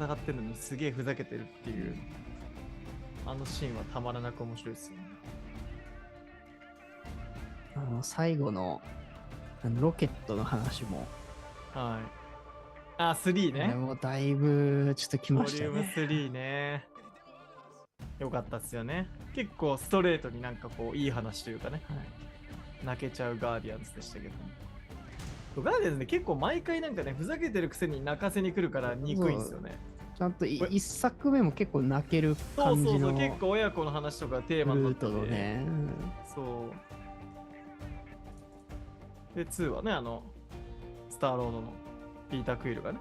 戦ってるのにすげえふざけてるっていう、あのシーンはたまらなく面白いですよね。最後のロケットの話も。はい。あ、3ね。あれもだいぶちょっときましたね。ボリューム3ね。よかったっすよね。結構ストレートになんかこういい話というかね、はい、泣けちゃうガーディアンズでしたけど。ガーディアンズね、結構毎回なんかね、ふざけてるくせに泣かせに来るから憎いんですよね。ちゃんと一作目も結構泣ける感じの。そう結構親子の話とかテーマになってて。ルートのね。そう。で、2はね、スターロードのピーター・クイルがね、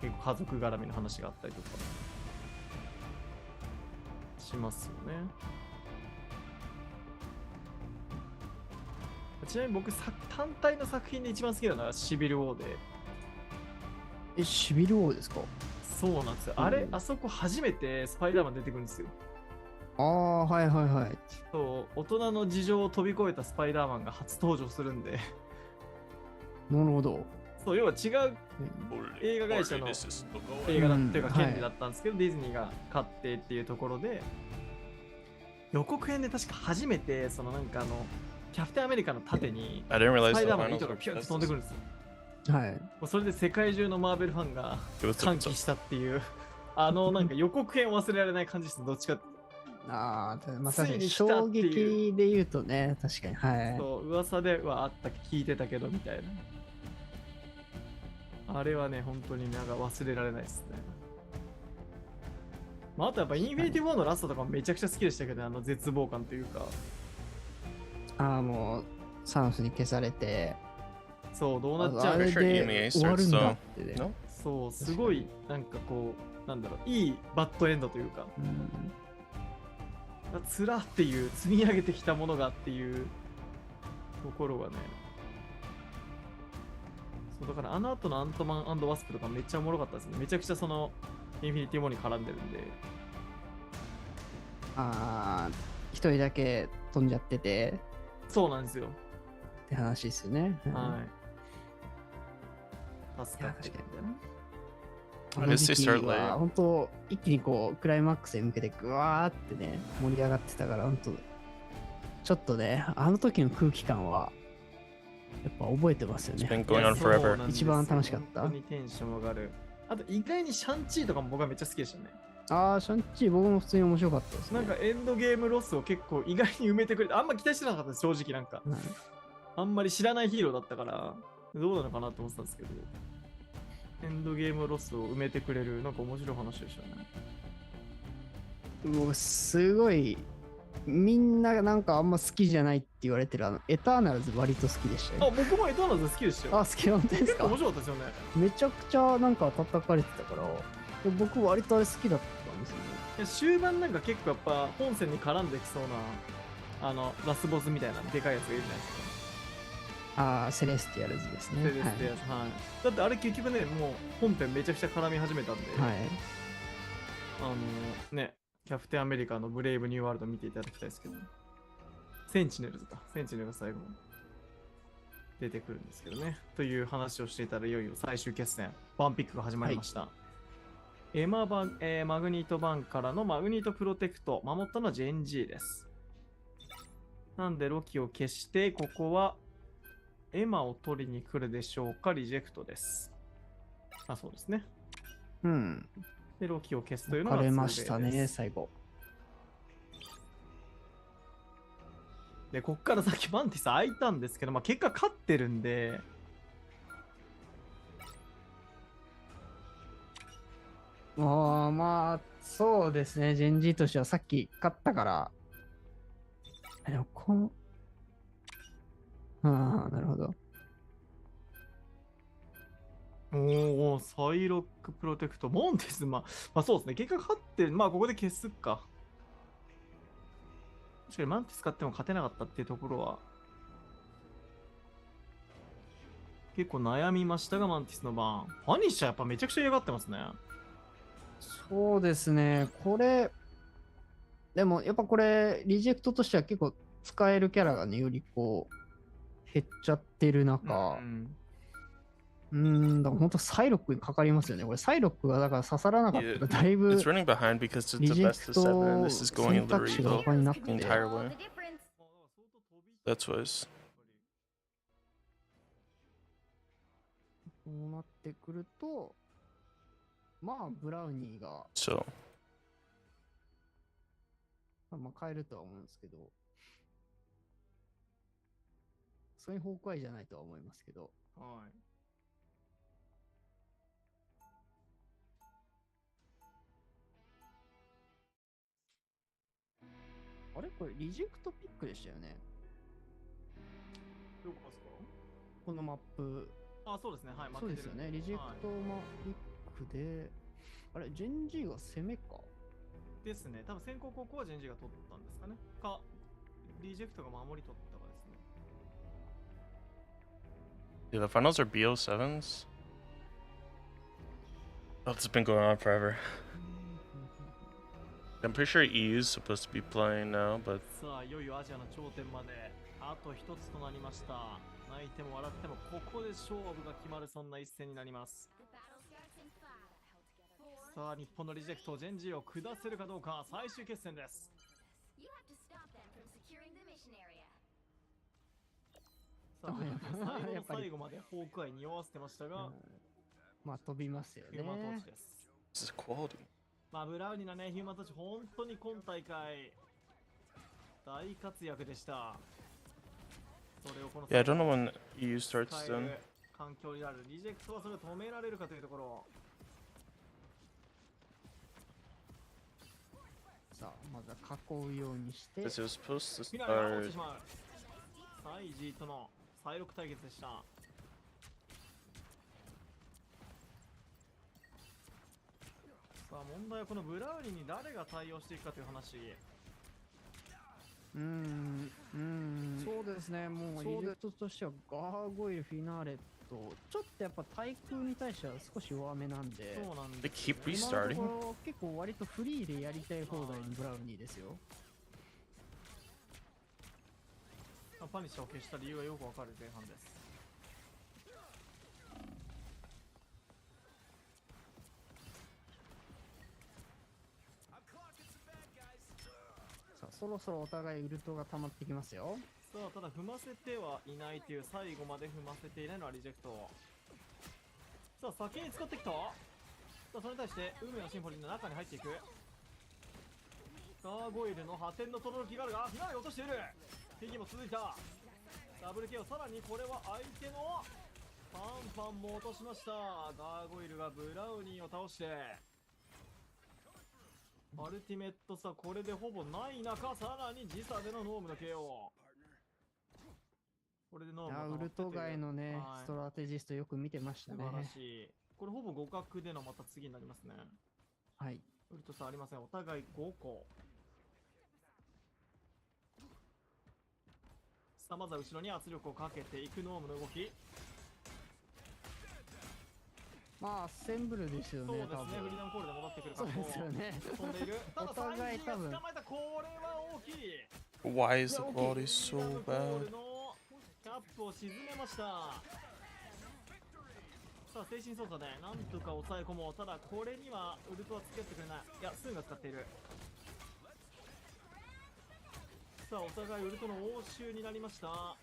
結構家族絡みの話があったりとかしますよね。ちなみに僕、単体の作品で一番好きなのはシビル・ウォーで。シビル王ですか？そうなんですよ。あそこ初めてスパイダーマン出てくるんですよ。ああ、はいはいはい。そう、大人の事情を飛び越えたスパイダーマンが初登場するんで。なるほど。そう、要は違う映画会社の映画だっていうか権利だったんですけど、ディズニーが買ってっていうところで、予告編で確か初めて、そのなんかキャプテンアメリカの盾にスパイダーマンの糸がピュッと飛んでくるんですよ。はい。もうそれで世界中のマーベルファンが歓喜したっていう、なんか予告編を忘れられない感じです、どっちかって。まあ確かに衝撃で言うとね、確かに。はい。そう、噂ではあった聞いてたけどみたいな。あれはね、本当になんか忘れられないですね。まあ、あとやっぱインフィニティ・ウォーのラストとかもめちゃくちゃ好きでしたけどね、絶望感というか。もう、サノスに消されて、そう、どうなっちゃうあれで終わるんだってね。そう、すごい、なんかこう、なんだろう、いいバッドエンドというか、つらっていう、積み上げてきたものがっていうところがね、そうだからあの後のアントマン&ワスプとかめっちゃおもろかったですね。めちゃくちゃインフィニティ・ウォーに絡んでるんで。一人だけ飛んじゃってて。そうなんですよ。って話ですよね。はい。助かってたんだよね。本当一気にこうクライマックスに向けてぐわーってね盛り上がってたから、本当ちょっとねあの時の空気感はやっぱ覚えてますよね。一番楽しかった。本当にテンション上がる。あと意外にシャンチーとかも僕はめっちゃ好きでしたね。シャンチー僕も普通に面白かったですね。なんかエンドゲームロスを結構意外に埋めてくれて、あんま期待してなかったです、正直なんか。あんまり知らないヒーローだったから、どうなのかなと思ってたんですけど。エンドゲームロスを埋めてくれる、なんか面白い話でしたね。もうすごい、みんななんかあんま好きじゃないって言われてるエターナルズ割と好きでしたよ。僕もエターナルズ好きでしたよ。好きなんですか？面白かったですよね。めちゃくちゃなんか叩かれてたから、僕割とあれ好きだったんですよね。いや終盤なんか結構やっぱ本線に絡んできそうな、ラスボスみたいなでかいやつがいるじゃないですか。セレスティアルズですね。セレスティアルズ、はい。だってあれ結局ね、もう本編めちゃくちゃ絡み始めたんで、はい。ね、キャプテンアメリカのブレイブニューワールド見ていただきたいですけど、センチネルズか。センチネルが最後出てくるんですけどね。という話をしていたらいよいよ最終決戦、バンピックが始まりました。マグニート版からのマグニートプロテクト、守ったのはジェンジーです。なんでロキを消して、ここはエマを取りに来るでしょうか、リジェクトです。そうですね。で、ロキを消すというのが分かれましたね、最後。で、こっからさっきマンティス開いたんですけど、結果勝ってるんで、そうですね、ジェンジーとしてはさっき勝ったから。でもなるほど。サイロックプロテクト、モンテス、そうですね、結果勝って、ここで消すか。確かにマンティス買っても勝てなかったっていうところは、結構悩みましたが、マンティスの番。ファニッシャーやっぱめちゃくちゃ嫌がってますね。そうですね、でもやっぱこれ、リジェクトとしては結構使えるキャラがね、よりこう、減っちゃってる中、だから本当サイロックにかかりますよね。これサイロックがだから刺さらなかった Yeah, らだいぶ it's running behind because it's リ a ジェ best ク of 7 and ト this is going 選択肢が Lurito 他になく the て、 entire way. That's what's こうなってくると、まあブラウニーが、so. まあ変えるとは思うんですけど、それにホークアイじゃないとは思いますけど、はい。あれこれリジェクトピックでしたよね。どこですか？このマップ。あ、そうですね。はい。そうですよね。リジェクトマピックで、あれ、ジェンジーが攻めかですね。多分先行高校はジェンジが取ったんですかね。か、リジェクトが守り取ったかですね。Yeah, the finals are BO7s. Oh, it's been going on forever. I'm pretty sure EU's supposed to be playing now, but さあ、いよいよアジアの頂点まであと一つとなりました。泣いても笑ってもここで勝負が決まる、そんな一戦になります。さあ、日本のリジェクトジェンジを下せるかどうか、最終決戦です。さあ、最後の最後までホークアイに合わせてましたが、まあ飛びますよね。ヒューマントーチです。this is quality. まあブラウニーのね、ヒューマントーチ本当に今大会大活躍でした。それをこの Yeah, I don't know when EU starts 使え then. る環境にあるリジェクトはそれを止められるかというところ。さあ、まずは囲うようにして。 Because it was supposed to フィナルが落ち start. てしまう。サイジーとのサイロク対決でした。さあ問題はこのブラウニーに誰が対応していくかという話。そうですね、もうリジェクトとしてはガーゴイルフィナーレとちょっとやっぱ対空に対しては少し弱めなんで、そうなん They です、ね。 keep 今のと restarting. ころ結構割とフリーでやりたい放題のブラウニーですよ。パニッシャーを消した理由がよくわかる前半です。さあそろそろお互いウルトが溜まってきますよ。さあただ踏ませてはいないという、最後まで踏ませていないのはリジェクト。さあ先に使ってきた。さあそれに対して運命のシンフォニーの中に入っていく。ガーゴイルの破天の轟きがあるがフィナーレ落としている。フィギも続いた。ダブル K をさらにこれは相手のファンも落としました。ガーゴイルがブラウニーを倒してアルティメットさ、これでほぼない中、さらに時差でのノームの KO。これでノームがウルト外のね、はい、ストラテジストよく見てましたね。素晴らしい。これほぼ互角でのまた次になりますね。はい。ウルト差ありません。お互い5個。さあまずは後ろに圧力をかけていくノームの動き。まあアッセンブルですよね。そうですね、フリーダムコールで戻ってくるそうですよね。飛んでいる。ただお互い多分捕まえた。これは大きい。 Why is the quality so フリーダムコール bad? のキャップを沈めました。さあ精神操作でなんとか抑え込もう。ただこれにはウルトは付き合ってくれない。いやスーンが使っている。さあお互いウルトの応酬になりました。さあ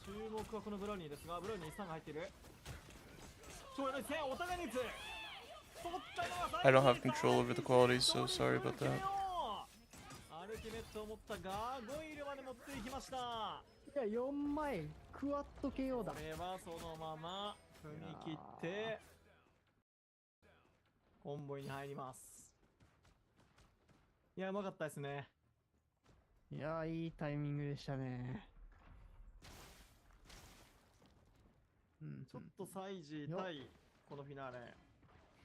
注目はこのブラウニーですが、ブラウニーに3が入っている。超やないですね、お互いに打つ。 I don't have control over the quality, so sorry about that. アルティメットを持ったガーゴイルまで持っていきました。いや4枚クワッド KO だ。これはそのまま踏み切ってコンボイに入ります。いやうまかったですね。いやいいタイミングでしたね。ちょっとサイジ対このフィナーレ、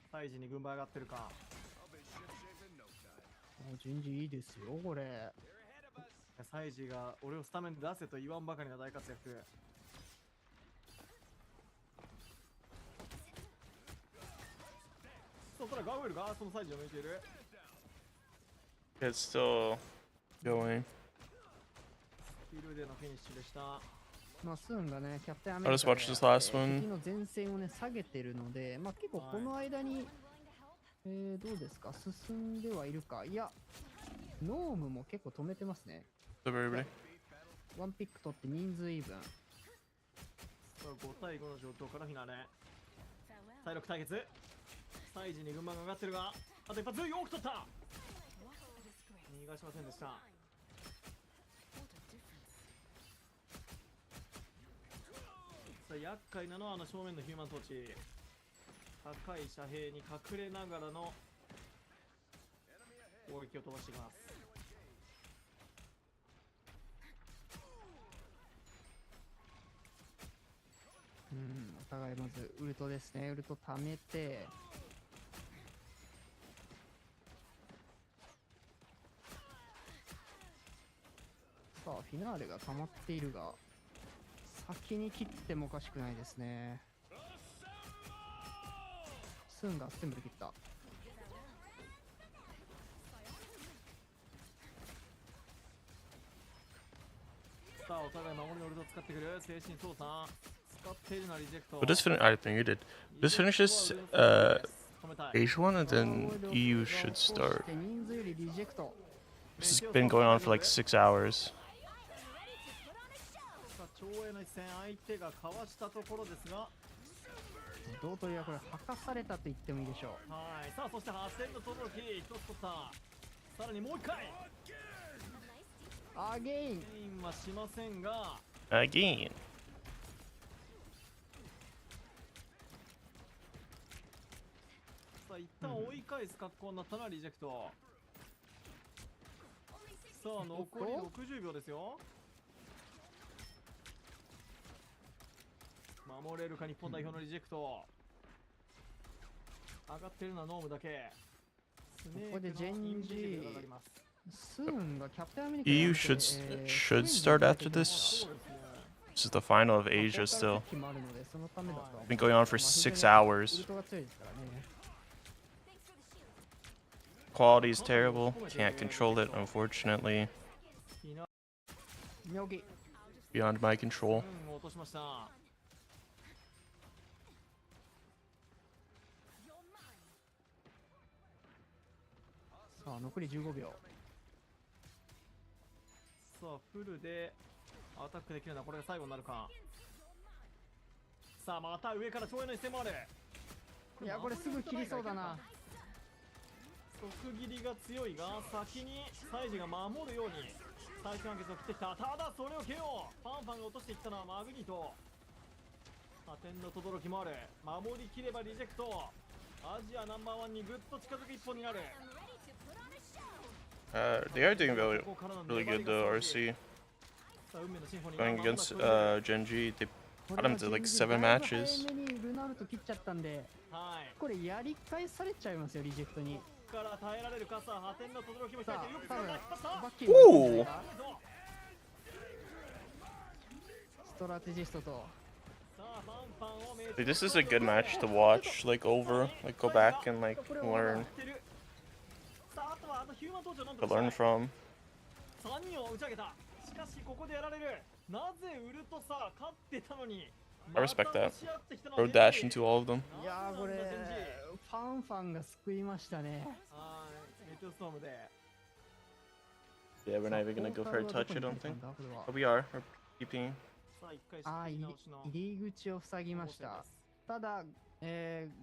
サイジに軍配上がってるか。順次いいですよこれ。サイジが俺をスタメンで出せと言わんばかりの大活躍。そうただガーウェルがそのサイジを抜いている。 It's still going. スキルでのフィニッシュでした。まあ、スーンがね、キャプテンアメ I'll リ just カ watch this last で one. 敵の前線をね、下げてるので、まあ結構この間に、どうですか、進んではいるか。いや、ノームも結構止めてますね。 What's up, everybody? ワンピック取って人数イーブン。さあ5対5の状況からフィナーレ。体力対決。サイジに軍番が上がってるが、あと一発よく取った。逃がしませんでした。さあ厄介なのはあの正面のヒューマントーチ。高い遮蔽に隠れながらの攻撃を飛ばしていきます。お互いまずウルトですね。ウルト貯めて、さあフィナーレが溜まっているが、先に切ってもおかしくないですね。スンが全部切った。さあお互い守りのウルトを使ってくる。精神操作使っているのはリジェクト。 But this finish, I think you did. This finishes Asia one, and then EU should start. 人数よりリジェクト。 This has been going on for like 6 hours. さあ長英の一戦、相手がかわしたところですが、同取りはこれ吐かされたと言ってもいいでしょう。はい。さあそして8000の轟一つ取った。さらにもう一回アゲイン。ゲインはしませんが、 Again. さあ一旦追い返す格好になったのはリジェクト。さあ残り60秒ですよ。守れるか日本代表のリジェクト。上がってるのはノームだけ。スネークのここでジェンジインビジブルが上がります。スーンがキャプテンアメリカ EU should start after this. This is the final of Asia still. もあるのでそのためだとは思う。 Been going on for 6ウル hours. トが強いですからね。 Quality is terrible. Can't control it, unfortunately. 妙義。 Beyond my control. 落としました。さあ残り15秒。さあフルでアタックできるのはこれが最後になるか。さあまた上から長英の一戦もある。いやこれすぐ切りそうだな。即切りが強いが、先にサイジが守るように最終判決を切ってきた。ただそれを KO。 ファンファンが落としていったのはマグニート。破天の轟もある。守りきればリジェクト。アジアナンバーワンにぐっと近づく一本になる。 They are doing really good though, RC. さあ運命のシンフォニー Going が against Genji, they こ got れ him は to like 全 7然 matches. 早めにルナルト切っちゃったんで、はいこれやり返されちゃいますよリジェクトに。から耐えられるか。さあ破天の轟も控さあえてよく多分使ったバッキーもいいんじゃないおーか。ストラテジストと。 さあファンファンを Like, this is a good match to watch, like over, like go back and like learn さああとはあのヒューマントーチをなん to とか learn したい。 from. 3人を打ち上げた。しかしここでやられる。なぜウルトさ勝ってたのに I respect that. また押し合ってきたのは Road dash into all of them. いやーこれなんだジェンジ。ファンが救いましたね。はいメテオストームで Yeah, we're not even gonna go for a touch, I don't think. これは But we are. We're keeping. さあ一回あー仕切り直しの入り口を塞ぎました。ただ、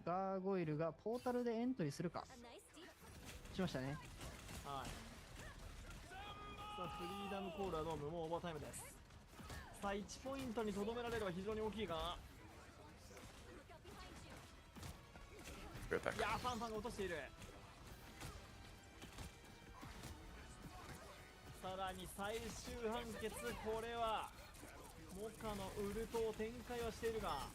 ガーゴイルがポータルでエントリーするか。しましたね。はい。さあフリーダムコールはノーム、もうオーバータイムです。さあ1ポイントにとどめられれば非常に大きいが、 Right back. いやーファンファンが落としている。さらに最終判決、これはモカのウルトを展開はしているが、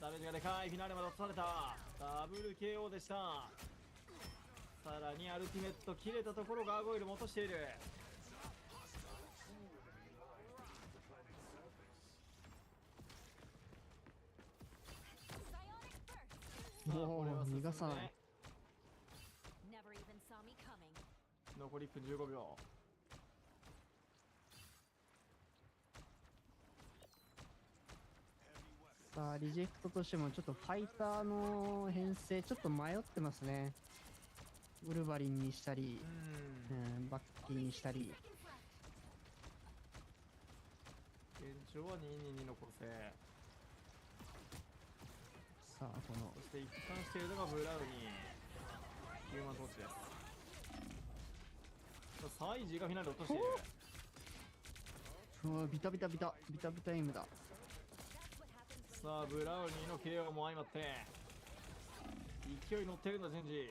ダメージがでかい。フィナーレまで落とされた。ダブル KO でした。さらにアルティメット切れたところガーゴイルも落としている。もう逃がさない。残り1分15秒。さあ、リジェクトとしてもちょっとファイターの編成、ちょっと迷ってますね。ウルヴァリンにしたり、バッキーにしたり。現状は222の構成。さあ、このそして一貫しているのがブラウニー。ヒューマントーチです。サイジがフィナーレ落としている。ビタビタビタビタビタエイムだ。さあブラウニーの KO も相まって勢い乗ってるんだチェンジ。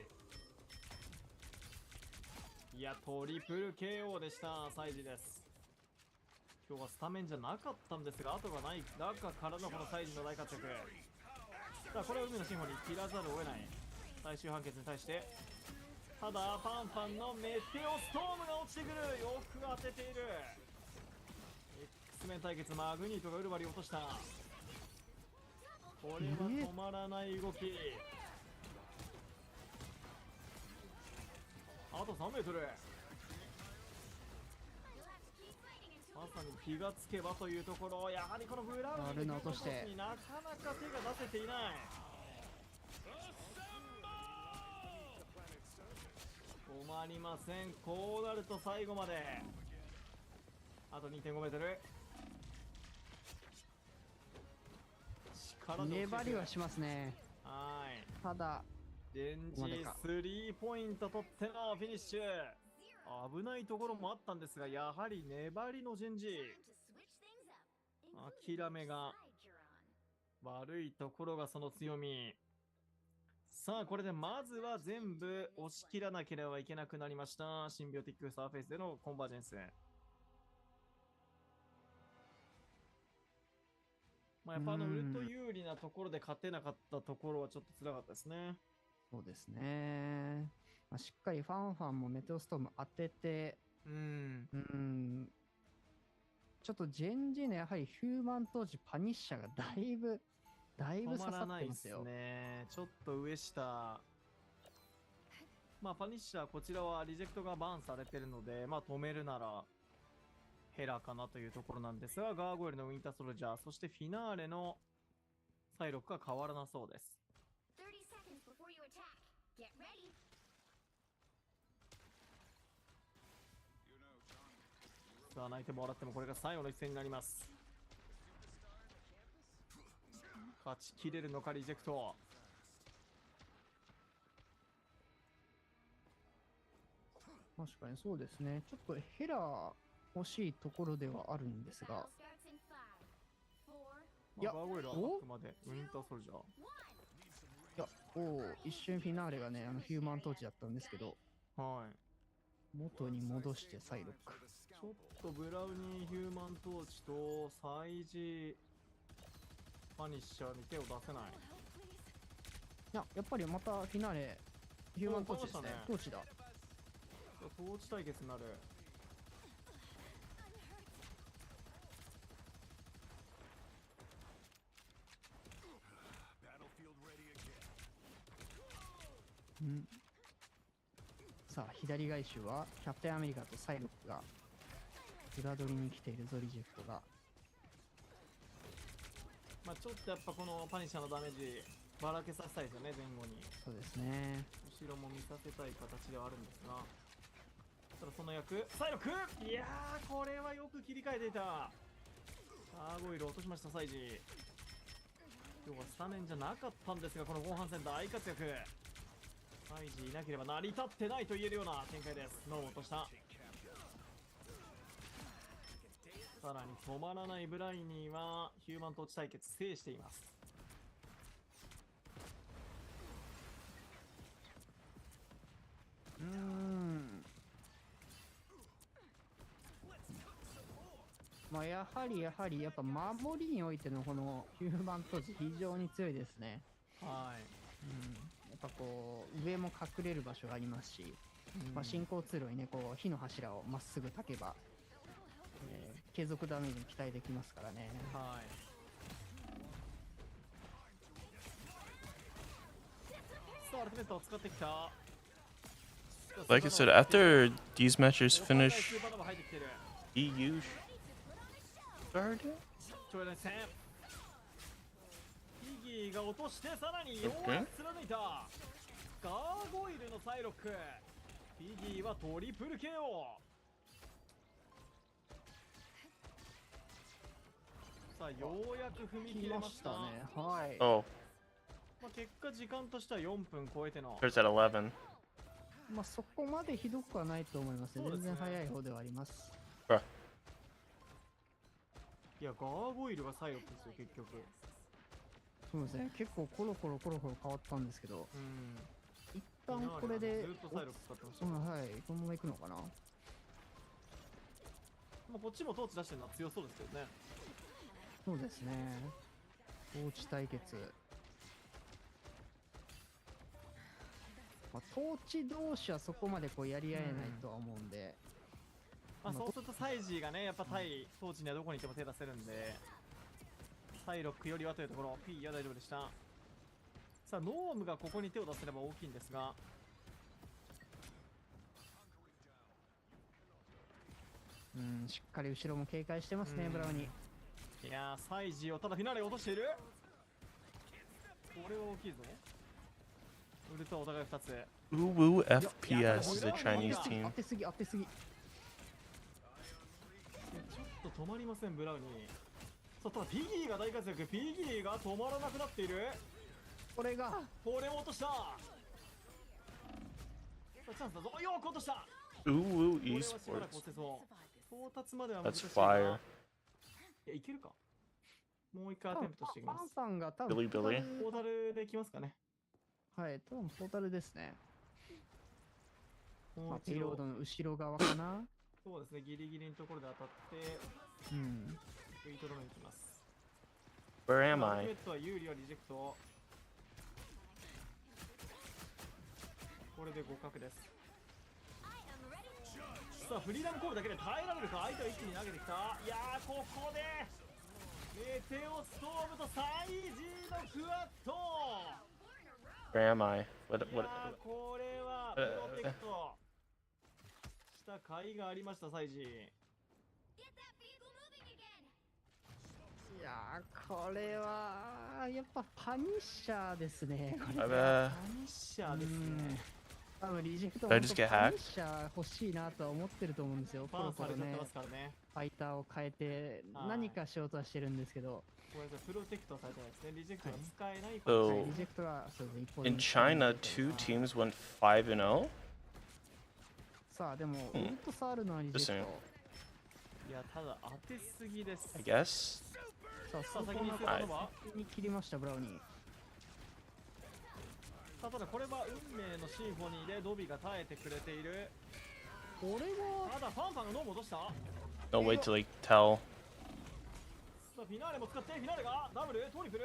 いやトリプル KO でしたサイジです。今日はスタメンじゃなかったんですが後がない中からのこのサイジの大活躍。さあこれは海のシンフォニー切らざるを得ない最終判決に対して、ただパンパンのメテオストームが落ちてくる。よく当てている。 X メン対決マグニートがウルバリ落とした。これは止まらない動き。あと3メートル。まさに気がつけばというところ。やはりこのブラウンルナ落としてになかなか手が出せていない。止まりません。こうなると最後まであと 2.5 メートル。粘りはしますね。はい。ただデンジスリーポイント取ってのフィニッシュ。危ないところもあったんですが、やはり粘りのジェンジ。諦めが悪いところがその強み。さあこれでまずは全部押し切らなければいけなくなりました。シンビオティックサーフェイスでのコンバージェンス。まあ、やっぱウルト有利なところで勝てなかったところはちょっと辛かったですね。そうですね。まあ、しっかりファンファンもメテオストーム当てて、ちょっとジェンジのやはりヒューマントーチパニッシャーがだいぶ刺さってますよ。ね、ちょっと上下。まあパニッシャーこちらはリジェクトがバーンされてるので、まあ止めるならヘラかなというところなんですが、ガーゴイルのウィンターソルジャー、そしてフィナーレのサイロックは変わらなそうです。さあ泣いてもらってもこれが最後の一戦になります。勝ちきれるのかリジェクト。確かにそうですね。ちょっとヘラ欲しいところではあるんですが、いや、ガーゴイルはあくまでウィンターソルジャー。一瞬フィナーレがね、ヒューマントーチだったんですけど、はい。元に戻してサイロック。ちょっとブラウニーヒューマントーチとサイジパニッシャーに手を出せない。やっぱりまたフィナーレヒューマントーチですね。トーチだ。トーチ対決になる。さあ左外周はキャプテンアメリカとサイロックが裏取りに来ているぞ。リジェクトがまあちょっとやっぱこのパニッシャーのダメージばらけさせたいですよね。前後にそうですね。後ろも見させたい形ではあるんですが、ただその役サイロック、いやーこれはよく切り替えていた。ガーゴイル落としましたサイジ。今日はスタメンじゃなかったんですが、この後半戦大活躍。サイジいなければ成り立ってないと言えるような展開です。ノーを落とした。さらに止まらないブライニーはヒューマントーチ対決制しています。まあやはりやっぱ守りにおいてのこのヒューマントーチ非常に強いですね。はい。やっぱこう上も隠れる場所がありますし、まあ、進行通路にねこう火の柱をまっすぐ焚けば、継続ダメージに期待できますからね。はい。さあアルティメットを使ってきた。Like I said, after these matches finish, EU started? 落としてさらにようやく貫いた。ガーゴイルのサイロック。ピギーはトリプル KO。さあようやく踏み切れましたね。はい。Oh, まあ、結果時間としては4分超えての。 there's at 11. まあそこまでひどくはないと思いますね。全然早い方ではあります。Bruh. いやガーゴイルがサイロックですよ結局。そうですね。結構コロコロ変わったんですけど、うん。一旦これでずっとサイロック使ってました。はい、このまま行くのかな。まあ、こっちもトーチ出してるのは強そうですけどね。そうですね。トーチ対決。まあ、トーチ同士はそこまでこうやり合えないとは思うんで。まあ、そうするとサイジーがね、やっぱ対トーチにはどこにいても手出せるんで、サイロックよりはというところ、P は大丈夫でした。さあ、ノームがここに手を出せれば大きいんですが、しっかり後ろも警戒してますね、ブラウニー。いやー、サイジーをただフィナーレ落としている。これは大きいぞ。ウルトはお互い2つ。Woo FPS is the Chinese ー。 team. 当てすぎ。ちょっと止まりません、ブラウニー。さあ、ただピギーが大活躍。ピギーが止まらなくなっている。これがこれを落とした。さあ、チャンスだぞ。よく落とした。 Ooh, これはしばらく esports. 押せそう。到達までは難しい That's な。 fire. いや、いけるか。もう一回アテンプトしていきます。パンパンが多分 Billy Billy. ポータルできますかね。はい、多分ポータルですね。もうペイ一度ロードの後ろ側かな。そうですね、ギリギリのところで当たって食いとどめに行きます。 Where am アルティ I? メットは有利はリジェクト。これで互角です。さあ、フリーダムコールだけで耐えられるか。相手は一気に投げてきた。いやー、ここでメテオストームとサイジーのクワッド。 Where am I? いやー、これはプロテクトした甲斐がありました、サイジー。いやー、これはやっぱパニッシャーですね。これ I パ bet. ニッシャーですね。多分リジェクト Did I も just get パ hacked? ニッシャー欲しいなとは思ってると思うんですよ。バーンされちゃってねますからね。ファイターを変えてはい何かしようとはしてるんですけど、これじゃプロテクトされてないですね。リジェクトが使えない。そうはい、リジェクトがそうですね、一方的 In に China, two teams went 5-0. さあでも、ウルトサールのリジェクト、ですねいや、ただ当てすぎです。 I guess. さあさあ、先にそこ捨てたのは、に切りました、ブラウニー。さあ、ただこれは運命のシンフォニーでドビが耐えてくれている。これはただファンファンがノーム落とした。 No way to like tell. さあ、フィナーレも使ってフィナーレがダブルトリプル、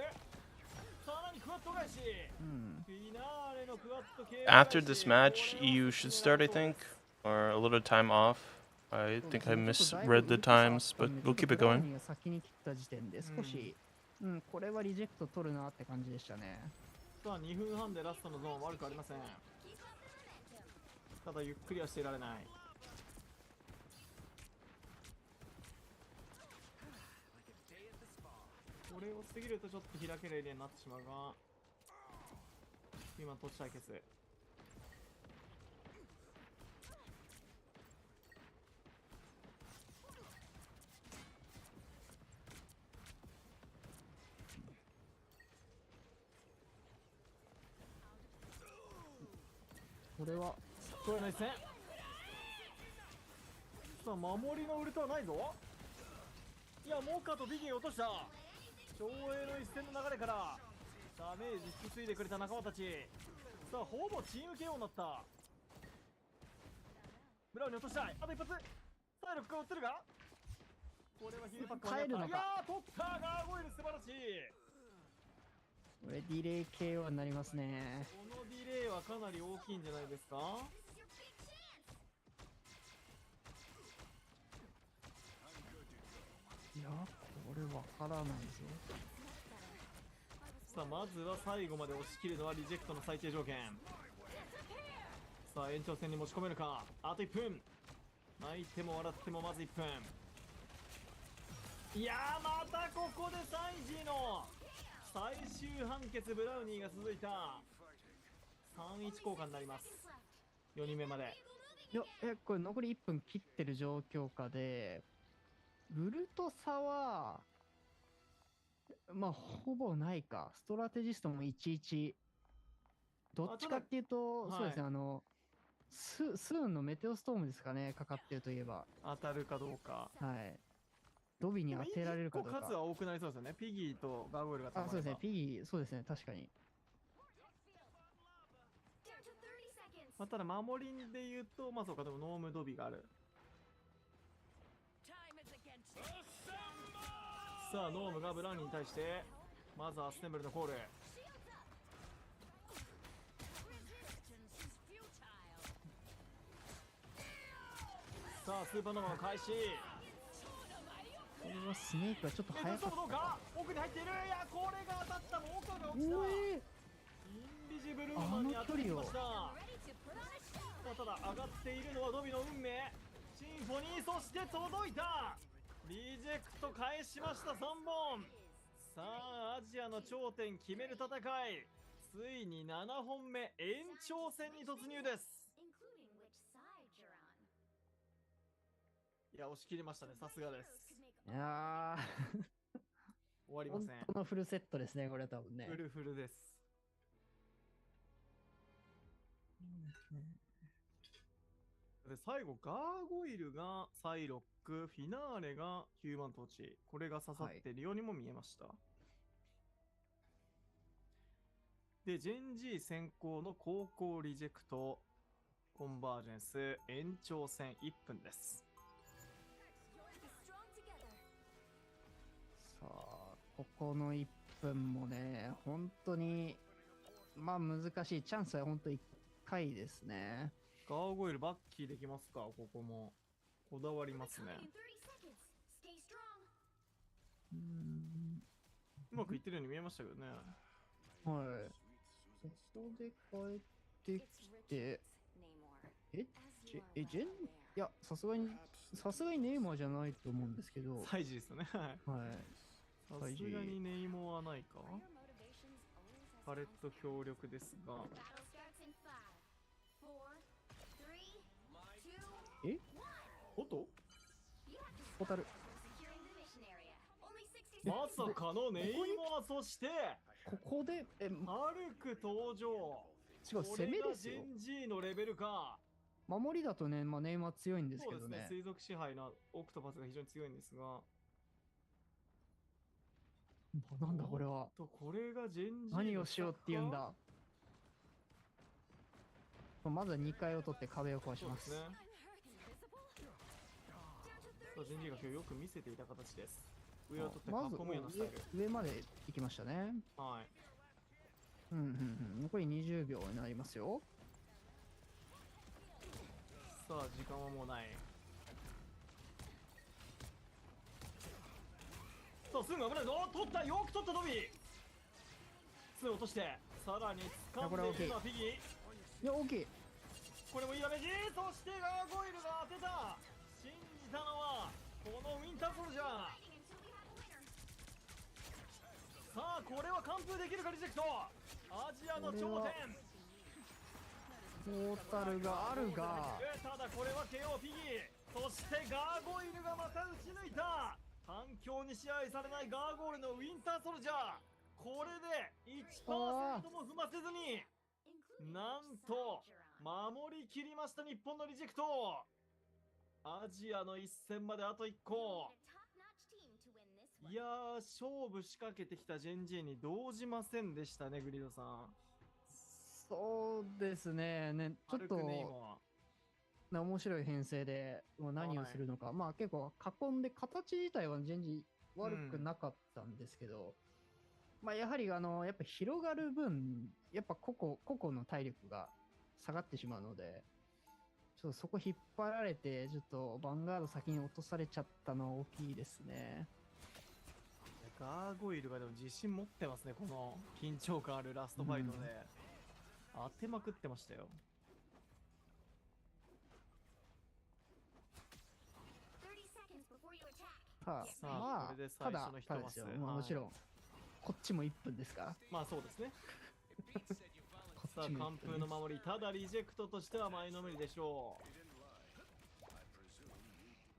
さらにクワッド返し。フィナーレのクワッド系 After this match, EU should start, I think, or a little time off. I think I misread the times, but we'll keep it ブラウ going. ニーが先に切った時点で少し、これはリジェクト取るなって感じでしたね。さあ、2分半でラストのゾーン悪くありません。ただゆっくりはしていられない。これを過ぎるとちょっと開けるエリアになってしまうが、今トッチ対決。これはこれの一戦。さあ、守りのウルトはないぞ。いや、モーカーとビギー落とした。競泳の一戦の流れからダメージ引き継いでくれた仲間たち。さあ、ほぼチーム KO になった。ブラウンに落としたい。あと一発。サイロックが追ってるが、これはヒールパック帰るのか。いやー、取った。ガーゴイル素晴らしい。これディレイ KO になりますね。このディレイはかなり大きいんじゃないですか。いや、これわからないぞ。さあ、まずは最後まで押し切るのはリジェクトの最低条件。さあ、延長戦に持ち込めるか。あと1分。泣いても笑ってもまず1分。いやー、またここでサイジーの最終判決ブラウニーが続いた。3-1交換になります。4人目まで。いや、これ残り1分切ってる状況下で、ウルト差は、まあ、ほぼないか。ストラテジストも11。どっちかっていうと、そうですね、スーンのメテオストームですかね、かかってるといえば。当たるかどうか。はい。ドビに当てられるかどう数はか。多くなりそうですよね。ピギーとガーゴイルがたまれば。そうですね、ピギー、そうですね、確かに。まあ、ただ守りで言うと、まあそうか、でもノームドビがある。さあ、ノームがブラウニーに対して、まずはアステンブルのコール。さあ、スーパーノーマの開始。これはスネークはちょっと早かった。どうか奥に入っている。いや、これが当たった。もう奥が落ちた。インビジブルーマンに当たりました。ただ上がっているのはドビの運命。シンフォニー、そして届いた。リジェクト返しました。3本。さあ、アジアの頂点決める戦い、ついに7本目延長戦に突入です。いや、押し切りましたね。さすがです。いやー終わりません。本当のフルセットですね、これ多分ね。フルフルです。で、最後ガーゴイルがサイロック、フィナーレがヒューマントーチ、これが刺さっているようにも見えました。で、ジェンジー先行の高校リジェクトコンバージェンス延長戦1分です。さあ、ここの1分もね、本当に、まあ難しい。チャンスは本当1回ですね。ガーゴイルバッキーできますか。ここもこだわりますね。うまくいってるように見えましたけどね。はい。ここで帰ってきて、ジェン、いや、さすがにネイマーじゃないと思うんですけど。サイジですよね。はい。さすがにネイモはないか。パレット強力ですが。おっとホタル。まさかのネイモア、そしてここでマルク登場。違う、攻めですよ。ジェンジーのレベルか。守りだとね、まあ、ネイマー強いんですけどね。そうですね、水族支配のオクトパスが非常に強いんですが。なんだこれは。これがジェンジー。何をしようって言うんだ。まずは2階を取って壁を壊します。そうですね。さあ、ジェンジーが今日よく見せていた形です。上を取って囲むようなスタイル。上まで行きましたね。はい。残り20秒になりますよ。さあ、時間はもうない。さあ、すぐ危ないぞ。取った、よく取ったドビー。2落として、さらに掴んでいるのはフィギー。いや、大きい。これもいいダメージ。そしてガーゴイルが当てた。信じたのはこのウィンターソルジャー。さあ、これは完封できるか。リジェクト。アジアの頂点。トータルがあるが、ただこれは KO フィギー。そしてガーゴイルがまた打ち抜いた。環境に支配されないガーゴイルのウィンターソルジャー。これで 1% も踏ませずに、なんと守りきりました。日本のリジェクト。アジアの一戦まであと1個。いやー、勝負仕掛けてきたジェンジーに動じませんでしたね、グリードさん。そうですね。ちょっと面白い編成で何をするのか、まあ結構囲んで形自体はジェンジー悪くなかったんですけど、まあやはりやっぱ広がる分、やっぱ個々の体力が下がってしまうので、ちょっとそこ引っ張られて、ちょっとヴァンガード先に落とされちゃったのは大きいですね。ガーゴイルがでも自信持ってますね。この緊張感あるラストファイトで、当てまくってましたよ。まあ、これで最初の一マス。もちろんこっちも1分ですから。まあそうですね。こさあ、っちも完1分封の守り、ただリジェクトとしては前のめりでしょう。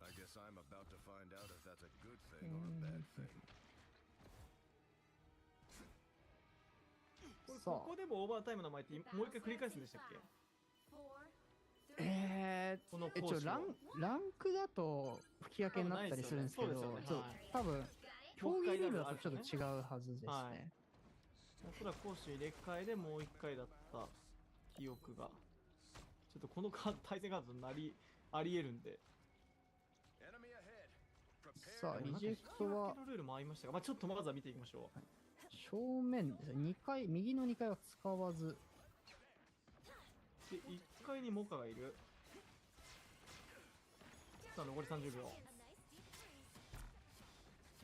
I guess I'm about to find out if that's a good thing or a bad thing. これさあここでもオーバータイムの前ってもう一回繰り返すんでしたっけ？この講師はランクだと吹き分けになったりするんですけど、そうですよねはい多分競技ルールだとちょっと違うはずですはいね。おそらく攻守入れ替えでもう一回だった記憶がちょっとこの対戦カードとありえるんで、さあリジェクトはのルールもありましたが、まあ、ちょっとまずは見ていきましょう。正面ですね。2回右の2回は使わず、で1階にモカがいる。さあ残り30秒。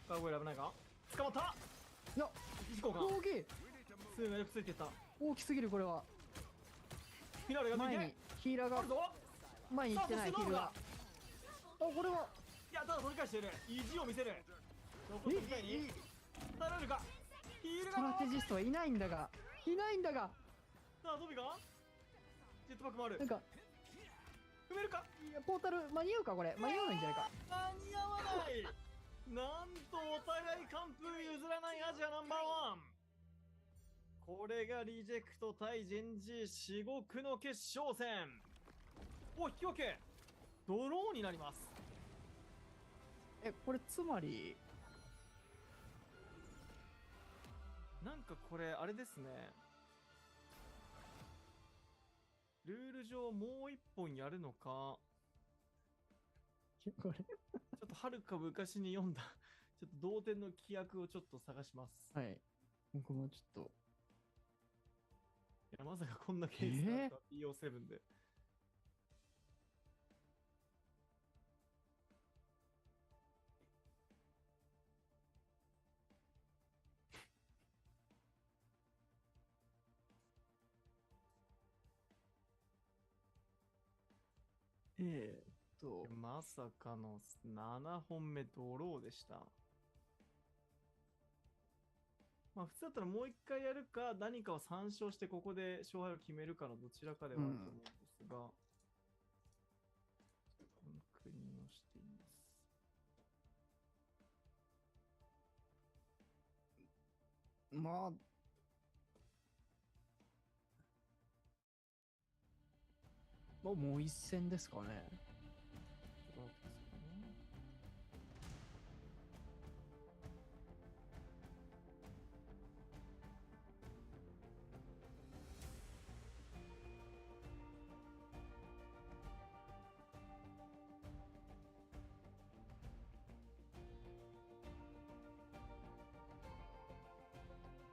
カーゴイル危ないか？捕まった。いや行こうか。大きい、スーがよくついてた。大きすぎる。これはフィナーレが抜い前にてヒーラーがあるぞ。前に行ってない。ヒールがこれは、いやただ取り返している。意地を見せる。残り2回に耐えられるか。ヒールストラがテジストはいないんだがさあドビがジェットパックもある。なんか踏めるか。いやポータル間に合うか。これ間に合わないんじゃないか。間に合わないなんとお互い完封譲らないアジアナンバーワン。これがリジェクト対ジェンジ至極の決勝戦。お引き分けドローになります。これつまりなんかこれあれですね、ルール上もう一本やるのか、これちょっとはるか昔に読んだちょっと同点の規約をちょっと探します。はい、僕もちょっといやまさかこんなケースがあるか、BO7 で。まさかの7本目ドローでした。まあ普通だったらもう一回やるか何かを参照してここで勝敗を決めるかのどちらかではあると思うんですが、確認をしています。まあもう一戦ですかね。そうですよね。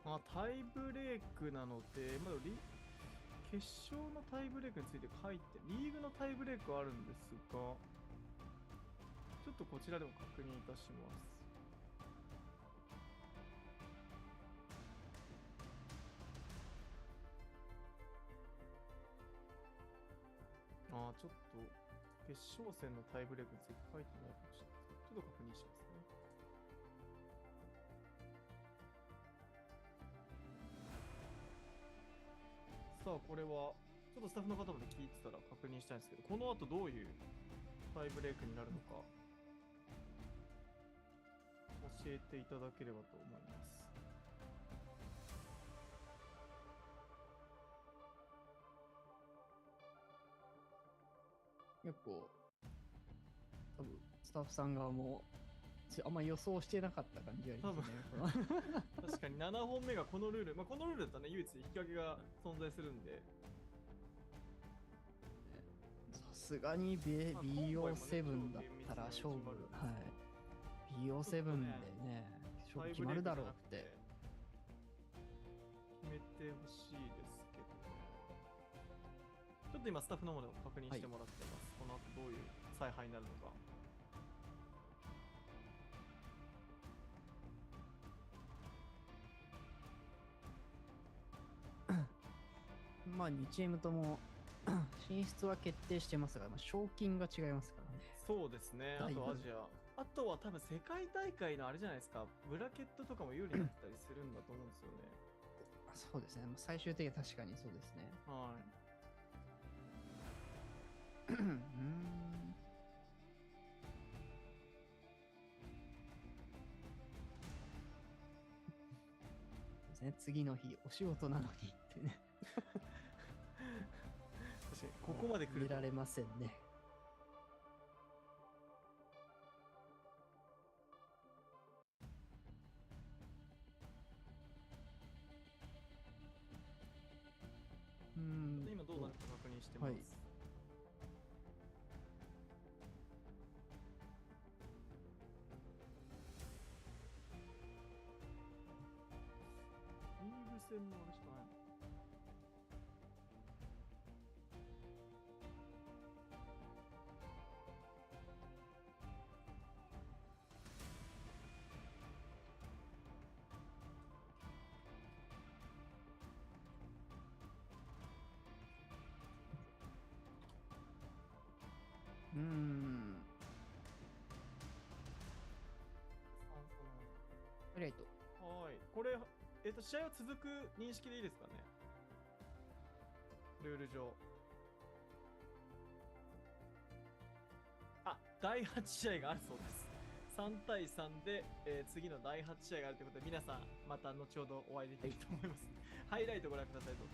まあタイブレークなので、まだ決勝のタイブレークについて書いて、リーグのタイブレークはあるんですが、ちょっとこちらでも確認いたします。ちょっと決勝戦のタイブレークについて書いてないかもしれないですけど、ちょっと確認しますね。さあこれはちょっとスタッフの方まで聞いてたら確認したいんですけど、この後どういうタイブレークになるのか教えていただければと思います。結構多分スタッフさん側もあんま予想してなかった感じがありますね。確かに7本目がこのルール、まあ、このルールだったらね、唯一引き分けが存在するんで。さすがに BO7 だったら勝負、はい、BO7 でね、勝負決まるだろうって決めてほしいですけどね。ちょっと今スタッフの方でも確認してもらってます。この後どういう采配になるのか。まあ2チームとも進出は決定してますが、まあ、賞金が違いますからね。そうですね。あとアジアあとは多分世界大会のあれじゃないですか、ブラケットとかも有利になったりするんだと思うんですよね。そうですね。最終的には確かにそうですね。はうーん。ですね、次の日、お仕事なのにってね。い。確かに、ここまで来ると見られませんね。今どうなるか確認してます。はいリーグ戦もあれしかないの。うーん。ハイライト。はい。これ、試合は続く認識でいいですかね、ルール上。あ、第8試合があるそうです。3対3で、次の第8試合があるということで、皆さん、また後ほどお会いできると思います。ハイライトご覧ください、どうぞ。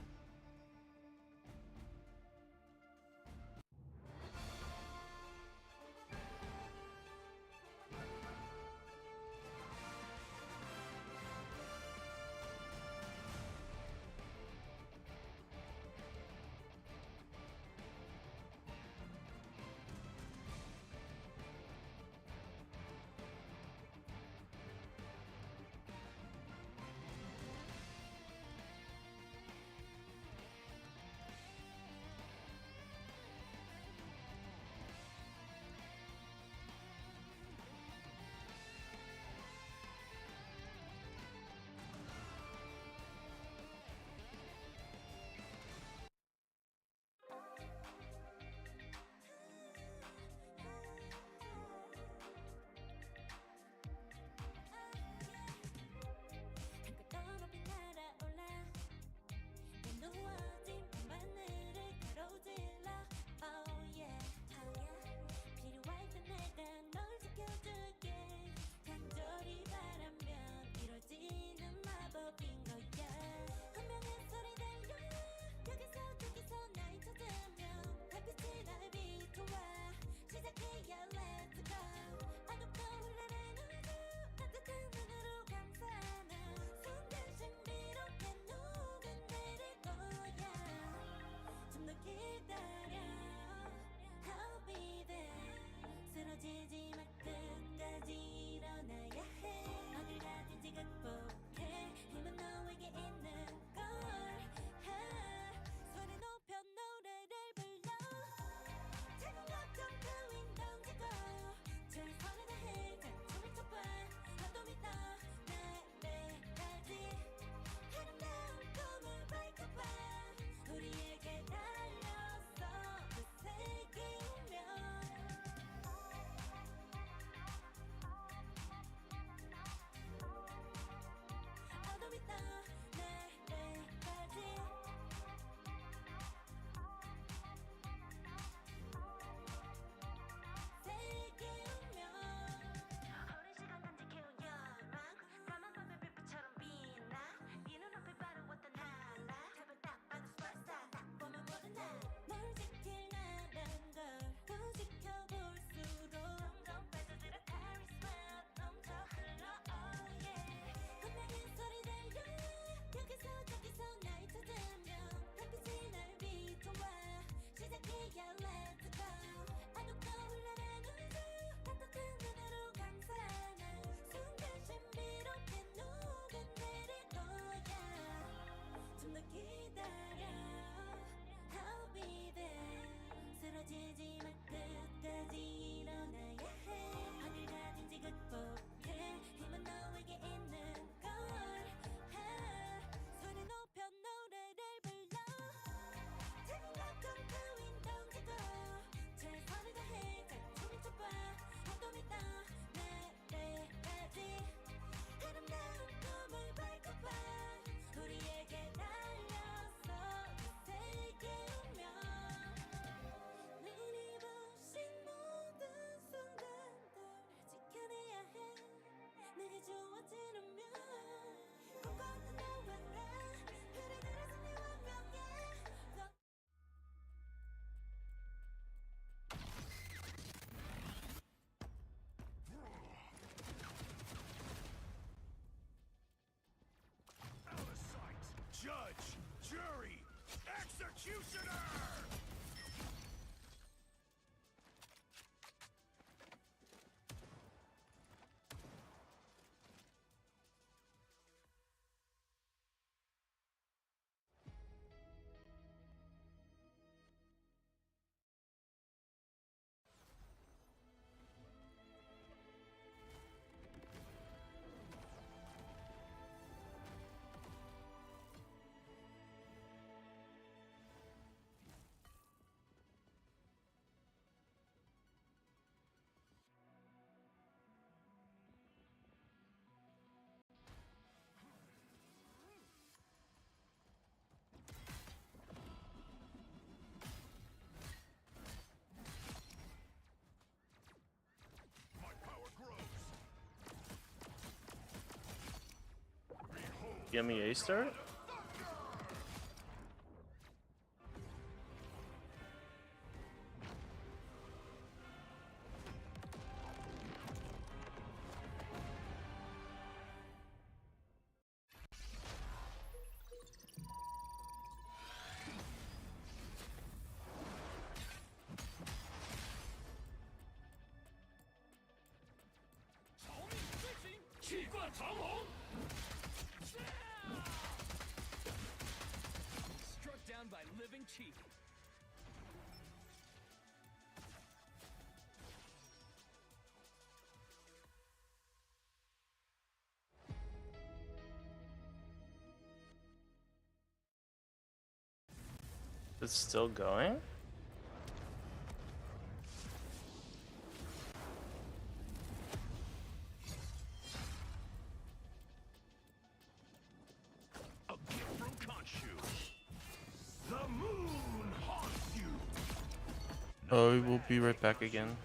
Executioner! Yummy A start? Struck down by living cheek. It's still going? A gift from Khonshu. The moon haunts you. Oh, we will be right back again.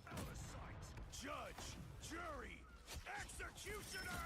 Out of sight. Judge, jury, executioner.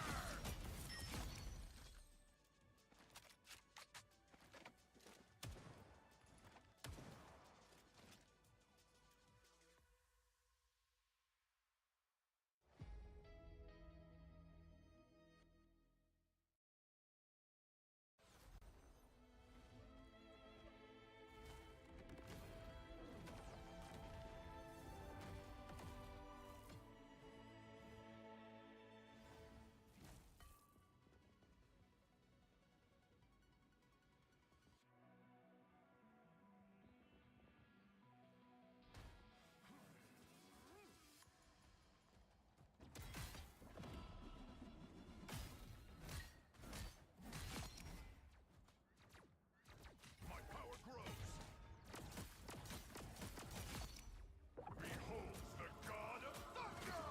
My power grows. Beholds the god of thunder.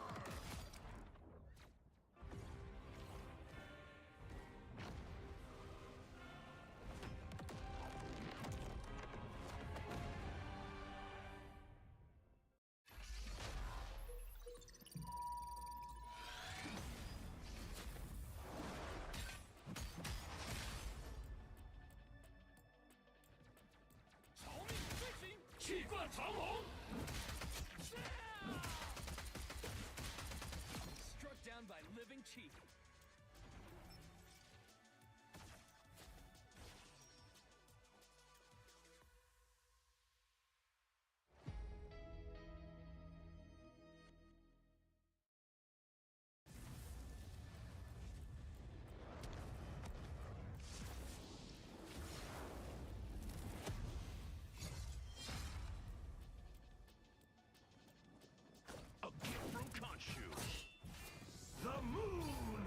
Struck down by living cheek. A gift from Khonshu. The moon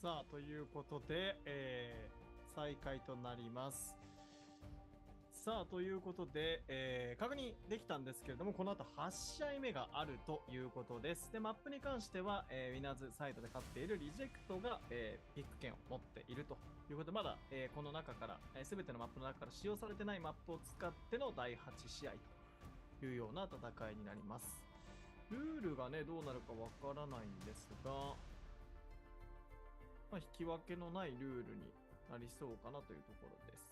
さあ、ということで、再開となります。さあ、ということで、確認できたんですけれども、この後8試合目があるということです。で、マップに関しては、ウィナーズサイドで勝っているリジェクトが、ピック権を持っているということで、まだ、この中から、すべてのマップの中から使用されてないマップを使っての第8試合というような戦いになります。ルールがね、どうなるかわからないんですが、まあ、引き分けのないルールになりそうかなというところです。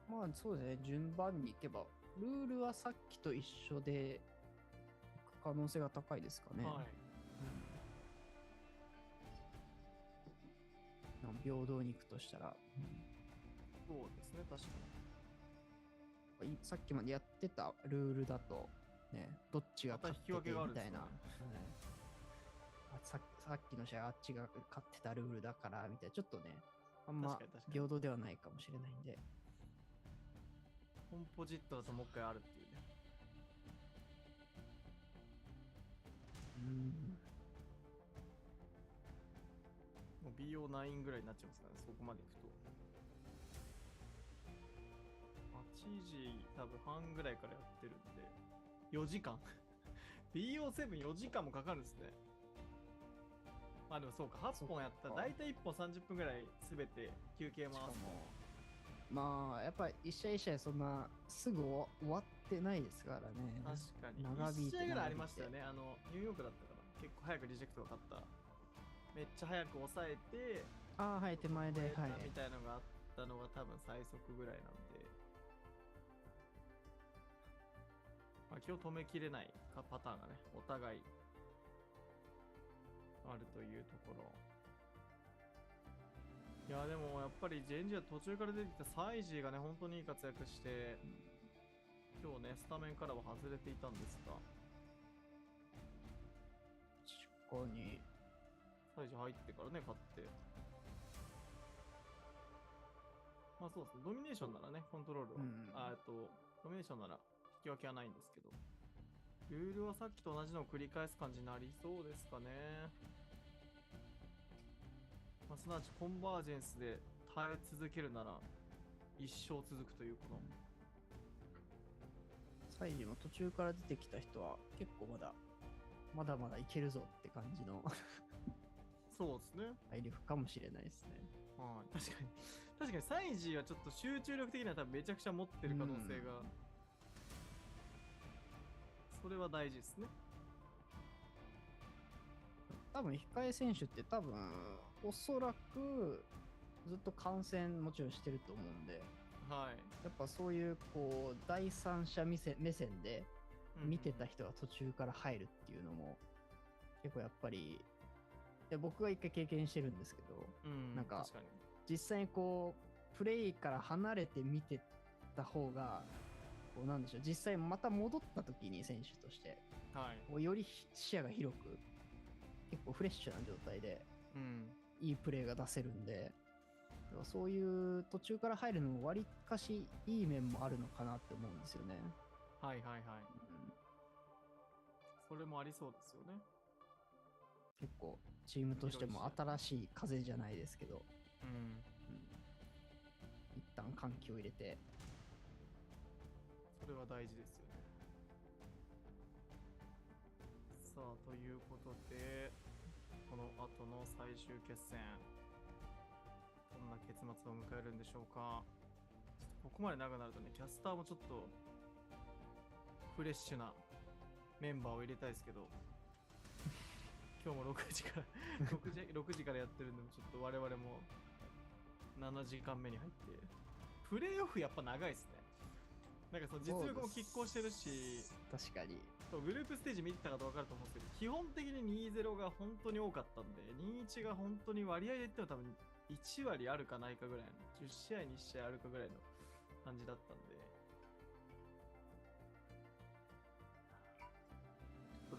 まあそうですね、順番に行けば、ルールはさっきと一緒で行く可能性が高いですかね。はい。平等に行くとしたら、そうですね、確かさっきまでやってたルールだと、ね、どっちが勝っててまた引き分けがあるんみたいな、ですよねさっきの試合あっちが勝ってたルールだからみたいな、ちょっとね、あんま確かに平等ではないかもしれないんで。コンポジットだともう一回あるっていうね。もう BO9 ぐらいになっちゃいますからね、そこまでいくと。8時多分半ぐらいからやってるんで、4時間BO7 4時間もかかるんですね。まあでもそうか、8本やったら大体1本30分ぐらいすべて休憩回すと。まあやっぱり一試合一試合そんなすぐ終わってないですからね。確かに。長引いて1試合ぐらいありましたよね。ニューヨークだったから結構早くリジェクトが勝った。めっちゃ早く抑えて、はい、手前で、はい。みたいのがあったのが多分最速ぐらいなんで、まあ、今日止めきれないパターンがね、お互いあるというところ。いやでもやっぱりジェンジは途中から出てきたサイジーがね、本当にいい活躍して、今日ね、スタメンからは外れていたんですが、確かに。サイジー入ってからね、勝って。まあそうですね、ドミネーションならね、コントロールは、ドミネーションなら引き分けはないんですけど、ルールはさっきと同じのを繰り返す感じになりそうですかね。まあ、すなわちコンバージェンスで耐え続けるなら一生続くというこの、サイジも途中から出てきた人は結構まだまだいけるぞって感じのそうですね。体力かもしれないですね。はい、確かにサイジーはちょっと集中力的には多分めちゃくちゃ持ってる可能性が、それは大事ですね。多分控え選手っておそらくずっと観戦もちろんしてると思うんで、はい。やっぱそういうこう第三者目線で見てた人が途中から入るっていうのも結構やっぱり、僕が一回経験してるんですけど、なんか確かに実際にこうプレイから離れて見てた方がこうなんでしょう、実際また戻った時に選手としてこうより視野が広く結構フレッシュな状態でいいプレーが出せるんで、だからそういう途中から入るのも割かしいい面もあるのかなって思うんですよね。はいはいはい。それもありそうですよね。結構チームとしても新しい風じゃないですけど、一旦緩急を入れて、それは大事ですよね。さあということで、この後の最終決戦、どんな結末を迎えるんでしょうか。ここまで長くなるとね、キャスターもちょっとフレッシュなメンバーを入れたいですけど、今日も6時から6時からやってるんで、ちょっと我々も7時間目に入って、プレイオフやっぱ長いですね。なんかその実力も拮抗してるし、確かにグループステージ見てたかと分かると思うんですけど、基本的に2-0が本当に多かったんで、2-1が本当に割合で言っても多分1割あるかないかぐらいの、10試合に1試合あるかぐらいの感じだったんで、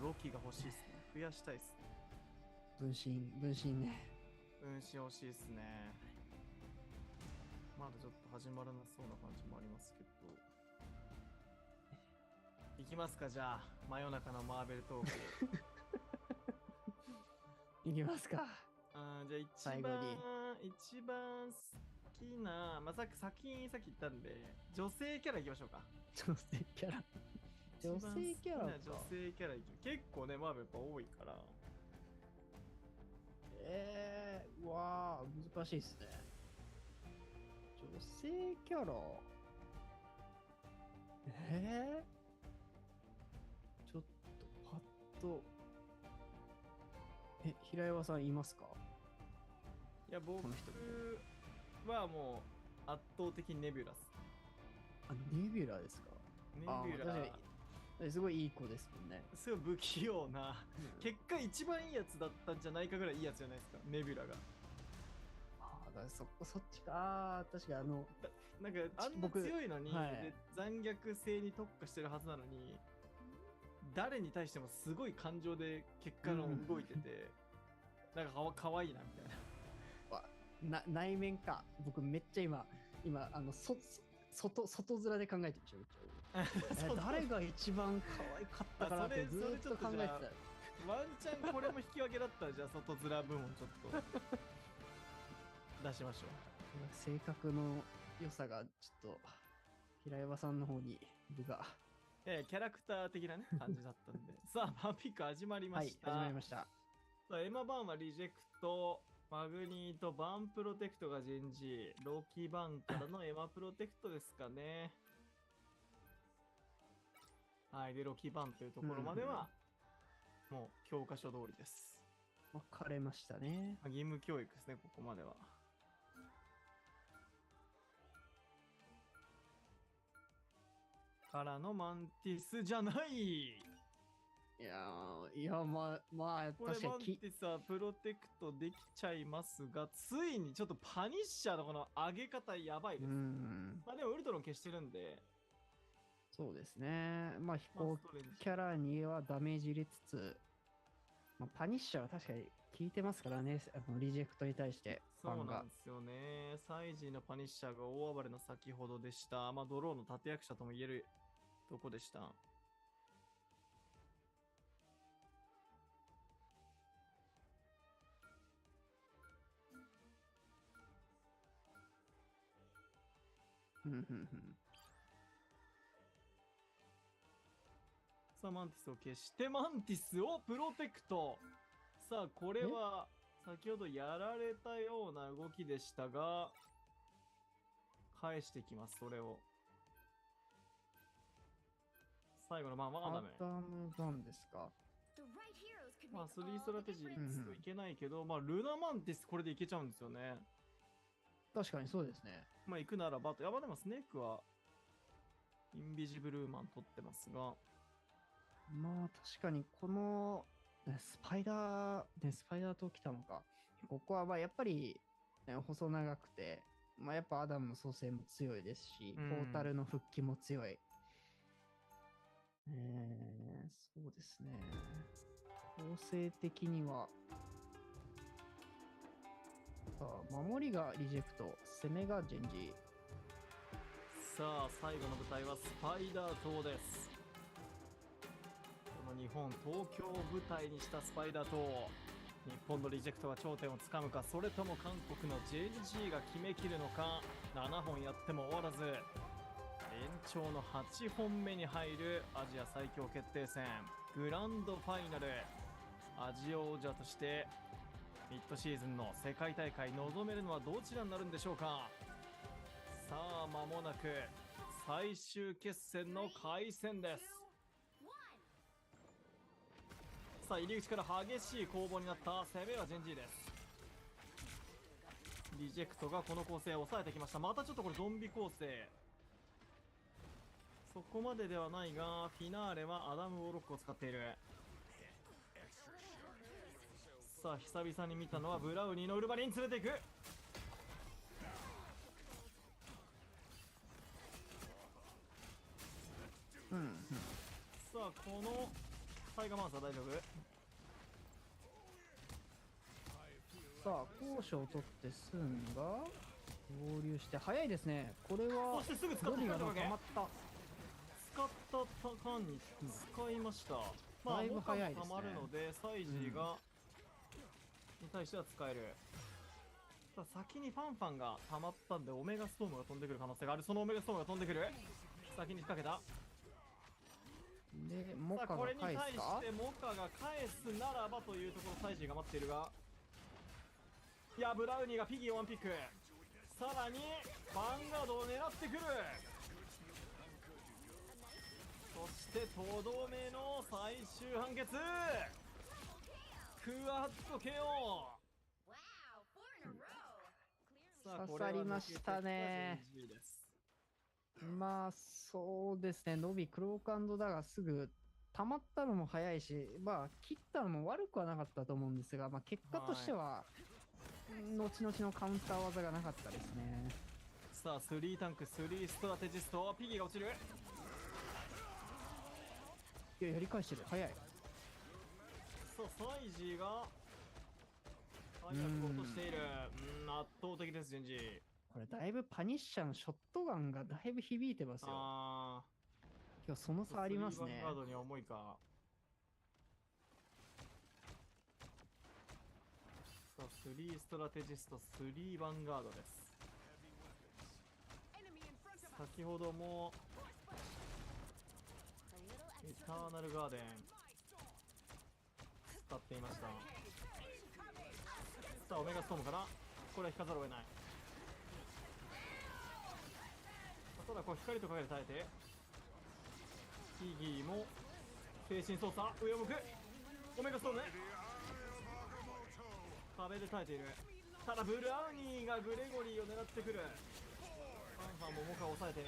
ロキが欲しいですね。増やしたいですね。分身ね。分身欲しいですね。まだちょっと始まらなそうな感じもありますけど。いきますか、じゃあ。真夜中のマーベルトーク。いきますか。じゃあ最後一番好きな、まあ、さっき言ったんで、女性キャラいきましょうか。女性キャラ。女性キャラか。一番好きな女性キャラいき結構ね、マーベルやっぱ多いから。うわー、難しいですね。女性キャラ。ちょっとパッと。平岩さんいますか？いや、僕この人はもう圧倒的にネビュラス。ネビュラですか？ネビュラ確かにすごいいい子ですもんね。すごい不器用な、結果一番いいやつだったんじゃないかぐらいいいやつじゃないですか、ネビュラが。だからそっちか。確かになんかあんな強いのに、はいで残虐性に特化してるはずなのに、誰に対してもすごい感情で結果の動いてて、なんかわいいなみたいな。内面か。僕めっちゃ今外面で考えてる誰が一番可愛かったかなってずーっと考えてた。ワンチャンこれも引き分けだったら、じゃあ外面部門ちょっと出しましょう。性格の良さがちょっと平山さんの方に部が。キャラクター的なね感じだったんで。さあ、バンピック始まりました。はい、始まりました。さあエマ・バンはリジェクト、マグニート、バンプロテクトが GNG、ロキバンからのエマプロテクトですかね。はい、で、ロキバンというところまでは、もう教科書通りです。分かれましたね。義務教育ですね、ここまでは。からのマンティスじゃない。いや、まあ、これマン確かにティスはプロテクトできちゃいますが、ついにちょっとパニッシャーのこの上げ方やばいです。まあでもウルトロン消してるんで、そうですね。まあ、飛行キャラにはダメージ入れつつ、パニッシャーは確かに効いてますからね、リジェクトに対してファンが。そうなんですよね。サイジーのパニッシャーが大暴れの先ほどでした。まあ、ドローの立役者とも言えるとこでした。さあ、マンティスを消して、マンティスをプロテクト。さあ、これは先ほどやられたような動きでしたが、返してきます、それを。最後のアダム。アダムバンですか。まあ、3ストラテジーいけないけど、まあ、ルナマンティスこれでいけちゃうんですよね。確かにそうですね。まあ、行くならばと。やばでもスネークは、インビジブルーマン取ってますが。まあ、確かにこの、スパイダーと来たのか。ここはまあやっぱり、細長くて、まあやっぱアダムの蘇生も強いですし、ポータルの復帰も強い。そうですね。構成的には、さあ、守りがリジェクト、攻めがジェンジ。さあ、最後の舞台はスパイダー島です。この日本、東京を舞台にしたスパイダー島。日本のリジェクトが頂点をつかむか、それとも韓国の JG が決めきるのか。7本やっても終わらず、延長の8本目に入るアジア最強決定戦グランドファイナル。アジア王者としてミッドシーズンの世界大会臨めるのはどちらになるんでしょうか。さあ、間もなく最終決戦の開戦です。さあ、入り口から激しい攻防になった。攻めはジェンジーです。リジェクトがこの構成を抑えてきました。またちょっとこれゾンビ構成、そこまでではないが、フィナーレはアダム・ウォロックを使っている。さあ、久々に見たのはブラウニーのウルヴァリン連れていく。さあ、このタイガーマンサー大丈夫？さあ、高所を取ってスンが合流して早いですね。これはそしてすぐ使ったゴリが溜まった。使った間に使いました。まあ、だいぶ早いですね溜まるのでサイジーがに対しては使える。ただ先にファンファンが溜まったんでオメガストームが飛んでくる可能性がある。そのオメガストームが飛んでくる。先に仕掛けた。で、モさあカがこれに対し返すか。てモカが返すならばというところサイジーが待っているが、いやブラウニーがピギーワンピック、さらにヴァンガードを狙ってくる。そしてとどめの最終判決、クワッド KO。 さあ刺さりましたね。これは抜けてきた GG です。まあ、そうですね。ノビ、クローク&ダがすぐ溜まったのも早いし、まあ、切ったのも悪くはなかったと思うんですが、まあ、結果としては、後々のカウンター技がなかったですね。さあ3タンク3ストラテジスト、ピギーが落ちる。いや、やり返してる。早い。さあサイジーが早く落としている。圧倒的ですジェンジ。これだいぶパニッシャーのショットガンがだいぶ響いてますよ。あ今日その差ありますね。ヴァンガードには重いか。さあ3ストラテジスト3ヴァンガードです。先ほどもエターナルガーデン使っていました。さあオメガストームからこれは引かざるを得ない。ただこう光と影で耐えて、ヒギーも精神操作、上を向くオメガストーム、壁で耐えている。ただブラウニーがグレゴリーを狙ってくる。ファンファンもモカを抑えて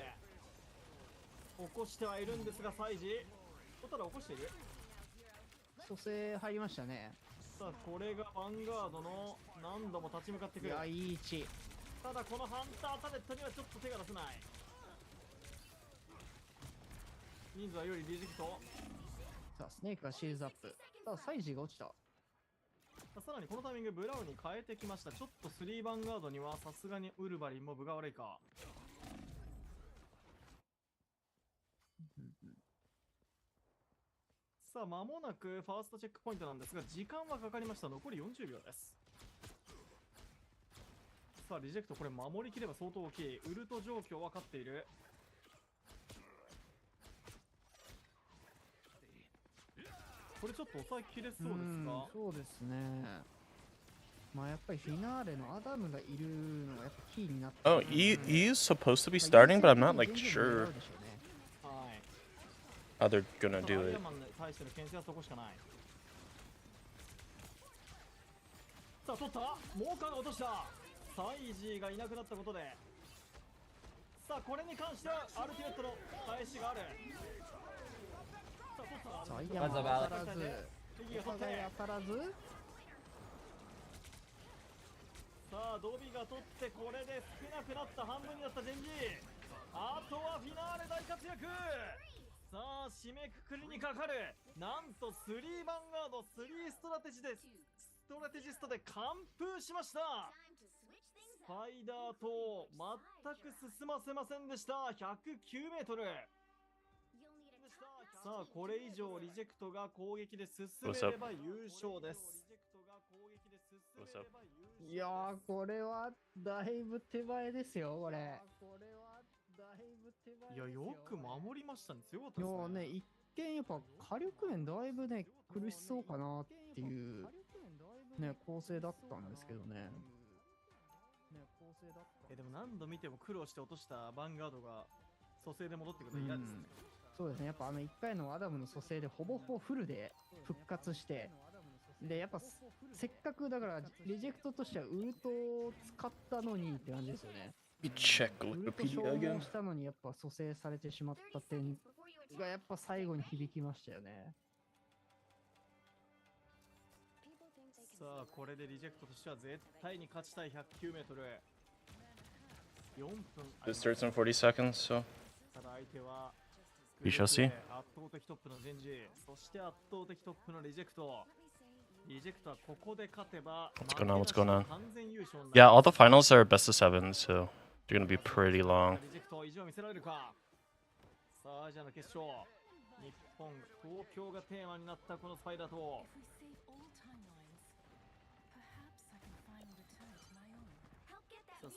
起こしてはいるんですが、サイジただ起こしている。蘇生入りましたね。さあこれがヴァンガードの何度も立ち向かってくる。いや、いい位置。ただこのハンタータレットにはちょっと手が出せない。人数はよりリジェクト。さあ、スネークがシールズアップ。ただ、サイジーが落ちた。さらにこのタイミングブラウンに変えてきました。ちょっと3ヴァンガードにはさすがにウルバリンも分が悪いか。さあ間もなくファーストチェックポイントなんですが、時間はかかりました。残り40秒です。さあリジェクトこれ守りきれば相当大きい。ウルト状況は勝っている。これちょっと抑えきれそうですか。そうですね。まあやっぱりフィナーレのアダムがいるのがやっぱキーになって。Oh, EU's supposed to be starting, but I'm not like sure はい。 how they're gonna アイ do ア it. ンマンに対しての牽制はそこしかない。さあ取った。モーカーが落とした。サイジーがいなくなったことで、さあこれに関してはアルティメットの返しがある。さあ取った。さあ、イヤマン当たらず。右が取って、当たらず。さあドビが取って、これで少なくなった。半分になったジェンジ。あとはフィナーレ大活躍。さあ締めくくりにかかる。なんと3ヴァンガード3ストラテジストで完封しました。スパイダーと全く進ませませんでした。109メートル。さあこれ以上リジェクトが攻撃で進めれば優勝です。いやー、これはだいぶ手前ですよ、これ。いや、よく守りましたね。強かったですね。いやーね、一見やっぱ火力面だいぶね、苦しそうかなっていうね、構成だったんですけどね。でも何度見ても苦労して落としたヴァンガードが蘇生で戻ってくると嫌ですね。そうですね、やっぱ1回のアダムの蘇生でほぼほぼフルで復活して、で、やっぱせっかくだからリジェクトとしてはウルトを使ったのにって感じですよね。Let me check ウルト Wikipedia 消耗 again. したのにやっぱ蘇生されてしまった点がやっぱ最後に響きましたよね。さあこれでリジェクトとしては絶対に勝ちたい。109メートル。4分。 It starts in 40 seconds, so ただ相手は we shall see. 圧倒的トップのジェンジ、そして圧倒的トップのリジェクト。リジェクトはここで勝てば What's going on? What's going on? 完全優勝になる。 Yeah, all the finals are best of 7, so they're gonna be pretty long. リジェクト意地を見せられるか。さあアジアの決勝、日本東京がテーマになったこのスパイダーと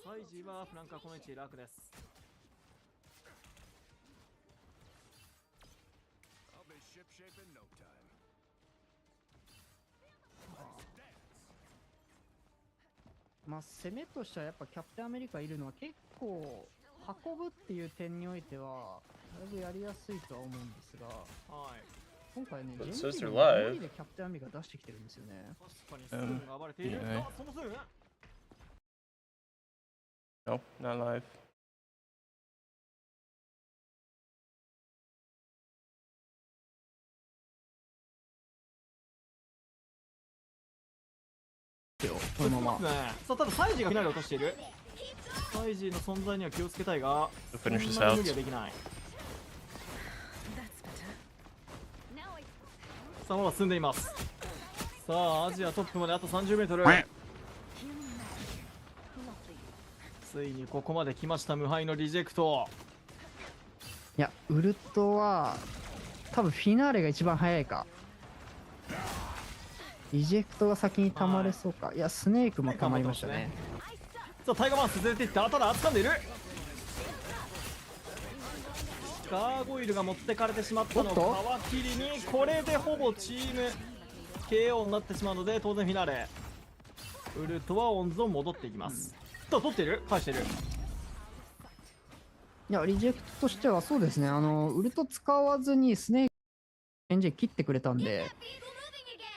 サイジはフランカーこの位置楽です。I'll be shipshape in no time. まあ攻めとしてはやっぱキャプテンアメリカいるのは結構運ぶっていう点においてはだいぶやりやすいとは思うんですが、はい。今回ね、 But ジ it ェ says ン they're リーの live. 無理でキャプテンアメリカ出してきてるんですよね。確かにスーンが暴れている。ねあ、そのスーン No, not live. このまま。さあ、ただサイジがフィナーレを落としている。サイジの存在には気をつけたいが、 To finish this そんなに無 out. 理はできない。さあ、まだ進んでいます。さあ、アジアトップまであと30メートル。ついにここまで来ました、無敗のリジェクト。いや、ウルトは多分フィナーレが一番早いか。リジェクトが先に溜まれそうか。いや、スネークも溜まりましたね。さあ、タイガーマンスずれていった。ただ掴んでいる。ガーゴイルが持ってかれてしまったのを皮切りに、これでほぼチーム KO になってしまうので、当然フィナーレ。ウルトはオンゾーン戻っていきます。取っている、返している。いや、リジェクトとしてはそうですね、ウルト使わずにスネークエンジン切ってくれたんで、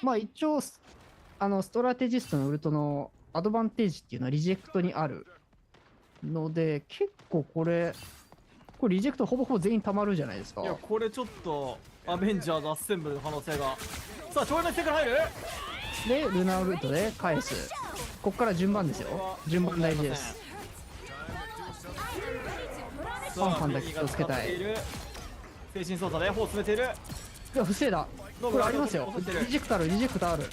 まあ一応、ストラテジストのウルトのアドバンテージっていうのはリジェクトにあるので、結構これリジェクトほぼほぼ全員たまるじゃないですか。いや、これちょっとアベンジャーズアッセンブルの可能性が。さあ、超越の手から入る。で、ルナーウルトで返す。ここから順番ですよ。順番大事です。ファンファンだけ気をつけたい。精神操作で砲を詰めている。いや、防いだ。これありますよ。リジェクトある、リジェクトある。さ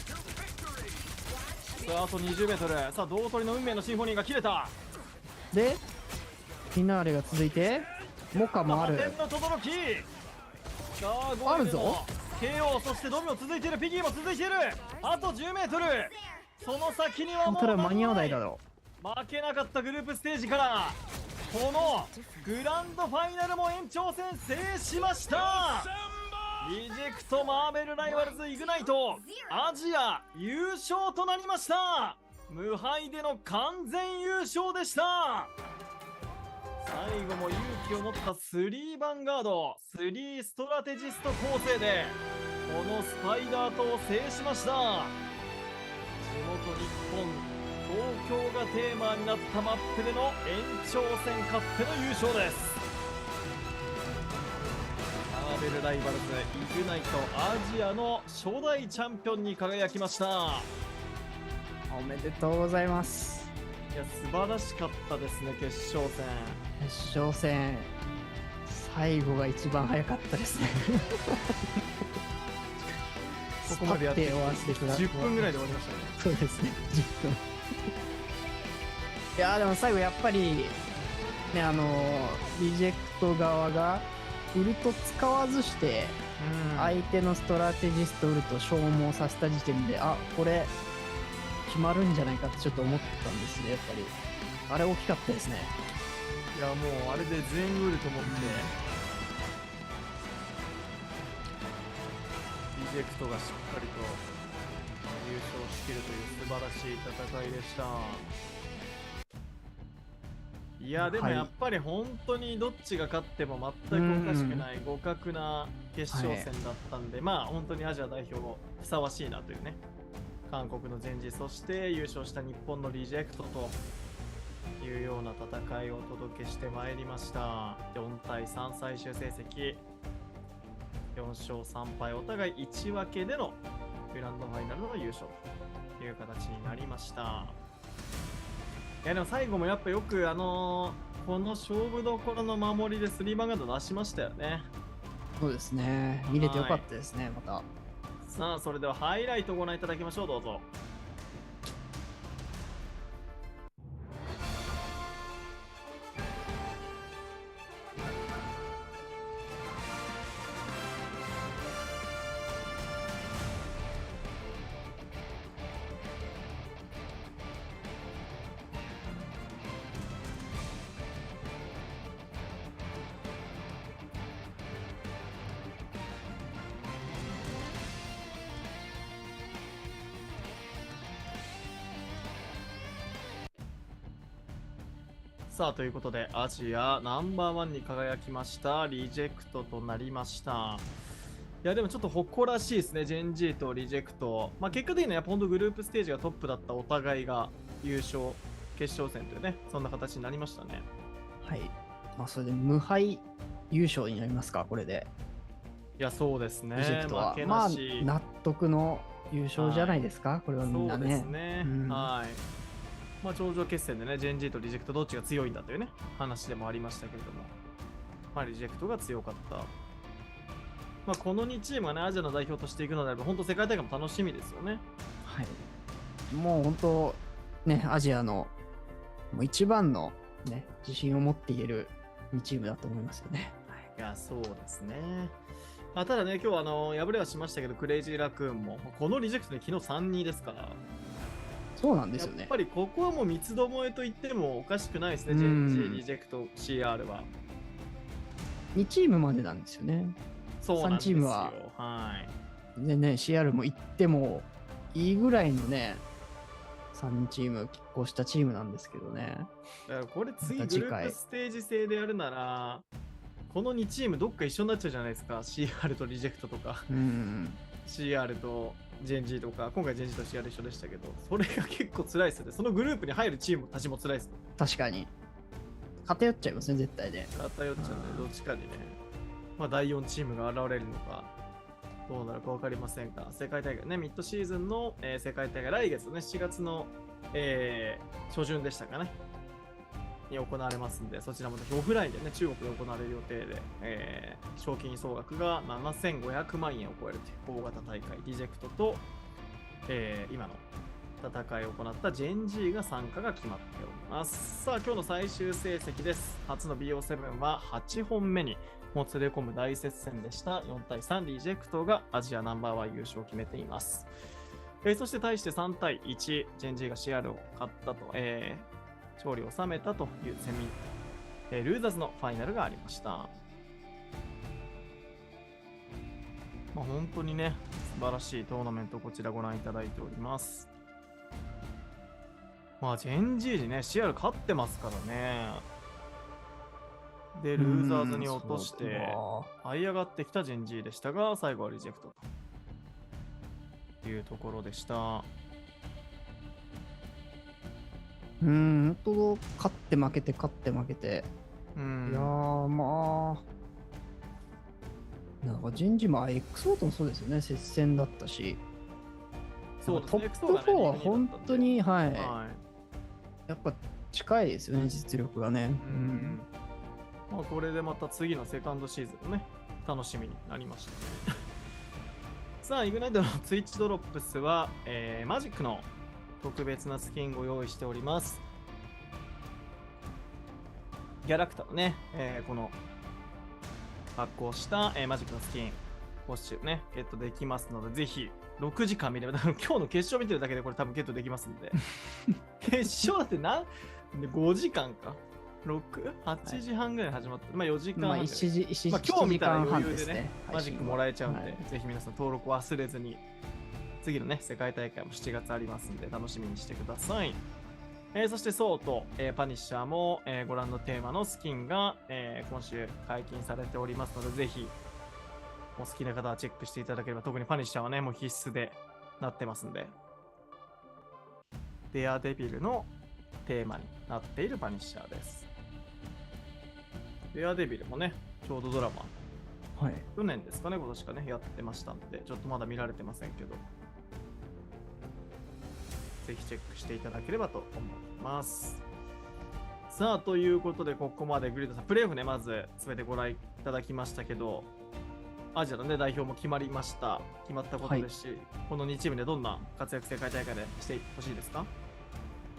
あ、あと20メートル。さあ、同取りの運命のシンフォニーが切れた。で、フィナーレが続いて、モカもある。天の轟き。あるぞ。 KO、そしてドミノ続いている。ピギーも続いている。あと10メートル。その先にはもう本当は間に合わないだろ負けなかったグループステージからこのグランドファイナルも延長戦制しました。リジェクトマーベルライバルズイグナイトアジア優勝となりました。無敗での完全優勝でした。最後も勇気を持った3ヴァンガード3ストラテジスト構成でこのスパイダートを制しました。地元日本東京がテーマになったマップでの延長戦勝っての優勝です。マーベルライバルズイグナイトアジアの初代チャンピオンに輝きました。おめでとうございます。いや、素晴らしかったですね。決勝戦、決勝戦最後が一番早かったですね。ここまでやって終わってください。10分ぐらいで終わりましたね。そうですね、10分。いやーでも最後やっぱりね、リジェクト側がウルト使わずして相手のストラテジストウルトを消耗させた時点で、あ、これ決まるんじゃないかってちょっと思ってたんですね。やっぱりあれ大きかったですね。いや、もうあれで全ウルト持って、リジェクトがしっかりと優勝しきるという素晴らしい戦いでした。いや、でもやっぱり本当にどっちが勝っても全くおかしくない互角な決勝戦だったんで、まあ本当にアジア代表もふさわしいなというね。韓国の前治、そして優勝した日本のリジェクトというような戦いをお届けしてまいりました。4対3最終成績4勝3敗、お互い1分けでのグランドファイナルの優勝という形になりました。いや、でも最後もやっぱよくこの勝負どころの守りで3番ガード出しましたよね。そうですね、見れてよかったですね。またさあ、それではハイライトをご覧いただきましょう。どうぞ。さあ、ということで、アジアナンバーワンに輝きました。リジェクトとなりました。いや、でもちょっと誇らしいですね、ジェンジーとリジェクト。まあ、結果的にはやっぱ本当グループステージがトップだったお互いが優勝、決勝戦というね、そんな形になりましたね。はい。まあ、それで無敗優勝になりますか、これで。いや、そうですね。リジェクトは負けまあなし。納得の優勝じゃないですか、これはみんなそうですね。ね。うんはい。まあ、頂上決戦でね、ジェンジーとリジェクトどっちが強いんだというね、話でもありましたけれども、まあ、リジェクトが強かった。まあ、この2チームがね、アジアの代表としていくのであれば、本当世界大会も楽しみですよね。はい。もう本当、ね、アジアのもう一番の、ね、自信を持っている2チームだと思いますよね。いや、そうですね。ただね、今日は敗れはしましたけど、クレイジーラクーンも、このリジェクトで昨日3-2ですから、そうなんですよねやっぱ。りここはもう三つどもえと言ってもおかしくないですね、うんジェンジー、リジェクト、CR は。2チームまでなんですよね。そうなんですよ。3チームははい。でね、CR も行ってもいいぐらいのね、3チーム、拮抗したチームなんですけどね。だからこれ次またグルー次回プステージ制でやるなら、この2チームどっか一緒になっちゃうじゃないですか。CR とリジェクトとか、うん。CR とジェンジーとか、今回ジェンジーと CR 一緒でしたけど、それが結構辛いですよね。そのグループに入るチームたちも辛いですよ。確かに。偏っちゃいますね、絶対で。偏っちゃうんで、どっちかにね、まあ第4チームが現れるのか、どうなるか分かりませんが、世界大会ね、ミッドシーズンの、世界大会、来月ね、7月の、初旬でしたかね、に行われますんで、そちらもぜひオフラインでね、中国で行われる予定で、賞金総額が7500万円を超えるという大型大会、リジェクトと、今の戦いを行ったジェンジーが参加が決まっております。さあ、今日の最終成績です。初の BO7 は8本目にもつれ込む大接戦でした。4対3、リジェクトがアジアナンバーワン優勝を決めています。そして対して3対1、ジェンジーが CR を勝ったと、勝利を収めたというセミ、ルーザーズのファイナルがありました。まあ、本当にね、素晴らしいトーナメントをこちらご覧いただいております。まあ、ジェンジーにね、CR 勝ってますからね。で、ルーザーズに落として、這い上がってきたジェンジーでしたが、最後はリジェクトというところでした。本当、勝って負けて、勝って負けて。いやー、まあ、なんか、ジェンジも X オートもそうですよね、接戦だったし。そうですね、トップ4は本当に、はい、はい、やっぱ近いですよね、実力がね。まあ、これでまた次のセカンドシーズンのね、楽しみになりました、ね。さあ、イグナイトのツイッチドロップスは、マジックの特別なスキンご用意しております。ギャラクターのね、この発行した、マジックのスキン、コスチュームね、ゲットできますので、ぜひ6時間見れば、今日の決勝見てるだけでこれ多分ゲットできますんで。決勝だって5時間か。8時半ぐらいに始まった。まあ4時間半。まあ今今日見たら余裕でですね、マジックもらえちゃうんで、ぜひ皆さん登録忘れずに、次のね、世界大会も7月ありますんで、楽しみにしてください。そしてソーと、パニッシャーも、ご覧のテーマのスキンが、今週解禁されておりますので、ぜひ、お好きな方はチェックしていただければ、特にパニッシャーはね、もう必須でなってますんで。デアデビルのテーマになっているパニッシャーです。デアデビルもね、ちょうどドラマ、はい、去年ですかね、今年かね、やってましたんで、ちょっとまだ見られてませんけど、ぜひチェックしていただければと思います。さあ、ということで、ここまでグリッドさん、プレーオフね、まず全てご覧いただきましたけど、アジアのね、代表も決まりました。決まったことですし、この2チームでどんな活躍世界大会でしてほしいですか？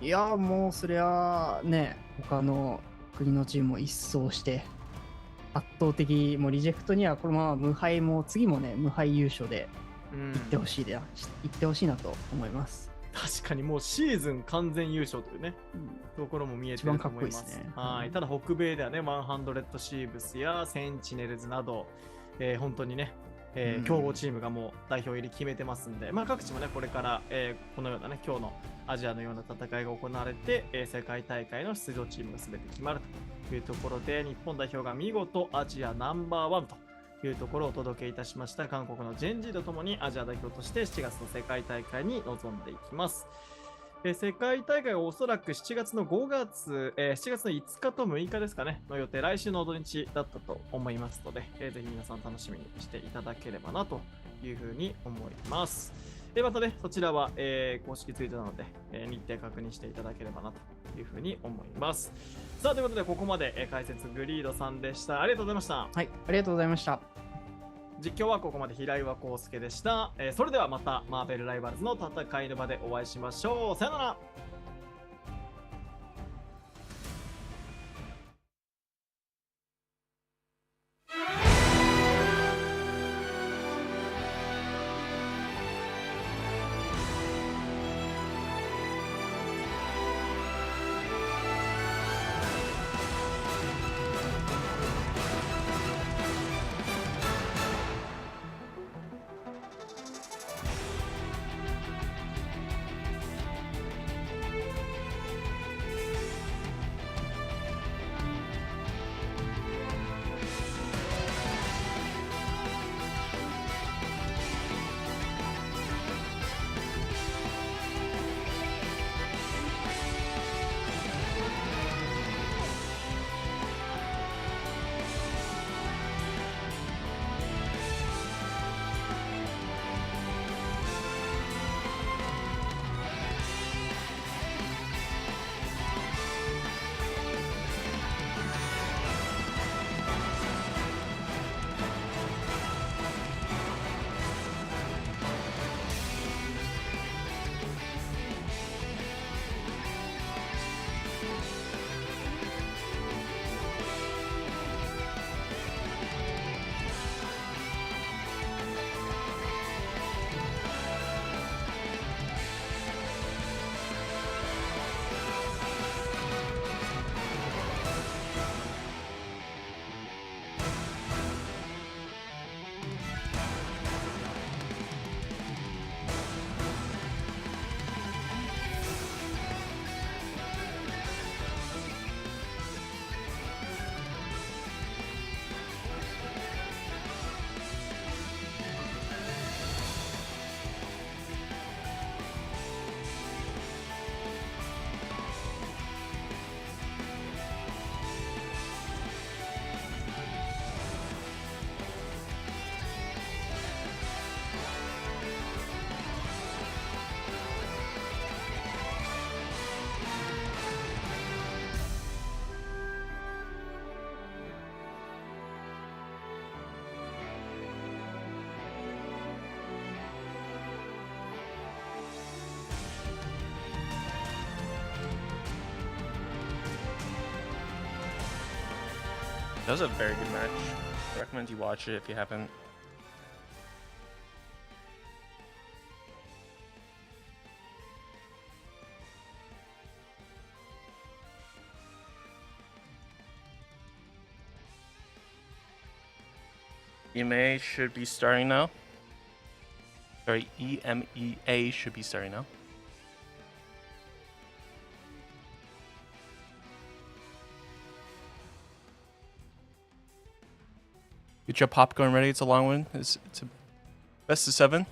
いやー、もうそりゃね、他の国のチームも一掃して、圧倒的、もうリジェクトにはこのまま無敗も、次もね、無敗優勝で行ってほしいなと思います。確かにもうシーズン完全優勝というね、ところも見えてると思います。一番かっこいいですね。はい。ただ北米ではね、100シーブスやセンチネルズなど、本当にね、強豪チームがもう代表入り決めてますんで、まあ、各地もね、これから、このようなね、今日のアジアのような戦いが行われて、世界大会の出場チームが全て決まるというところで、日本代表が見事アジアナンバーワンというところをお届けいたしました。韓国のジェンジーとともにアジア代表として7月の世界大会に臨んでいきます。世界大会はおそらく7月の5月、7月の5日と6日ですかね、の予定、来週の土日だったと思いますので、ぜひ皆さん楽しみにしていただければなというふうに思います。またね、そちらは、公式ツイートなので、日程確認していただければなというふうに思います。さあ、ということで、ここまで、解説グリードさんでした。ありがとうございました。はい、ありがとうございました。実況はここまで平岩康介でした。それではまたマーベルライバルズの戦いの場でお会いしましょう。さよなら。That was a very good match. I recommend you watch it if you haven't. EMA should be starting now. Sorry, EMEA should be starting now. Get your popcorn ready. It's a long one. It's a best of 7.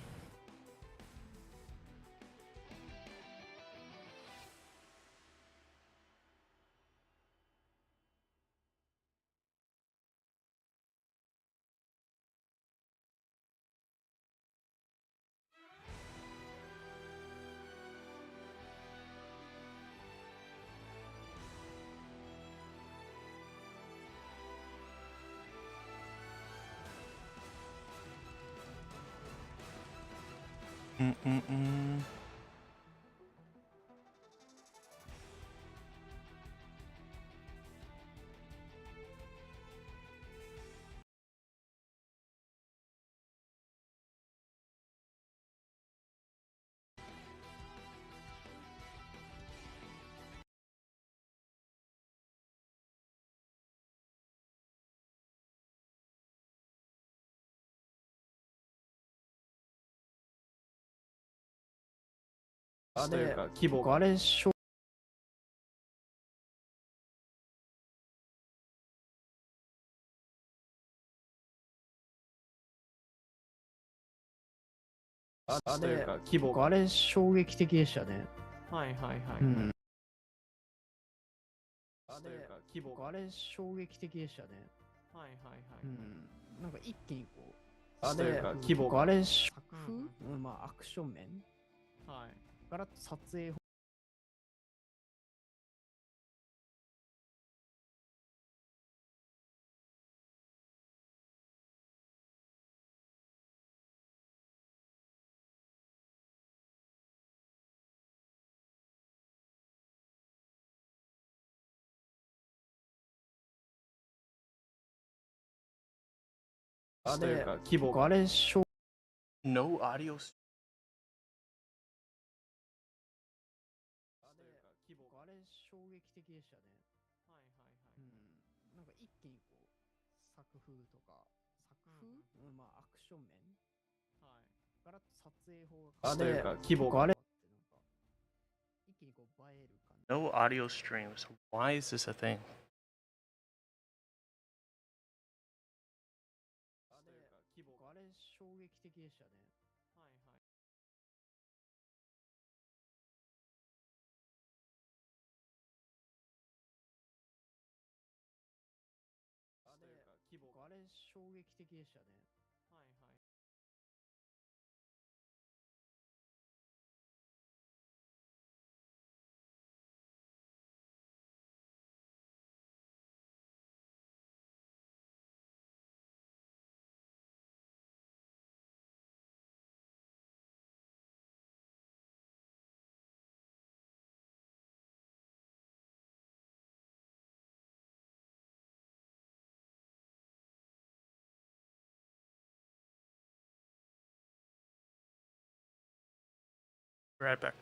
というか規模があれ、衝というか規模があれ、衝撃的でしたね。はいはいはい、うん。というか規模があれ、衝撃的でしたね。はいはいはい、うん。なんか一気にこう、というか規模があれ、作風、うんまあ、アクション面はいから撮影法というか規模があれ、衝 No audio. あれ、衝撃的でしたね。はいはいはいうん。なんか一気にこう、作風とか、作風、まあ、アクション面はいから撮影法がというか規模があれ一気にこう映える感じ。 No audio streams. Why is this a thing? というか規模があれ、衝撃的でしたね。はいはいというか規模があれ、衝撃的でしたね。はいはいBe right back.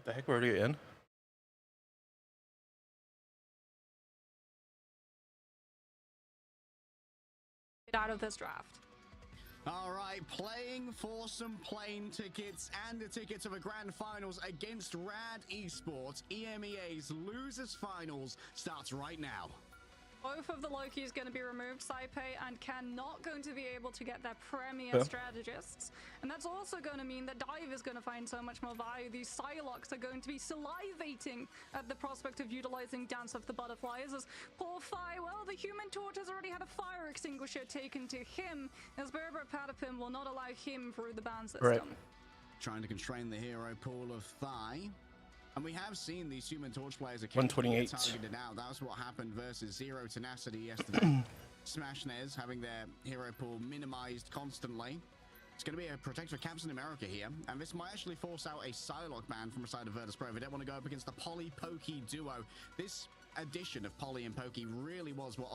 The heck, we're already in? Out of this draft. All right, playing for some plane tickets and the tickets of a grand finals against Rad Esports. EMEA's losers finals starts right now. Both of the Lokis going to be removed, Saipei and Ken not going to be able to get their premier strategists. And that's also going to mean that Dive is going to find so much more value. These Psylocks are going to be salivating at the prospect of utilizing Dance of the Butterflies. As poor Phi, well, the Human Torch has already had a fire extinguisher taken to him, as Berber Patapim will not allow him through the ban system. Right. Trying to constrain the hero pool of Thigh. And we have seen these Human Torch players 128. targeted out. That was what happened versus Zero Tenacity yesterday. Smashnez having their hero pool minimized constantly. It's going to be a protector of Captain America here, and this might actually force out a Psylocke ban from the side of Virtus.pro. They don't want to go up against the Polly-Pokey duo. This addition of Polly and Pokey really was what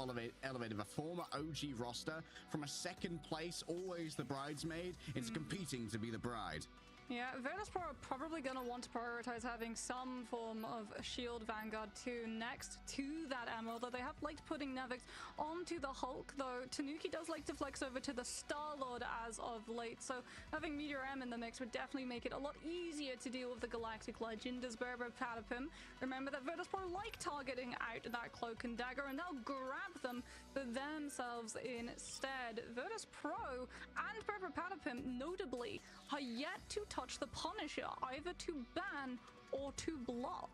elevated the former OG roster from a second place, always the bridesmaid, into competing to be the bride. Yeah, Virtus.pro are probably going to want to prioritize having some form of a shield Vanguard 2 next to that ammo, although they have liked putting Nevix onto the Hulk, though Tanuki does like to flex over to the Star-Lord as of late, so having Meteor M in the mix would definitely make it a lot easier to deal with the Galactic Legend as Berber Patapim. Remember that Virtus.pro like targeting out that Cloak and Dagger, and they'll grab them for themselves instead. Virtus.pro and Berber Patapim, notably, are yet to touch the Punisher, either to ban or to block.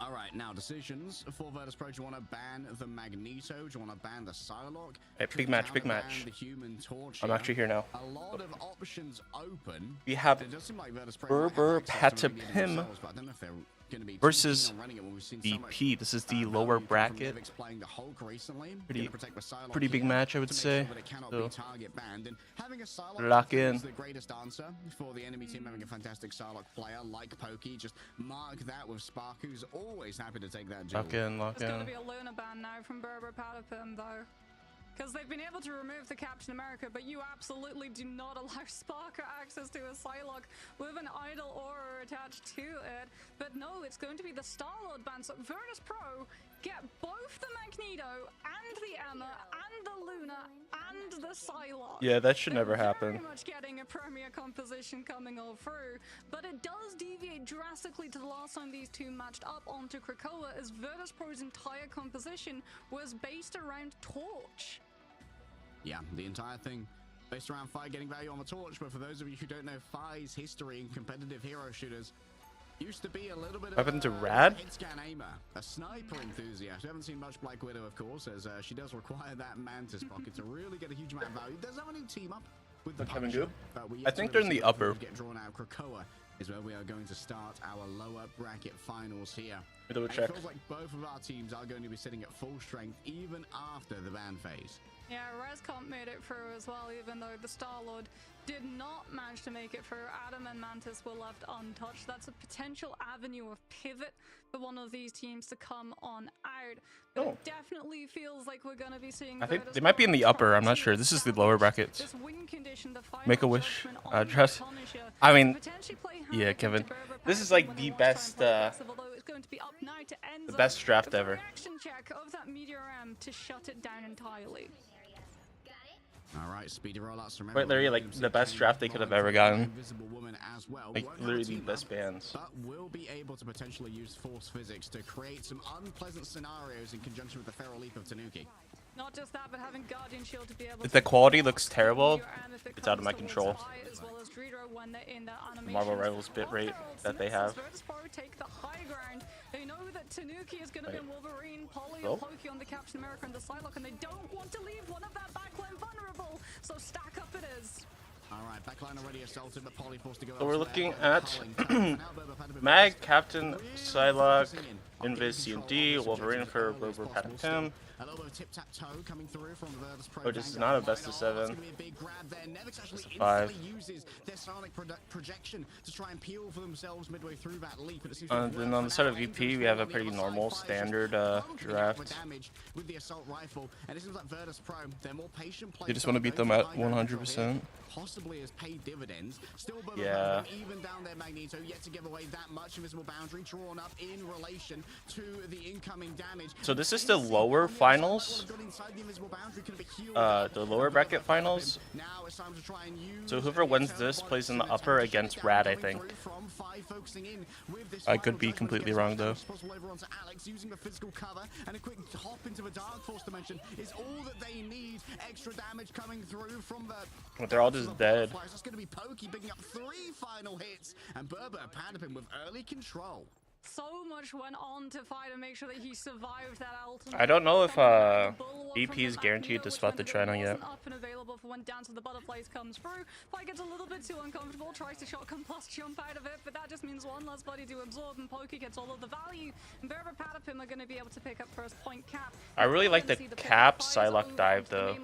All right, now decisions for Virtus.pro. Do you want to ban the Magneto? Do you want to ban the Psylocke? Hey, big match, big match. The Human Torch I'm actually here now. A lot of options open. We have It does seem like Virtus.pro Berber might have access to maybe Patapim themselves, but I don't know if they're gonna be versus too keen on running it when we've seen so much, BP. This is the value lower from bracket. Nevix playing the Hulk recently. Pretty- Gonna protect the Psylocke pretty big here match, I would to make say. sure that it cannot So, be target banned. And having a Psylocke lock is in. the greatest answer for the enemy team having a fantastic Psylocke player like Pokey. Just mark that with Spark, who's always happy to take that duel. Lock in, lock There's going in. to be a Luna ban now from Berber Patapim, though. Because they've been able to remove the Captain America, but you absolutely do not allow Sparker access to a Psylocke with an idle aura attached to it. But no, it's going to be the Star-Lord ban. So Virtus.pro get both the Magneto and the Emma and the Luna and the Psylocke. Yeah, that should They're never happen. very much getting a premier composition coming all through, but it does deviate drastically to the last time these two matched up onto Krakoa, as Virtus.pro's entire composition was based around Torch. Yeah, the entire thing based around Phi getting value on the Torch, but for those of you who don't know Phi's history in competitive hero shooters, used to be a little bit of Happened to a Rad? head scan aimer, a sniper enthusiast. We haven't seen much Black Widow, of course, as she does require that Mantis pocket to really get a huge amount of value. Does have a new team up with the What time Punisher, do? but we I yet to think really they're in see the those upper. get drawn out. Krakoa is where we are going to start our lower bracket finals here. Double And check. it feels like both of our teams are going to be sitting at full strength even after the ban phase. Yeah, Rescomp made it through as well, even though the Star-Lord did not manage to make it through. Adam and Mantis were left untouched. That's a potential avenue of pivot for one of these teams to come on out. But Oh. it definitely feels like we're going to be seeing I think Virtus they might be in the Pro upper. I'm not trying sure. to This is the lower establish brackets. this win condition, the final Make a wish. judgment on the Dress. Punisher, I to mean, potentially play yeah, havoc Kevin. into Berber This is Patapim like when the they want to try and best, play aggressive, although it's going to be up now to the Enzo best draft with a ever. reaction check of that Meteor M to shut it down entirely. All right, speedy rollouts from Quite literally, like, the best draft they could have ever gotten. Invisible Woman as well. Like, Won't have a literally the team best up, bands. but will be able to potentially use force physics to create some unpleasant scenarios in conjunction with the feral leap of Tanuki. Not just that, but having Guardian Shield to be able If to the quality looks block terrible, Meteor M if it it's out of comes my towards control. Spy, as well as Dreedro when they're in their Marvel animations. Rivals bitrate Off that they Smith have. says Virtus.pro take the high ground. They know that Tanuki is going to be Wait. Wolverine, Polly, Hello? and Pokey on the Captain America and the Psylocke, and they don't want to leave one of that backline vulnerable. So stack up it is. All right, backline already assaulted, but Polly forced to go So we're elsewhere. looking at Mag, Captain, Psylocke, Invis, C&D, Wolverine for Berber Patapim, A little bit of tip-tap-toe coming through from the Virtus Pro. Oh, this is not a best of It's 7. gonna be a big grab there. Nevix actually Best of 5. instantly uses their sonic projection to try and peel for themselves midway through that leap. But it seems Then on the side of VP, we have a pretty normal standard draft. With the assault rifle, and it seems like Virtus Pro, they're more patient players. You just want to beat them at 100%. Possibly as paid dividends. Still, Yeah. even down there, Magneto yet to give away that much invisible boundary drawn up in relation to the incoming damage. So this is the lower finals. The lower bracket finals. So whoever wins this plays in the upper against Rad, I think. I could be completely wrong though. Using the physical cover and a quick hop into the Dark Force dimension is all that they need. Extra damage coming through from the. But they're all just dead. It's going to be Pokey picking up 3 final hits, and Berber Panapin with early control. So much went on to fight and make sure that he survived that ultimate. I don't know if VP is guaranteed to spot the China yet. Up and available for when Dance of the Butterflies comes through. Fight gets a little bit too uncomfortable, tries to shotgun plus jump out of it, but that just means one less body to absorb, and Pokey gets all of the value. And Berber Patapim are going to be able to pick up first point cap. I really like the cap Psylocke dive though.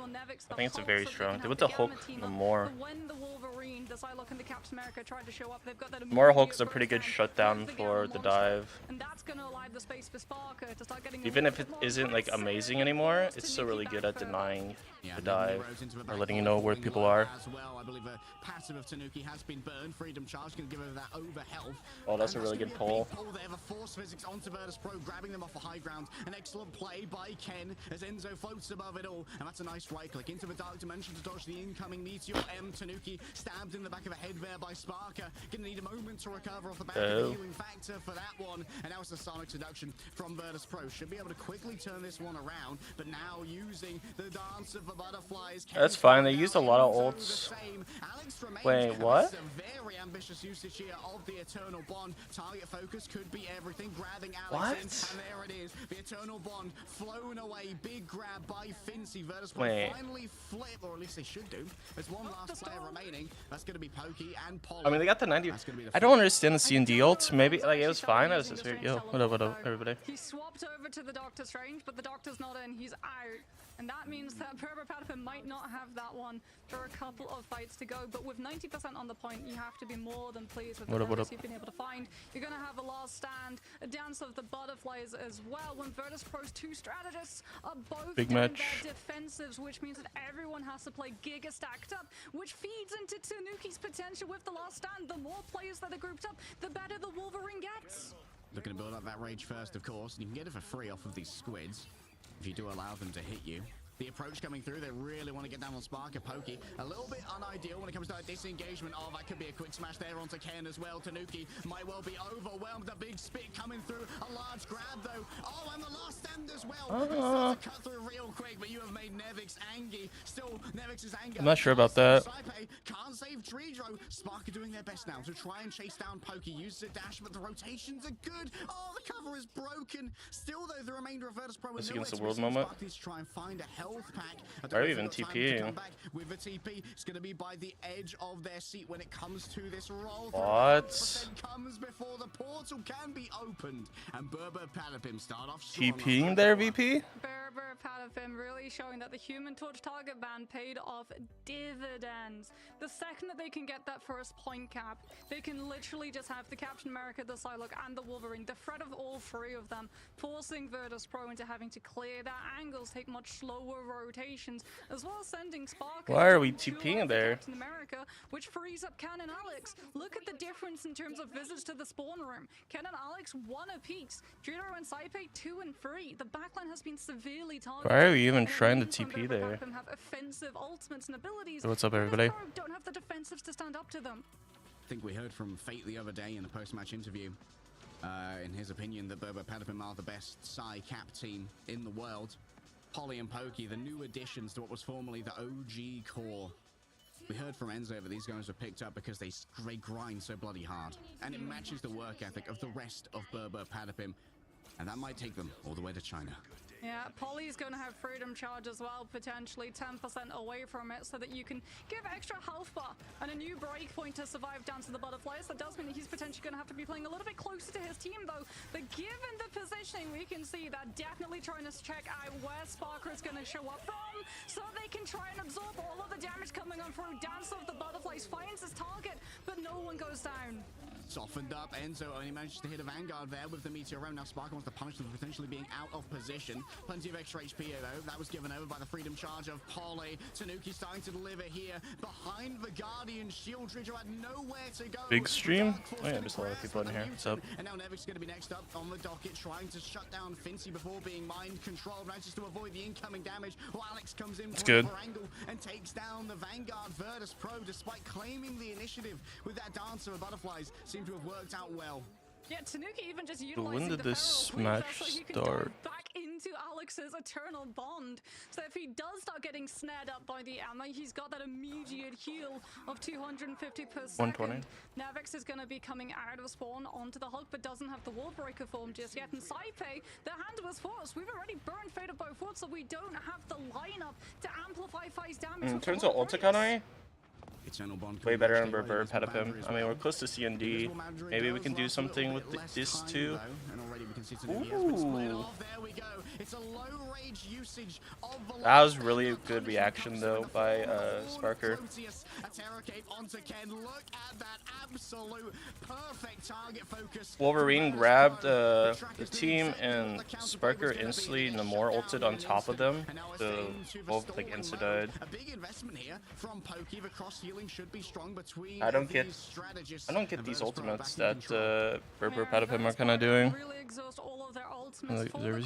I think it's a very strong. They went the hook no more. When the Wolverine, the Psylocke, and the Captain America tried to show up, they've got that More hook is a pretty good shutdown for the dive. and that's going to allow the space for Sparker to start getting Even if it isn't like amazing anymore, it's still really good at denying the dive or letting you know where people are. As well, I believe a passive of Tanuki has been burned. Freedom charge can give her that over health. Oh, that's a really good pull. There, the force physics onto Virtus Pro, grabbing them off the high ground. An excellent play by Ken as Enzo floats above it all, and that's a nice right click into the dark dimension to dodge the incoming meteor. Tanuki stabbed in the back of the head there by Sparker. Gonna need a moment to recover off the back of the healing factor for that one, and now it's a sonic seduction from Virtus Pro. Should be able to quickly turn this one around, but now using the dance of the butterflies. That's fine. They used a lot of ults. Wait, what? Very ambitious usage here of the Eternal Bond. Target focus could be everything. Grabbing Alex in, and there it is. The Eternal Bond flown away. Big grab by Fincy. Virtus Pro finally flip, or at least they should do. There's one last player remaining. That's going to be Pokey and Polly. I mean, they got the 90. I don't understand the C&D ult. Maybe like it was fine. I was just yo, what up, everybody. He swapped over to the Doctor Strange, but the Doctor's not in. He's out. And that means that Berber Patapin might not have that one for a couple of fights to go. But with 90% on the point, you have to be more than pleased with the numbers you've been able to find. You're going to have a last stand, a dance of the butterflies as well. When Virtus Pro's 2 strategists are both big doing match. their defensives, which means that everyone has to play giga stacked up, which feeds into Tanuki's potential with the last stand. The more players that are grouped up, the better the Wolverine gets. Looking to build up that rage first, of course. You can get it for free off of these squids if you do allow them to hit you. The approach coming through, they really want to get down on Sparker. Pokey, a little bit unideal when it comes to that disengagement. Oh, that could be a quick smash there onto Ken as well. Tanuki might well be overwhelmed. A big spit coming through. A large grab, though. Oh, and the last stand as well. Cut through real quick, but you have made Nevix angry. Still, Nevix's anger. I'm not sure about that. Can't save Tridro. Sparker doing their best now to try and chase down Pokey. Uses a dash, but the rotations are good. Oh, the cover is broken. Still, though, the remainder of Virtus Pro This against the world moment. Spark needs to try and find a health pack. Why are we even TPing? With the TP, it's going to be by the edge of their seat when it comes to this roll. What? Comes before the portal can be opened, and Berber Patapim start off TPing their VP? Berber Patapim really showing that the Human Torch target ban paid off dividends. The second that they can get that first point cap, they can literally just have the Captain America, the Psylocke, and the Wolverine, the threat of all 3 of them, forcing Virtus Pro into having to clear their angles, take much slower rotations, as well as sending Spark. Why are we TPing there? Captain America, which frees up Ken and Alex. Look at the difference in terms of visits to the spawn room. Ken and Alex 1 apiece. Judo and Saipe 2 and 3. The backline has been severely targeted. Why are we even trying to TP there? Have offensive ultimates and abilities. What's up, everybody? Don't have the defensives to stand up to them. I think we heard from Fate the other day in the post-match interview, in his opinion, that Berber Patapim are the best Psy Cap team in the world. Polly and Pokey, the new additions to what was formerly the OG core. We heard from Enzo that these guys were picked up because they grind so bloody hard. And it matches the work ethic of the rest of Berber Patapim. And that might take them all the way to China. Yeah, Polly's going to have Freedom Charge as well, potentially 10% away from it, so that you can give extra health bar and a new breakpoint to survive down to the butterflies. That does mean that he's potentially going to have to be playing a little bit closer to his team, though. But given the positioning, we can see that definitely trying to check out where Sparker is going to show up from, so they can try and absorb all of the damage coming on through. Dance of the Butterflies finds his target, but no one goes down. Softened up, Enzo only managed to hit a Vanguard there with the Meteor Realm. Now Sparker wants to punish them for potentially being out of position. Plenty of extra HP though. That was given over by the Freedom Charge of Polly. Tanuki starting to deliver here. Behind the Guardian Shield, Ridger had nowhere to go. Big stream? Oh yeah, there's a lot of people in here. What's up? And now Nevic's going to be next up on the docket, trying to shut down Fincy before being mind controlled. Manages to avoid the incoming damage while Alex comes in from good. the angle and takes down the Vanguard Virtus Pro despite claiming the initiative with that dance of the Butterflies. Seem to have worked out well. Yeah, Tanuki even just When utilizing did the this feral match creature so he can start? dive back into Alex's Eternal Bond. So if he does start getting snared up by the ammo, he's got that immediate heal of 250 per second. 120. Navix is going to be coming out of spawn onto the Hulk, but doesn't have the Wall Breaker form just yet. And Saipe, the hand was forced. We've already burned Fate of both worlds, so we don't have the lineup to amplify Fi's damage. Turns out ult economy Eternal Bond way better on Berber Patapim. I mean, we're close to CND. Maybe we can do something with this too. Ooh. That was really a good reaction though by Sparker. Wolverine grabbed the team and Sparker instantly Namor ulted on top of them. So both like insta died. I don't get these ultimates that Berber Patapim are kind of doing.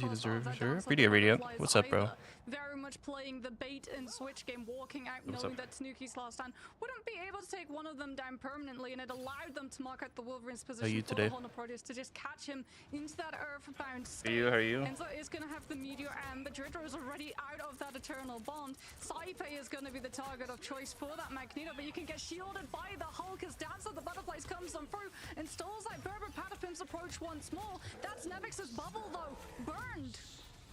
Deserve. Radio. What's up, bro? Very much playing the bait and switch game, walking out knowing that Tanuki's last stand wouldn't be able to take one of them down permanently, and it allowed them to mark out the Wolverine's position for the Horned Proteus to just catch him into that earthbound state. How are you? And so it's going to have the Meteor and the Dridder is already out of that Eternal Bond. Saipe is going to be the target of choice for that Magneto, but you can get shielded by the Hulk as Dance of the Butterflies comes on through and stalls like Berber Patapim's approach once more. That's Nevix's bubble though, burned.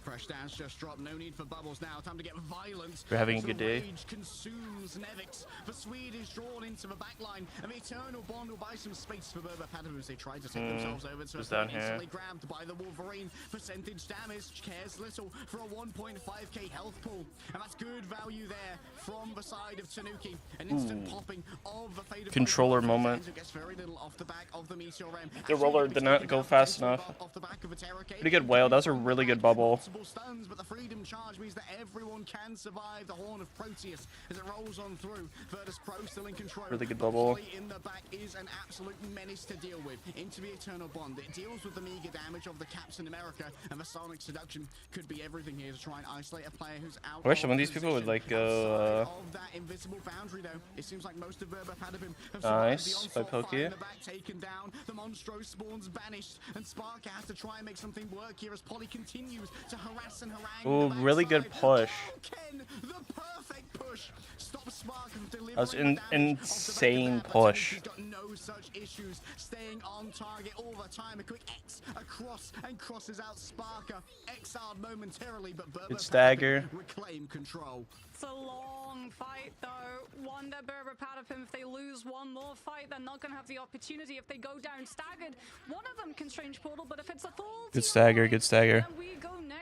Fresh dance just dropped. No need for bubbles now. Time to get violent. We're having a good day. Rage consumes Nevix. The Swede is drawn into the backline, and the Eternal Bond will buy some space for Berber Patapim as they try to take themselves over to a instantly grabbed by the Wolverine. Percentage damage, cares little for a 1.5k health pool, and that's good value there from the side of Tanuki. An instant popping of the fate of controller moment. gets very little off the back of the Meteor Realm. The roller did not go fast enough. Pretty good whale. That was a really good bubble. Stuns, but the Freedom Charge means that everyone can survive the Horn of Proteus as it rolls on through. Virtus Pro still in control. Really good bubble. In the back is an absolute menace to deal with. Into the Eternal Bond. It deals with the meager damage of the Captain America, and the Sonic Seduction could be everything here to try and isolate a player who's out. I wish some of these people would like go. Of that invisible boundary, though, it seems like most of Berber Patapim have Nice by Pokey. taken down. The Monstro spawns banished, and Sparker has to try and make something work here as Polly continues to harass and harangue. Ooh, really good push. The perfect push. Stop Sparker from delivering. That was an insane push. Got no such issues. Staying on target all the time. A quick X across and crosses out Sparker. Exiled momentarily, but Berber Good stagger. reclaim control. It's a long fight though. Wonder Berber Patapim, if they lose one more fight, they're not going to have the opportunity. If they go down staggered, one of them can strange portal, but if it's a full Good stagger, good stagger.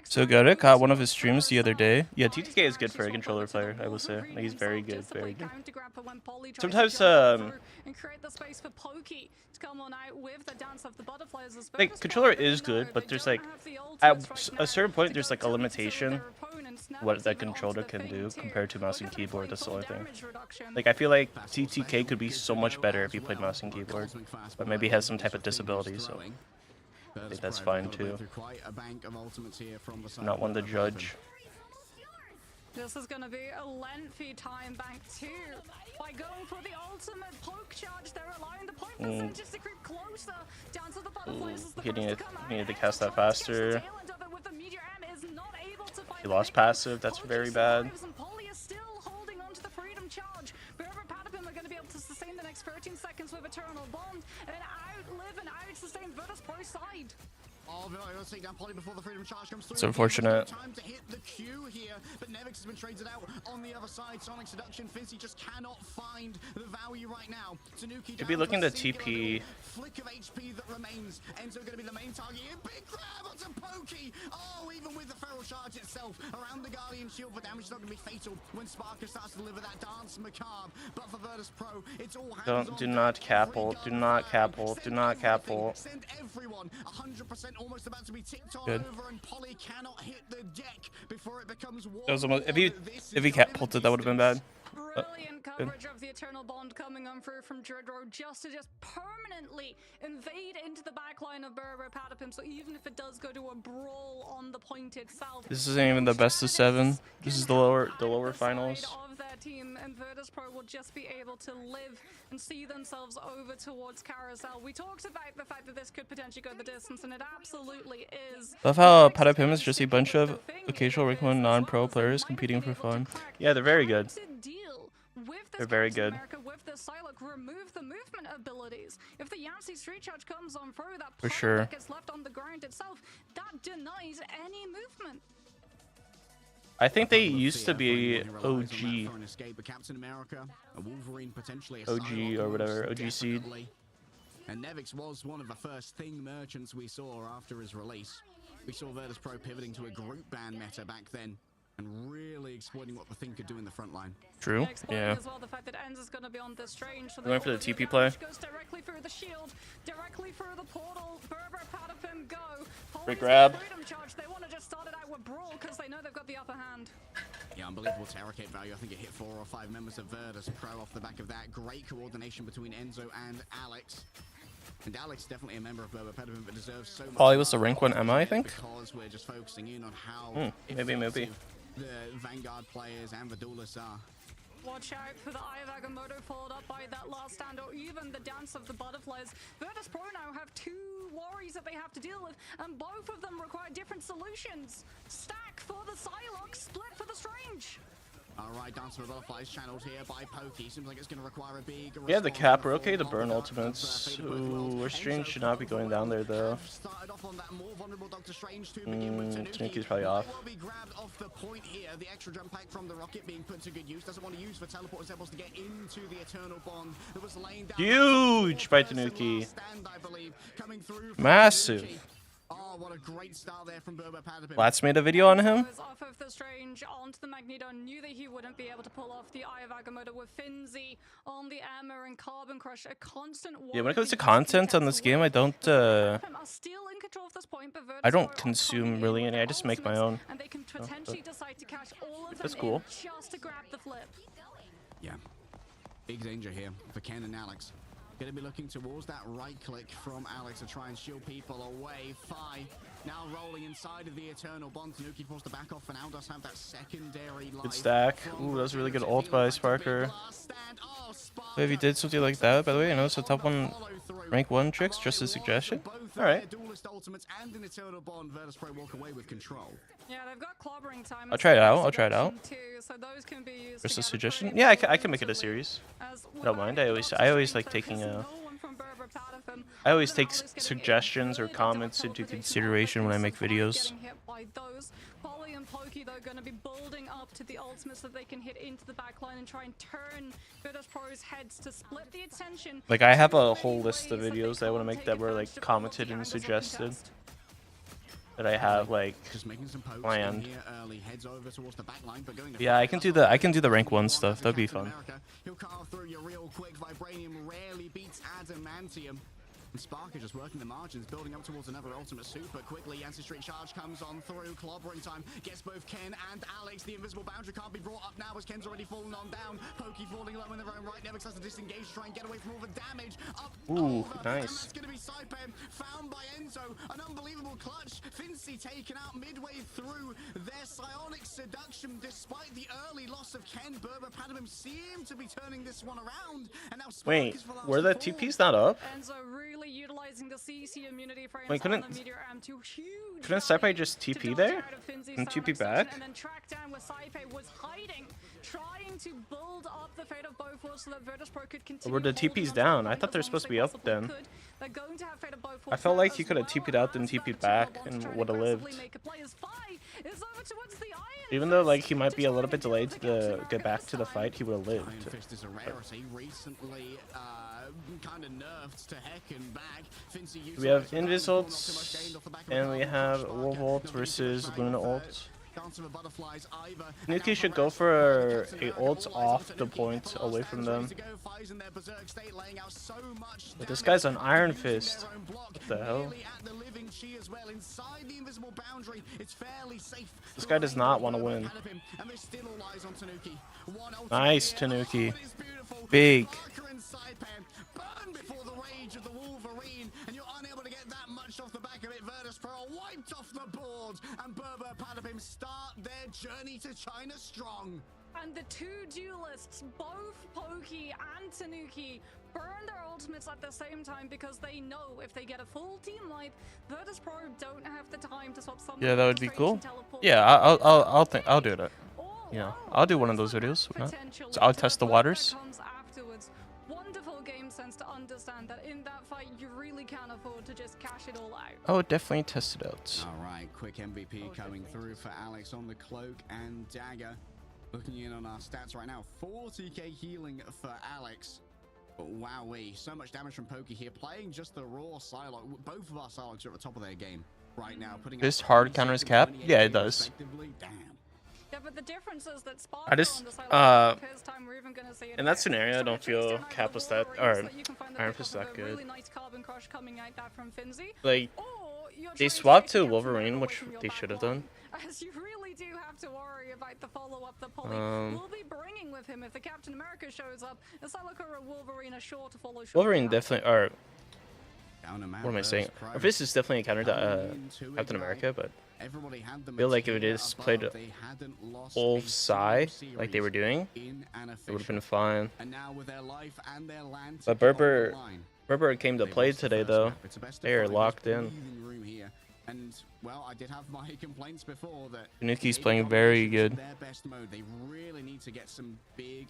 So good. I caught one of his streams the other day. Yeah, TTK is good for a controller player, I will say. Like, he's very good, very good. Sometimes, like, controller is good, but there's like, at a certain point, there's like a limitation what that controller can do compared to mouse and keyboard. That's the only thing. Like, I feel like TTK could be so much better if he played mouse and keyboard, but maybe he has some type of disability, so I think that's fine too. Not one to judge. This is going to be a lengthy time bank too. By going for the ultimate poke charge, they're allowing the point percentage to creep closer down to the butterflies. He needed to cast that faster. He lost passive. That's very bad. Berber Patapim are going to be able to sustain the next 13 seconds with Eternal Bond and outlive and great sustain Virtus Pro side. Oh, let's take down Polly before the freedom charge comes through. It's unfortunate. Time to hit the Q here, but Nevix has been traded out on the other side. Sonic Seduction, Fincy just cannot find the value right now. Tanuki Could be looking to TP. Flick of HP that remains. Enzo going to be the main target here. Big grab onto Pokey. Oh, even with the feral charge itself around the Guardian Shield, but damage is not going to be fatal when Sparker starts to deliver that dance macabre. But for Virtus Pro, it's all hands on Do not cap ult. Do not cap ult. Do not cap ult. Send everyone 100% almost about to be ticked on Good. over, and Polly cannot hit the deck before it becomes war. That was almost, if he cap ulted, that would have been bad. Brilliant coverage of the Eternal Bond coming on through from Dredro just to permanently invade into the backline of Berber Patapim. So even if it does go to a brawl on the point itself, This isn't even the best of 7. This is the lower finals. of their team, and Virtus Pro will just be able to live and see themselves over towards Carousel. We talked about the fact that this could potentially go the distance, and it absolutely is. Love how Patapim is just a bunch of occasional rank 1 non-pro players competing for fun. Yeah, they're very good. They're very good. With the Psylocke, remove the movement abilities. If the Yancey Street Charge comes on through, that For sure. that gets left on the ground itself, that denies any movement. I think they used to be OG. OG or whatever, OG Seed. And Nevix was one of the first thing merchants we saw after his release. We saw Virtus Pro pivoting to a group ban meta back then, and really exploiting what the thing could do in the front line. True, yeah. As well, the fact that Enz is going to be on this range, so Going for the TP play. goes directly through the shield, directly through the portal. Berber, Patapim, go. Great grab. Freedom charge. They want to just start it out with brawl because they know they've got the upper hand. Yeah, unbelievable Terracate value. I think it hit 4 or 5 members of Virtus Pro off the back of that. Great coordination between Enzo and Alex. And Alex, definitely a member of Berber Pediment, but deserves so much. Polly was the rank 1 Emma, I think. Because we're just focusing in on how Maybe. the Vanguard players and the duelists are. Watch out for the Eye of Agamotto followed up by that last stand, or even the Dance of the Butterflies. Virtus Pro now have 2 worries that they have to deal with, and both of them require different solutions. Stack for the Psylocke, split for the Strange. Alright, Dance of the Butterflies channeled here by Pokey. Seems like it's going to require a big... Yeah, the cap, we're okay to burn ultimates. Ooh, our Strange should not be going down there though. Tanuki's probably off. Be grabbed off the point here. The extra jump pack from the rocket being put to good use. Doesn't want to use for teleport. Instead wants to get into the Eternal Bond that was laying down. Huge by Tanuki. Massive. Oh, what a great start there from Berber Patapim. Lats made a video on him. Off of the Strange onto the Magneto, knew that he wouldn't be able to pull off the Eye of Agamotto with Finzi on the Emma and Carbon Crush. A constant. Yeah, when it comes to content on this game, I don't consume really any. I just make my own. And they can potentially decide to cash all of them That's cool. just to grab the flip. Yeah, big danger here for Ken and Alex. Going to be looking towards that right click from Alex to try and shield people away. Fi now rolling inside of the Eternal Bond. Tanuki forced to back off and now does have that secondary life. Good stack. Ooh, that was a really good ult by Sparker. If he did something like that, by the way, I know it's a top 1 rank 1 tricks, just a suggestion. Alright. Yeah, they've got clobbering time. I'll try it out. I'll try it out. Too, so those can be used Just a together. suggestion. Yeah, I can make it a series. I don't mind. I always like taking I always take suggestions or comments into consideration when I make videos. Polly and Pokey though going to be building up to the ultimate so they can hit into the backline and try and turn Virtus Pro's heads to split the attention. Like I have a whole list of videos that I want to make that were like commented and suggested. That I have like planned. Yeah, I can do the rank 1 stuff. That'd be fun. He'll carve through you real quick. Vibranium rarely beats Adamantium. And Sparker just working the margins, building up towards another ultimate super quickly. Yancey Street Charge comes on through. Clobbering time gets both Ken and Alex. The invisible boundary can't be brought up now as Ken's already fallen on down. Pokey falling low in their own right. Nevix has to disengage to try and get away from all the damage. Up Ooh, over. nice. And that's going to be Saipan found by Enzo. An unbelievable clutch. Fincy taken out midway through their psionic seduction. Despite the early loss of Ken, Berber Patapim seem to be turning this one around. And now Wait, Spark is for were the last fall. TPs not up? Enzo really actually utilizing the CC immunity frames Wait, on the Meteor M to huge couldn't value Saipai just to TP dodge there? out of Finzi's And sound TP extension back? and then track down where Saipai was hiding, trying to build up the fate of Bofors so that Virtus Pro could continue. Were the holding TPs onto down? the I point thought they were as long supposed as to be up possibly then. could. They're going to have fate of Bofors I felt now like he as could have well TP'd out then as TP'd Vertigo back wants to and try to would have aggressively lived. make a play as Fi is over towards the Iron Even though like Fist he might to be a try little and bit deal delayed with to Captain America get back this to the time. fight, he would have lived. Iron Fist is a rarity, recently kind of nerfed to heck and back. Finzi We have utilized Invis the not too much ults, gained off the back of and a we powerful have Spark. Wolf ult Now, versus Finzi Luna for ult. Dance of the Butterflies either. Nuki should go for a ult off the point away from them. But this guy's on Iron Fist. What the hell? This guy does not want to win. Nice, Tanuki. Big. Burn before the rage of the Wolverine, and you're unable to get that much off the back of it. Virtus Pro wiped off the board, and Berber Padapim start their journey to China strong. And the two duelists, both Pokey and Tanuki, burn their ultimates at the same time because they know if they get a full team wipe, Virtus Pro don't have the time to swap someone. Yeah, that would be cool. Teleport Yeah, I'll do that. You know, I'll do one of those videos. Why not? So I'll test the waters. Wonderful game sense to understand that in that fight you really can't afford to just cash it all out. Oh, definitely test it out. All right, quick MVP coming through for Alex on the cloak and dagger. Looking in on our stats right now, 40k healing for Alex. But wowee, so much damage from Pokey here, playing just the raw Psylocke. Both of our Psylocks are at the top of their game right now. Putting This up hard counters cap? 28 Yeah, it does. respectively. Damn. Yeah, but the difference is that Spark I just, on the Psylocke his time, we're even gonna see it in that here. scenario, I So don't it takes feel down Cap the was that, Wolverine so or that you can find the Iron pick Fist off that of a good. really nice carbon crush coming out that from Finzi. Like, Or you're they trying swapped take to Captain Wolverine, America away which from your they back should have line, done. As you really do have to worry about the follow-up that Polly will be bringing with him if the Captain America shows up. And Psylocke or Wolverine are sure to follow short. Wolverine definitely, or Down a man what am I saying? first, Pro. Or this is definitely a counter to Coming into it Captain now. America, but Everybody had the I feel like if it material is above. played They hadn't lost Wolf a Psy, single like they were series doing, in an it would have official. been fine. And now with their life and their land But ticket on the Berber line, came to they play lost the today, first though. map. It's a best of They are five. locked There's in. breathing room here. And well, I did have my complaints before that Tanuki's maybe playing very combinations good. in their best mode. They really need to get some big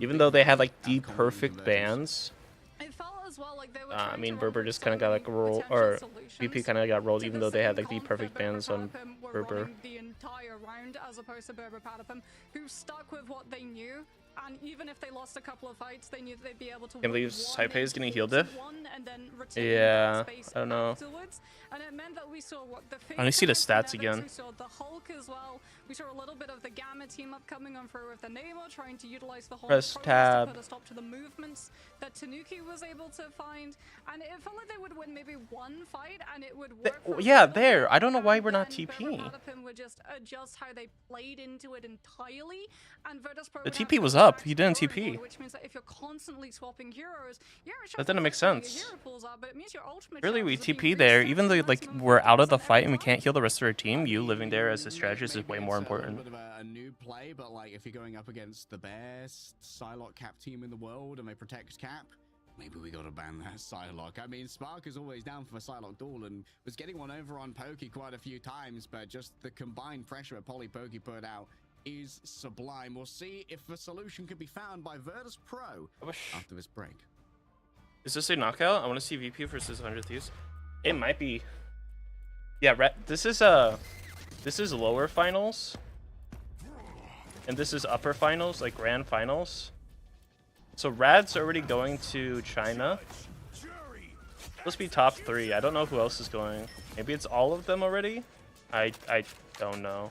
Even though they had like the outcome perfect converters. bans, It felt as well like they were I trying mean, to Berber run just so kind of got like many rolled, potential or solutions BP kind of got rolled, to even the though they had same like the comp perfect that Berber bans on Padapim were Berber. running the entire round, as opposed to Berber Padapim, who stuck with what they knew. And even if they lost a couple of fights, they knew they'd be able to. Can't believe Saipai is getting healed diff. And then retain Yeah, that space I don't know. afterwards. And it meant that we saw what the I only see the Fate Connect, stats Nevix, again. We saw the Hulk as well. We saw a little bit of the Gamma team up coming on through with the Namor, trying to utilize the whole Press progress tab. to put a stop to the movements that Tanuki was able to find. And it felt like they would win maybe one fight and it would work. for a yeah, little there. bit, I don't know why and we're not then TPing. Berber Padapim would just adjust how they played into it entirely. And Virtus Pro The would have TP to was go up. back He to didn't drawing TP. board, which means that if you're constantly swapping heroes, yeah, sure, That didn't make flexible your sense. hero pools are, but it means your ultimate Really, we chances of TP being there, reset even to though like maximum we're out of the percent fight and we every can't time. heal the rest of our team. You living there as a strategist is way Maybe more it's a little important. bit of a new play, but like if you're going up against the best Psylocke Cap team in the world and they protect Cap, maybe we gotta ban that Psylocke. I mean, Spark is always down for a Psylocke duel and was getting one over on Pokey quite a few times, but just the combined pressure that Polly Pokey put out is sublime. We'll see if a solution can be found by Virtus Pro after this break. Is this a knockout? I want to see VP versus 100 Thieves. It might be. Yeah, this is lower finals, and this is upper finals, like grand finals. So Rad's already going to China. Supposed to be top 3. I don't know who else is going. Maybe it's all of them already. I don't know.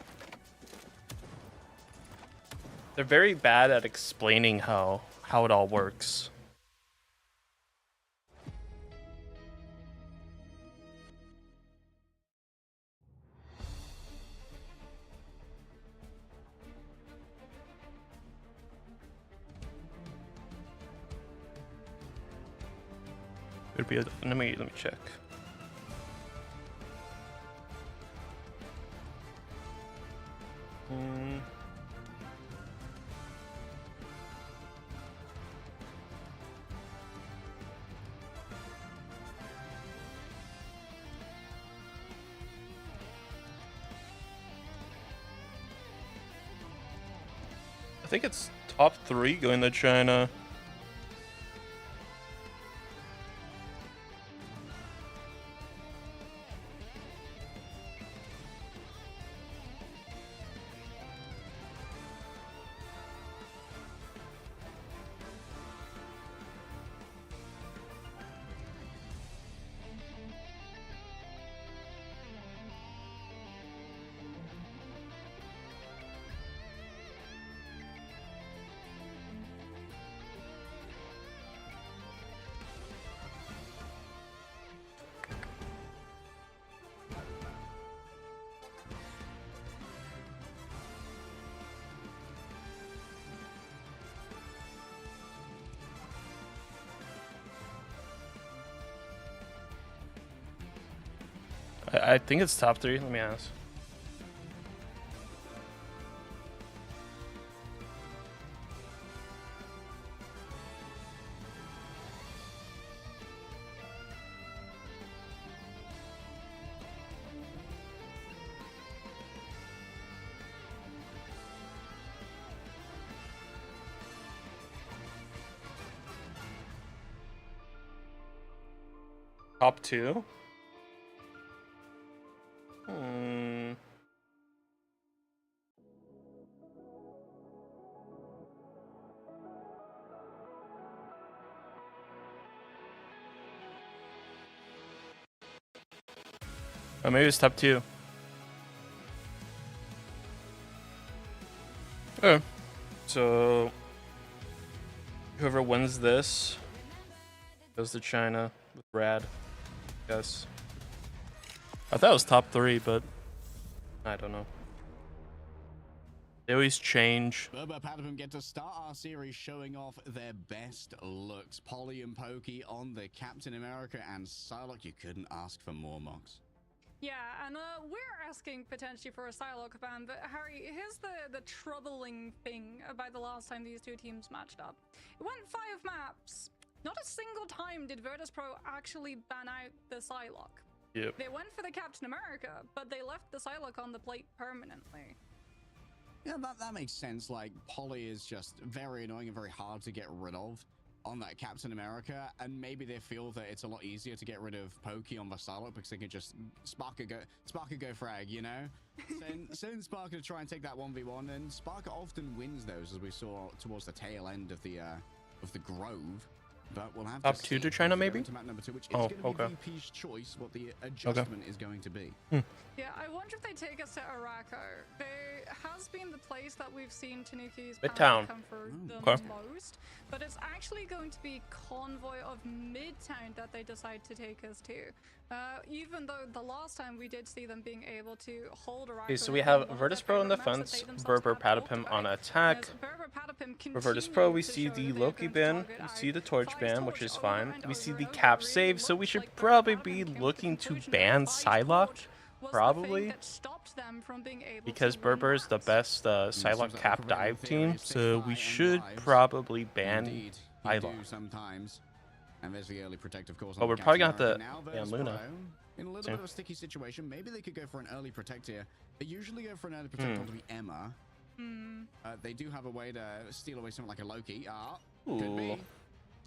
They're very bad at explaining how it all works. It'd be let me check. think it's top 3 going to China. I think it's top 3. Let me ask. Top 2? Oh, maybe it's top 2. Okay. So whoever wins this goes to China with Rad. I guess. I thought it was top 3, but I don't know. They always change. Berber Patapim get to start our series showing off their best looks. Polly and Pokey on the Captain America and Psylocke. You couldn't ask for more, Mox. Yeah, and we're asking potentially for a Psylocke ban, but Harry, here's the troubling thing about the last time these two teams matched up. It went 5 maps. Not a single time did Virtus.pro actually ban out the Psylocke. Yep. They went for the Captain America, but they left the Psylocke on the plate permanently. Yeah, that makes sense. Like, Polly is just very annoying and very hard to get rid of on that Captain America, and maybe they feel that it's a lot easier to get rid of Pokey on the Psylocke because they can just Sparker go frag, you know? Send Sparker to try and take that 1v1, and Sparker often wins those, as we saw towards the tail end of the Grove. But we'll have top to 2 see to China, maybe? into map number 2, which is Oh, going to okay. be VP's choice, what the adjustment is going to be. Yeah, I wonder if they take us to Araco. There has been the place that we've seen Tanuki's Midtown. come for the Okay. most, but it's actually going to be Convoy of Midtown that they decide to take us to. Even though the last time we did see them being able to hold Araco. Okay, so we have Virtus.pro on defense, Berber Patapim on attack. For Virtus.pro, we see the Loki ban, we see the Torch ban, which is fine. We see the cap save, so we should probably be looking to ban Psylocke, probably, because Berber is the best Psylocke cap dive team, so we should probably ban Psylocke. Sometimes. And there's the early protect, of course. But we're probably gonna have to ban Luna. In a little bit of a sticky situation, maybe they could go for an early protect here. They usually go for an early protect onto the Emma. They do have a way to steal away something like a Loki. Could be.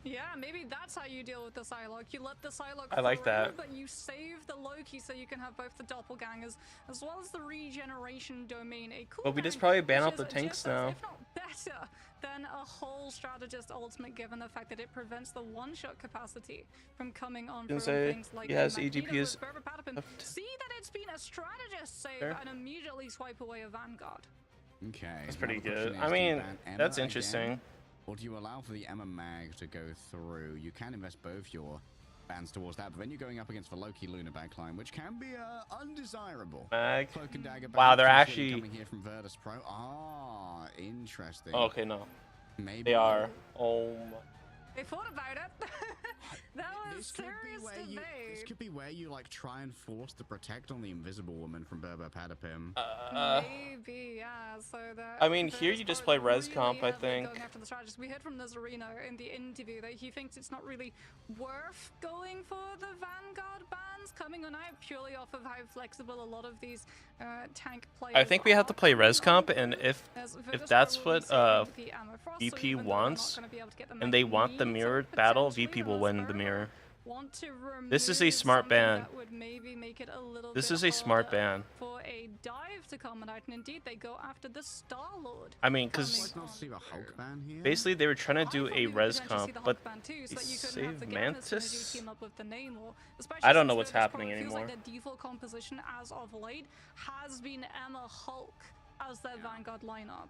Yeah, maybe that's how you deal with the Psylocke. You let the Psylocke I like through, that. but you save the Loki so you can have both the doppelgangers as well as the regeneration domain. A cool But we just probably ban which out the is tanks just as, now. if not better than a whole strategist ultimate, given the fact that it prevents the one-shot capacity from coming on from say, things like yes, Magik ADP is with Berber Patapim. See that it's been a strategist save Sure. and immediately swipe away a Vanguard. Okay. That's pretty now the question good. is, I do you mean, ban Emma that's again, interesting. or do you allow for the Emma Mag to go through? You can invest both your bans towards that, but then you're going up against the Loki Luna backline, which can be undesirable. Mag. Cloak and Dagger Wow, they're back actually. coming here from Virtus.pro. Interesting. Oh, okay, no. Maybe They are. Oh my. They thought about it. That was This could be serious where debate. this could be where you like try and force the protect on the Invisible Woman from Berber Patapim. Maybe, yeah. So that. I mean, here you just play res comp, I Going think. after the strategist. We heard from Nazareno in the interview that he thinks it's not really worth going for the Vanguard bans coming Moonknight purely off of how flexible a lot of these tank players I think we have to play res comp, and if Virtus that's Pro will what be saving the Ammo Frost, so VP even though they're not wants, gonna be able to get the and they mech want the needs, mirrored battle, potentially VP will win the mirror. want to This is a remove smart something ban. that would maybe make it a little This bit is a smart harder ban. for a dive to come out, and indeed they go after the Star-Lord. I mean, because Might not see the Hulk ban here. basically they were trying to I do thought a we would res potentially see comp, the but Hulk ban too, so they that you couldn't saved have the Gavinus synergy Mantis. team up with the Namor, especially I don't know since what's Virtus Pro happening feels anymore. like their default composition as of late has been Emma Hulk as their Vanguard lineup.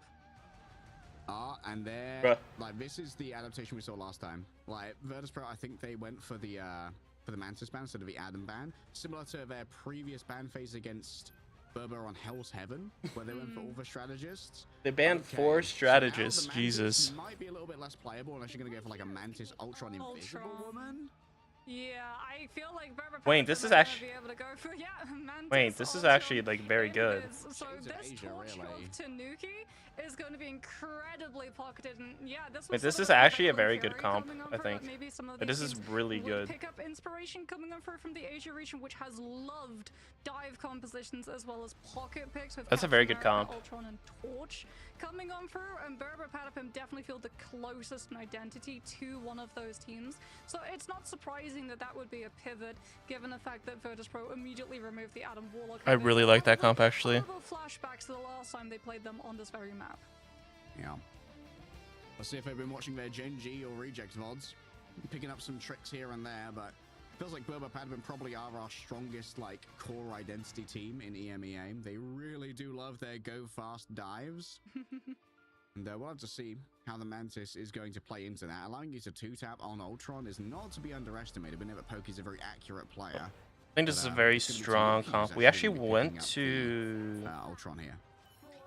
And there, Bruh. like, this is the adaptation we saw last time. Like, Virtus Pro, I think they went for the Mantis ban instead of the Adam ban, similar to their previous ban phase against Berber on Hell's Heaven, where they went for all the strategists. They banned Okay, 4 so now strategists. the Mantis Jesus. might be a little bit less playable unless you're gonna go for like a Mantis Ultron Invisible Ultron. Woman. Yeah, I feel like Berber Wait, Patterson this is are gonna actually- be able to go for, yeah, Mantis, Wait, this is Ultron, actually, like, very good. it is. So Shades of this Asia, torch really. of Tanuki is going to be incredibly pocketed, and yeah, this was Wait, this sort is of like actually a Blue very good Fury comp, coming on I through, think. but maybe some of But these this is teams really would good. pick up inspiration coming on through from the Asia region, which has loved dive compositions as well as pocket picks with That's a Captain very good America, comp. Ultron and Torch coming on through, and Berber Patapim definitely feel the closest in identity to one of those teams. So it's not surprising that that would be a pivot, given the fact that Virtus Pro immediately removed the Adam Warlock. I really like that comp, actually. Horrible flashbacks to the last time they played them on this very map. Yeah. Let's see if they've been watching their Gen G or Reject VODs, picking up some tricks here and there, but feels like Berber Padman probably are our strongest, like, core identity team in EMEA. They really do love their go fast dives. And we'll have to see how the Mantis is going to play into that. Allowing you to 2-tap on Ultron is not to be underestimated. We know that Pokey's a very accurate player. I think this is a very strong comp. We actually went to Ultron here.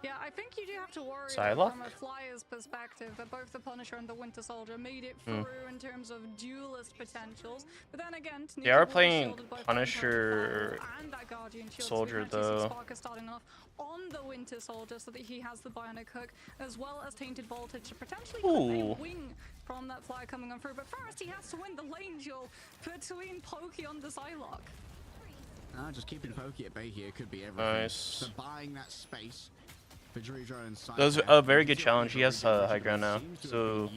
Yeah, I think you do have to worry Psylocke? from a Flyer's perspective that both the Punisher and the Winter Soldier made it through in terms of duelist potentials. But then again, They are playing Punisher and that Guardian shield, Soldier, so we can actually see though. Sparker starting off on the Winter Soldier so that he has the Bionic Hook as well as Tainted Voltage to potentially clip Ooh. a wing from that Flyer coming on through. But first, he has to win the lane duel between Pokey and the Psylocke. Just keeping Pokey at bay here could be everything. Nice. So buying that space. That was a very good challenge. He has high ground now, so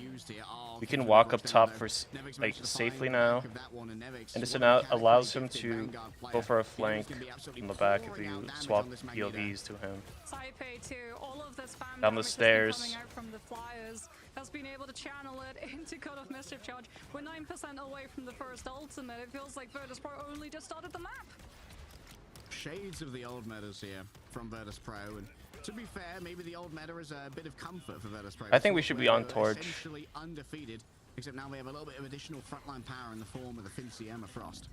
we can walk up top for like safely now, and this now allows him to go for a flank in the back if you swap POVs to him. Taipei too. All of this spam Down the damage has been stairs. coming out from the Flyers has been able to channel it into Cut Off Mischief Charge. We're 9% away from the first ultimate. It feels like Virtus Pro only just started the map. Shades of the old metas here from Virtus Pro, and to be fair, maybe the old meta is a bit of comfort for Virtus Pro. I think we should be on We're Torch. Essentially undefeated, except now we have a little bit of additional frontline power in the form of the Fincy Emma Frost.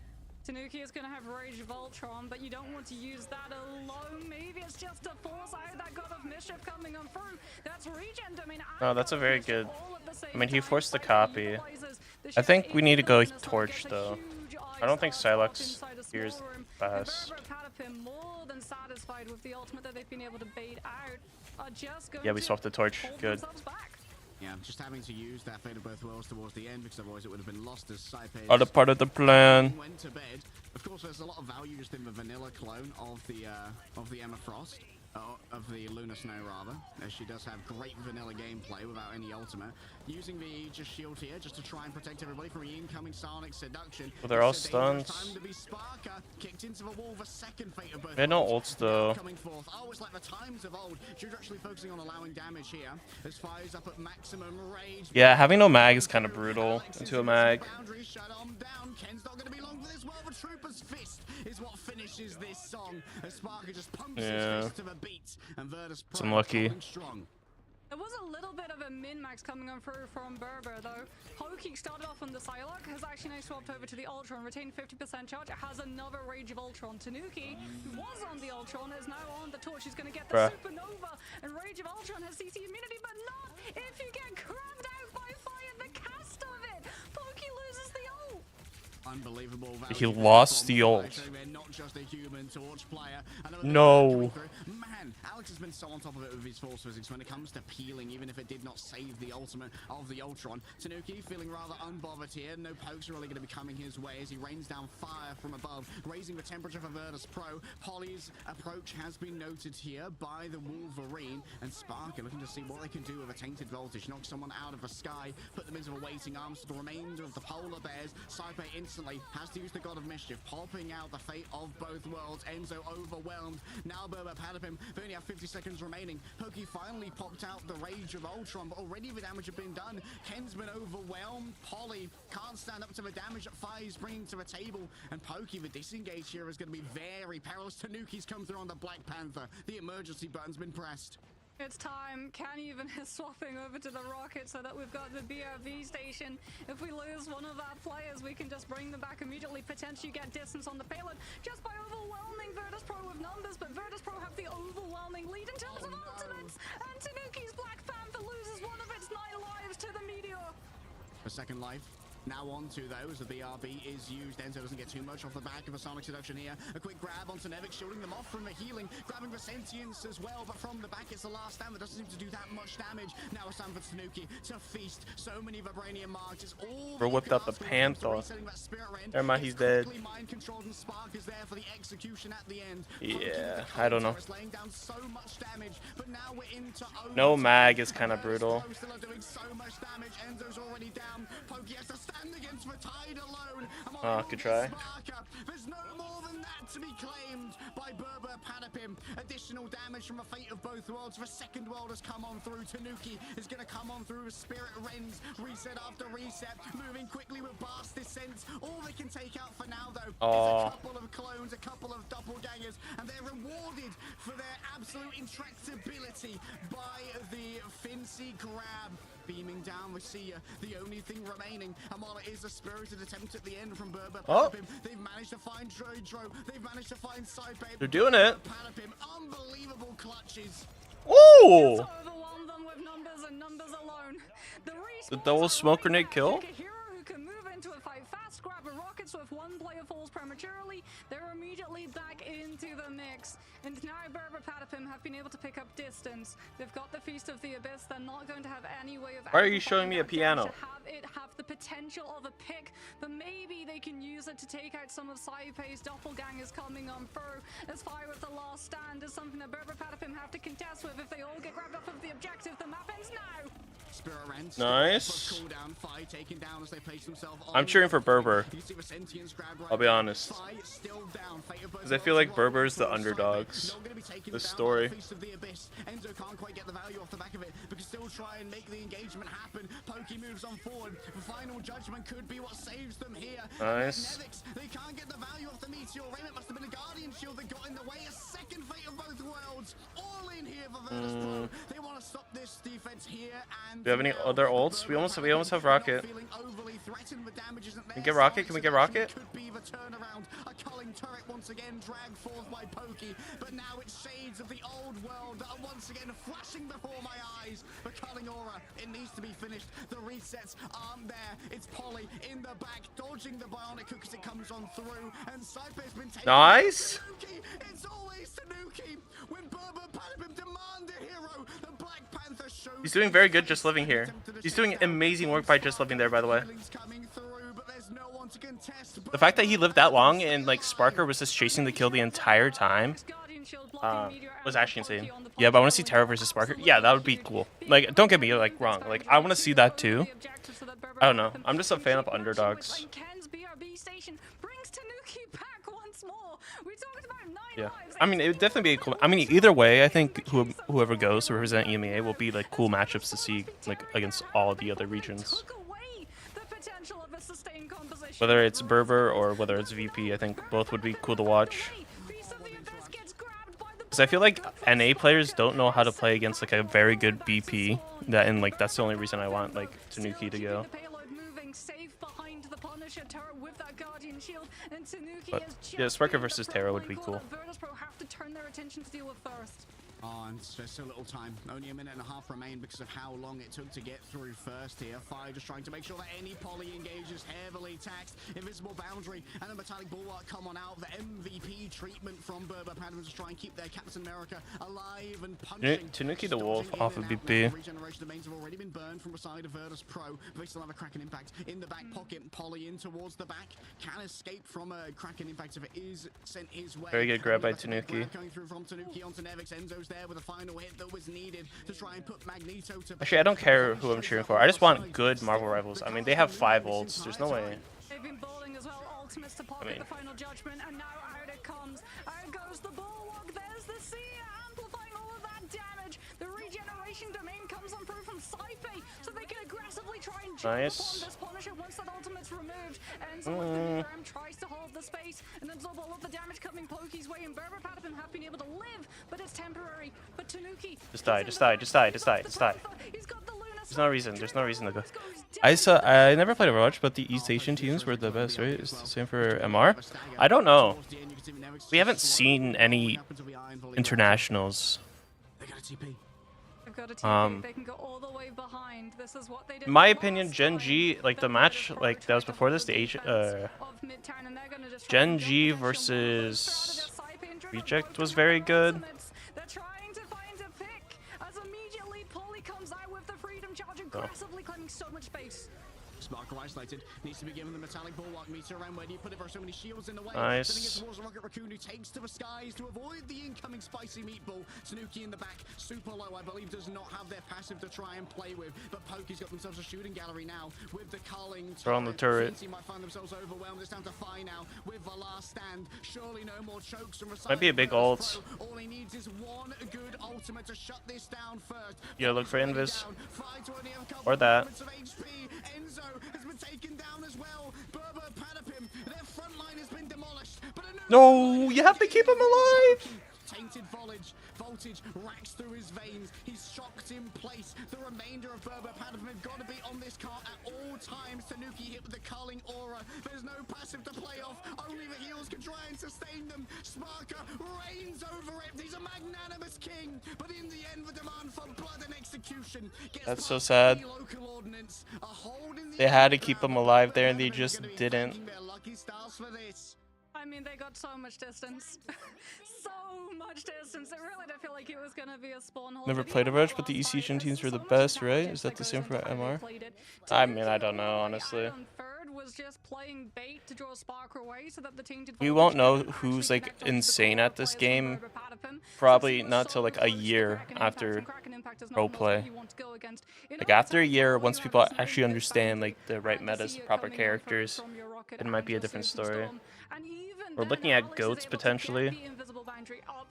Tanuki is going to have Rage of Ultron, but you don't want to use that alone. Maybe it's just to force out that God of Mischief coming on through. That's Regent. I mean, No, that's a very Mischief good. all at the same I mean, he time. forced the Psylocke copy. utilizes the I think shield we need to go even as well, Torch gets a though. huge I don't think ice arc Psylocke's inside a here is small room. fast. And Berber Patapim, more than satisfied with the ultimate that they've been able to bait out, are just going Yeah, we to swapped the torch. hold Good. themselves back. Yeah, just having to use that Fate of Both Worlds towards the end, because otherwise it would have been lost as Saipei Other part of the plan. went to bed. Of course, there's a lot of value just in the vanilla clone of the Emma Frost. Of the Luna Snow, rather, as she does have great vanilla gameplay without any ultimate. Using the Aegis shield here just to try and protect everybody from the incoming Sonic seduction. Well, they're all It's a dangerous stuns. time to be Sparker, kicked into the wall, the second Fate of Both They had no Worlds. ults, though. Coming forth. Oh, it's like the times of old. She's actually focusing on allowing damage here. As Fire's up at maximum rage. Yeah, having no mag is kind of brutal into a mag. Boundaries shut on down. Ken's not going to be long for this world. The Trooper's fist is what finishes this song. As Sparker just pumps his fist to the beat. And Virtus Pro It's unlucky. holding strong. There was a little bit of a min-max coming on through from Berber, though. Pokey started off on the Psylocke, has actually now swapped over to the Ultron, retained 50% charge, has another Rage of Ultron. Tanuki, who was on the Ultron, is now on the Torch. He's going to get the Supernova, and Rage of Ultron has CC immunity, but not if you get grabbed out by Fire, the cast of it. Pokey loses the ult. Unbelievable value He from lost the Fire, ult. showing they're not just a human Torch player. Another No. Man, Alex has been so on top of it with his force physics when it comes to peeling, even if it did not save the ultimate of the Ultron. Tanuki feeling rather unbothered here. No pokes are really going to be coming his way as he rains down fire from above, raising the temperature for Virtus Pro. Polly's approach has been noted here by the Wolverine, and Sparker looking to see what they can do with a tainted voltage. Knock someone out of the sky, put them into a waiting arms to the remainder of the polar bears. Saipe instantly has to use the God of Mischief, popping out the fate of both worlds. Enzo overwhelmed. Now Berber Patapim, they only have 50 seconds remaining. Pokey finally popped out the Rage of Ultron, but already the damage had been done. Ken's been overwhelmed. Polly can't stand up to the damage that Fire's bringing to the table, and Pokey, the disengage here is going to be very perilous. Tanuki's come through on the Black Panther. The emergency button's been pressed. It's time. Can even is swapping over to the rocket so that we've got the BRV station. If we lose one of our players, we can just bring them back immediately, potentially get distance on the payload just by overwhelming Virtus Pro with numbers, but Virtus Pro have the overwhelming lead in terms of ultimates, and Tanuki's Black Panther loses one of its 9 lives to the Meteor. A second life. Now on to those. The BRB is used. Enzo doesn't get too much off the back of a Sonic Seduction here. A quick grab onto Nevik, shielding them off from the healing, grabbing the sentience as well, but from the back it's the last stand that doesn't seem to do that much damage. Now it's time for Tanuki to feast. So many vibranium marks. It's all Bro whipped out the Panther. Never mind, he's dead. Mind-controlled, and Spark is there for the execution at the end. Yeah, I don't know. Laying down so much damage, but now we're into No mag is kind of brutal. Still are doing so much damage. Enzo's already down. Pokey has to stand against the tide alone. Oh, good try. There's no more than that to be claimed by Berber Patapim. Additional damage from the fate of both worlds. The second world has come on through. Tanuki is going to come on through with Spirit Rends. Reset after reset. Moving quickly with Blast Descent. All they can take out for now, though, is a couple of clones, a couple of doppelgangers, and they're rewarded for their absolute intractability by the Fincy Grab. Beaming down, we see the only thing remaining, and while it is a spirited attempt at the end from Berber Patapim, they've managed to find Drodro, they've managed to find Saipe. They're doing it. Patapim, unbelievable clutches. Ooh! Overwhelm them with numbers and numbers alone. The double smoke grenade kill? A hero who can move into a fight fast, grab a rocket, so if one player falls prematurely, they're immediately back into the mix. And now Berber Patapim have been able to pick up distance. They've got the Feast of the Abyss. They're not going to have any way of... Why are you showing me a piano? Have the potential of a pick, but maybe they can use it to take out some of Saipe's doppelgangers coming on through. As Fire with the last stand is something that Berber Patapim have to contest with. If they all get grabbed off of the objective, the map ends now. Nice. I'm cheering for Berber. I'll be honest. Because I feel like Berber is the underdogs. This story. Enzo can't quite get the value off the back of it, but can still try and make the engagement happen. Pokey moves on forward. The final judgment could be what saves them here. Nice. Nevix, they can't get the value off the Meteor Rim. It must have been a Guardian Shield that got in the way. A second fate of both worlds. All in here for Virtus Pro. They want to stop this defense here. And do you have any other ults? We almost have Rocket. Can we get Rocket? Can we get Rocket? Could be the turnaround. A culling turret once again dragged forth by Pokey, but now it's shades of the old world that are once again flashing before my eyes. The culling aura, it needs to be finished. The resets aren't there. It's Polly in the back, dodging the bionic hook as it comes on through, and Saipe's been taken. Nice. It's always Tanuki. When Berber Patapim demand a hero, the Black Panther shows. He's doing very good just living here. He's doing amazing work by just living there, by the way. The fact that he lived that long and like Sparker was just chasing the kill the entire time was actually insane. Yeah, but I want to see Terra versus Sparker. Yeah, that would be cool. Like, don't get me like wrong. Like, I want to see that too. I don't know. I'm just a fan of underdogs. Yeah, I mean, it would definitely be cool. I mean, either way, I think whoever goes to represent EMEA will be like cool matchups to see like against all the other regions. Whether it's Berber or whether it's VP, I think both would be cool to watch. Because I feel like NA players don't know how to play against like a very good BP. That's the only reason I want like Tanuki to go. But yeah, Sparker versus Terra would be cool. Virtus Pro have to turn their attention to deal with first. Oh, and there's so little time. Only a minute and a half remain because of how long it took to get through first here. Fire just trying to make sure that any poly engages heavily taxed. Invisible boundary and the metallic bulwark come on out. The MVP treatment from Berber Padman to try and keep their Captain America alive and punching. Tanuki the Wolf off of BP. Regeneration domains have already been burned from the side of Virtus Pro, but they still have a Kraken impact in the back pocket. Poly in towards the back. Can escape from a Kraken impact if it is sent his way. Very good grab by Tanuki. Coming through from Tanuki onto Nevix. Enzo's there with a final hit that was needed to try and put Magneto to... Actually, I don't care who I'm cheering for. I just want good Marvel Rivals. I mean, they have 5 ults. There's no way. They've been bowling as well. Ultimates to pocket the final judgment, and now out it comes. Out goes the bulwark. There's the Seer amplifying all of that damage. The regeneration domain comes on through from Sci-Fi, so they can aggressively try and jump upon this Punisher once that ultimate's removed. And so the Ram tries to hold the space and absorb all of the damage coming Pokey's way. And Berber Padman have been able to live, but it's temporary. But Tanuki Just die. There's no reason to go. I never played Overwatch, but the East Asian teams were the best, right? It's the same for MR? I don't know. We haven't seen any internationals. They've got a TP. They can go all the way behind. This is what they did. In my opinion, Gen G, like the match, like that was before this, the Asian, Gen G versus Reject was very good. They're trying to find a pick as immediately Polly comes out with the Freedom Charge, aggressively claiming so much space. Sparker isolated, needs to be given the metallic bulwark meter around. Where do you put it? There are so many shields in the way. Nice. Sending it towards the Rocket Raccoon, who takes to the skies to avoid the incoming spicy meatball. Tanuki in the back, super low, I believe, does not have their passive to try and play with. But Pokey's got themselves a shooting gallery now with the Carling. They're on the turret. He might find themselves overwhelmed. It's down to Fi now with the last stand. Surely no more chokes from Might be a big ult. All he needs is one good ultimate to shut this down first. Yeah, look for Invis. Or that. Enzo has been taken down as well. Berber Padapim, their front line has been demolished. But No, you have to keep him alive. Tainted voltage racks through his veins. He's shocked in place. The remainder of Berber Padapim have got to be on this cart at all times. Tanuki hit with the Carling aura. There's no passive to play off. Only the heals can try and sustain them. Sparker reigns over it. He's a magnanimous king. But in the end, the demand for blood and execution gets... That's so sad. They had to keep him alive there, and they just didn't. I mean, they got so much distance. So much distance. It really did feel like it was going to be a spawn hole. Never played Overwatch, but the East Asian teams were the best, right? Is that the same for MR? I mean, I don't know, honestly. Was just playing bait to draw Sparker away so that the team did. We won't know who's like insane at this game probably not till like a year after roleplay. Like after a year, once people actually understand like the right metas, the proper characters, it might be a different story. We're looking at goats potentially.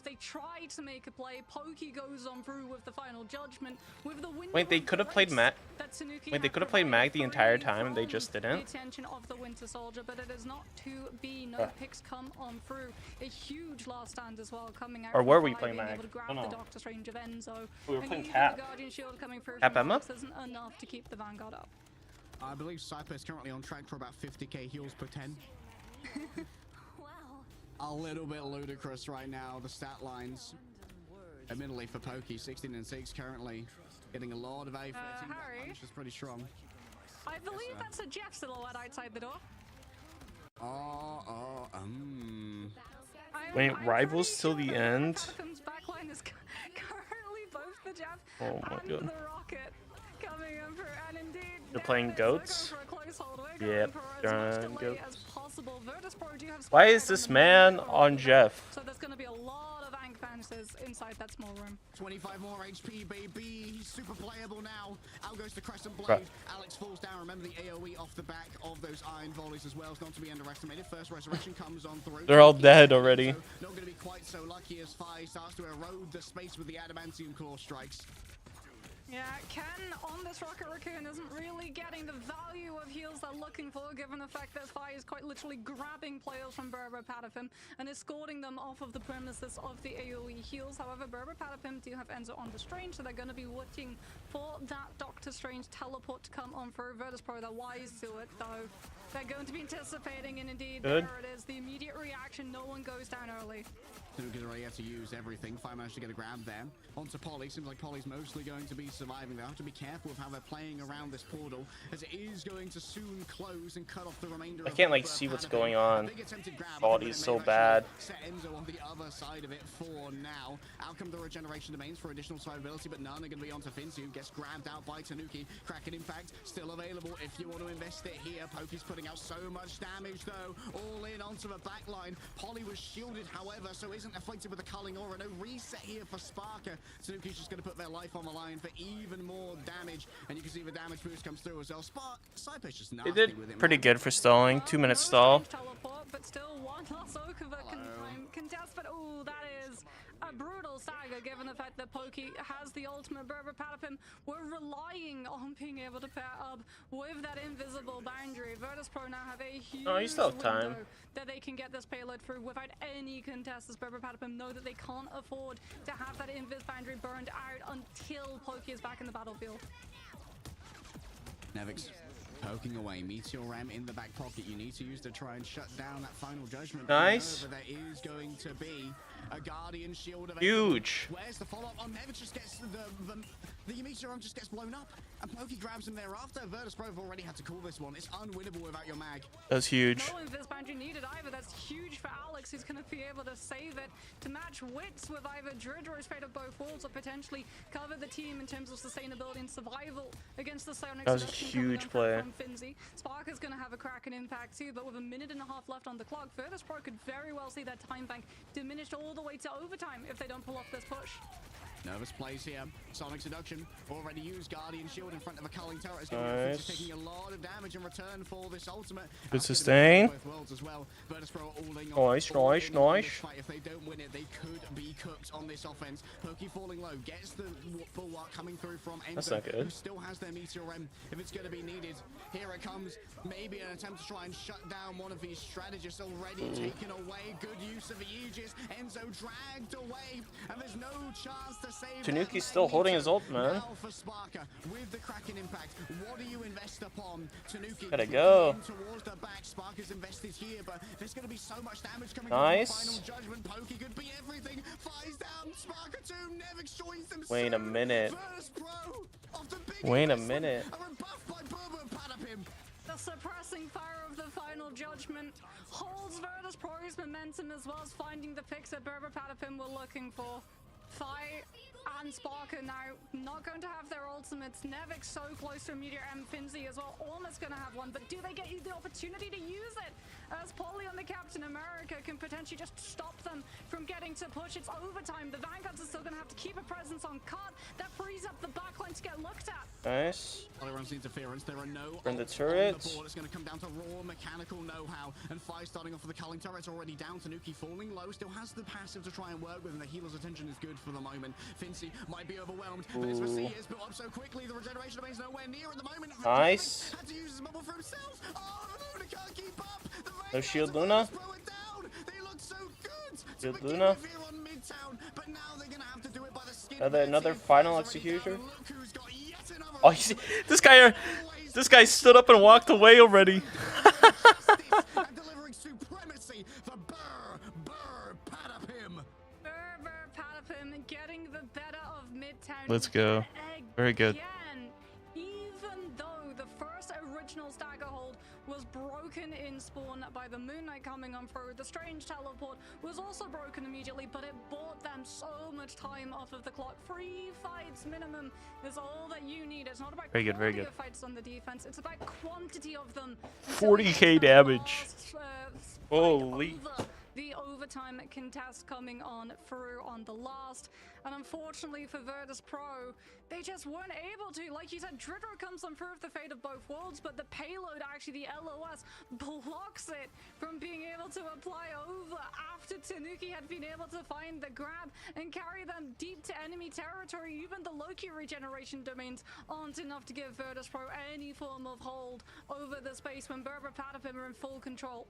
They tried to make a play. Pokey goes on through with the final judgment. With the Wait, they could have played Mag. Wait, they could have played Mag the entire time and they just didn't. The attention of the Winter Soldier, but it is not to be. No picks come on through. A huge last stand as well coming out. Or were we playing Mag? I don't know. Doctor Strange of Enzo. We were playing Cap. Cap Emma isn't enough to keep the Vanguard up. I believe Cypher is currently on track for about 50k heals per 10. A little bit ludicrous right now, the stat lines. Admittedly for Pokey, 16 and 6 currently. Getting a lot of A for a team that is pretty strong. I believe that's a Jeff silhouette outside the door. Wait, rivals till the end? Backline is currently both the Jeff oh my and god. the Rocket coming in for, and indeed they're playing goats? Yep, they're on goats. Why is this man on Jeff? So there's going to be a lot of Ank Mantis inside that small room. 25 more HP, baby. He's super playable now. Out goes the Crescent Blade. Alex falls down. Remember the AoE off the back of those iron volleys as well. It's not to be underestimated. First resurrection comes on through. They're all dead already. So not going to be quite so lucky as Fi starts to erode the space with the adamantium claw strikes. Yeah, Ken on this Rocket Raccoon isn't really getting the value of heals they're looking for, given the fact that Fi is quite literally grabbing players from Berber Padapim and escorting them off of the premises of the AoE heals. However, Berber Padapim do have Enzo on the Strange, so they're going to be waiting for that Doctor Strange teleport to come on for Virtus Pro. They're wise to it, though. They're going to be anticipating, and indeed, there it is. The immediate reaction, no one goes down early. Tanuki's already had to use everything. Fire managed to get a grab there. Onto Polly. Seems like Polly's mostly going to be surviving. They'll have to be careful with how they're playing around this portal, as it is going to soon close and cut off the remainder. I can't like see what's going on. Body's so bad. Set Enzo on the other side of it for now. Out come the regeneration domains for additional survivability, but none are going to be onto Finzi, who gets grabbed out by Tanuki. Kraken Impact still available if you want to invest it here. Poki's putting out so much damage though. All in onto the back line. Polly was shielded, however, so isn't afflicted with a culling aura. No reset here for Sparker. Tanuki's just going to put their life on the line for even more damage, and you can see the damage boost comes through as well. Cypher's just nasty They did with him. pretty good for stalling. 2 minutes stall. Teleport, but still one last Okava contest, but oh, that is a brutal stagger given the fact that Poki has the ultimate Berber Patapim. We're relying on being able to pair up with that invisible boundary. Virtus Pro now have a huge you still have time. window that they can get this payload through without any contest, as Berber Patapim know that they can't afford to have that invis boundary burned out until Poki is back in the battlefield. Nevix poking away. Meteor Ram in the back pocket. You need to use to try and shut down that final judgment. Nice. There is going to be a Guardian Shield available. Huge. Where's the follow-up? Oh, Nevix just gets the Meteor Ram just gets blown up, and Poki grabs him thereafter. Virtus Pro have already had to call this one. It's unwinnable without your mag. That's huge. No invis boundary needed either. That's huge for Alex, who's going to be able to save it to match wits with either Druid or his Fate of both worlds, or potentially cover the team in terms of sustainability and survival against the Psionic That was a Seduction coming huge on play. from Finzi. Spark is going to have a Kraken impact too, but with a minute and a half left on the clock, Virtus Pro could very well see that time bank diminished all the way to overtime if they don't pull off this push. Nervous plays here. Sonic Seduction already used Guardian Shield in front of a culling turret. It's Nice. taking a lot of damage in return for this ultimate. Good sustain. Both worlds as well. Virtus Pro all in Nice, all nice, in on this nice. fight. If they don't win it, they could be cooked on this offense. Poki falling low, gets the bulwark coming through from Enzo, That's not good. who still has their Meteor Ram if it's going to be needed. Here it comes. Maybe an attempt to try and shut down one of these strategists already taken away. Good use of the Aegis. Enzo dragged away, and there's no chance to save. Tanuki's still holding his ult, man. Now for Sparker with the Kraken impact. What do you invest upon? Tanuki Gotta go. towards the back. Sparker's invested here, but there's going to be so much damage coming Nice. from the final judgment. Poki could be everything. Flies down. Sparker 2. Nevix joins them. Wait a soon. minute. Virtus Pro of the big Wait a investment minute. are rebuffed by Berber Patapim. The suppressing fire of the final judgment holds Virtus Pro's momentum, as well as finding the picks that Berber Patapim were looking for. Fi and Sparker now not going to have their ultimates. Nevix so close to immediate M. Finzi as well, almost going to have one, but do they get the opportunity to use it? As Polly on the Captain America can potentially just stop them from getting to push. It's overtime. The Vanguards are still going to have to keep a presence on cut. That frees up the backline to get looked at. Nice. Polly runs the interference. There are no Burn the ults turrets. on the board. It's going to come down to raw mechanical know-how. And Fi starting off with the culling turrets already down. Tanuki falling low. Still has the passive to try and work with, and the healer's attention is good for the moment. Finzi might be overwhelmed, but his Messi is built up so quickly. The regeneration domain's nowhere near at the moment. Nice. Had to use his bubble for himself. Oh, Luna can't keep up. The No shield, Luna. They look so good. Shield, To begin Luna. with here on Midtown, but now they're gonna have to do it by the skin of Another their teeth. final It's already execution. down. Look who's got yet another Oh, you see, this guy stood up and walked away already. and delivering supremacy for Berber Patapim. Berber Patapim getting the better of Midtown. Let's go. Very good. Again, even though the first original stagger hold was broken in spawn by the Moonknight coming on through, the strange teleport was also broken immediately, but it bought them so much time off of the clock. 3 fights minimum is all that you need. It's not about Very good, very quality good. of fights on the defense, it's about quantity of them. 40k damage. Holy. Over the overtime contest coming on through on the last, and unfortunately for Virtus Pro, they just weren't able to. Like you said, Dridro comes on through the fate of both worlds, but the payload, actually the LOS, blocks it from being able to apply over after Tanuki had been able to find the grab and carry them deep to enemy territory. Even the Loki regeneration domains aren't enough to give Virtus Pro any form of hold over the space when Berber Patapim are in full control.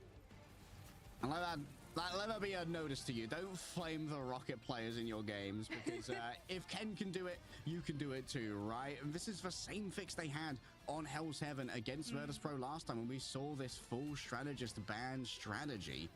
And let that be a notice to you. Don't flame the rocket players in your games, because if Ken can do it, you can do it too, right? And this is the same fix they had on Hell's Heaven against Virtus Pro last time when we saw this full strategist ban strategy.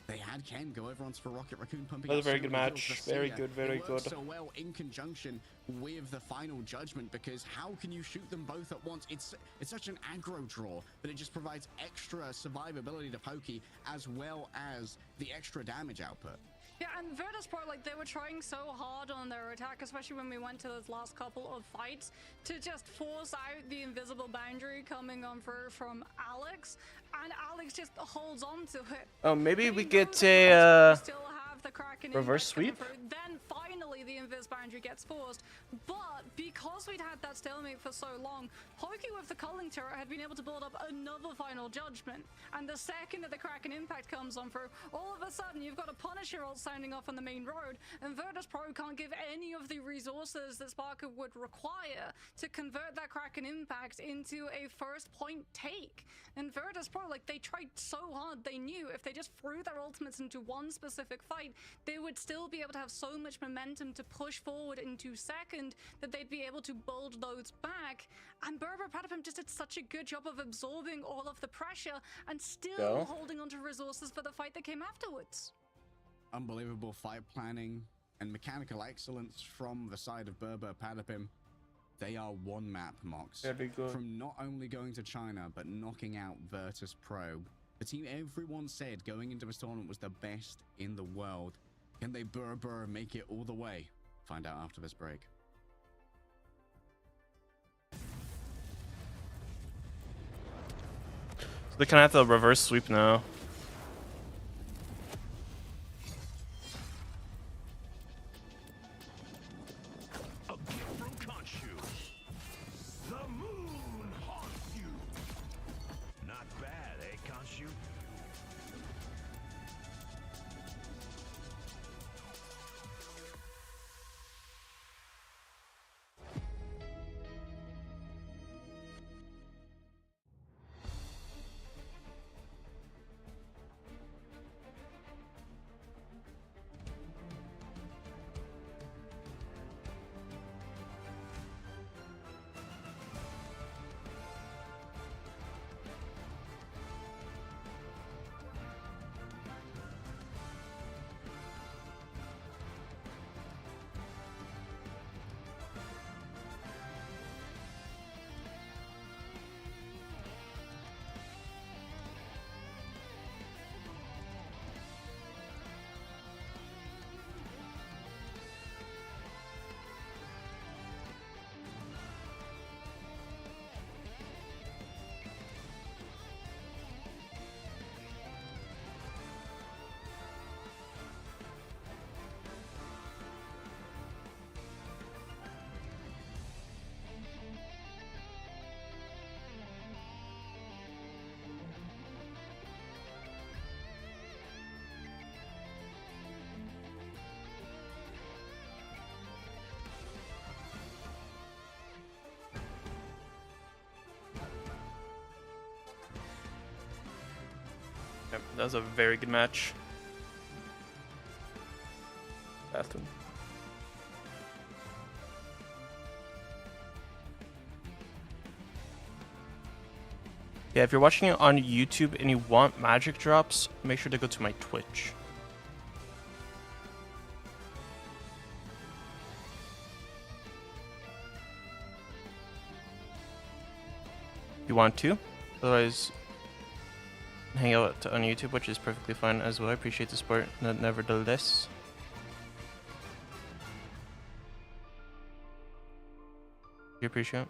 They had Ken go over onto the Rocket Raccoon pumping. That was a out very good several match. heals. Very It good, very worked good. so well in conjunction with the final judgment, because how can you shoot them both at once? It's such an aggro draw that it just provides extra survivability to Pokey as well as the extra damage output. Yeah, and Virtus.pro, like, they were trying so hard on their attack, especially when we went to those last couple of fights, to just force out the invisible boundary coming on through from Alex, and Alex just holds on to it. Oh, maybe And we he get knows a that still have the Kraken reverse impact coming sweep? through. Then finally the invis boundary gets forced, but because we'd had that stalemate for so long, Pokey with the culling turret had been able to build up another final judgment, and the second that the Kraken impact comes on through, all of a sudden you've got a Punisher ult sounding off on the main road, and Virtus.pro can't give any of the resources that Sparker would require to convert that Kraken impact into a first point take. And Virtus.pro, like, they tried so hard, they knew if they just threw their ultimates into one specific fight, they would still be able to have so much momentum to push forward into second that they'd be able to build those back. And Berber Patapim just did such a good job of absorbing all of the pressure and still holding onto resources for the fight that came afterwards. Unbelievable fight planning and mechanical excellence from the side of Berber Patapim. They are one map, Mox. Very good. From not only going to China, but knocking out Virtus.pro. The team everyone said going into this tournament was the best in the world. Can they Berber make it all the way? Find out after this break. So they kind of have the reverse sweep now. A gift from Khonshu. The moon haunts you. Not bad, eh, Khonshu? Yep, that was a very good match. Bathroom. Yeah, if you're watching it on YouTube and you want magic drops, make sure to go to my Twitch. If you want to, otherwise hang out on YouTube, which is perfectly fine as well. I appreciate the support, nevertheless. You appreciate it?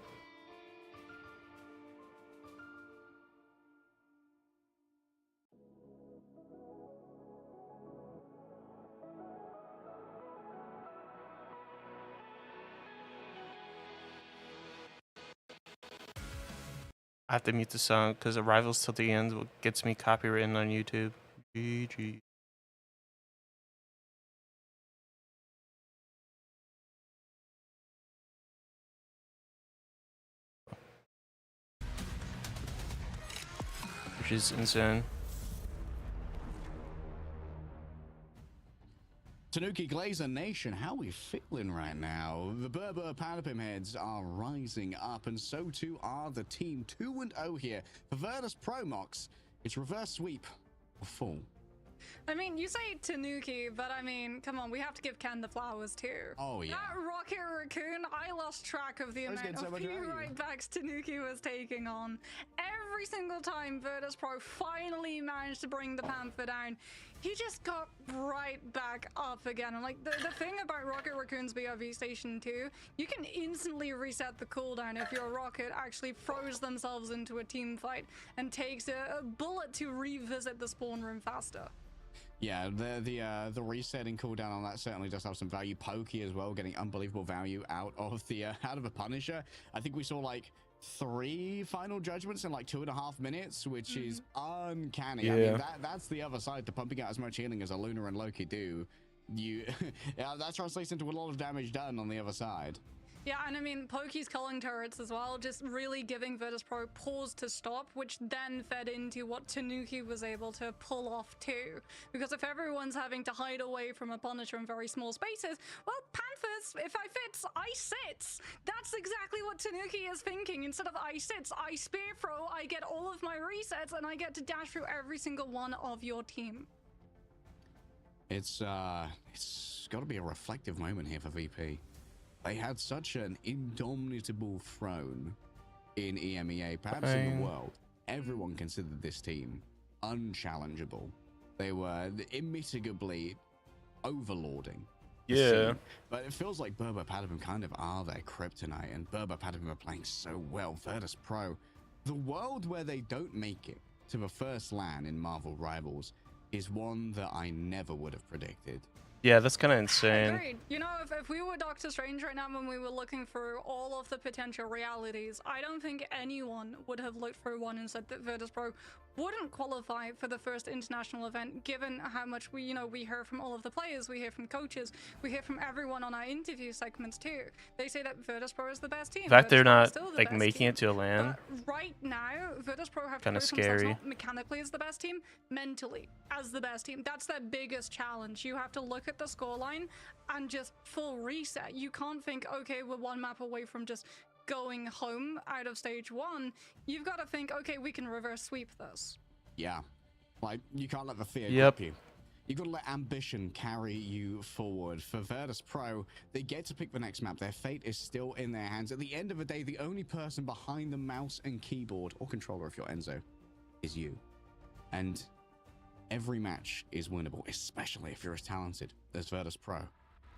I have to mute the song because Arrivals Till the End gets me copywritten on YouTube. GG. Which is insane. Tanuki Glazer Nation, how are we feeling right now? The Berber Patapim heads are rising up, and so too are the team 2-0 here. For Virtus.pro, Mox, it's reverse sweep or fall. I mean, you say Tanuki, but I mean, come on, we have to give Ken the flowers too. Oh, yeah. That Rocket Raccoon, I lost track of the I was amount getting so of much few value. right backs Tanuki was taking on. Every single time Virtus Pro finally managed to bring the Panther down, he just got right back up again. And like the thing about Rocket Raccoon's BRV Station 2, you can instantly reset the cooldown if your Rocket actually throws themselves into a team fight and takes a bullet to revisit the spawn room faster. Yeah, the resetting cooldown on that certainly does have some value. Pokey as well, getting unbelievable value out of a Punisher. I think we saw like 3 final judgments in like 2.5 minutes, which is uncanny. I mean, that's the other side to pumping out as much healing as a Luna and Loki do. Yeah, that translates into a lot of damage done on the other side. Yeah, and I mean, Pokey's culling turrets as well, just really giving Virtus Pro pause to stop, which then fed into what Tanuki was able to pull off too. Because if everyone's having to hide away from a Punisher in very small spaces, well, Panthers, if I fits, I sits. That's exactly what Tanuki is thinking. Instead of I sits, I spear throw, I get all of my resets, and I get to dash through every single one of your team. It's got to be a reflective moment here for VP. They had such an indomitable throne in EMEA, perhaps in the world. Everyone considered this team unchallengeable. They were immitigably overlording. Yeah. But it feels like Berber Patapim kind of are their kryptonite, and Berber Patapim are playing so well. Virtus Pro, the world where they don't make it to the first LAN in Marvel Rivals is one that I never would have predicted. Yeah, that's kind of insane. Agreed. You know, if we were Doctor Strange right now when we were looking through all of the potential realities, I don't think anyone would have looked through one and said that Virtus Pro wouldn't qualify for the first international event, given how much we hear from all of the players, we hear from coaches, we hear from everyone on our interview segments too. They say that Virtus Pro is the best team. The fact they're not like making it to a LAN. But right now, Virtus Pro have Kinda proved themselves scary. not mechanically as the best team, mentally as the best team. That's their biggest challenge. You have to look at the scoreline and just full reset. You can't think, okay, we're one map away from just going home out of stage 1. You've got to think, okay, we can reverse sweep this. Yeah, like you can't let the fear Yep. grip you. You've got to let ambition carry you forward. For Virtus Pro, they get to pick the next map. Their fate is still in their hands. At the end of the day, the only person behind the mouse and keyboard, or controller if you're Enzo, is you. And every match is winnable, especially if you're as talented as Virtus Pro.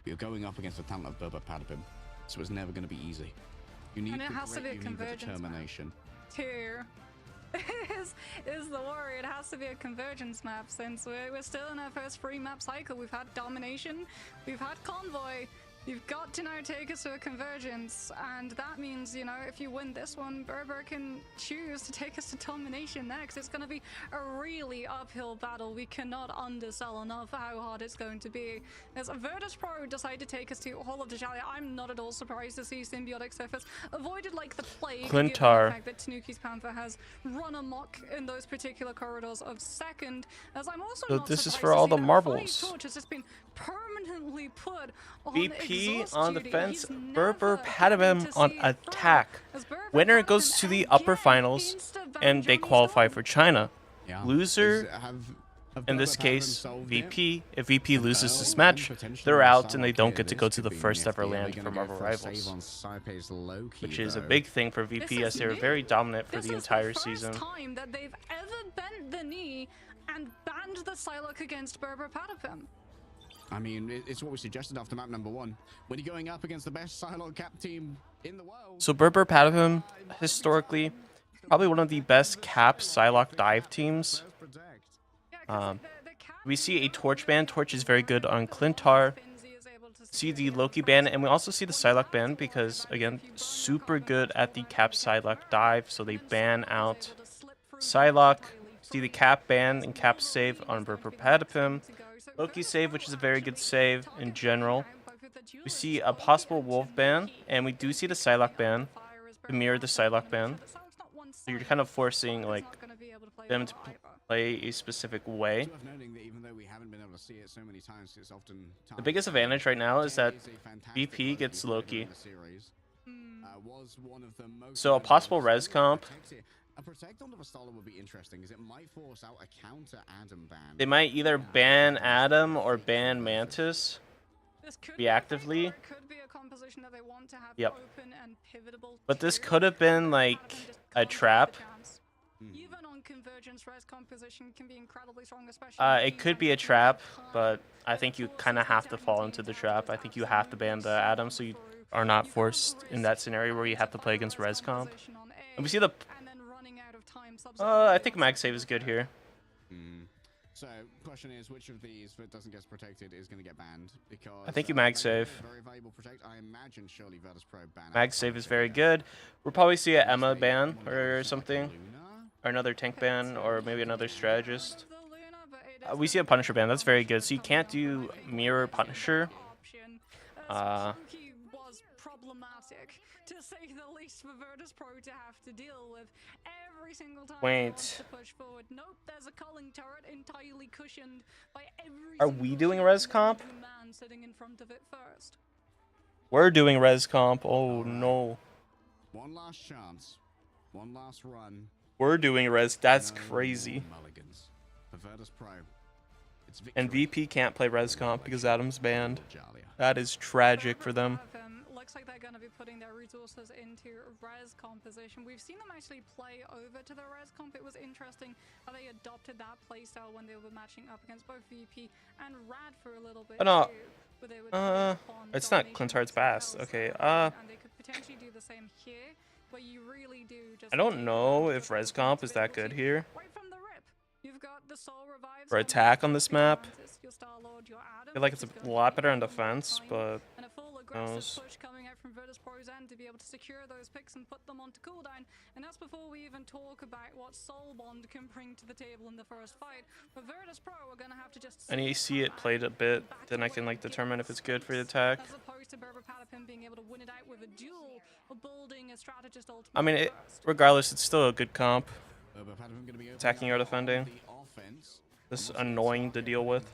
You're going up against the talent of Berber Patapim, so it's never going to be easy. You need And it the has to grit, be a you need the convergence, man. determination. 2 is the worry. It has to be a convergence map since we're still in our first 3 map cycle. We've had domination, we've had convoy. You've got to now take us to a convergence, and that means, you know, if you win this one, Berber can choose to take us to domination next. It's going to be a really uphill battle. We cannot undersell enough how hard it's going to be. As Virtus Pro decide to take us to Hall of Djalia, I'm not at all surprised to see Symbiotic Surface avoided like the plague, given the Clintar. fact that Tanuki's Panther has run amok in those particular corridors of second. As I'm also So not this is surprised for to all see the that marbles. Fight Torch has just been permanently put on VP exhaust on duty. defense, He's Berber never Patapim getting to on see attack. through. As Berber Winner Patapim goes to the again upper finals, insta-ban and they Johnny qualify Storm. for China. Yeah. Loser, Have in Berber this Patapim case, solved it? VP. If VP loses Oh, this and match, potentially they're out and they Psylocke don't here. get to This go to could the be first ever nifty. Are they land gonna for go Marvel for a save Rivals, on Saipe's Loki, which is a though? big thing for This VP as is they were new. very dominant for This the is entire the season. first time that they've ever bent the knee and banned the Psylocke against Berber Patapim. I mean, it's what we suggested after map number 1. When you're going up against the best Psylocke cap team in the world. So Berber Patapim, historically, probably one of the best cap Psylocke dive teams. First protect. Yeah, 'cause the cap We see a Torch ban. Torch is very good on Clintar. Finzi is able to See the Loki ban, and we also see the Psylocke ban because, again, super good at the cap Psylocke dive, so they ban out Psylocke. See the cap ban and cap save on Berber Patapim. Loki save, which is a very good save in general. We see a possible Wolf ban, and we do see the Psylocke ban to mirror the Psylocke ban. So you're kind of forcing like them to play a specific way. It's worth noting that even though we haven't been able to see it so many times, it's often The biggest advantage right now is that It a fantastic VP gets Loki. in the series. Was one of the most So a possible res comp A protect onto the Starlord would be interesting, as it might force out a counter Adam ban. They might either ban Adam or ban Mantis This could reactively. Be a pick, or it could be a composition that they want to have Yep. open and pivotable. But this too. could have been Purple like Pattern just a can't take the trap. chance. Even on convergence, res composition can be incredibly strong, especially. It could be a trap, but I think you kind of have to fall into the trap. I think you have to ban the Adam so you are not forced in that scenario where you have to play against res comp. And we see the... I think mag save is good here. So, question is, which of these, if it doesn't get protected, is going to get banned? Because I think you mag save. Very valuable protect. I imagine surely Virtus Pro ban. Mag save is very good. We'll probably see an Emma ban or something. Or another tank ban, or maybe another strategist. We see a Punisher ban. That's very good. So you can't do Mirror Punisher. Was problematic, to say the least, for Virtus Pro to have to deal with every single time. Wait. To push forward. Nope, there's a culling turret entirely cushioned by every. Are we doing res comp? Man sitting in front of it first. We're doing res comp. Oh no. One last chance. One last run. We're doing res. That's crazy. Mulligans for Virtus Pro. It's And victory. VP can't play res comp because Adam's banned. That is tragic for them. Looks like they're going to be putting their resources into res composition. We've seen them actually play over to the res comp. It was interesting how they adopted that playstyle when they were matching up against both VP and Rad for a little bit. Oh, no. too, where they would It's not domination Clintard's Bass. else Okay, and they could potentially do the same here, where you really do just. I don't know if res comp is that good here. Right from the rip, you've got the soul revives For on attack the on this map. Mantis, your Starlord, your Adam, I feel like it's which is a gonna lot be better on perfectly defense, fine. but And a full aggressive knows. push coming out from Virtus Pro's end to be able to secure those picks and put them onto cooldown. And that's before we even talk about what Soul Bond can bring to the table in the first fight. But Virtus Pro are going to have to just... and you see it played a bit, then I can like determine if it's good for the attack. As opposed to Berber Patapim being able to win it out with a duel or building a strategist ultimate. I mean, first. regardless, it's still a good comp. Attacking or defending. The offense. This is annoying to deal with.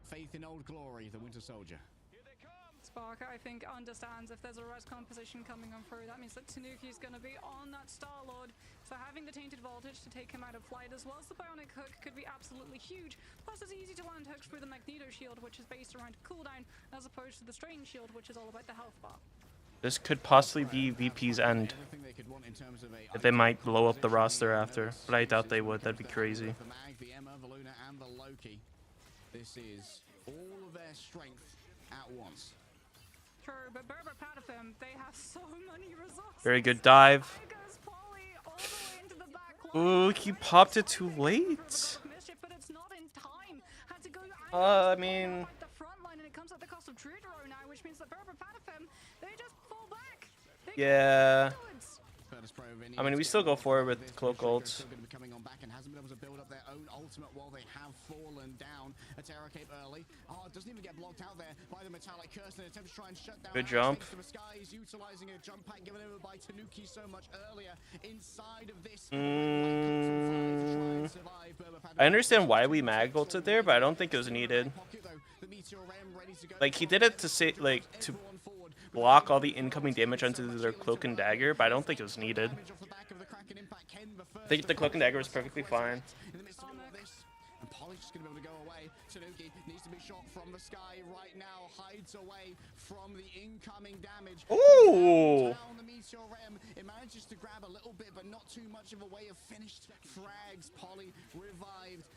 Faith in Old Glory, the Winter Soldier. Sparker, I think, understands if there's a res composition coming on through, that means that Tanuki's going to be on that Starlord. So having the Tainted Voltage to take him out of flight, as well as the Bionic Hook, could be absolutely huge. Plus, it's easy to land hooks through the Magneto Shield, which is based around cooldown, as opposed to the Strange Shield, which is all about the health bar. This could possibly be VP's end. If they might blow up the roster after, but I doubt they would. That'd be crazy. The Mag, the Emma, the Luna, and the Loki. This is all of their strength at once. True, but Berber Patapim, they have so many resources. Very good dive. There goes Polly all the way into the back Ooh, line. he popped it too late. Mischief, but it's not in time. Had to go I mean, the front line, and it comes at the cost of Trudero now, which means that Berber Patapim, they just fall back. They go yeah. forwards. I mean, we still go forward with cloak ults. Still going to be coming on back and hasn't been able to build up their own ultimate while they have fallen down. A Terra Cape early. Oh, it doesn't even get blocked out there by the Metallic Curse in an attempt to try and shut down. Good jump. The Sky is utilizing a jump pack given over by Tanuki so much earlier inside of this. I understand why we mag ulted there, but I don't think it was needed. Like, he did it to say, like, to block all the incoming damage onto their cloak and dagger, but I don't think it was needed. I think the cloak and dagger was perfectly fine. And Polly's just going to be able to go away. Tanuki needs to be shot from the sky right now. Hides away from the incoming damage. Ooh! Down the Meteor Ram. It manages to grab a little bit, but not too much of a way of finished frags. Polly revived.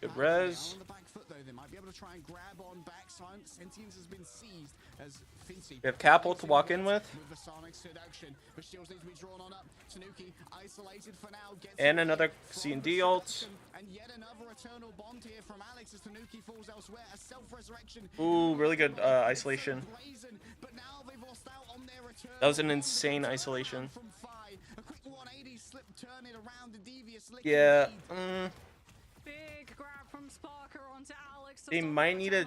Good res. On the back foot, though. They might be able to try and grab on back. Sentience has been seized as Fincy. We have Capel to walk in with. With the Sonic seduction, but shields need to be drawn on up. Tanuki isolated for now. Gets And another C&D ult. and yet another eternal bond here from Alex as Tanuki falls elsewhere. A self-resurrection. Ooh, really good isolation. Blazing, but now they've lost out on their return. That was an insane isolation. From Fi. A quick 180 slip, turn it around the devious lick. Yeah. Big grab from Sparker onto Alex. They might need a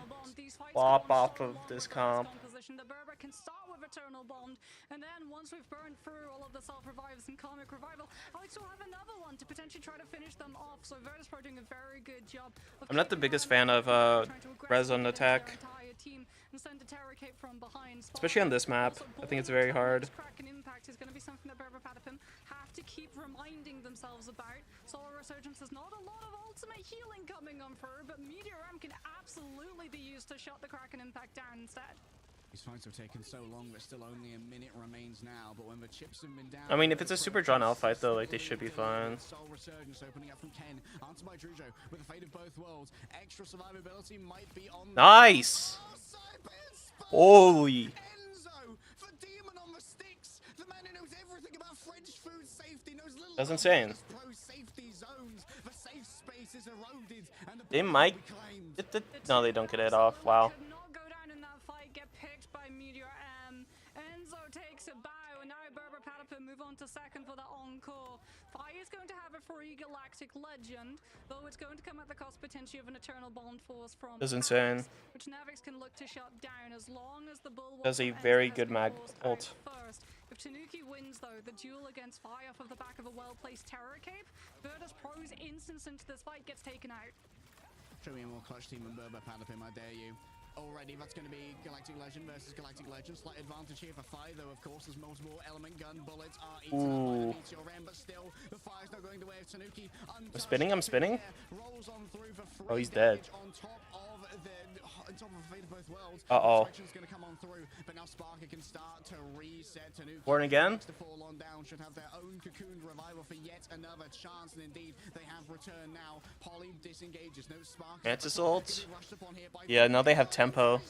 swap off of this comp. The Berber can start with Eternal Bond, and then once we've burned through all of the self-revives and Comic Revival, Alex will have another one to potentially try to finish them off. So Virtus Pro doing a very good job. I'm not the biggest fan of res on attack. Especially on this map. I think it's very hard. Crack and impact is going to be something that Berber Patapim have to keep keep reminding themselves about. Solar Resurgence is not a lot of ultimate healing coming on through, but Meteor M can absolutely be used to shut the Kraken impact down instead. These fights have taken so long, but still only a minute remains now. But when the chips have been down, I mean, if it's a super drawn out fight though, like they should be fine. Soul Resurgence opening up from Ken, answered by Drujo with the fate of both worlds. Extra survivability might be on. Nice. Holy. Enzo for Demon on the sticks. The man who knows everything about French food safety knows little. That's insane. Pro safety zones. The safe space is eroded, and the They might. No, they don't get it off. Wow. Could not go down in that fight, get picked by Meteor M. Enzo takes a bow, and now Berber Patapin move on to second for the encore. Fire is going to have a free galactic legend, though it's going to come at the cost potentially of an eternal bond force from That's insane. which Navix can look to shut down as long as the bull. That's a very good mag ult. First, if Tanuki wins though, the duel against Fire off of the back of a well-placed Terror Cape, Virtus Pro's instance into this fight gets taken out. Show me a more clutch team than Berber Patapim, I dare you. Already, that's going to be Galactic Legend versus Galactic Legend. Slight advantage here for Fire, though, of course, as multiple element gun bullets are eaten up by the Meteor M, but still, the Fire's not going the way of Tanuki. I'm spinning, I'm spinning. Rolls on through for free Oh, he's dead. damage on top of the fate of both worlds. Uh-oh. Distraction's going to come on through, but now Sparker can start to reset. Tanuki Born again? to fall on down should have their own cocooned revival for yet another chance, and indeed they have returned now. Poly disengages, no Sparker. Mantis ult. Yeah, now they have tempo.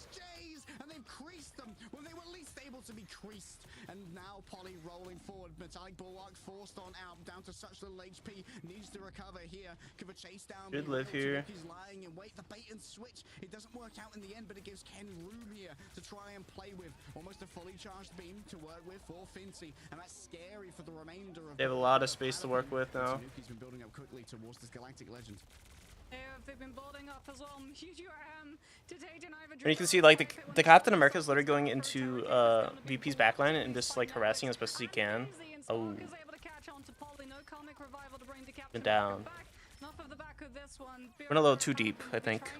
And they've creased them when they were least able to be creased. And now Poly rolling forward. Metallic Bulwark forced on out, down to such little HP. Needs to recover here. Give a chase down. Should live here. He's lying in wait. The bait and switch. It doesn't work out in the end, but it gives Ken room here to try and play with. Almost a fully charged beam to work with for Fincy. And that's scary for the remainder of They have a lot of space to work with now. Tanuki's been building up quickly towards this Galactic Legend. They've been building up as well. To take an And you can see like the Captain America is literally going into VP's backline and just like harassing as best as he can. Oh. Been down. Went a little too deep, I think.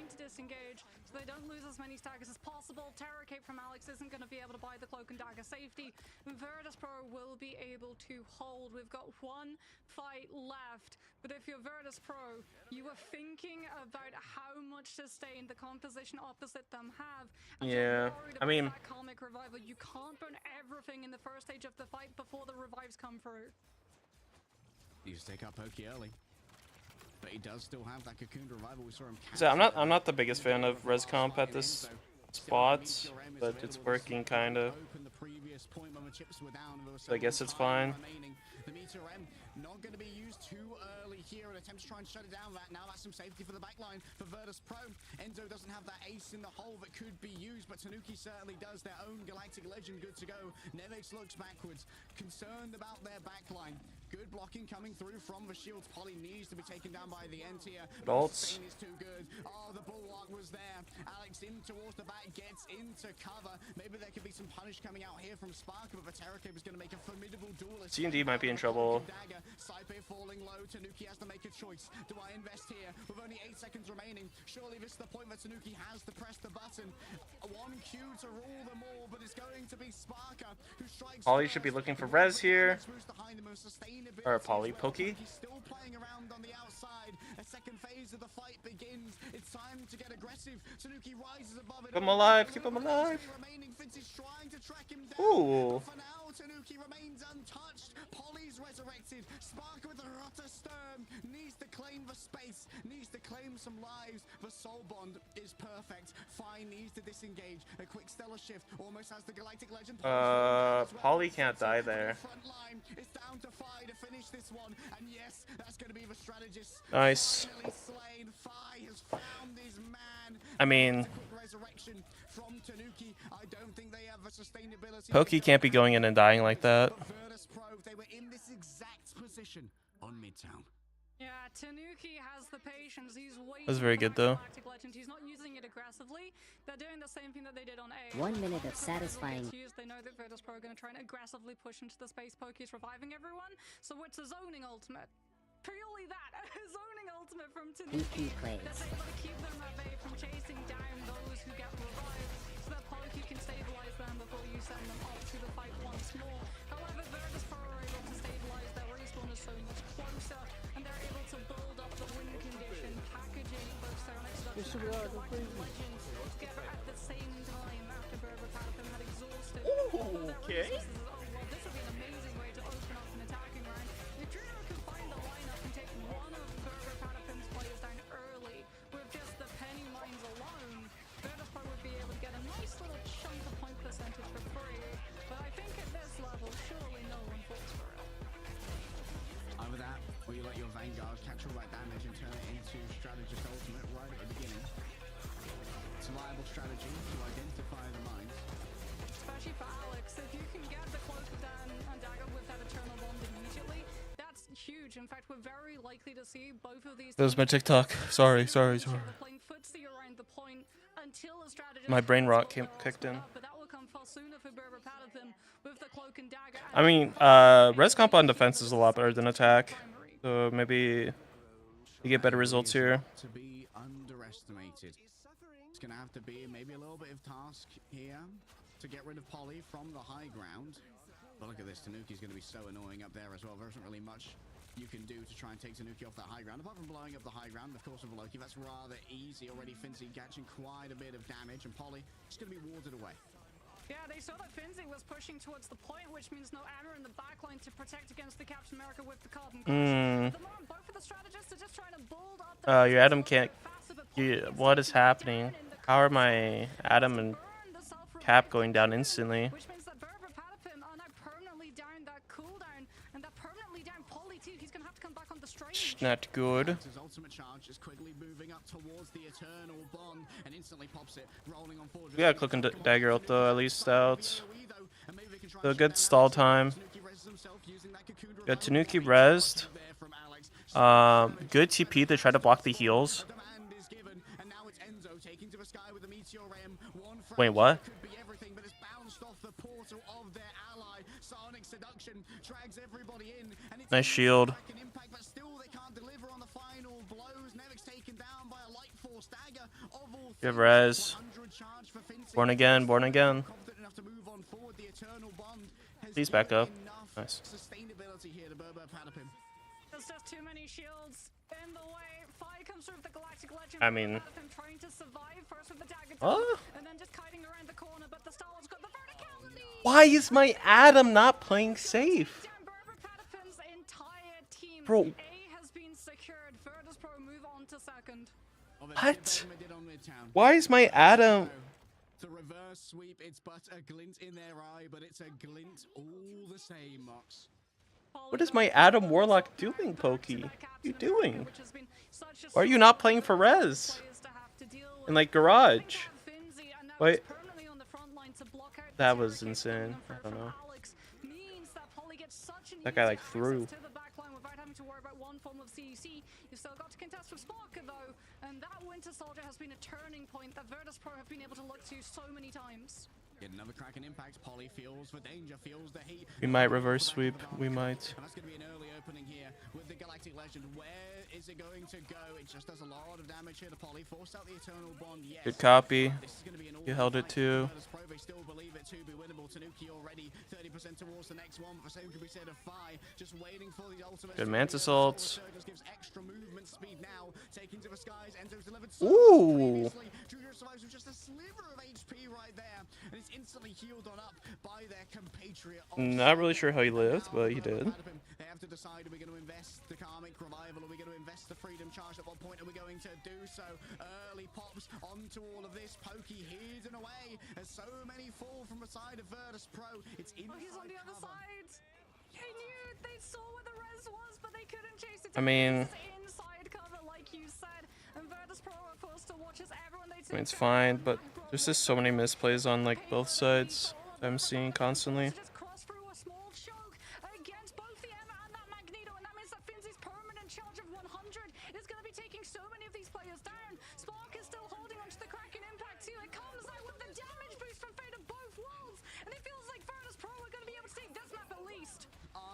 So they don't lose as many staggers as possible. Terror Cape from Alex isn't going to be able to buy the cloak and dagger safety. Virtus Pro will be able to hold. We've got one fight left. But if you're Virtus Pro, you are thinking about how much sustain the composition opposite them have. And Yeah, I mean, that comic revival, you can't burn everything in the first stage of the fight before the revives come through. You just take out Pokey early. But he does still have that cocoon revival. We saw him. so I'm not the biggest fan of res comp at this spot, but it's working kind of. So I guess it's fine. The Meteor M not going to be used too early here. An attempt to try and shut it down. Now that's some safety for the backline for Virtus Pro. Enzo doesn't have that ace in the hole that could be used, but Tanuki certainly does. Their own Galactic Legend good to go. Nevix looks backwards, concerned about their backline. Good blocking coming through from the shields. Poly needs to be taken down by the end here. Ults. Is too good. Oh, the bulwark was there. Alex in towards the back, gets into cover. Maybe there could be some punish coming out here from Sparker, but the Terror Cape is going to make a formidable duelist. C&D might be in trouble. Saipe falling low. Tanuki has to make a choice. Do I invest here with only 8 seconds remaining? Surely this is the point that Tanuki has to press the button. One Q to rule them all, but it's going to be Sparker who strikes. Poly should be looking for res here. Or Poly Pokey. He's still playing around on the outside. A second phase of the fight begins. It's time to get aggressive. Tanuki rises above it. Keep him alive, keep him alive. Trying to track him down. Ooh. For now, Tanuki remains untouched. Poly's resurrected. Sparker with the Rotter Stern needs to claim the space, needs to claim some lives. The soul bond is perfect. Fine needs to disengage. A quick stellar shift almost has the Galactic Legend. Poly can't die there. Front line is down to Fi to finish this one, and yes, that's going to be the strategist. Nice. Finally slain. Fi has found his man. I mean, Quick resurrection from Tanuki. I don't think they have the sustainability. Pokey can't be going in and dying like that. But Virtus Pro, they were in this exact position on Midtown. Yeah, Tanuki has the patience. He's waiting. That's very good, though. Galactic Legend. He's not using it aggressively. They're doing the same thing that they did on A. 1 minute of satisfying. They know that Virtus Pro are going to try and aggressively push into the space. Poke's reviving everyone, so it's a zoning ultimate. Purely that, a zoning ultimate from Tanuki. That's able to keep them at bay from chasing down those who get revived, so that Poke can stabilize them before you send them off to the fight once more. However, Virtus Pro are able to stabilize their respawn as so together at the same time after Berber Patapim had exhausted. Okay. This would be an amazing way to open up an attacking round. If Juno can find the lineup and take one of Berber Patapim's players down early with just the penny mines alone, Virtus.pro would be able to get a nice little chunk of point percentage for free. But I think at this level, surely no one falls for it. Either that, or you let your Vanguard catch all that damage and turn it into Strategist Ultimate right at the beginning. It's a viable strategy to identify the mines. Especially for Alex, if you can get the cloak down and dagger with that Eternal Bond immediately, that's huge. In fact, we're very likely to see both of these. That was my TikTok. Sorry. Playing footsie around the point until a strategist. My brain rot kicked in. But that will come far sooner for Berber Patapim with the cloak and dagger. I mean, res comp on defense is a lot better than attack, so maybe you get better results here. To be underestimated. It's going to have to be maybe a little bit of task here to get rid of Polly from the high ground. But look at this, Tanuki's going to be so annoying up there as well. There isn't really much you can do to try and take Tanuki off that high ground. Apart from blowing up the high ground, of course, with Loki, that's rather easy already. Finzi catching quite a bit of damage, and Polly is going to be warded away. Yeah, they saw that Finzi was pushing towards the point, which means no ammo in the backline to protect against the Captain America with the carbon crush. At the moment, both of the strategists are just trying to build up the Your Adam can't. What is happening? How are my Adam and Cap going down instantly? Which means that Berber Patapim are now permanently down that cooldown, and that permanently down Polly too. He's gonna have to come back on the straight. Not good. His ultimate charge is quickly moving up towards the Eternal Bond and instantly pops it, rolling on forward. We got Cloak and Dagger out though, at least out. So good stall time. Got Tanuki rezzed. Good TP to try to block the heals. Wait, what? Nice shield. You have res. Born again, born again. Please back up. Nice. There's just too many shields in the way. Fire comes through with the Galactic Legend. I mean, trying to survive first with the dagger and then just kiting around the corner, but the Star Wars got the verticality. why is my Adam not playing safe? Berber Patapim's entire team Bro. A has been secured. Virtus.pro move on to second. What? Why is my Adam? The reverse sweep, it's but a glint in their eye, but it's a glint all the same, Mox. What is my Adam Warlock doing, Pokey? What are you doing? Why are you not playing for res? In like Garage? Wait. That was insane. I don't know. That guy like threw. You've still got to contest with Spark though, and that Winter Soldier has been a turning point that Virtus.pro have been able to look to so many times. Get another cracking impact. Polly feels the danger, feels the heat. We might reverse sweep. We might. And that's going to be an early opening here with the Galactic Legend. Where is it going to go? It just does a lot of damage here to Polly. Forced out the Eternal Bond. Yes. Good copy. This is going to be an You held it too. They still believe it to be winnable. Tanuki already 30% towards the next one. But the same could be said of Fi. Just waiting for the ultimate. Good Mantis ult. Just gives extra movement speed now. Taking to the skies. Enzo's delivered. Ooh. Junior survives with just a sliver of HP right there. And it's instantly healed on up by their compatriot. Not really sure how he lived, but he did. They have to decide, are we going to invest the Karmic Revival? Are we going to invest the Freedom Charge? At what point are we going to do so? Early pops onto all of this. Pokey hidden away as so many fall from the side of Virtus.pro. It's inside He's on the other cover. side. They knew, they saw where the res was, but they couldn't chase it. I mean, Inside cover, like you said, and Virtus.pro are forced to watch as everyone they I mean, it's fine, but there's just so many misplays on like both sides I'm seeing constantly. Just cross through a small choke against both the Emma and that Magneto, and that means that Finzi's permanent charge of 100 is going to be taking so many of these players down. Spark is still holding onto the Kraken impact too. It comes out with the damage boost from Fate of both worlds, and it feels like Virtus.pro are going to be able to take this map at least.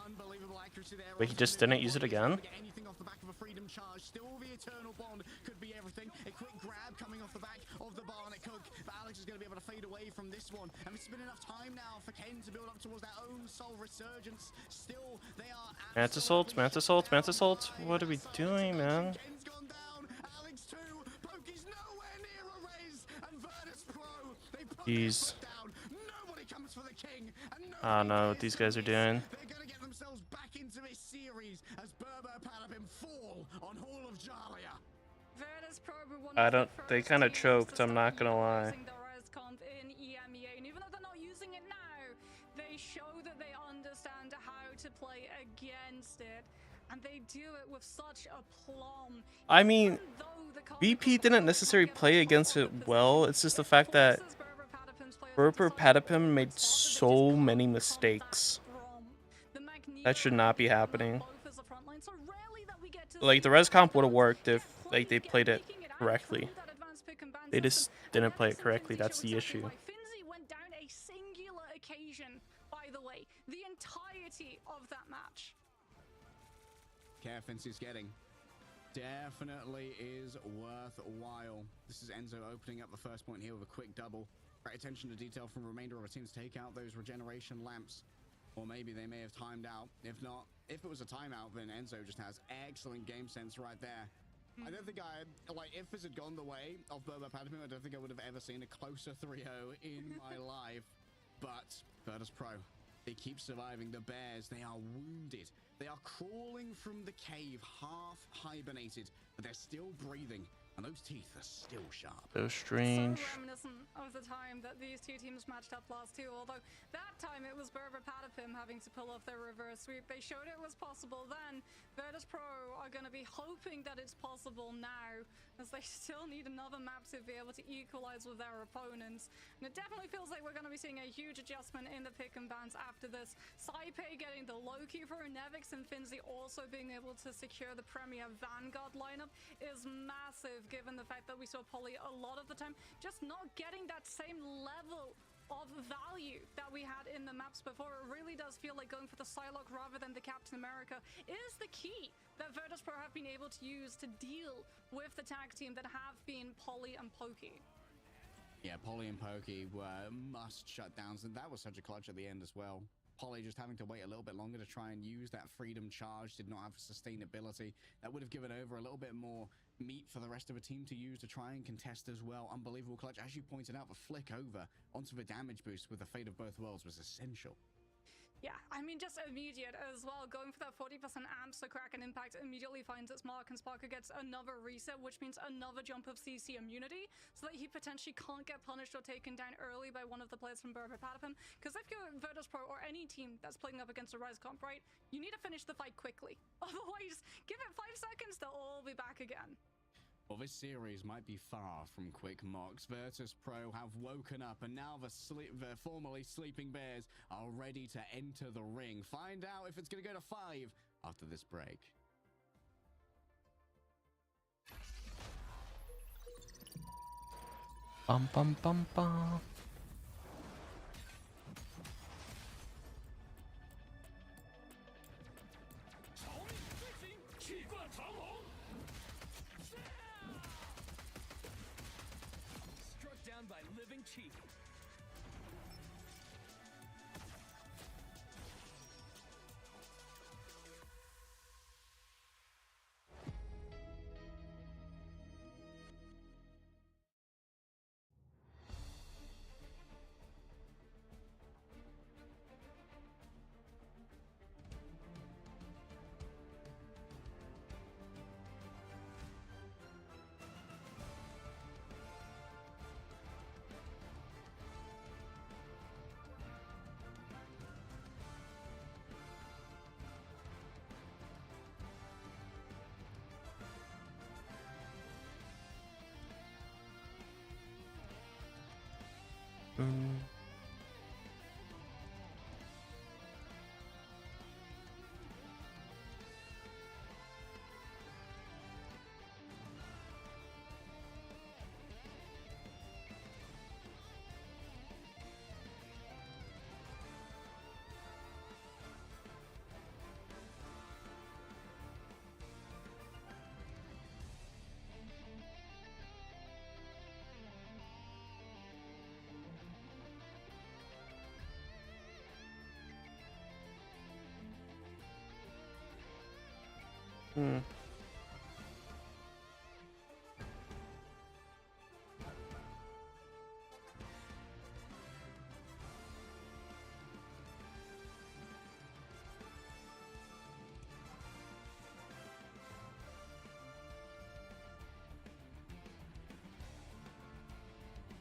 Unbelievable accuracy there. Wait, he just didn't use it again? Anything off the back of a Freedom Charge. Still the Eternal Bond could be everything. A quick grab coming off the back of the Barnet Cook. But Alex is going to be able to fade away from this one. And it's been enough time now for Ken to build up towards their own soul resurgence. Still, they are. Mantis ult, Mantis ult, Mantis ult. What are we doing, man? Ken's gone down. Alex too. Pokey's nowhere Jeez. Down. Nobody comes for the king, and I don't know what these guys are doing. they're gonna get themselves back into this series as Berber Patapim fall on Hall of Jalia. Virtus Pro were one I of the don't. They first kind of teams choked. to I'm start not gonna lie. utilizing the res comp in EMEA, and even though they're not using it now, they show that they understand how to play against it, and they do it with such aplomb. I mean, Even though the VP Cardinals didn't will necessarily get play the against top it of the well. position, It's just the it fact that forces Berber Patapim's players to Berber decide where Patapim to made spot, but they just so can't many come mistakes. back from. The Magneto That should not be and the happening. both as a front line, so rarely that we get to Like, see the res comp would have Patapim worked if get like they played it making out correctly. through that advanced pick and ban They system. just And didn't play it Nevix and correctly. Finzi That's show the exactly issue. why. Finzi went down a singular occasion, by the way, the entirety of that match. Care Finzy's getting definitely is worthwhile. This is Enzo opening up the first point here with a quick double. Great attention to detail from the remainder of the teams to take out those regeneration lamps. Or maybe they may have timed out. If not, if it was a timeout, then Enzo just has excellent game sense right there. I don't think if this had gone the way of Berber Patapim, I don't think I would have ever seen a closer 3-0 in my life. But Virtus Pro, they keep surviving. The Bears, they are wounded. They are crawling from the cave, half hibernated, but they're still breathing. And those teeth are still sharp. So strange. So reminiscent of the time that these two teams matched up last too, although that time it was Berber Patapim having to pull off their reverse sweep. They showed it was possible then. Virtus Pro are going to be hoping that it's possible now, as they still need another map to be able to equalize with their opponents. And it definitely feels like we're going to be seeing a huge adjustment in the pick and bans after this. Saipei getting the low-key for Nevix, and Finzi also being able to secure the Premier Vanguard lineup is massive, given the fact that we saw Polly a lot of the time just not getting that same level of value that we had in the maps before. It really does feel like going for the Psylocke rather than the Captain America is the key that Virtus Pro have been able to use to deal with the tag team that have been Polly and Pokey. Yeah, Polly and Pokey were must shutdowns, and that was such a clutch at the end as well. Polly just having to wait a little bit longer to try and use that freedom charge, did not have sustainability. That would have given over a little bit more meat for the rest of the team to use to try and contest as well. Unbelievable clutch. As you pointed out, the flick over onto the damage boost with the Fate of Both Worlds was essential. Yeah, I mean, just immediate as well. Going for that 40% amp, so Kraken Impact immediately finds its mark, and Sparker gets another reset, which means another jump of CC immunity, so that he potentially can't get punished or taken down early by one of the players from Berber Patapim. Because if you're Virtus Pro or any team that's playing up against a Rise comp, right, you need to finish the fight quickly. Otherwise, give it 5 seconds, they'll all be back again. Well, this series might be far from quick mocks. Virtus Pro have woken up, and now the formerly sleeping Bears are ready to enter the ring. Find out if it's going to go to 5 after this break. Bum bum bum bum. Struck down by living cheek.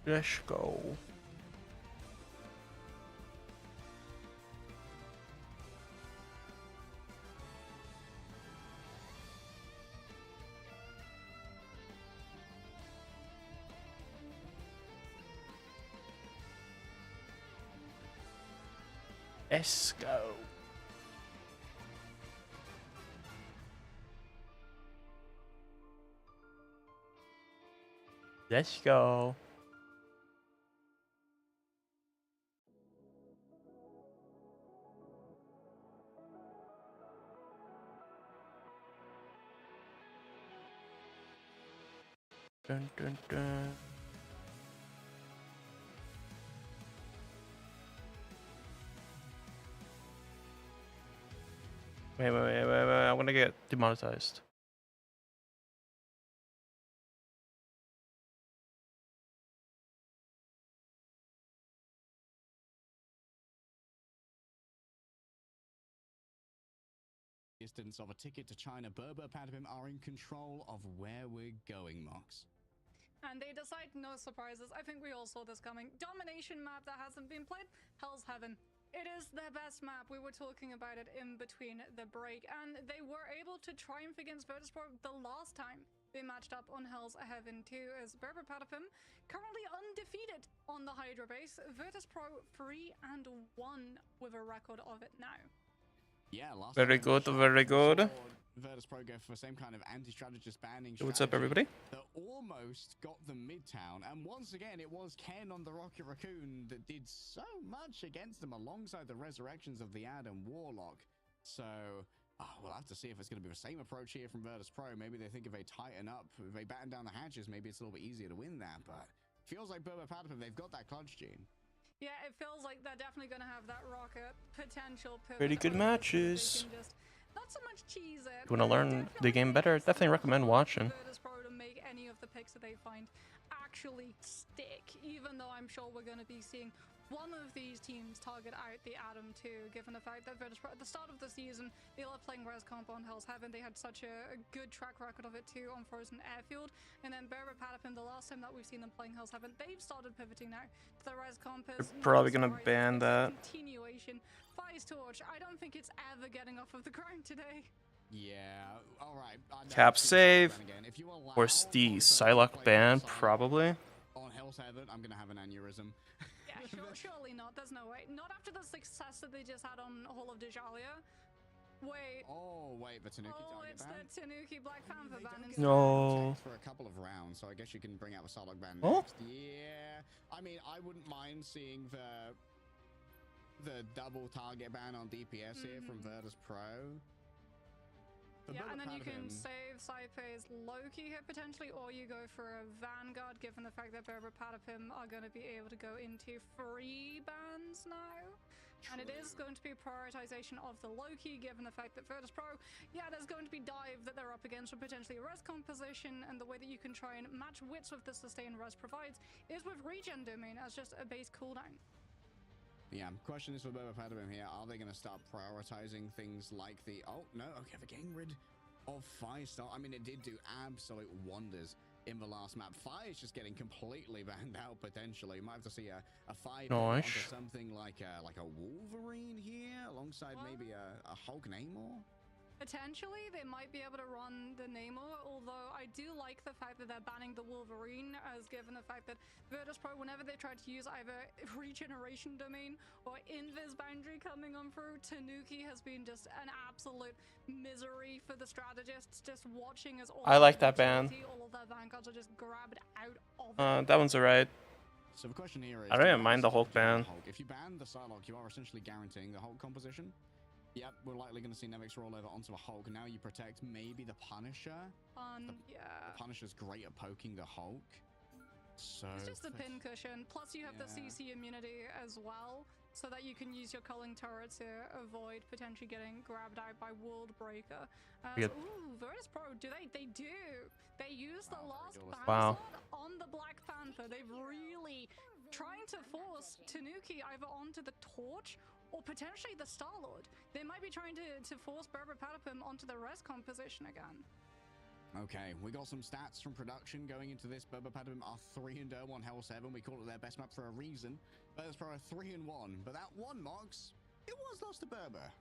Let's go. Let's go. Let's go. Dun, dun, dun. Wait, I'm gonna get demonetized. Distance of a ticket to China, Berber Patapim are in control of where we're going, Mox. And they decide no surprises. I think we all saw this coming. Domination map that hasn't been played, Hell's Heaven. It is their best map. We were talking about it in between the break, and they were able to triumph against Virtus.pro the last time they matched up on Hell's Heaven 2 as Berber Patapim currently undefeated on the Hydra base. Virtus.pro 3-1 with a record of it now. Yeah, last Very time good, we very good. saw Virtus.pro go for the same kind of anti-strategist banning What's up, strategy everybody? that almost got them Midtown, and once again it was Ken on the Rocket Raccoon that did so much against them alongside the resurrections of the Ad and Warlock. So we'll have to see if it's going to be the same approach here from Virtus.pro. Maybe they think if they tighten up, if they batten down the hatches, maybe it's a little bit easier to win that, but feels like Berber Patapim, they've got that clutch gene. Yeah, it feels like they're definitely going to have that rocket potential. Pretty good matches. Not so much cheese it. You want to learn the game better? Definitely recommend watching. Virtus.pro to make any of the picks that they find actually stick, even though I'm sure we're going to be seeing one of these teams target out the Atom too, given the fact that Virtus.pro at the start of the season, they love playing Res Comp on Hell's Heaven. They had such a good track record of it too on Frozen Airfield. And then Berber Patapim, the last time that we've seen them playing Hell's Heaven, they've started pivoting now to the Res Comp. They're probably gonna ban that. Continuation. Fire's Torch, I don't think it's ever getting off of the ground today. Yeah, alright. Cap save. Or the Psylocke ban, probably. On Hell's Heaven, I'm gonna have an aneurysm. Yeah, surely not. There's no way. Not after the success that they just had on Hall of Dejalia. Wait. Oh, wait, the Tanuki target it's ban? the Tanuki Black Panther ban. No. For a couple of rounds, so I guess you can bring out the Psylocke ban Oh? next. Yeah, I mean, I wouldn't mind seeing the double target ban on DPS here from Virtus.pro. Yeah, and then you can save Saipe's Loki hit potentially, or you go for a Vanguard, given the fact that Berber Patapim are going to be able to go into free bans now. And it is going to be prioritization of the Loki, given the fact that Virtus.pro, yeah, there's going to be dive that they're up against, or potentially a res composition, and the way that you can try and match wits with the sustain res provides is with regen domain as just a base cooldown. Yeah, question is for Berber Patapim here. Are they going to start prioritizing things like the... Oh, no, okay, they're getting rid of Firestar. I mean, it did do absolute wonders in the last map. Fire is just getting completely banned out, potentially. Might have to see a Fire onto something like a Wolverine here, alongside maybe a Hulk Namor. Potentially, they might be able to run the Namor, although I do like the fact that they're banning the Wolverine, as given the fact that Virtus.pro, whenever they try to use either Regeneration Domain or Invis Boundary coming on through, Tanuki has been just an absolute misery for the strategists, just watching as all I like that ban. all of their Vanguards are just grabbed out of That one's alright. So the question here is... I don't even mind the Hulk ban. If you ban the Psylocke, you are essentially guaranteeing the Hulk composition. Yep, we're likely going to see Nevix roll over onto a Hulk. Now you protect maybe the Punisher. Yeah. The Punisher's great at poking the Hulk. So it's just a pin cushion. Plus you have the CC immunity as well, so that you can use your culling turret to avoid potentially getting grabbed out by World Breaker. Ooh, Virtus.pro, they do. They use the last ban slot on the Black Panther. They've really trying to force Tanuki either onto the Torch or potentially the Star-Lord. They might be trying to force Berber Patapim onto the res composition again. Okay, we got some stats from production going into this. Burberpadum are 3-0 on Hell 7. We call it their best map for a reason. Virtus Pro are 3-1, but that one, Mox, it was lost to Berber.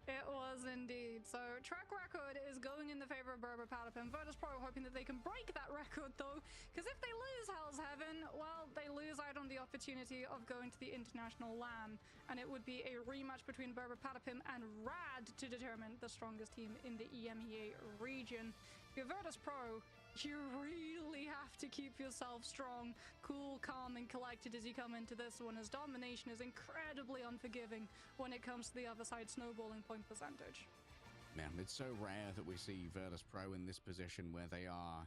It was indeed. So track record is going in the favor of Burberpadum. Virtus Pro hoping that they can break that record though, because if they lose Hell's Heaven, well, they lose out on the opportunity of going to the international LAN, and it would be a rematch between Burberpadum and Rad to determine the strongest team in the EMEA region. If you're Virtus Pro, you really have to keep yourself strong, cool, calm, and collected as you come into this one, as domination is incredibly unforgiving when it comes to the other side snowballing point percentage. Man, it's so rare that we see Virtus Pro in this position where they are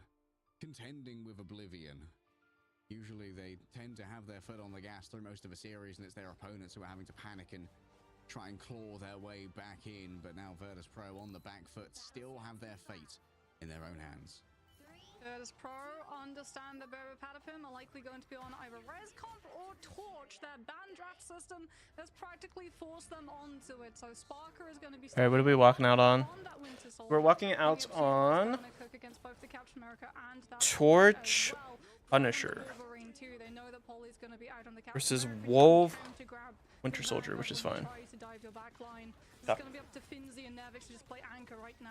contending with Oblivion. Usually they tend to have their foot on the gas through most of a series, and it's their opponents who are having to panic and try and claw their way back in. But now Virtus Pro on the back foot still have their fate in their own hands. Virtus Pro understand that Burberpadum are likely going to be on either ResComp or Torch. Their ban draft system has practically forced them onto it. So Sparker is going to be... Alright, what are we walking out on? We're walking out on Torch, Punisher versus Wolf, Winter Soldier, which is fine. It's going to be up to Finzi and Nevix to just play anchor right now.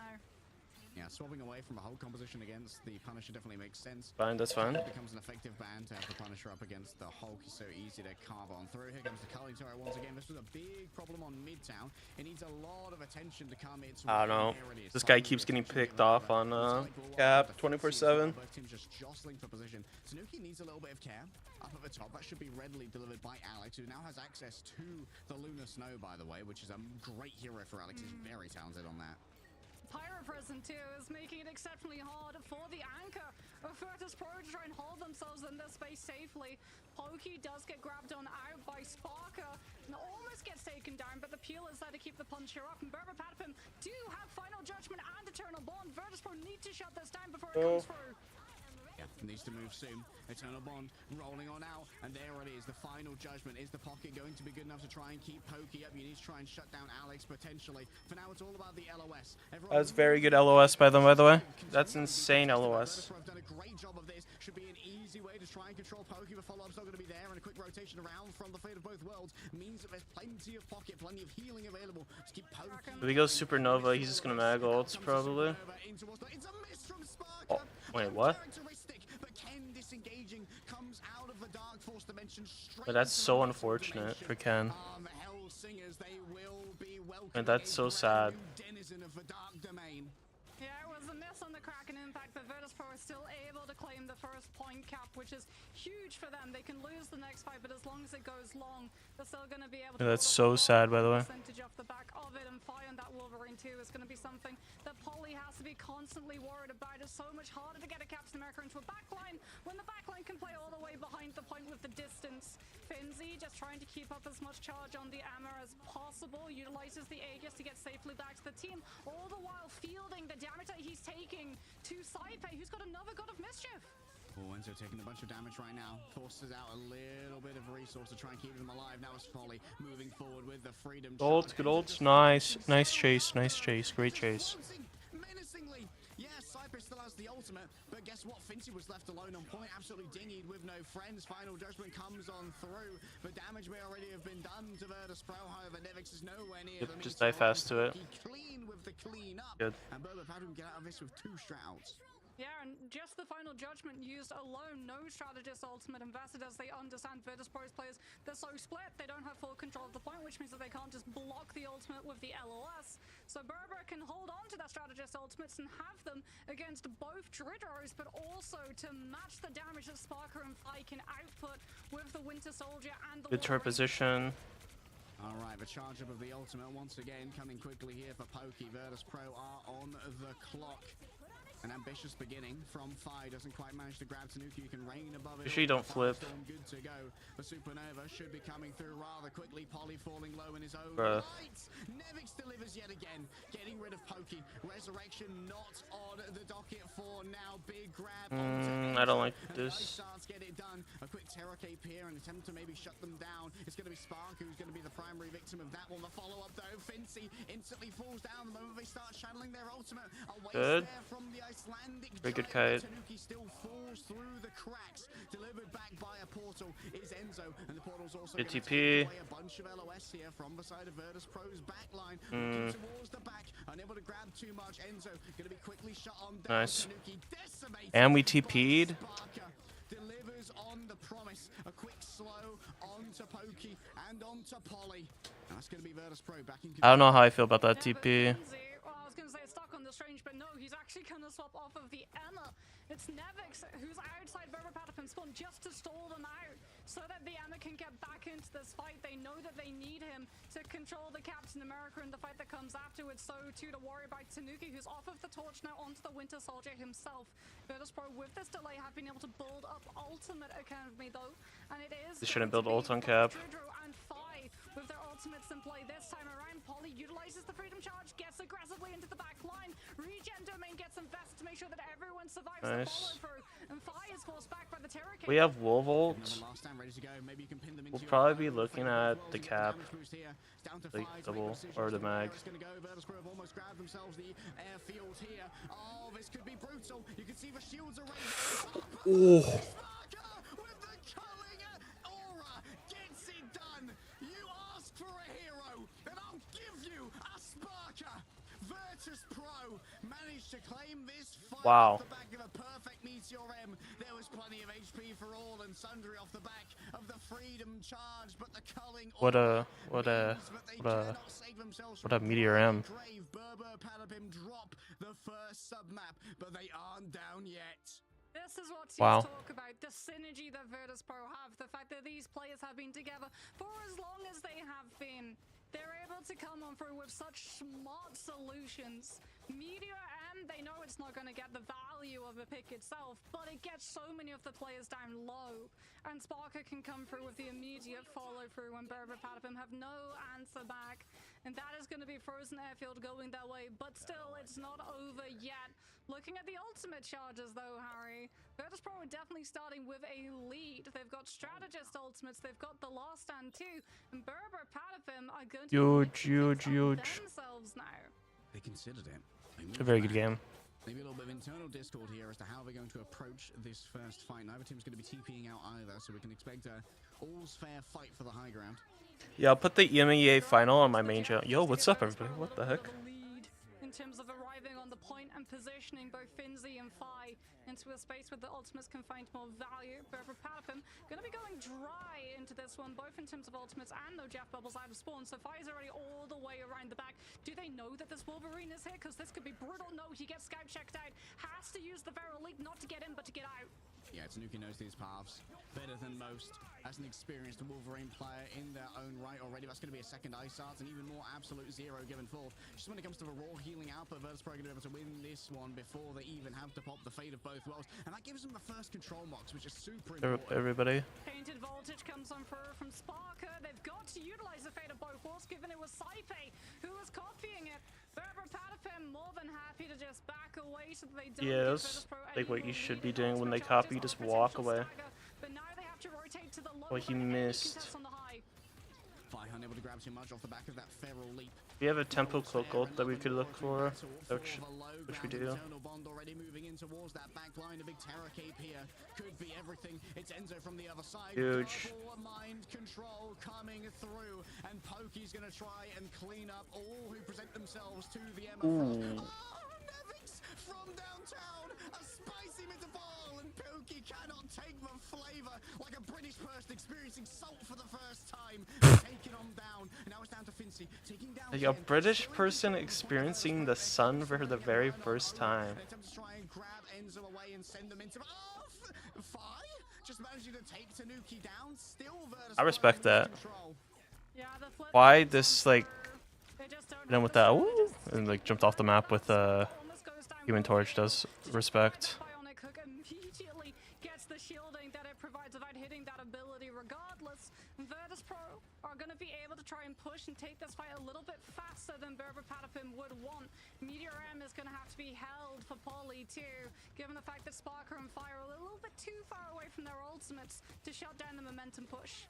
Yeah, swapping away from a whole composition against the Punisher definitely makes sense. Fine, that's fine. It becomes an effective ban to have the Punisher up against the Hulk. He's so easy to carve on through. Here comes the Culling Turret once again. This was a big problem on Midtown. It needs a lot of attention to come. I don't know. This guy keeps getting picked off on Cap 24/7. Just jostling for position. Tanuki needs a little bit of care up at the top. That should be readily delivered by Alex, who now has access to the Lunar Snow, by the way, which is a great hero for Alex. He's very talented on that. Pyro Present 2 is making it exceptionally hard for the anchor of Virtus Pro to try and hold themselves in this space safely. Pokey does get grabbed on out by Sparker and almost gets taken down, but the peel is there to keep the puncher up, and Burberpadum do have Final Judgment and Eternal Bond. Virtus Pro need to shut this down before it comes through. Yeah, needs to move soon. Eternal Bond rolling on out, and there it is. The Final Judgment. Is the pocket going to be good enough to try and keep Pokey up? You need to try and shut down Alex potentially. For now, it's all about the LOS. That's very good LOS by them, by the way. That's insane LOS. I've done a great job of this. Should be an easy way to try and control Pokey, but follow-up's not going to be there, and a quick rotation around from the fate of both worlds means that there's plenty of pocket, plenty of healing available to keep Pokey. If he goes Supernova, he's just gonna mag ults probably. It's a miss from Sparker. Oh, wait, what? But Ken disengaging comes out of the Dark Force dimension straight. But that's so unfortunate for Ken. Hell Singers, they will be welcome. And that's so sad. Denizen of the Dark Domain. Yeah, it was a miss on the Kraken impact, but Virtus Pro is still able to claim the first point cap, which is huge for them. They can lose the next fight, but as long as it goes long, they're still going to be able to... Yeah, that's so sad, by the way. ...percentage off the back of it, and fire on that Wolverine too is going to be something that Polly has to be constantly worried about. It's so much harder to get a Captain America into a backline when the backline can play all the way behind the point with the distance. Finzi just trying to keep up as much charge on the Amber as possible, utilizes the Aegis to get safely back to the team, all the while fielding the damage that he's taking to Saipe, who's got another God of Mischief. Oh, Enzo taking a bunch of damage right now. Forces out a little bit of resource to try and keep them alive. Now it's Folly moving forward with the freedom. Good ults, nice. Nice chase, great chase. Menacingly. Yeah, Cypress still has the ultimate, but guess what? Fincy was left alone on point, absolutely dinghied with no friends. Final Judgment comes on through, but damage may already have been done to Virtus Pro. However, Nevix is nowhere near them. Just die fast to it. Clean with the clean up. Good. And Burberpadum get out of this with 2 strouts. Yeah, and just the Final Judgment used alone, no strategist ultimate invested, as they understand Virtus Pro's players. They're so split, they don't have full control of the point, which means that they can't just block the ultimate with the LOS. So Berber can hold on to their strategist ultimates and have them against both Dridros, but also to match the damage that Sparker and Fi can output with the Winter Soldier and the... Good turret position. Alright, the charge up of the ultimate once again coming quickly here for Pokey. Virtus Pro are on the clock. An ambitious beginning from Fi, doesn't quite manage to grab Tanuki. You can rain above it. She don't flip. Good to go. The Supernova should be coming through rather quickly. Polly falling low in his own Bruh. right. Nevix delivers yet again, getting rid of Pokey. Resurrection not on the docket for now. Big grab. I don't like this. Get it done. A quick terror cape here, an attempt to maybe shut them down. It's going to be Spark who's going to be the primary victim of that one. The follow-up though, Fincy instantly falls down the moment they start channeling their ultimate. Away Good. there from the Icelandic Very good giant kite. Tanuki still falls through the cracks. Delivered back by a portal is Enzo, and the portal's also Good gonna TP. take away a bunch of LOS here from beside of Virtus Pro's backline. Looking towards the back, unable to grab too much. Enzo gonna be quickly shut on down. Nice. Tanuki decimated And we by TP'd. Sparker. Delivers on the promise. A quick slow onto Pokey and onto Polly. And that's going to be Virtus Pro back in I don't know how I feel about that Yeah, but TP. Lindsay, well, I was going to say stuck on the Strange, but no, he's actually going to swap off of the Emma. It's Nevix who's outside Berber Patapin spawn just to stall them out so that the Emma can get back into this fight. They know that they need him to control the Captain America in the fight that comes afterwards. So too to worry about Tanuki, who's off of the torch now onto the Winter Soldier himself. Virtus Pro with this delay have been able to build up Ultimate Academy though, and it is They shouldn't going build to be ult on both Cap. Dridro and Fi with their ultimates in play this time around. Polly utilizes the Freedom Charge, gets aggressively into the back line. Regen Domain gets invested to make sure that everyone survives the Nice. follow through. And Fi is forced back by the Terror King. We have Wolf ult. Another last stand ready to go. Maybe you can pin them into We'll your probably be own looking favor as at well. the Get cap, damage boost here. It's down to like Fi to make double decisions or the as to where mag. it's gonna go. Virtus Pro have almost grabbed themselves the airfield here. Oh, this could be brutal. You can see the shields are raised. Oh. Sparker with the culling aura gets it done. You ask for a hero, and I'll give you a Sparker. Virtus Pro managed to claim this fight Wow. off the back of a perfect Meteor M. There was plenty of HP for all and sundry off the back of the Freedom Charge, but the culling What aura a means that they what a cannot save themselves what from a Meteor grave. M. Berber Patapim drop the first sub-map, but they aren't down yet. This is what Wow. teams talk about, the synergy that Virtus Pro have, the fact that these players have been together for as long as they have been. They're able to come on through with such smart solutions. Meteor M, they know it's not going to get the value of the pick itself, but it gets so many of the players down low. And Sparker can come through with the immediate follow through when Berber Patapim have no answer back. And that is going to be Frozen Airfield going their way, but still, it's not over yet. Looking at the ultimate charges though, Harry, Virtus Pro are definitely starting with a lead. They've got strategist ultimates, they've got the last stand too, and Berber Patapim are going to Huge. themselves now. They considered it. A very good game. Maybe a little bit of internal discord here as to how they're going to approach this first fight. Neither team's going to be TPing out either, so we can expect a all's fair fight for the high ground. Yeah, I'll put the EMEA final on my main channel. Yo, what's up, everybody? What the heck? In terms of arriving on the point and positioning both Finzi and Fi into a space where the ultimates can find more value. Berber Patapim going to be going dry into this one, both in terms of ultimates and no Jeff Bubbles out of spawn. So Fi is already all the way around the back. Do they know that this Wolverine is here? Because this could be brutal. No, he gets scout checked out. Has to use the Feral Leap, not to get in, but to get out. Yeah, Tanuki knows these paths better than most. As an experienced Wolverine player in their own right already, that's going to be a second Ice Art and even more absolute zero given forth. Just when it comes to the raw healing output, Virtus Pro are going to be able to win this one before they even have to pop the Fate of both worlds. And that gives them the first control box, which is super important. Everybody. Painted Voltage comes on through from Sparker. They've got to utilize the Fate of both worlds, given it was Saipe who was copying it. Berber Patapim more than happy to just back away so that they don't Yeah, give that's Virtus Pro like what any you should more be doing when they ultimate charges copy, or just potential walk away. stagger. But now they have to rotate to the low Well, he but any missed. contest on the high. Fi unable to grab too much off the back of that Feral Leap. We have a tempo cloak ult that we could look for, which we do. Eternal Bond already moving in towards that back line. A big Terror Cape here could be everything. It's Enzo from the other side. Huge. Double mind control coming through, and Pokey's gonna try and clean up all who present themselves to the Emma. Ooh. Oh, Nevix from downtown, a spicy meatball, and Pokey cannot take the flavor like a British person experiencing salt for the first time. Taking on down, and now it's down to Fincy taking down. Like a Ken. British person experiencing the sun for the very first time. An attempt to try and grab Enzo away and send them into. Oh, Fi just managing to take Tanuki down. Still, Virtus I respect Pro in that. control. Yeah, the flip Why comes this, on like, through. They just don't done have with the that, strategist ooh, and to like jumped off the map with almost goes down Human with Torch the does shield. respect. Bionic Hook immediately gets the shielding that it provides without hitting that ability regardless. Virtus Pro are going to be able to try and push and take this fight a little bit faster than Berber Patapim would want. Meteor M is going to have to be held for Polly too, given the fact that Sparker and Fire are a little bit too far away from their ultimates to shut down the momentum push.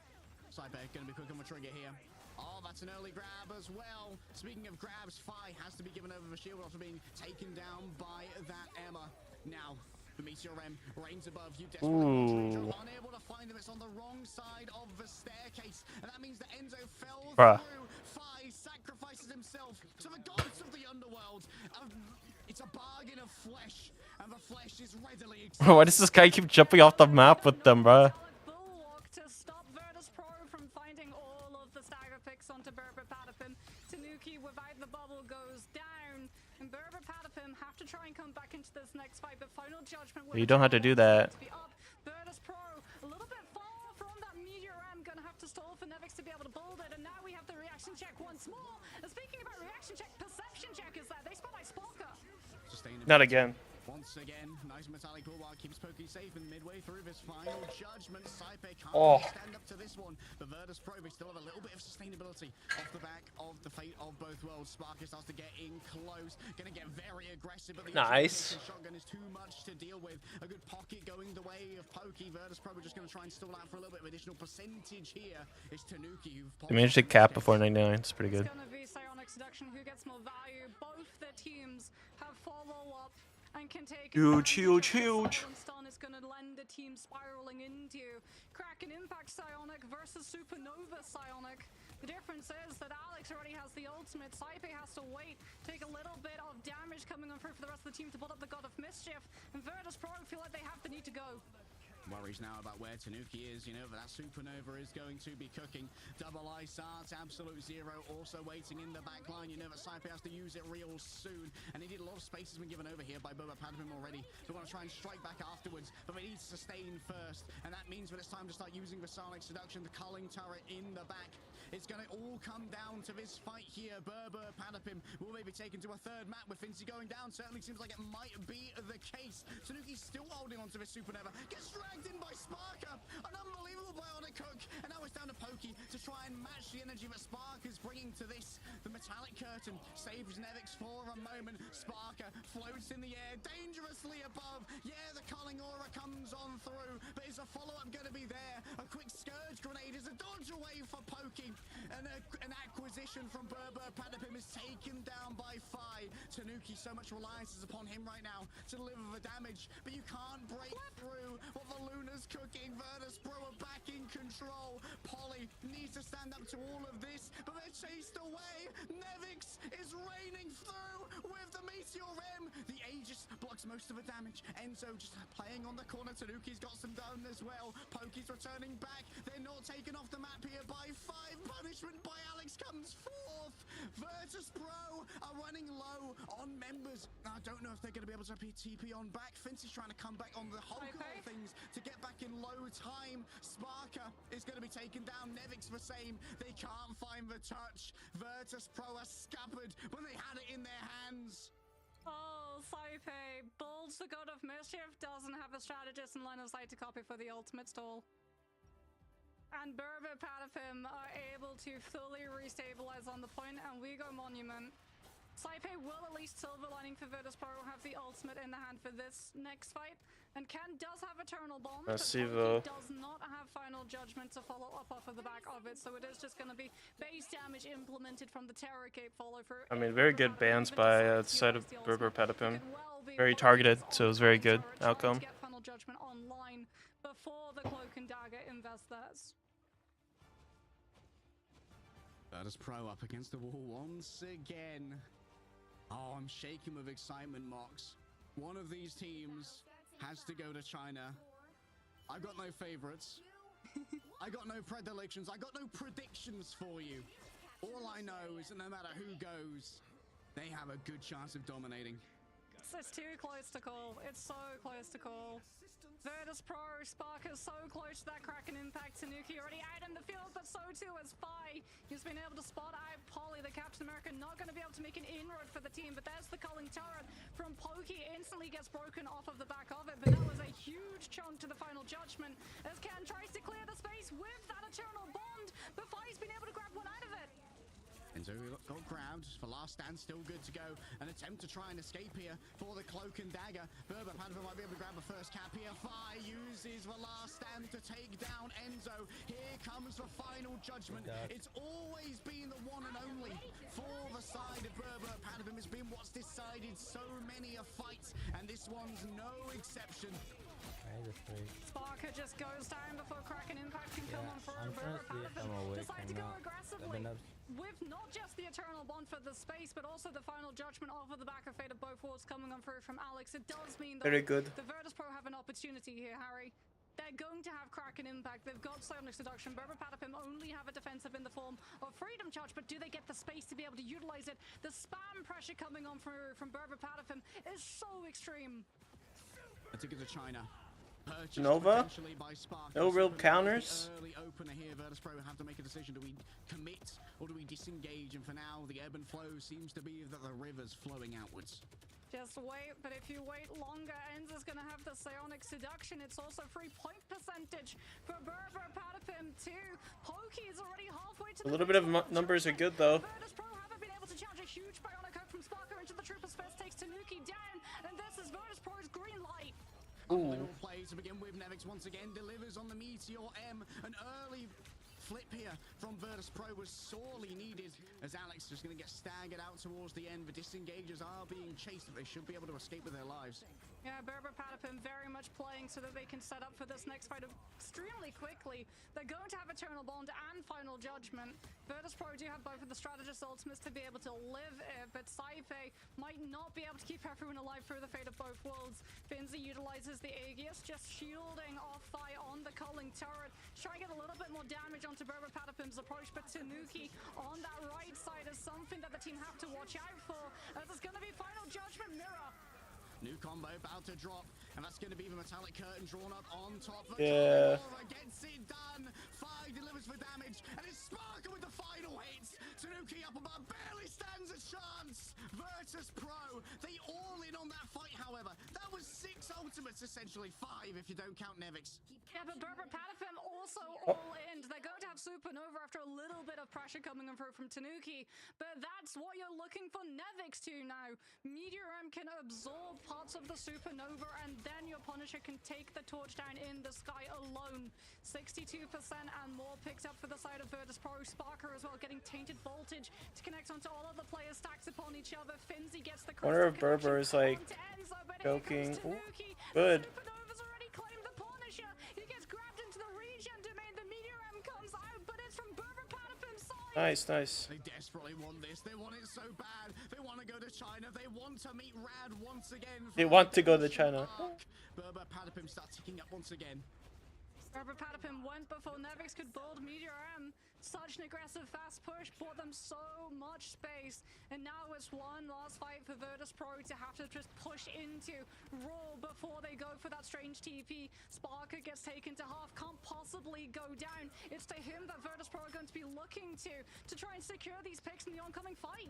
Cyber going to be quick on the trigger here. Oh, that's an early grab as well. Speaking of grabs, Fi has to be given over the shield after being taken down by that Emma. Now, the Meteor M reigns above you. Desperately unable to find him. It's on the wrong side of the staircase. And that means that Enzo fell through. Fi sacrifices himself to the gods of the underworld. It's a bargain of flesh. And the flesh is readily accepted. Why does this guy keep jumping off the map with them, bruh? To stop Virtus Pro from finding all of the stagger picks onto Berber Patapim. Tanuki without the bubble goes down, and Berber Patapim have to try and come back into this next fight, but final judgment. You don't have to do that. Virtus Pro a little bit far from that Meteor M, gonna have to stall for Nevix to be able to build it, and now we have the reaction check once more. And speaking about reaction check, perception check is that they spot by Sparker. Not again. Once again, nice metallic pull keeps Pokey safe, and midway through this final judgment, Saipe can't stand up to this one. But Virtus Pro, they still have a little bit of sustainability off the back of the fate of both worlds. Sparker starts to get in close, gonna get very aggressive, but the shotgun is too much to deal with. A good pocket going the way of Pokey. Virtus Pro are just gonna try and stall out for a little bit of additional percentage here. It's Tanuki who've They managed to cap before 99. It's pretty good. It's gonna be Psionic Seduction who gets more value. Both the teams have follow-up and can take huge. Stun is going to lend the team spiraling into Kraken Impact Psionic versus Supernova Psionic. The difference is that Alex already has the ultimate. Saipe has to wait, take a little bit of damage coming on through for the rest of the team to build up the God of Mischief, and Virtus Pro feel like they have the need to go. Worries now about where Tanuki is, you know, but that Supernova is going to be cooking. Double Ice Arts, Absolute Zero also waiting in the back line. You know that Saipe has to use it real soon, and indeed a lot of space has been given over here by Boba Padapim already. They want to try and strike back afterwards, but they need to sustain first, and that means that it's time to start using the Sonic Seduction, the culling turret in the back. It's going to all come down to this fight here. Berber, Padapim, will they be taken to a third map with Finzi going down? Certainly seems like it might be the case. Tanuki's still holding on to this Supernova. Gets dragged in by Sparker. An unbelievable bionic hook. And now it's down to Pokey to try and match the energy that Sparker's bringing to this. The metallic curtain saves Nevix for a moment. Sparker floats in the air, dangerously above. Yeah, the culling aura comes on through, but is a follow-up going to be there? A quick Scourge Grenade is a dodge away for Pokey. And an acquisition from Berber Padapim is taken down by Fi. Tanuki, so much reliance is upon him right now to deliver the damage, but you can't break through what the Luna's cooking. Virtus Pro are back in control. Polly needs to stand up to all of this, but they're chased away. Nevix is raining through with the Meteor M. The Aegis blocks most of the damage. Enzo just playing on the corner. Tanuki's got some down as well. Pokey's returning back. They're not taken off the map here by 5. Punishment by Alex comes forth. Virtus Pro are running low on members. I don't know if they're going to be able to TP on back. Fincy's trying to come back on the Hulk of all things to get back in low time. Sparker is going to be taken down. Nevix the same. They can't find the touch. Virtus Pro are scuppered when they had it in their hands. Oh, Saipe. Bulge, the God of Mischief, doesn't have a strategist in line of sight to copy for the ultimate stall. And Berber Padapim are able to fully restabilize on the point, and we go Monument. Saipe will at least silver lining for Virtus Pro have the ultimate in the hand for this next fight. And Ken does have Eternal Bomb, but he does not have Final Judgment to follow up off of the back of it, so it is just going to be base damage implemented from the Terror Cape follow through. I mean, very good bans by the side of Berber Padapim. Very targeted, so it was very good outcome. Get Final Judgment online before the Cloak and Dagger invest theirs. Virtus Pro up against the wall once again. Oh, I'm shaking with excitement, Mox. One of these teams has to go to China. I've got no favorites. I got no predilections. I got no predictions for you. All I know is that no matter who goes, they have a good chance of dominating. It's too close to call. It's so close to call. Virtus Pro, Sparker's so close to that Kraken Impact. Tanuki already out in the field, but so too is Fi. He's been able to spot out Polly, the Captain America, not going to be able to make an inroad for the team, but there's the culling turret from Pokey. Instantly gets broken off of the back of it, but that was a huge chunk to the Final Judgment as Ken tries to clear the space with that Eternal Bond, but Fi's been able to grab one out of it. And Enzo got grabbed for last stand, still good to go. An attempt to try and escape here for the cloak and dagger. Berber Panther might be able to grab the first cap here. Fire uses the last stand to take down Enzo. Here comes the final judgment. It's always been the one and only for the side of Berber Panther. It's been what's decided so many a fight, and this one's no exception. Sparker just goes down before Kraken Impact can come on for Berber Panther. Decide to go aggressively with not just the Eternal Bond for the space, but also the final judgment off of the back of Fate of both worlds coming on through from Alex. It does mean that Very good. the Virtus Pro have an opportunity here, Harry. They're going to have Kraken Impact. They've got Psionic Seduction. Berber Patapim only have a defensive in the form of Freedom Charge, but do they get the space to be able to utilize it? The spam pressure coming on from Berber Patapim is so extreme. I took it to China. Nova? No real counters? Early opener here. Virtus Pro have to make a decision. Do we commit or do we disengage? And for now, the ebb and flow seems to be that the river's flowing outwards. Just wait, but if you wait longer, Enzo's gonna have the Psionic Seduction. It's also free point percentage for Berber Patapim too. Pokey is already halfway to A little bit of numbers are good though. Virtus Pro haven't been able to challenge a huge Bionic Hook from Sparker into the Trooper's Fist, takes Tanuki down, and this is Virtus Pro's green light. Little play to begin with. Nevix once again delivers on the Meteor M. An early flip here from Virtus Pro was sorely needed, as Alex is going to get staggered out towards the end. The disengagers are being chased, but they should be able to escape with their lives. Yeah, Berber Patapim very much playing so that they can set up for this next fight extremely quickly. They're going to have Eternal Bond and Final Judgment. Virtus Pro do have both of the Strategist ultimates to be able to live it, but Saipe might not be able to keep everyone alive through the Fate of both worlds. Finzi utilizes the Aegis, just shielding off Thigh on the culling turret. Trying to get a little bit more damage onto Berber Patapim's approach, but Tanuki on that right side is something that the team have to watch out for, as it's going to be Final Judgment Mirror. New combo about to drop, and that's going to be the metallic curtain drawn up on top. Yeah. Gets it done. Five delivers for damage, and it's Sparker with the final hits. Tanuki up above, barely stands a chance. Virtus Pro, they all in on that fight, however. That was 6 ultimates, essentially 5 if you don't count Nevix. Yeah, but Berber Patapim also all in. They're going to have Supernova after a little bit of pressure coming in from Tanuki, but that's what you're looking for Nevix to now. Meteor M can absorb parts of the Supernova, and then your Punisher can take the torch down in the sky alone. 62% and more picked up for the side of Virtus Pro. Sparker as well getting tainted voltage to connect onto all of the players stacked upon each other. Finzi gets the Wonder if Berber is like joking. Ooh, good. Supernova's already claimed the Punisher. He gets grabbed into the regen domain. The Meteor M comes out, but it's from Berber Patapim's side. Nice, nice. They desperately want this. They want it so bad. They want to go to China. They want to meet Rad once again. They want to go to China. Berber Patapim starts ticking up once again. Berber Patapim went before Nevix could build Meteor M. Such an aggressive fast push bought them so much space, and now it's one last fight for Virtus Pro to have to just push into Raw before they go for that strange TP. Sparker gets taken to half, can't possibly go down. It's to him that Virtus Pro are going to be looking to try and secure these picks in the oncoming fight.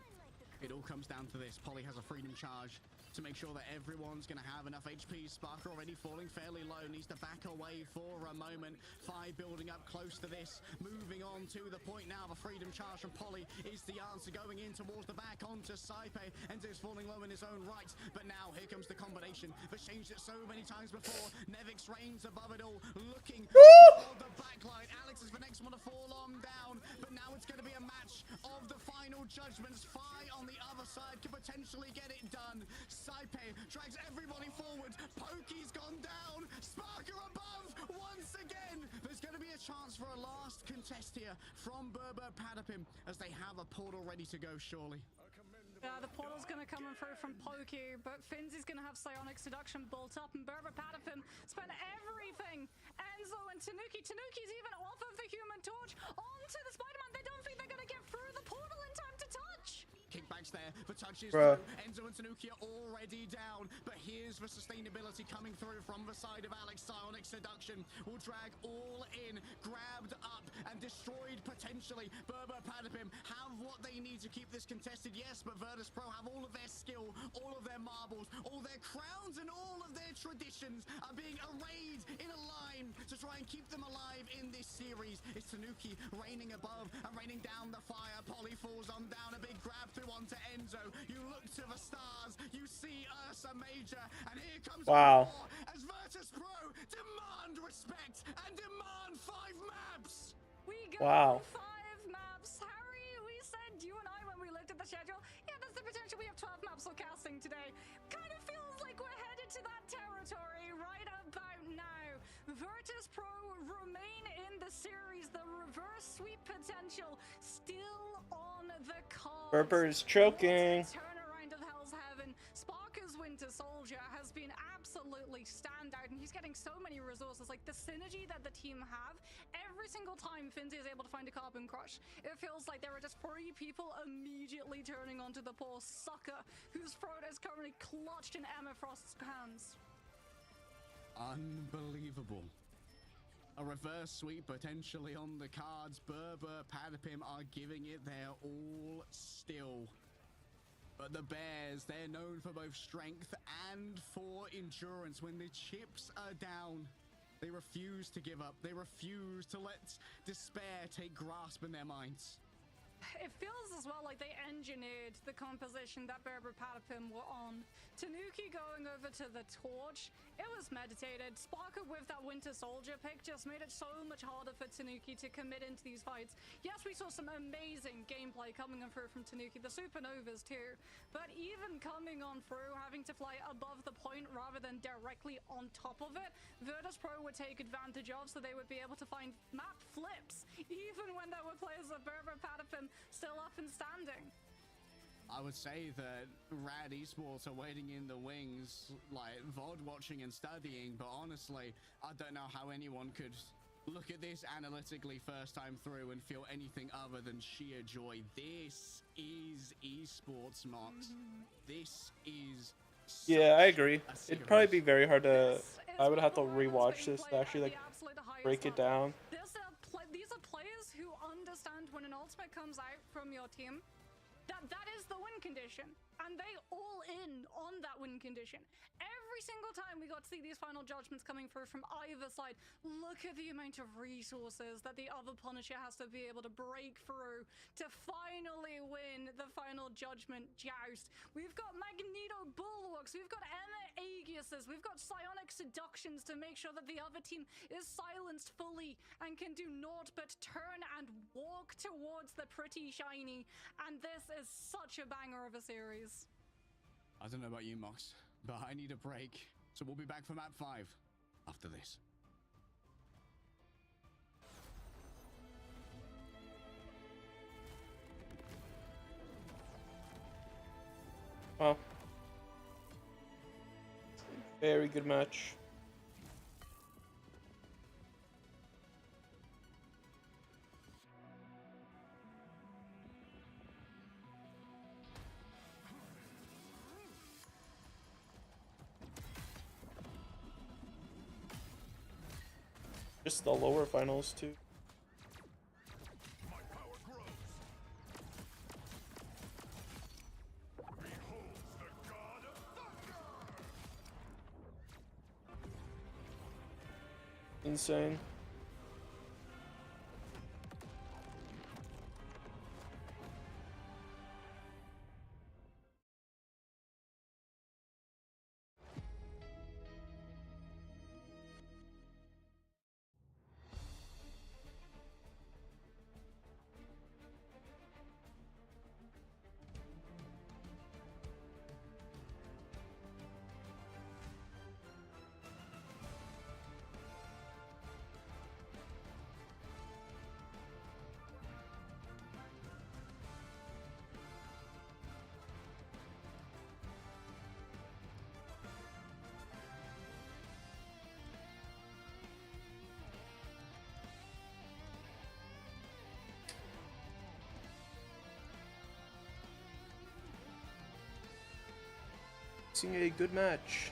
It all comes down to this. Polly has a freedom charge to make sure that everyone's going to have enough HP. Sparker already falling fairly low, needs to back away for a moment. Five building up close to this. Moving on to the point now. The freedom charge from Polly is the answer, going in towards the back onto Saipe. Enzo's falling low in his own right, but now here comes the combination. They've changed it so many times before. Nevix reigns above it all, looking for the backline. Alex is the next one to fall on down, but now it's going to be a match of the final judgments. Fi on the other side can potentially get it done. Saipe drags everybody forward. Pokey's gone down. Sparker above once again. There's going to be a chance for a last contest here from Berber Patapim, as they have a portal ready to go, surely. The portal's going to come in through from Pokey, but Finzi's going to have Psionic Seduction built up, and Berber Patapim spent everything. Enzo and Tanuki. Tanuki's even off of the Human Torch onto the Spider-Man. They don't think they're going to get through the portal in time to touch. Kickbacks there, the touches through. Enzo and Tanuki are already down, but here's the sustainability coming through from the side of Alex. Psionic Seduction will drag all in, grabbed up and destroyed potentially. Berber Patapim have what they need to keep this contested, yes, but Virtus Pro have all of their skill, all of their marbles, all their crowns, and all of their traditions are being arrayed in a line to try and keep them alive in this series. It's Tanuki raining above and raining down the fire. Polly falls on down. to the stars. You see Ursa Major, and here comes Wow. war as Virtus Pro demand respect and demand 5 maps. We go Wow. 5 maps. Harry, we said, you and I, when we looked at the schedule, yeah, there's the potential we have 12 maps for casting today. Kind of feels like we're headed to that territory right about now. Virtus Pro remain in the series. The reverse sweep potential still on the cards. Berber is choking. What a turnaround of Hell's Heaven. Sparker's Winter Soldier has been absolutely standout, and he's getting so many resources. Like the synergy that the team have, every single time Finzi is able to find a Carbon Crush, it feels like there are just 3 people immediately turning onto the poor sucker whose throat is currently clutched in Emma Frost's hands. Unbelievable. A reverse sweep potentially on the cards. Berber, Padapim are giving it their all still. But the Bears, they're known for both strength and for endurance. When the chips are down, they refuse to give up. They refuse to let despair take grasp in their minds. It feels as well like they engineered the composition that Berber Patapim were on. Tanuki going over to the Torch, it was meditated. Sparker with that Winter Soldier pick just made it so much harder for Tanuki to commit into these fights. Yes, we saw some amazing gameplay coming on through from Tanuki, the Supernovas too, but even coming on through, having to fly above the point rather than directly on top of it, Virtus Pro would take advantage of, so they would be able to find map flips, even when there were players of Berber Patapim still up and standing. I would say that Rad Esports are waiting in the wings, like VOD watching and studying, but honestly, I don't know how anyone could look at this analytically first time through and feel anything other than sheer joy. This is esports, Mox. This is Yeah, I agree. It'd probably be very hard to. I would have to rewatch this to actually like break it down. These are players who understand when an ultimate comes out from your team, that is the win condition, and they all in on that win condition. Every single time we got to see these final judgments coming through from either side, look at the amount of resources that the other Punisher has to be able to break through to finally win the final judgment joust. We've got Magneto Bulwarks, we've got Emma Aegiuses, we've got Psionic Seductions to make sure that the other team is silenced fully and can do naught but turn and walk towards the pretty shiny, and this is such a banger of a series. I don't know about you, Mox, but I need a break. So we'll be back for map 5 after this. Wow. Very good match. Just the lower finals too. My power grows. Behold the god of thunder! Insane. Seeing a good match.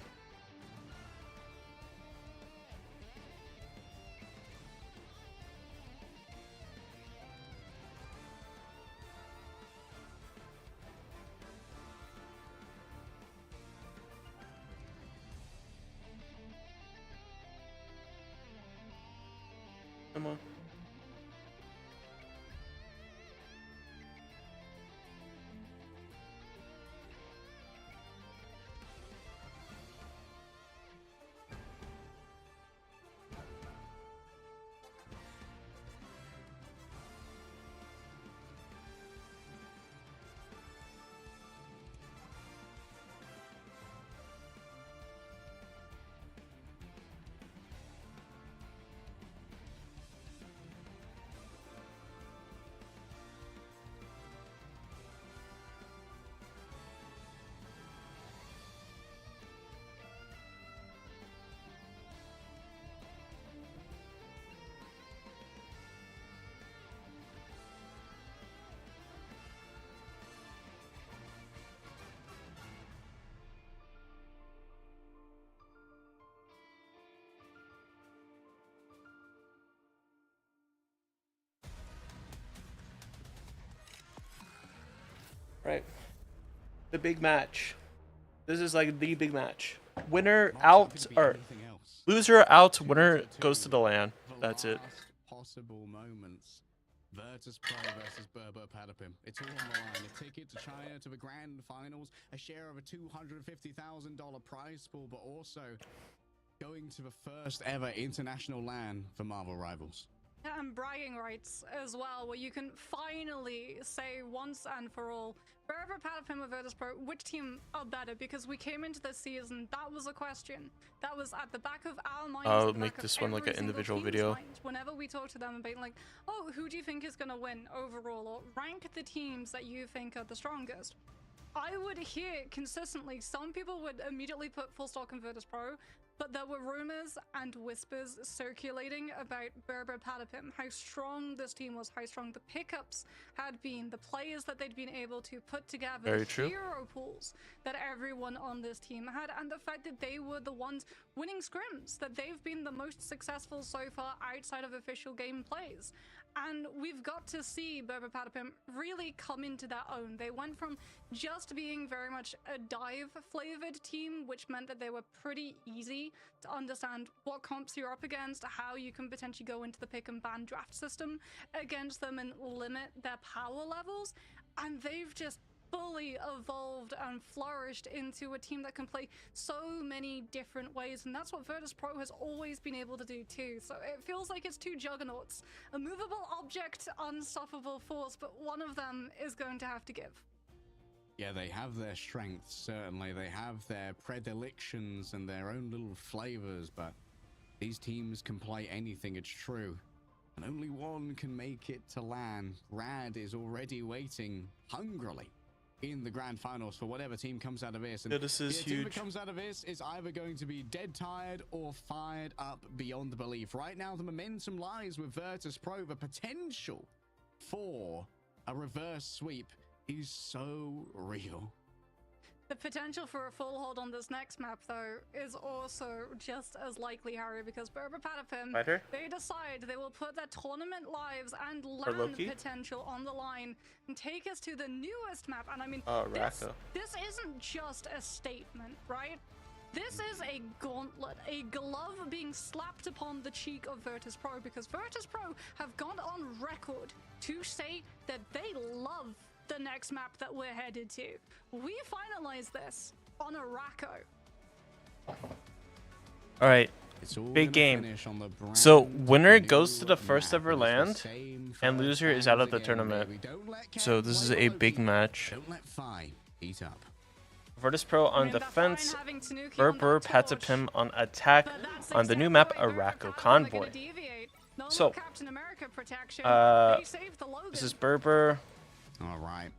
Come on. Right. The big match. This is like the big match. Winner out, or loser out, winner goes to the LAN. That's it. Possible moments. Virtus Pro versus Berber Patapim. It's all on the line. A ticket to China to the grand finals, a share of a $250,000 prize pool, but also going to the first ever international LAN for Marvel Rivals. And bragging rights as well, where you can finally say once and for all, Berber Patapim or Virtus Pro, which team are better? Because we came into this season, that was a question. That was at the back of our minds. I'll make this one like an individual video. Minds. Whenever we talk to them and being like, oh, who do you think is going to win overall? Or rank the teams that you think are the strongest. I would hear consistently, some people would immediately put full stock in Virtus Pro, but there were rumors and whispers circulating about Berber Patapim, how strong this team was, how strong the pickups had been, the players that they'd been able to put together, Very true. hero pools that everyone on this team had, and the fact that they were the ones winning scrims, that they've been the most successful so far outside of official game plays. And we've got to see Berber Patapim really come into their own. They went from just being very much a dive-flavored team, which meant that they were pretty easy to understand what comps you're up against, how you can potentially go into the pick and ban draft system against them and limit their power levels. And they've just fully evolved and flourished into a team that can play so many different ways, and that's what Virtus Pro has always been able to do too. So it feels like it's two juggernauts, a movable object, unstoppable force, but one of them is going to have to give. Yeah, they have their strengths, certainly. They have their predilections and their own little flavors, but these teams can play anything, it's true. And only one can make it to LAN. Rad is already waiting hungrily in the grand finals for whatever team comes out of this. And Yeah, this is the team that huge. comes out of this is either going to be dead tired or fired up beyond belief. Right now, the momentum lies with Virtus Pro. The potential for a reverse sweep is so real. The potential for a full hold on this next map, though, is also just as likely, Harry, because Berber Patapim, Fighter? they decide they will put their tournament lives and Or LAN Loki? potential on the line and take us to the newest map. And I mean, Raka. this isn't just a statement, right? This is a gauntlet, a glove being slapped upon the cheek of Virtus Pro, because Virtus Pro have gone on record to say that they love the next map that we're headed to. We finalize this on a Racco. All right. It's all Big gonna game. finish on the brand So winner goes to the new first map. ever It's the land, same and first loser is out of rounds the again, tournament. baby. Don't let So Ken this is play a big Loki. match. Don't let Fi eat up. Virtus Pro on I mean, they're defense, fine having Tanuki on Berber that torch, Patapim on attack but that's on the new map, exactly where Araco Patapim are Convoy. gonna deviate. No So, more Captain America protection. They saved the Logan. This is Berber, All right.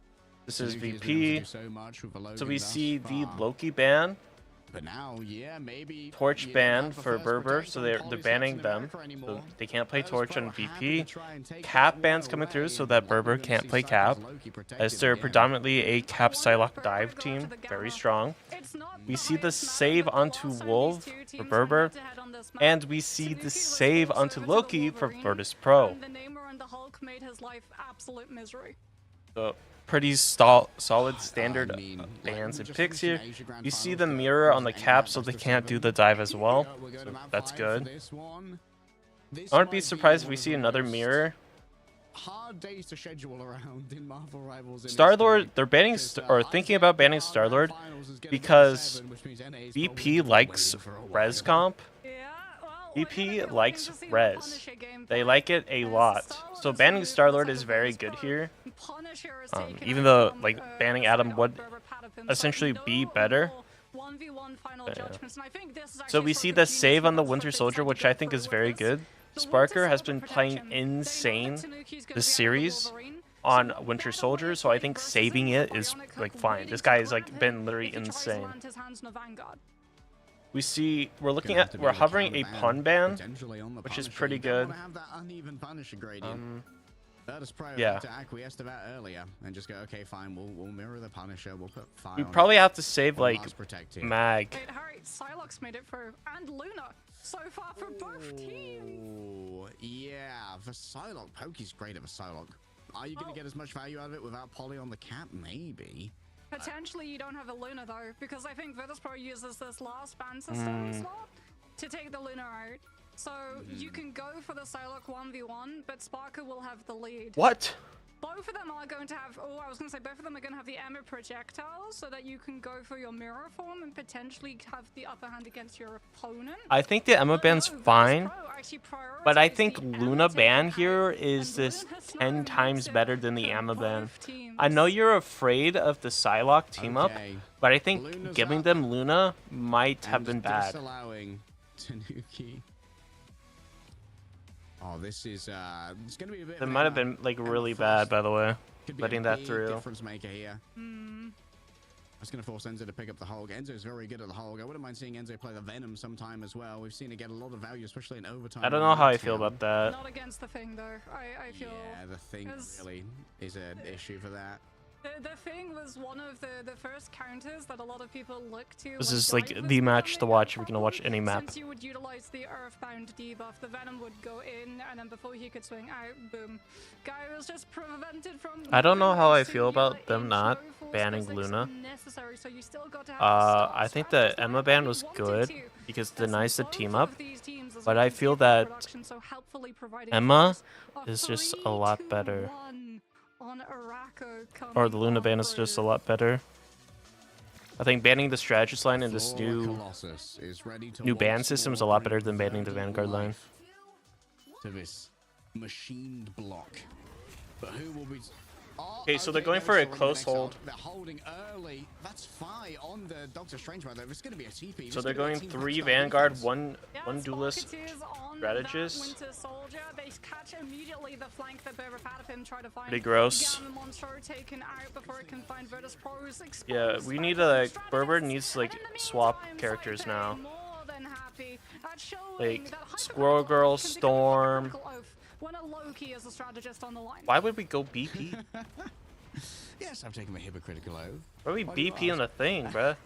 this is Tanuki has been able to VP. do so much with the So Logan we thus see the far. Loki ban, But now, yeah, maybe Torch you don't ban have the for first Berber, protect so on they're Polystats banning in them. America So anymore. they can't play Virtus Torch Pro on happy VP. to try and take Cap that bans one coming through away, so and that now Berber we're gonna can't see play Cypher's Cap, Loki protected as they're again. predominantly a Cap I wonder if Psylocke Berber dive go to team, the very Gamma. strong. It's not We the see the highest map, save but the onto last time Wolf these two for teams went Berber, head-to-head on this map, and we see Tanuki the was save forced onto over to the Loki for Wolverine, Virtus Pro. and the Namor and the Hulk made his life absolute misery. So pretty solid standard I mean, bans like, and just picks finishing here. Asia Grand You see Finals, the the mirror on the Bulls cap, and so they best of can't do 7. the dive as well. We're going to So map that's 5 good. for this one. This I wouldn't might be surprised if one we of see the another most mirror. hard days to schedule around in Marvel Rivals in Star-Lord, history. they're banning Because, or I'd thinking say about banning our Star-Lord finals is gonna go to because 7, which means NA is VP probably gonna be likes waiting for a while. res comp. Yeah, well, VP we're gonna be likes looking to see res. Punisher gameplay. They like it a As lot. Star-Lord So has banning removed Star-Lord himself is as very Virtus good Pro, here. Punisher is Even taken though, from, like, banning straight Adam up would Berber Patapim, so essentially no be better. more 1v1 final Yeah. judgments, and I think this is So actually we sort see of the genius save on the because Winter what they Soldier, decided which to I go think is through very with good. this. The Sparker Winter has Soldier been playing protection, they know that insane Tanuki's gonna this be out of series Wolverine, on so Winter better Soldier, way so I to think versus saving him, it is Bionic like Hook fine. waiting This to guy is grab like him been literally if he tries to insane. land his hands on a Vanguard. We see we're looking Gonna have at to be we're the hovering a counter ban, pun ban, potentially on the which is Punisher. pretty You don't good. wanna have that uneven Punisher gradient. Virtus Pro yeah. had to acquiesce to that earlier and just go, okay, fine, we'll mirror the Punisher, we'll put fire We on probably it. have to save One like last protect here. Mag. Wait, Harry, Psylocke's made it through, and Luna, so far for both teams. Oh, yeah, the Psylocke. Pokey's great at the Psylocke. Are you going to get as much value out of it without Polly on the cap? Maybe. Potentially you don't have a Luna though, because I think Virtus Pro uses this last ban system slot to take the Luna out. So you can go for the Psylocke 1v1, but Sparker will have the lead. What? Both of them are going to have, I was going to say both of them are going to have the Emma projectiles so that you can go for your mirror form and potentially have the upper hand against your opponent. I think the Emma ban's fine, but I think the Luna Emma ban taking here out, is and this Luna has 10 no times matchup better than the for Emma ban. both teams. I know you're afraid of the Psylocke team up, Okay. but I think Luna's giving up. them Luna might have been And bad. disallowing Tanuki. Oh, this is it's gonna be a bit. It might have been like really bad, by the way, Could be letting a that big through. difference maker here. That's going to force Enzo to pick up the Hulk. Enzo's very good at the Hulk. I wouldn't mind seeing Enzo play the Venom sometime as well. We've seen it get a lot of value, especially in overtime. I don't know how I feel about that. Not against the thing though. I feel. Yeah, the thing As- really is an issue for that. The thing was one of the first counters that a lot of people look to. This when is like Drive was the match to becoming watch if a you're gonna watch problem. any map. Since you would utilize the Earthbound debuff, the Venom would go in, and then before he could swing out, boom. Guy was just prevented from. I don't know how I so feel you about got them not intro force banning physics Luna. unnecessary, so you still got to have the I stars, think right? the Just Emma way ban you was wanted good to. because it As denies the both team of up, these teams, as but well I as feel the that production so helpfully providing Emma force, a is just a lot 3-2-1 better. on Arako Or the coming Luna on ban is just a through. lot better. I think banning the strategist line in this Flora new Colossus is ready to ban once system is a more lot better bring than banning the verdant Vanguard line. life to this machined block. But who will be? Oh, Okay, so they're going no for a surrender close next hold. out. They're holding early. That's Fi on the Doctor Strange right there. It's going to be a TP. So This they're is gonna going be a team 3 match-up Vanguard, defense. one duelist. Sparketeers on strategist. that Winter Soldier. They catch immediately the flank that Berber Patapim try to find. Pretty gross. Gamma Monstro taken out before it can find Virtus Pros. Yeah, exposed we by need the to like strategist. Berber needs to like And in the swap meantime, characters Cypher now. more than happy at showing Like that Squirrel hypercritical Girl, can become a Storm. hypercritical oath when a Loki is a strategist on the line. Why would we go BP? Yes, I'm taking my hypocritical oath. Why would we Why do you BP on the ask? thing, bruh?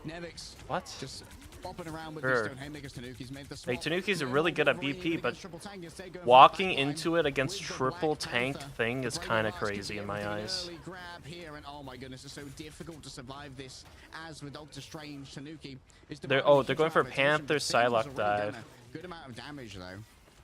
Nevix What? just bopping around with Sure. these stone haymakers. Tanuki's made the Like, swap. Tanuki's really good at Three BP, but against triple tank instead, going for the walking back line into it against with the triple Black tank Panther. thing The is Brave kind of Mask could crazy be in my everything eyes. early grab here, and oh my goodness, it's so difficult to survive this as the Doctor Strange. Tanuki is They're going for Panther Psylocke dive. Good amount of damage though.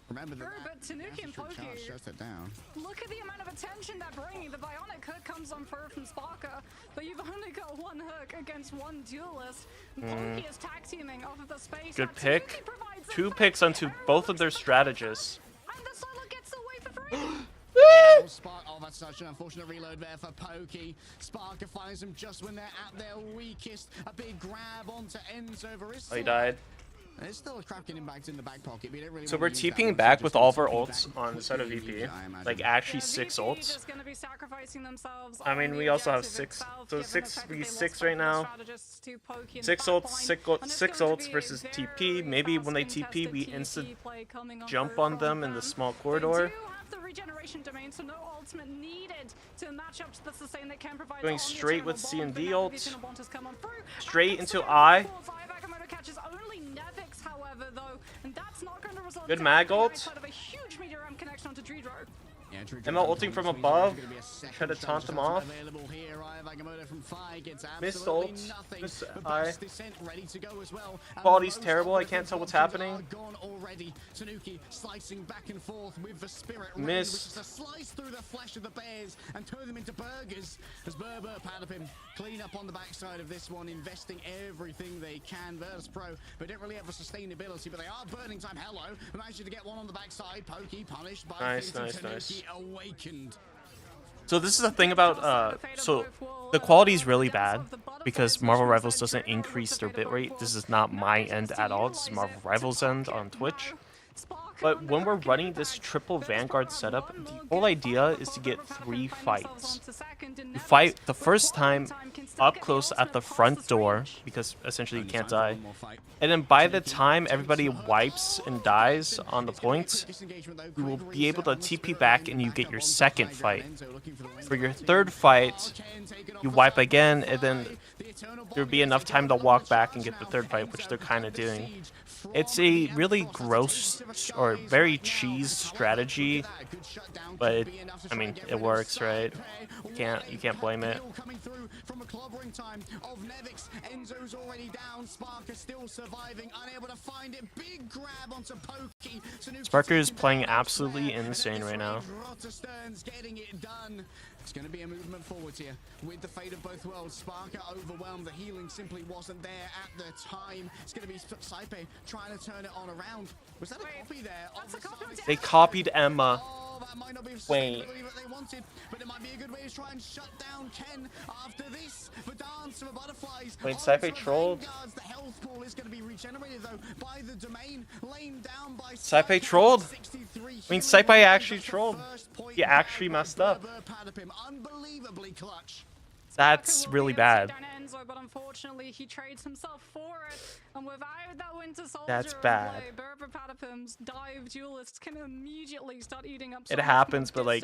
Remember that. True, but Tanuki and Master charge Poki- shuts it down. Look at the amount of attention they're bringing. The bionic hook comes on fur from Sparker, but you've only got one hook against one duelist. Pokey is tag teaming off of the space. Good that pick. Tanuki provides the 2 flank. picks onto Everyone both of looks their for the strategists. And the solo gets away for free. Oh, that's such an unfortunate reload there for Pokey. Sparker finds him just when they're at their weakest. A big grab onto Enzo. Oh, he died. There's still a cracking impact in the back pocket. But you don't really So want we're to use that TPing one, back so with just all of our TP ults back on the side of quickly, VP. I imagine. Like actually Yeah, 6 VP ults. just gonna be sacrificing themselves I mean, on we the also have objective 6. itself, So given the 6 fact that v they 6 lost right both now. their strategists to Pokey in 6 the back ults, line. 6 And it's six going to ults be versus very TP. Maybe when they fast TP, we contested instant TP play coming on jump through on from them in the small They corridor. do have the regeneration domain, so no ultimate needed to match up to the sustain that can provide Going on the straight with Eternal C and Bond, D but now the ult. Eternal Bond has come on through. Straight And into Xero I. falls. Akamoto catches only Nevix, however, though, and that's not going to result Good in mag anything ult. outside of a huge meteor arm connection onto Dreedro. Yeah, true, Emma true. ulting from Squeeze above. is gonna be a second Try to taunt strategy them that's off. available here. Agamotto from Fi gets Missed absolutely ult. nothing. Missed The eye. burst descent ready to go as well. And Quality's most terrible, I of the can't tell what's options happening. are gone already. Tanuki slicing back and forth with the spirit rain, Miss. which is a slice through the flesh of the bears and turn them into burgers. As Berber Patapim clean up on the backside of this one, investing everything they can. Virtus Pro, but don't really have a sustainability, but they are burning time. Hello, managed to get one on the backside. Pokey punished by Nice, Vincent. nice, Tanuki nice. awakened. So this is the thing about so the quality is really bad because Marvel Rivals doesn't increase their bitrate. This is not my end at all. This is Marvel Rivals end on Twitch. But when we're running this triple Vanguard setup, the whole idea is to get 3 fights. You fight the first time up close at the front door, because essentially you can't die. And then by the time everybody wipes and dies on the point, you will be able to TP back and you get your second fight. For your third fight, you wipe again, and then there would be enough time to walk back and get the third fight, which they're kind of doing. It's a really gross or very cheese strategy, but I mean, it works, right? You can't blame it. Coming through from a clobbering time of Nevix. Enzo's already down. Sparker still surviving, unable to find it. Big grab onto Pokey. Sparker is playing absolutely insane right now. Rotterstern's getting it done. It's going to be a movement forwards here with the fate of both worlds. Sparker overwhelmed. The healing simply wasn't there at the time. It's going to be Saipe trying to turn it on around. Was that a copy there? They copied Emma. That might not be the Wait. that they wanted, but it might be a good way to try and shut down Ken after this. The dance of the butterflies. Wait, Saipe trolled? The health pool is going to be regenerated though by the domain, laid down by Saipe trolled? I mean, Saipe actually trolled. He actually messed up. Unbelievably clutch. That's really bad. Enzo, but unfortunately he trades himself for it, and without that Winter Soldier That's in bad. play, Berber Patapim's dive duelists can immediately start eating up. It happens, but like,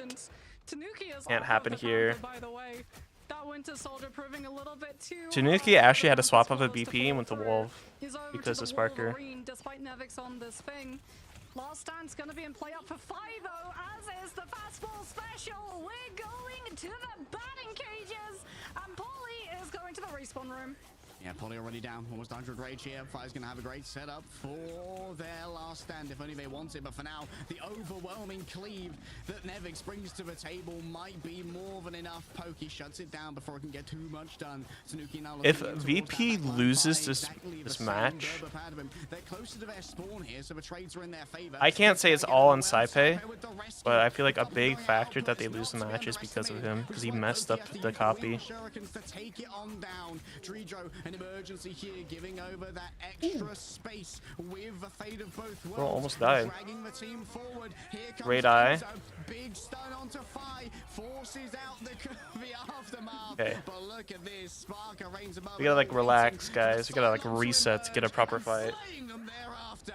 Tanuki is can't off happen of the here. Panther, by the way. That Winter Soldier proving a little bit too. Tanuki actually had to swap up a BP and went to Wolf He's over because to of the Sparker. Wolverine, despite Nevix on this thing. Last Stand's gonna be in play up for 5 though, as is the fastball special. We're going to the batting cages, and Polly is going to the respawn room. Yeah, Polly already down, almost 100 rage here. Fire's going to have a great setup for their last stand, if only they want it. But for now, the overwhelming cleave that Nevix brings to the table might be more than enough. Pokey shuts it down before it can get too much done. Tanuki now If looking towards VP that back line. loses Exactly this the same match, Berber Padman. They're closer to their spawn here, so the trades are in their favor. I can't say it's all on Saipe, but I feel like a big factor that they lose the match is because of him, because he messed up the copy. Take it on down. Dredro, an emergency here, giving over that extra space with the fate of both worlds. Bro, almost died. Dragging the team forward. Here comes Great eye. Enzo. Big stun onto Fi, forces out the aftermath. Okay. But look at this. Sparker reigns above. We gotta like relax, guys. We gotta like reset to get a proper fight. Slaying them thereafter.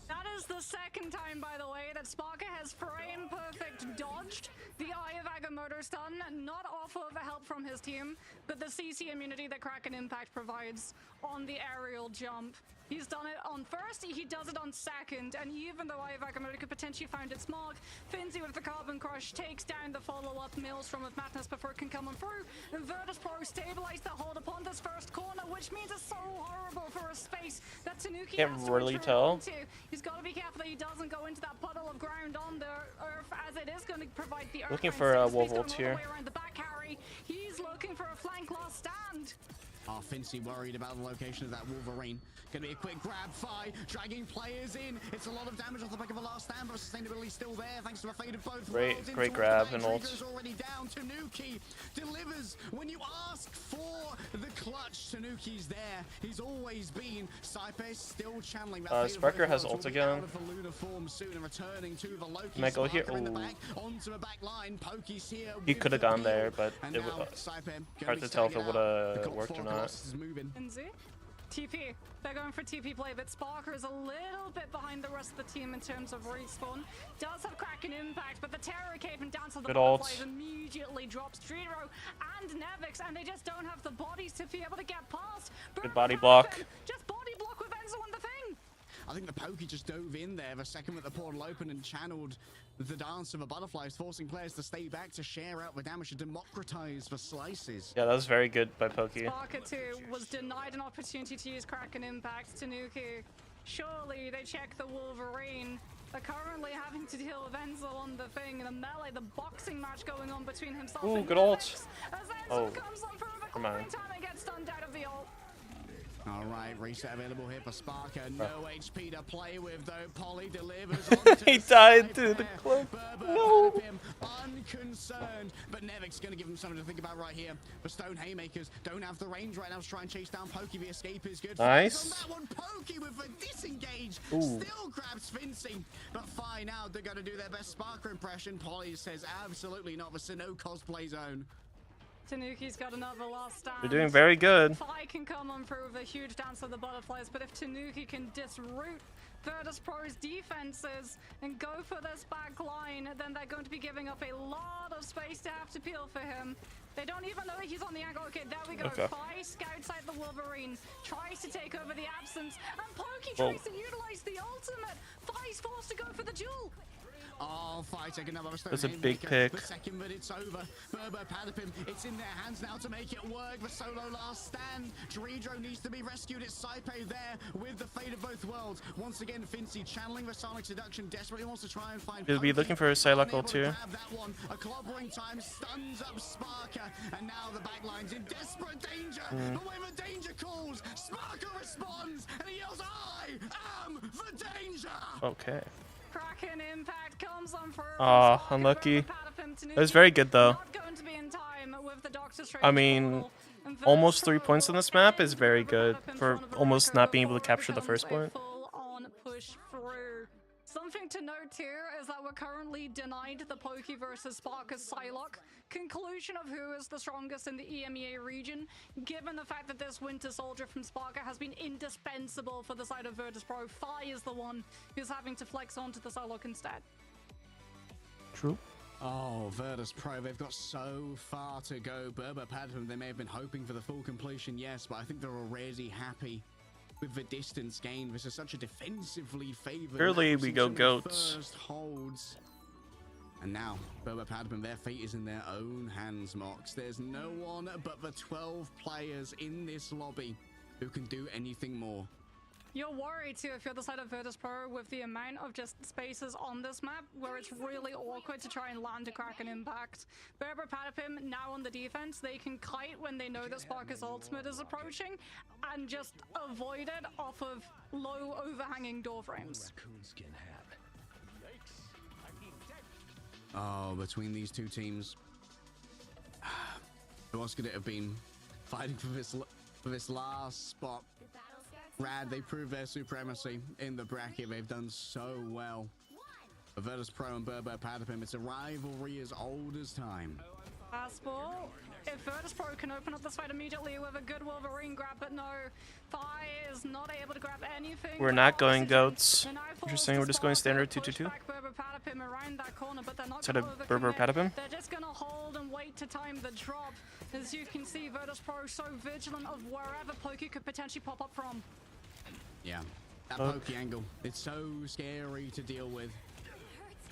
That is the second time, by the way, that Sparker has frame perfect dodged the Eye of Agamotto stun, not off of help from his team, but the CC immunity that Kraken Impact provides on the aerial jump. He's done it on first, he does it on second, and even though Eye of Agamotto could potentially find its mark, Finzi with the Carbon Crush takes down the follow-up Maelstrom of Madness before it can come on through, and Virtus Pro stabilize the hold upon this first corner, which means it's so horrible for a space that Tanuki Can't has to really retreat tell. onto. He's got to be careful that he doesn't go into that puddle of ground on the earth, as it is going to provide the earth. Looking for a Wolf Wolf here. around the back carry. He's looking for a flank last stand. Are Fincy worried about the location of that Wolverine? Gonna be a quick grab, Fi, dragging players in. It's a lot of damage off the back of a last stand, but sustainability still there thanks to the fate of both worlds. Great grab and ult. Triggers already down. Tanuki delivers when you ask for the clutch. Tanuki's there. He's always been. Saipe still channeling that. Fate of Sparker both has worlds. ult Will be out again. of the lunar form soon and returning to the Loki. Can I go here? Sparker in the Ooh. back, onto the back line. Pokey's here. He with could have the gone peel. there, but And it now was Saipe gonna hard be to tell if staying it out. would've The worked or not. forecast is moving. Finzi. TP. They're going for TP play, but Sparker is a little bit behind the rest of the team in terms of respawn. Does have Kraken Impact, but the Terror Cave and Dance of the Good ult. Butterflies immediately drops Dredro and Nevix, and they just don't have the bodies to be able to get past. Good body block. Just body block with Enzo on the thing. I think the Pokey just dove in there the second that the portal opened and channeled the dance of the butterflies, forcing players to stay back to share out the damage, to democratize the slices. Yeah, that was very good by Pokey. Sparker too was denied an opportunity to use Kraken Impact. Tanuki, surely they check the Wolverine. They're currently having to deal with Enzo on the thing, and a melee, the boxing match going on between himself Ooh, and good Nevix. ult. As Enzo Oh, comes on for the never mind. covering time and gets stunned out of the ult. All right, reset available here for Sparker. No HP to play with though. Polly delivers. He died through the clip. No. Unconcerned, but Nevix gonna give him something to think about right here. The Stone Haymakers don't have the range right now to try and chase down Pokey. The escape is good. Nice. On that one, Pokey with a disengage. Ooh. Still grabs Fincy, but fine now. They're gonna do their best Sparker impression. Polly says absolutely not. The Sinnoh cosplay zone. Tanuki's got another last stand. They're doing very good. Fi can come on through with a huge dance of the butterflies, but if Tanuki can disroot Virtus Pro's defenses and go for this back line, then they're going to be giving up a lot of space to have to peel for him. They don't even know he's on the angle. Okay, there we go. Okay. Fi scouts out the Wolverine, tries to take over the absence, and Pokey tries to utilize the ultimate. Fi's forced to go for the duel. Oh, Fi taking another stone. That's a big pick. The second, but it's over. Berber Padapim, it's in their hands now to make it work. The solo last stand. Dredro needs to be rescued. It's Saipe there with the fate of both worlds. Once again, Fincy channeling the Sonic Seduction, desperately wants to try and find. He'll be looking for a Psylocke ult too. A clobbering time stuns up Sparker, and now the backline's in desperate danger. But when the danger calls, Sparker responds, and he yells, "I am the danger!" Okay. Kraken impact comes on for unlucky. It was very good though. I mean, almost 3 points on this map is very good for almost not being able to capture the first point. Something to note here is that we're currently denied the Poke versus Sparker's Psylocke conclusion of who is the strongest in the EMEA region, given the fact that this Winter Soldier from Sparker has been indispensable for the side of Virtus Pro. Fi is the one who's having to flex onto the Psylocke instead. True. Oh, Virtus Pro, they've got so far to go. Berber Padapim, they may have been hoping for the full completion, yes, but I think they're already happy with the distance gained. This is such a defensively favored. Early we go goats. First holds. And now, Berber Padapim, their fate is in their own hands, Mox. There's no one but the 12 players in this lobby who can do anything more. You're worried too if you're the side of Virtus Pro with the amount of just spaces on this map where it's really awkward to try and land a Kraken impact. Berber Padapim now on the defense, they can kite when they know that Sparker's ultimate is approaching and just avoid it off of low overhanging door frames. Oh, between these two teams, who else could it have been fighting for this last spot? Rad, they proved their supremacy in the bracket. They've done so well. Virtus Pro and Berber Padapim, it's a rivalry as old as time. Fastball. If Virtus Pro can open up this fight immediately with a good Wolverine grab, but no, Fi is not able to grab anything. We're not going goats. Interesting, we're just going standard 2-2-2. Instead of Berber Padapim. They're just gonna hold and wait to time the drop. As you can see, Virtus Pro so vigilant of wherever Pokey could potentially pop up from. Yeah, that Pokey angle, it's so scary to deal with.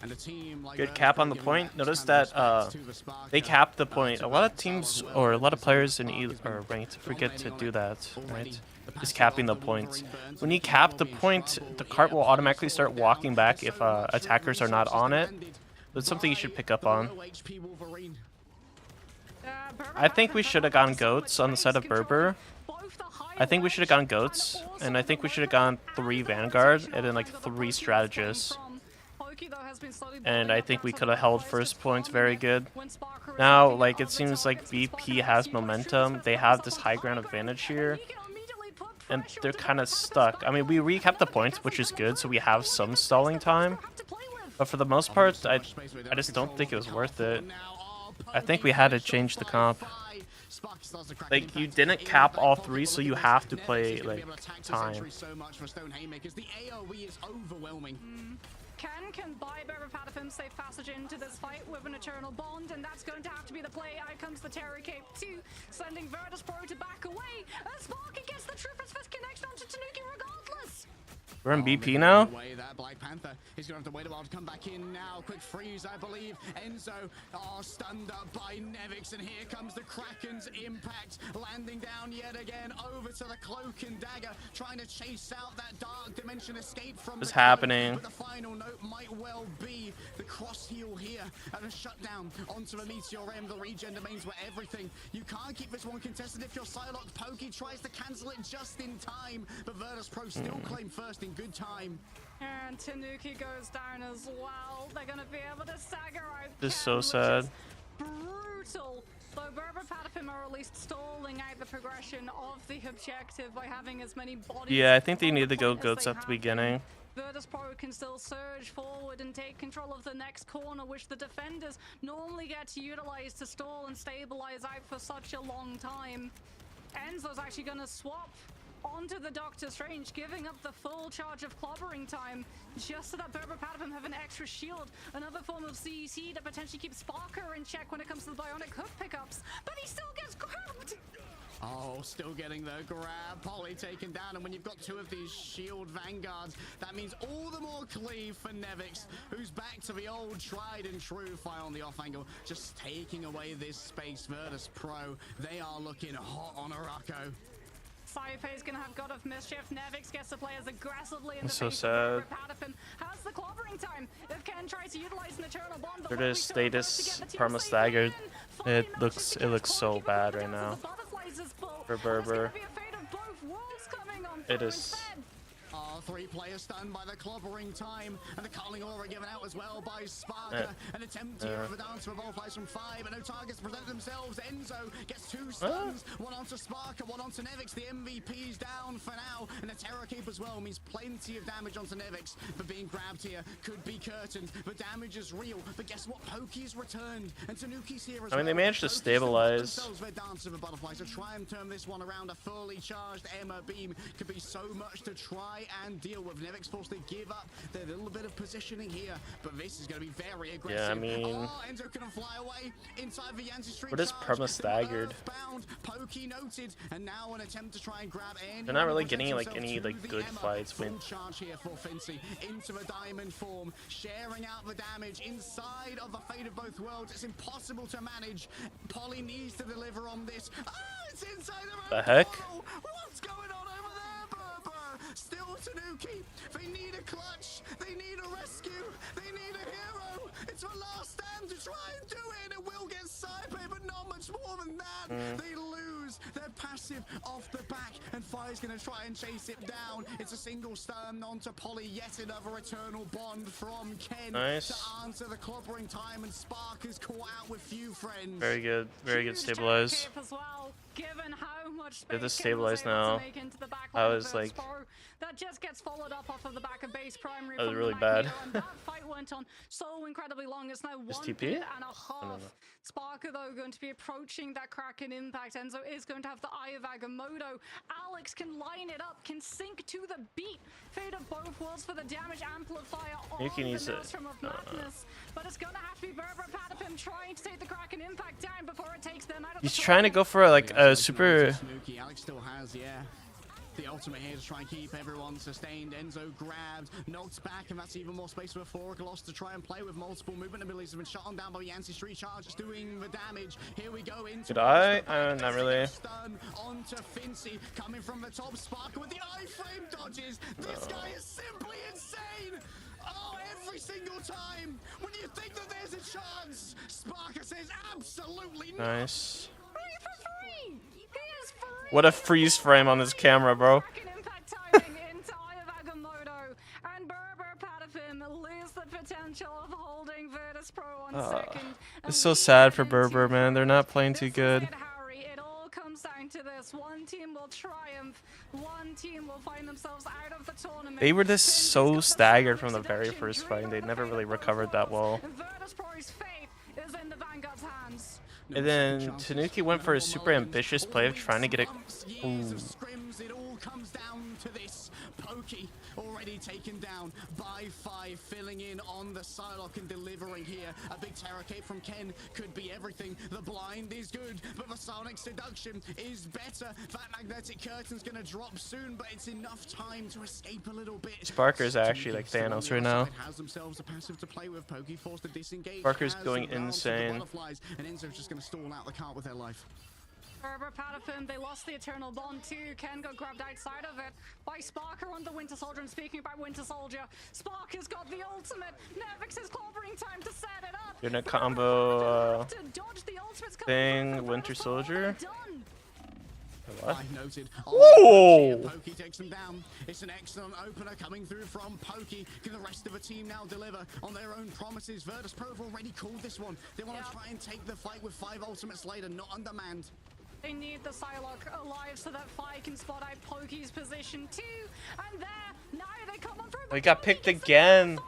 And a team like good cap on the point. Notice that they cap the point. A lot of teams or a lot of players in or ranked forget to do that, right? Just capping the points. When you cap the point, the cart will automatically start walking back if attackers are not on it. That's something you should pick up on. I think we should have gone goats on the side of Berber. I think we should have gone goats, and I think we should have gone 3 Vanguard and then like 3 strategists. And I think we could have held first points very good. Now, like, it seems like VP has momentum. They have this high ground advantage here. And they're kind of stuck. I mean, we recapped the points, which is good, so we have some stalling time. But for the most part, I just don't think it was worth it. I think we had to change the comp. Like, you didn't cap all 3, so you have to play, like, time. Can buy Berber Padapim safe passage into this fight with an Eternal Bond, and that's going to have to be the play. Out comes the Terror Cape 2, sending Virtus Pro to back away. Sparky gets the Trooper's Fist connection onto Tanuki regardless. We're in BP now. That Black Panther, he's gonna have to wait a while to come back in now. Quick freeze, I believe. Enzo, stunned up by Nevix, and here comes the Kraken's impact, landing down yet again over to the Cloak and Dagger, trying to chase out that Dark Dimension escape from. What's happening? But the final note might well be the cross heel here and a shutdown onto the Meteor M. The regen domains were everything. You can't keep this one contested if you're Psylocke. Pokey tries to cancel it just in time, but Virtus Pro still claim first in good time. And Tanuki goes down as well. They're gonna be able to stagger out. This is so sad. Brutal. Though Berber Padapim are at least stalling out the progression of the objective by having as many bodies. Yeah, I think they need to go goats at the beginning. Virtus Pro can still surge forward and take control of the next corner, which the defenders normally get to utilize to stall and stabilize out for such a long time. Enzo's actually gonna swap onto the Doctor Strange, giving up the full charge of clobbering time just so that Berber Patapim have an extra shield. Another form of CEC that potentially keeps Sparker in check when it comes to the bionic hook pickups, but he still gets grabbed. Oh, still getting the grab. Polly taken down, and when you've got two of these shield vanguards, that means all the more cleave for Nevix, who's back to the old tried and true fight on the off angle, just taking away this space. Virtus Pro, they are looking hot on Araco. Sci-Fi's gonna have God of Mischief. Nevix gets to play as aggressively in the so face sad. of Patapim. Has the clobbering time. If Ken tries to utilize an eternal bond, They're just they just perma staggered. It looks so bad right now for Berber. It is. Three players stunned by the clobbering time, and the calling aura given out as well by Sparker. An attempt here of a dance for ball flies from 5, and no targets present themselves. Enzo gets 2 stuns, one onto Sparker, one onto Nevix. The MVP's down for now, and the Terror Cape as well means plenty of damage onto Nevix. But being grabbed here could be curtained. The damage is real, but guess what? Poki's returned, and Tanuki's here as well. I mean, they managed to stabilize. Their dance of a butterfly, so try and turn this one around. A fully charged Emma beam could be so much to try and deal with. Nevix forced to give up their little bit of positioning here, but this is going to be very aggressive. Yeah, I mean, Enzo couldn't fly away inside the Yancy Street. we're just perma staggered. Pokey noted, and now an attempt to try and grab They're not really getting like any like good fights with. Charge here for Fincy into the diamond form, sharing out the damage inside of the fate of both worlds. It's impossible to manage. Polly needs to deliver on this. It's inside The heck? What's going on over there, Berber? Still Tanuki. They need a clutch. They need a rescue. They need a hero. It's the last stand to try and do it. It will get Saipe, but not much more than that. They lose their passive off the back, and Fire's going to try and chase it down. It's a single stun onto Polly. Yet another eternal bond from Ken Nice. to answer the clobbering time, and Spark is caught out with few friends. Very good stabilize. Given how much Get this space Ken was stabilized able to now. make into the back I line was of like, Sparo, that just gets followed up off of the back of base primary. that was from really the bad. Magneto, and that fight went on so incredibly long. It's now Is 1 TP? minute and a I don't half. know. Sparker though going to be approaching that Kraken impact. Enzo is going to have the Eye of Agamotto. Alex can line it up, can sync to the beat. Fate of both worlds for the damage amplifier on Yuki the needs to- Maelstrom of Madness. But it's gonna have to be Berber Patapim trying to take the Kraken impact down before it takes them out of He's the trying to go for like a super. Tanuki. Alex still has, the ultimate here to try and keep everyone sustained. Enzo grabbed, knocked back, and that's even more space for Foraglos to try and play with multiple movement abilities. Have been shot on down by Yancy Street Charge, just doing the damage. Here we go into. Did I? Not really. Stun onto Fincy, coming from the top. Sparker with the iframe dodges. This guy is simply insane. Oh, every single time when you think that there's a chance, Sparker says absolutely not. Nice. Free for free! He is free! What a freeze frame on this camera, bro. Kraken impact timing into Eye of Agamotto, and Berber Patapim lose the potential of holding Virtus Pro on second. It's so sad for Berber, man. They're not playing too good. It all comes down to this. One team will triumph. One team will find themselves out of the tournament. They were just so staggered from the very first fight. They never really recovered that well. Virtus Pro's fate is in the Vanguard's hands. And then Tanuki went for a super ambitious play of trying to get it. Years of scrims, it all comes down to this. Pokey already taken down by 5, filling in on the Psylocke and delivering here. A big Terror Cape from Ken could be everything. The blind is good, but the Sonic Seduction is better. That magnetic curtain's gonna drop soon, but it's enough time to escape a little bit. Sparker's actually like Thanos right now. Has themselves a passive to play with. Pokey forced to disengage. Sparker's Has going the bounce of the insane. butterflies, and Enzo's just gonna stall out the cart with their life. Berber Patapim, they lost the Eternal Bond too. Ken got grabbed outside of it by Sparker on the Winter Soldier. And speaking about Winter Soldier, Sparker's got the ultimate. Nevix is clobbering time to set it up. You're in a combo To dodge the ultimates coming thing, from the Winter Virtus Pro, Soldier. done. What? I've noted. Whoa! Pokey takes them down. It's an excellent opener coming through from Pokey. Can the rest of the team now deliver on their own promises? Virtus Pro have already called this one. They want to try and take the fight with 5 ultimates later, not undermanned. They need the Psylocke alive so that Fi can spot out Pokey's position too. And there, now they come on through. He got picked again.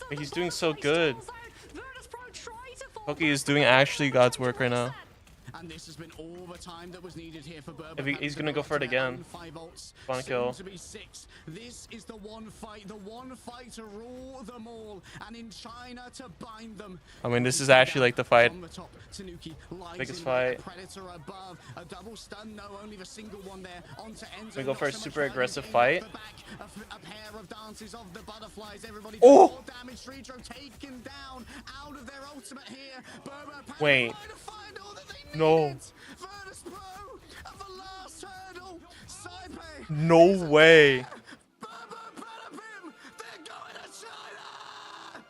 But He's doing so good. Pokey is doing actually God's work right now. And this has been all the time that was needed here for Berber. If he's gonna go for it again. 5 ults, Wanna kill. soon to be 6. This is the one fight to rule them all, and in China to bind them. I mean, this is actually like the fight. On the top, Tanuki lies Biggest in there, fight. Predator above, a double stun, no, only the single one there. Onto Enzo, We go for a not so super much aggressive damage fight. in the back. A pair of dances of the butterflies. Everybody Oh! more damage. Streetro taken down out of their ultimate here. Berber Wait. might have found all that they No. needed. Virtus Pro at the last hurdle. Saipe No is way. there. Berber Patapim, they're going to China.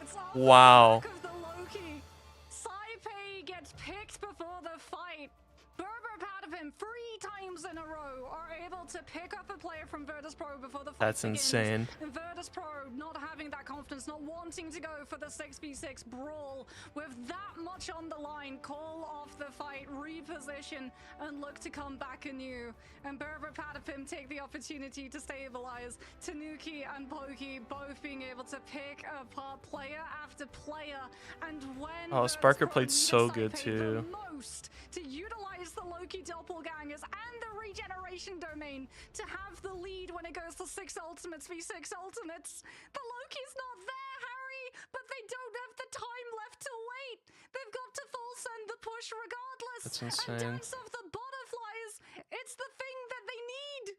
It's all Wow. the back of the Loki. Saipe gets picked before the fight. Berber Patapim 3 times in a row are able to pick up a player from Virtus Pro before the fight That's begins. insane. And Virtus Pro not having that confidence, not wanting to go for the 6v6 brawl with that much on the line, call off the fight, reposition, and look to come back anew. And Berber Patapim take the opportunity to stabilize. Tanuki and Pokey both being able to pick apart player after player. And when Oh, Virtus Sparker Pro played need so Saipe good the too. most to utilize the Loki doppelgangers and the regeneration domain to have the lead when it goes to 6 ultimates v 6 ultimates. The Loki's not there, Harry, but they don't have the time left to wait. They've got to full send the push regardless. That's And insane. Dance of the Butterflies, it's the thing that they need.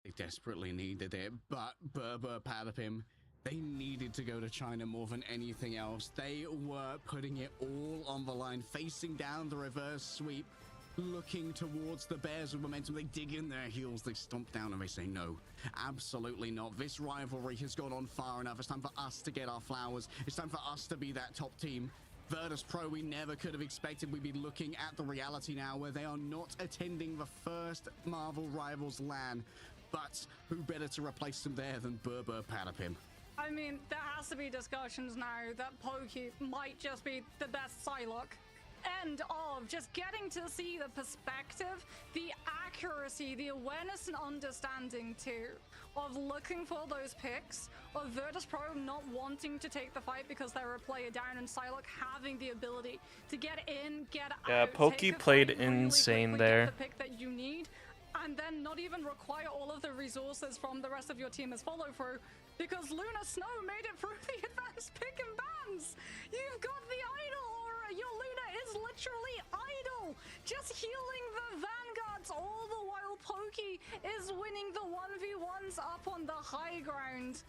They desperately needed it, but Berber Patapim, they needed to go to China more than anything else. They were putting it all on the line, facing down the reverse sweep, looking towards the Bears with momentum. They dig in their heels, they stomp down, and they say no, absolutely not. This rivalry has gone on far enough. It's time for us to get our flowers. It's time for us to be that top team. Virtus Pro, we never could have expected we'd be looking at the reality now where they are not attending the first Marvel Rivals LAN. But who better to replace them there than Berber Patapim? I mean, there has to be discussions now that Pokey might just be the best Psylocke. End of just getting to see the perspective, the accuracy, the awareness and understanding too of looking for those picks, of Virtus Pro not wanting to take the fight because they're a player down, and Psylocke having the ability to get in, get Yeah, out. Pokey take the played fight really insane quickly, there. get the pick that you need, and then not even require all of the resources from the rest of your team as follow through, because Luna Snow made it through the advanced pick and bans. You've got the idol aura. Your Luna is literally idle, just healing the vanguards all the while Pokey is winning the 1v1s up on the high ground.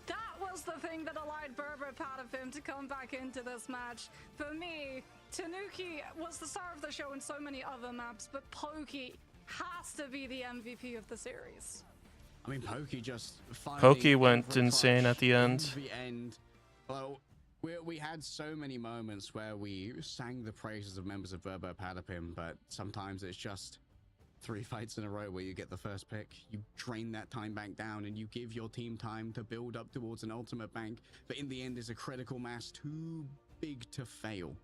That was the thing that allowed Berber Patapim to come back into this match. For me, Tanuki was the star of the show in so many other maps, but Pokey has to be the MVP of the series. I mean, Pokey just Pokey finally went over a insane crush at the end. in the end. Well, we had so many moments where we sang the praises of members of Berber Patapim, but sometimes it's just 3 fights in a row where you get the first pick, you drain that time bank down, and you give your team time to build up towards an ultimate bank, but in the end is a critical mass too big to fail.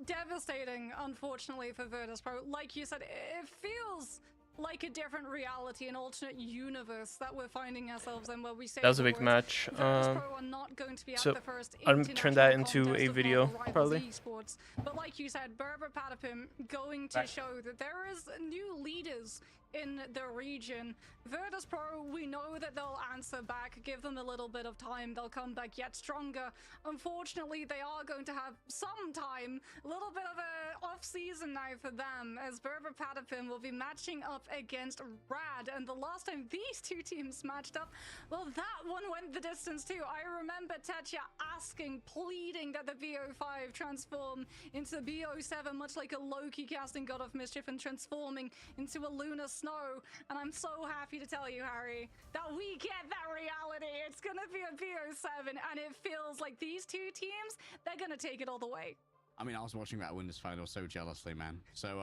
Devastating, unfortunately, for Virtus Pro. Like you said, it feels like a different reality, an alternate universe that we're finding ourselves in, where we say That was a the big words, match. Virtus Pro are not going to be at so the first I'm turn that into international a contest of video, Marvel Rivals probably. Esports. But like you said, Berber Patapim going to show that there is new leaders in the region. Virtus Pro, we know that they'll answer back, give them a little bit of time, they'll come back yet stronger. Unfortunately, they are going to have some time, a little bit of a off season now for them, as Berber Patapim will be matching up against Rad. And the last time these two teams matched up, well, that one went the distance too. I remember Tetya asking, pleading that the BO5 transform into the BO7, much like a Loki casting God of Mischief and transforming into a Luna Snow. And I'm so happy to tell you, Harry, that we get that reality. It's gonna be a BO7, and it feels like these two teams, they're gonna take it all the way. I mean, I was watching that Winners final so jealously, man. So,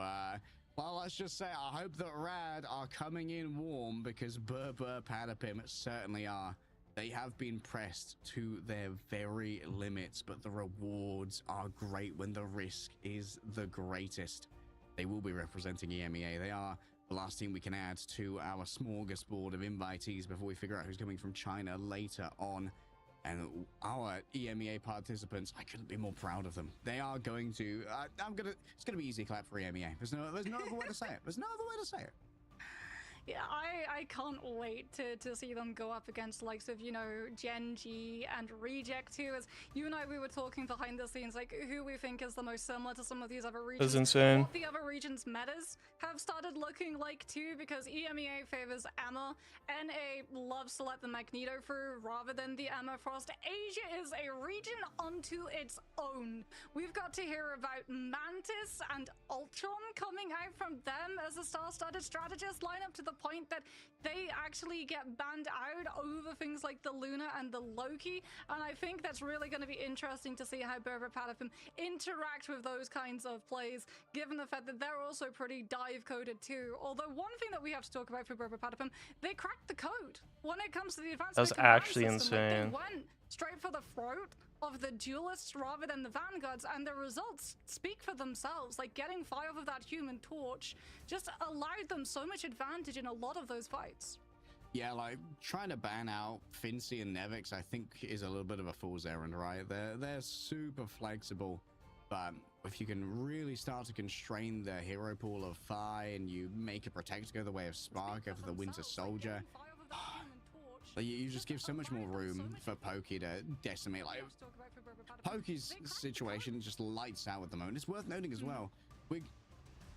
well, let's just say I hope that Rad are coming in warm, because Berber Patapim certainly are. They have been pressed to their very limits, but the rewards are great when the risk is the greatest. They will be representing EMEA. They are the last team we can add to our smorgasbord of invitees before we figure out who's coming from China later on. And our EMEA participants, I couldn't be more proud of them. They are going to, it's gonna be easy clap for EMEA. There's no other way to say it. There's no other way to say it. Yeah, I can't wait to see them go up against the likes of, you know, Gen G and Reject too. As you and I, we were talking behind the scenes, like who we think is the most similar to some of these other regions. That's insane. What the other regions' metas have started looking like too, because EMEA favors Emma, NA loves to let the Magneto through rather than the Emma Frost. Asia is a region unto its own. We've got to hear about Mantis and Ultron coming out from them as a star-studded strategist lineup, to the point that they actually get banned out over things like the Luna and the Loki. And I think that's really going to be interesting to see how Berber Patapim interact with those kinds of plays, given the fact that they're also pretty dive coded too. Although one thing that we have to talk about for Berber Patapim, they cracked the code when it comes to the advanced. That was command actually system. Like, insane. they went straight for the throat of the duelists rather than the vanguards, and the results speak for themselves. Like, getting 5 of that Human Torch just allowed them so much advantage in a lot of those fights. Yeah, like trying to ban out Fincy and Nevix, I think is a little bit of a fool's errand, right? They're super flexible, but if you can really start to constrain the hero pool of Phi and you make a Protector go the way of Spark over the Winter Soldier, like you just give so much more room for Pokey to decimate. Like Pokey's situation just lights out at the moment. It's worth noting as well.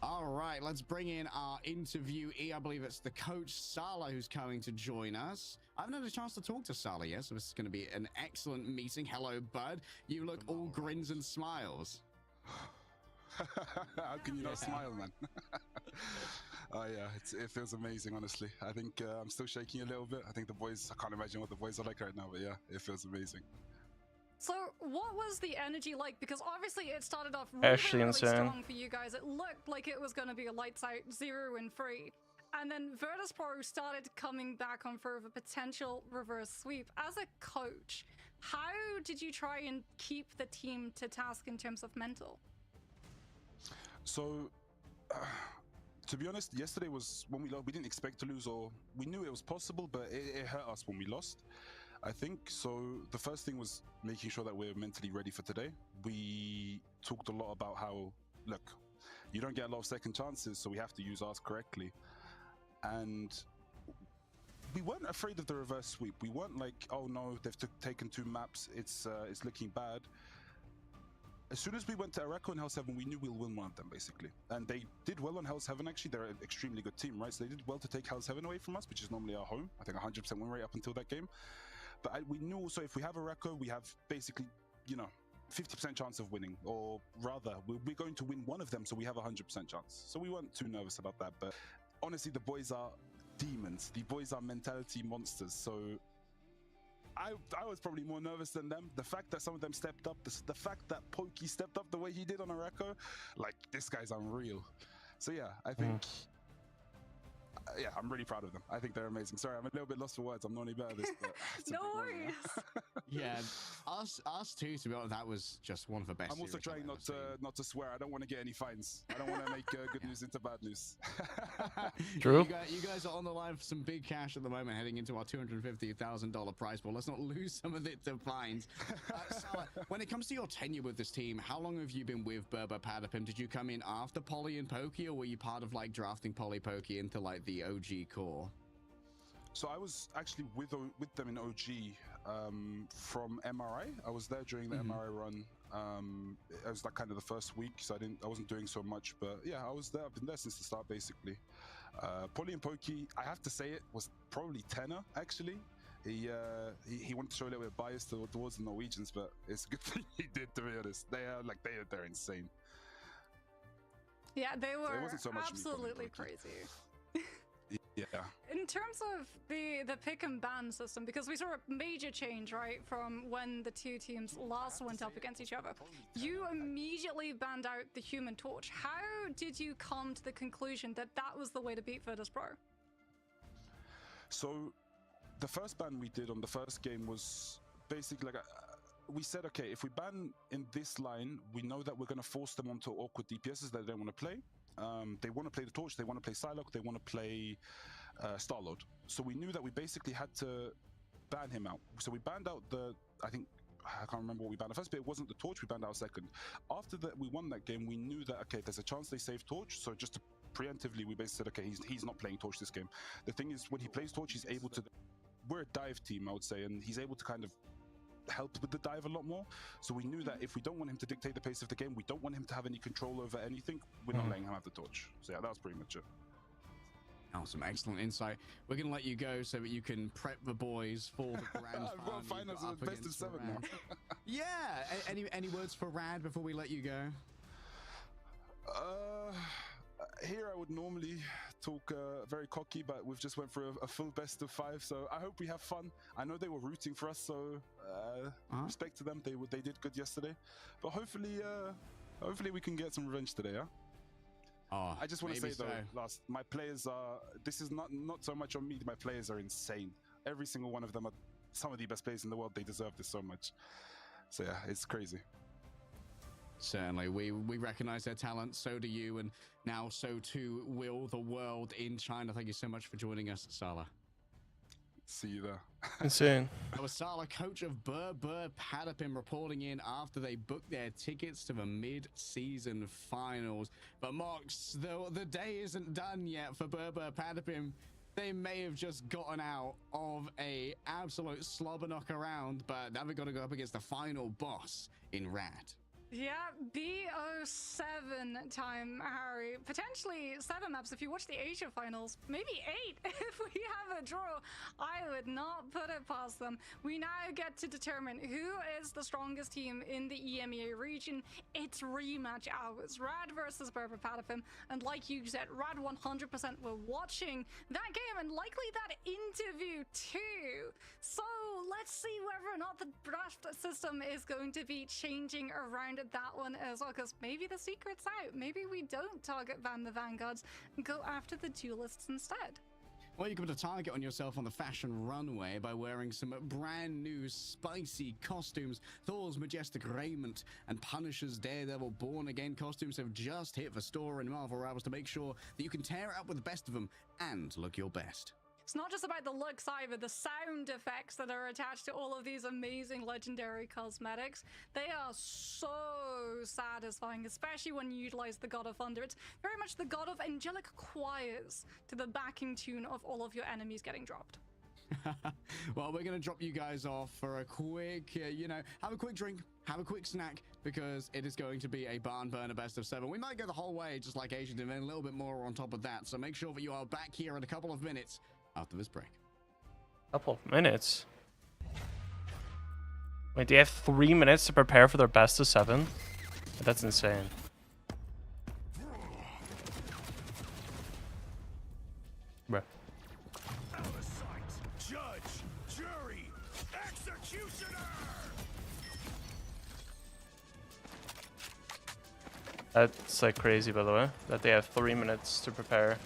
All right, let's bring in our interviewee. I believe it's the coach Sala who's coming to join us. I haven't had a chance to talk to Sala yet, so this is going to be an excellent meeting. Hello, bud. You look all grins and smiles. How can you not smile, man? Oh yeah, it feels amazing, honestly. I think I'm still shaking a little bit. I think the boys, I can't imagine what the boys are like right now, but yeah, it feels amazing. So what was the energy like? Because obviously it started off Actually really insane. strong for you guys. It looked like it was going to be a lights out 0 and 3. And then Virtus Pro started coming back on for a potential reverse sweep. As a coach, how did you try and keep the team to task in terms of mental? So, to be honest, yesterday was when we didn't expect to lose, or we knew it was possible, but it hurt us when we lost, I think. So the first thing was making sure that we're mentally ready for today. We talked a lot about how, look, you don't get a lot of second chances, so we have to use ours correctly. And we weren't afraid of the reverse sweep. We weren't like, oh no, they've taken 2 maps, it's looking bad. As soon as we went to Araco and Hell's Heaven, we knew we'll win one of them, basically. And they did well on Hell's Heaven, actually. They're an extremely good team, right? So they did well to take Hell's Heaven away from us, which is normally our home. I think 100% win rate up until that game. But we knew also if we have Araco, we have basically, you know, 50% chance of winning. Or rather, we're going to win one of them, so we have a 100% chance. So we weren't too nervous about that. But honestly, the boys are demons. The boys are mentality monsters. So I was probably more nervous than them. The fact that some of them stepped up, the fact that Pokey stepped up the way he did on Araco, like, this guy's unreal. So yeah, I think, yeah, I'm really proud of them. I think they're amazing. Sorry, I'm a little bit lost for words. I'm not any better at this, but No worries. Yeah, us too, to be honest, that was just one of the best. I'm also trying not to swear. I don't want to get any fines. I don't want to make good news into bad news. True. You guys are on the line for some big cash at the moment, heading into our $250,000 prize pool. Let's not lose some of it to fines. Sala, when it comes to your tenure with this team, how long have you been with Berber Patapim? Did you come in after Polly and Pokey, or were you part of like drafting Polly Pokey into like the OG core? So I was actually with them in OG from MRI. I was there during the MRI run. It was like kind of the first week, so I wasn't doing so much. But yeah, I was there. I've been there since the start, basically. Polly and Pokey, I have to say it, was probably tenor actually. He wanted to show a little bit of bias towards the Norwegians, but it's a good thing he did, to be honest. They're insane. Yeah, they were So it wasn't so much absolutely crazy. Yeah. In terms of the pick and ban system, because we saw a major change, right, from when the 2 teams last went up against each other. You immediately banned out the Human Torch. How did you come to the conclusion that that was the way to beat Virtus Pro? So the first ban we did on the first game was basically like we said, okay, if we ban in this line, we know that we're going to force them onto awkward DPSs that they don't want to play. They want to play the Torch, they want to play Psylocke, they want to play Starlord. So we knew that we basically had to ban him out. So we banned out the I think I can't remember what we banned. The first bit wasn't the torch, we banned our second. After that, we won that game. We knew that okay, there's a chance they save torch. So just to preemptively, we basically said okay, he's not playing torch this game. The thing is, when he plays torch, he's able to. We're a dive team, I would say, and he's able to kind of help with the dive a lot more. So we knew that if we don't want him to dictate the pace of the game, we don't want him to have any control over anything, we're not letting him have the torch. So yeah, that was pretty much it. Awesome, excellent insight. We're going to let you go so that you can prep the boys for the grand final. Finals You've got are up best of against 7 Rad. now. Yeah, any words for Rad before we let you go? Here I would normally talk very cocky, but we've just went for a full best of 5, so I hope we have fun. I know they were rooting for us, so respect to them. They did good yesterday, but hopefully we can get some revenge today, huh? Oh, I just want to say though, my players are. This is not so much on me. My players are insane. Every single one of them are some of the best players in the world. They deserve this so much. So yeah, it's crazy. Certainly, we recognize their talent. So do you, and now so too will the world in China. Thank you so much for joining us, Sala. See you there. Insane. That was Sala, coach of Padapim, reporting in after they booked their tickets to the mid-season finals. But Mox, the day isn't done yet for Padapim. They may have just gotten out of a absolute slobber knocker round, but now they've got to go up against the final boss in Rad. Yeah, BO7 time, Harry. Potentially 7 maps if you watch the Asia finals. Maybe 8 if we have a draw. I would not put it past them. We now get to determine who is the strongest team in the EMEA region. It's rematch hours. Rad versus Padapim. And like you said, Rad 100% were watching that game and likely that interview too. So let's see whether or not the draft system is going to be changing around that one as well, because maybe the secret's out. Maybe we don't target ban the Vanguards and go after the duelists instead. Well, you can put a target on yourself on the fashion runway by wearing some brand new spicy costumes. Thor's majestic raiment and Punisher's Daredevil Born Again costumes have just hit the store in Marvel Rivals to make sure that you can tear it up with the best of them and look your best. It's not just about the looks either, the sound effects that are attached to all of these amazing legendary cosmetics. They are so satisfying, especially when you utilize the God of Thunder. It's very much the God of angelic choirs to the backing tune of all of your enemies getting dropped. Well, we're going to drop you guys off for a quick, have a quick drink, have a quick snack, because it is going to be a barn burner best of 7. We might go the whole way, just like Asian, and then a little bit more on top of that. So make sure that you are back here in a couple of minutes after this break. Couple of minutes? Wait, they have 3 minutes to prepare for their best of 7? That's insane. Bruh. Judge, jury, executioner. That's like crazy, by the way, that they have 3 minutes to prepare.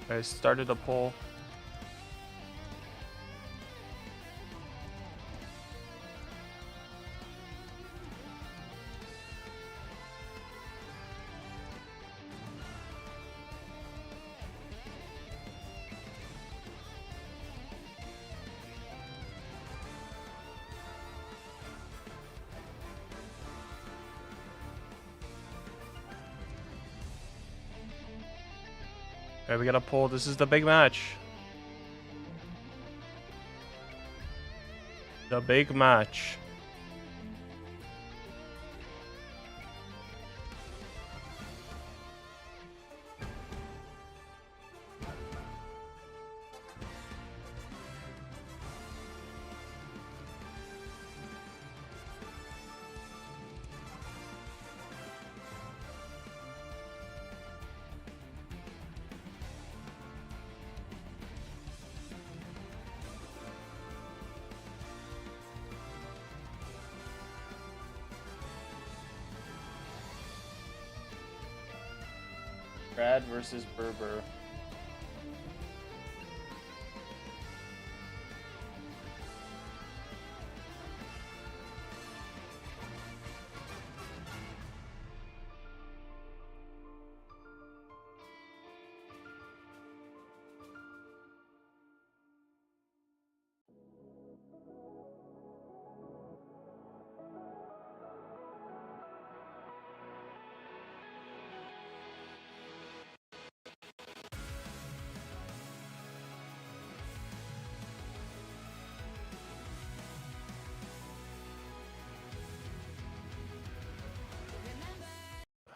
I started a poll. Alright, we got a poll. This is the big match. The big match. Brad versus Berber.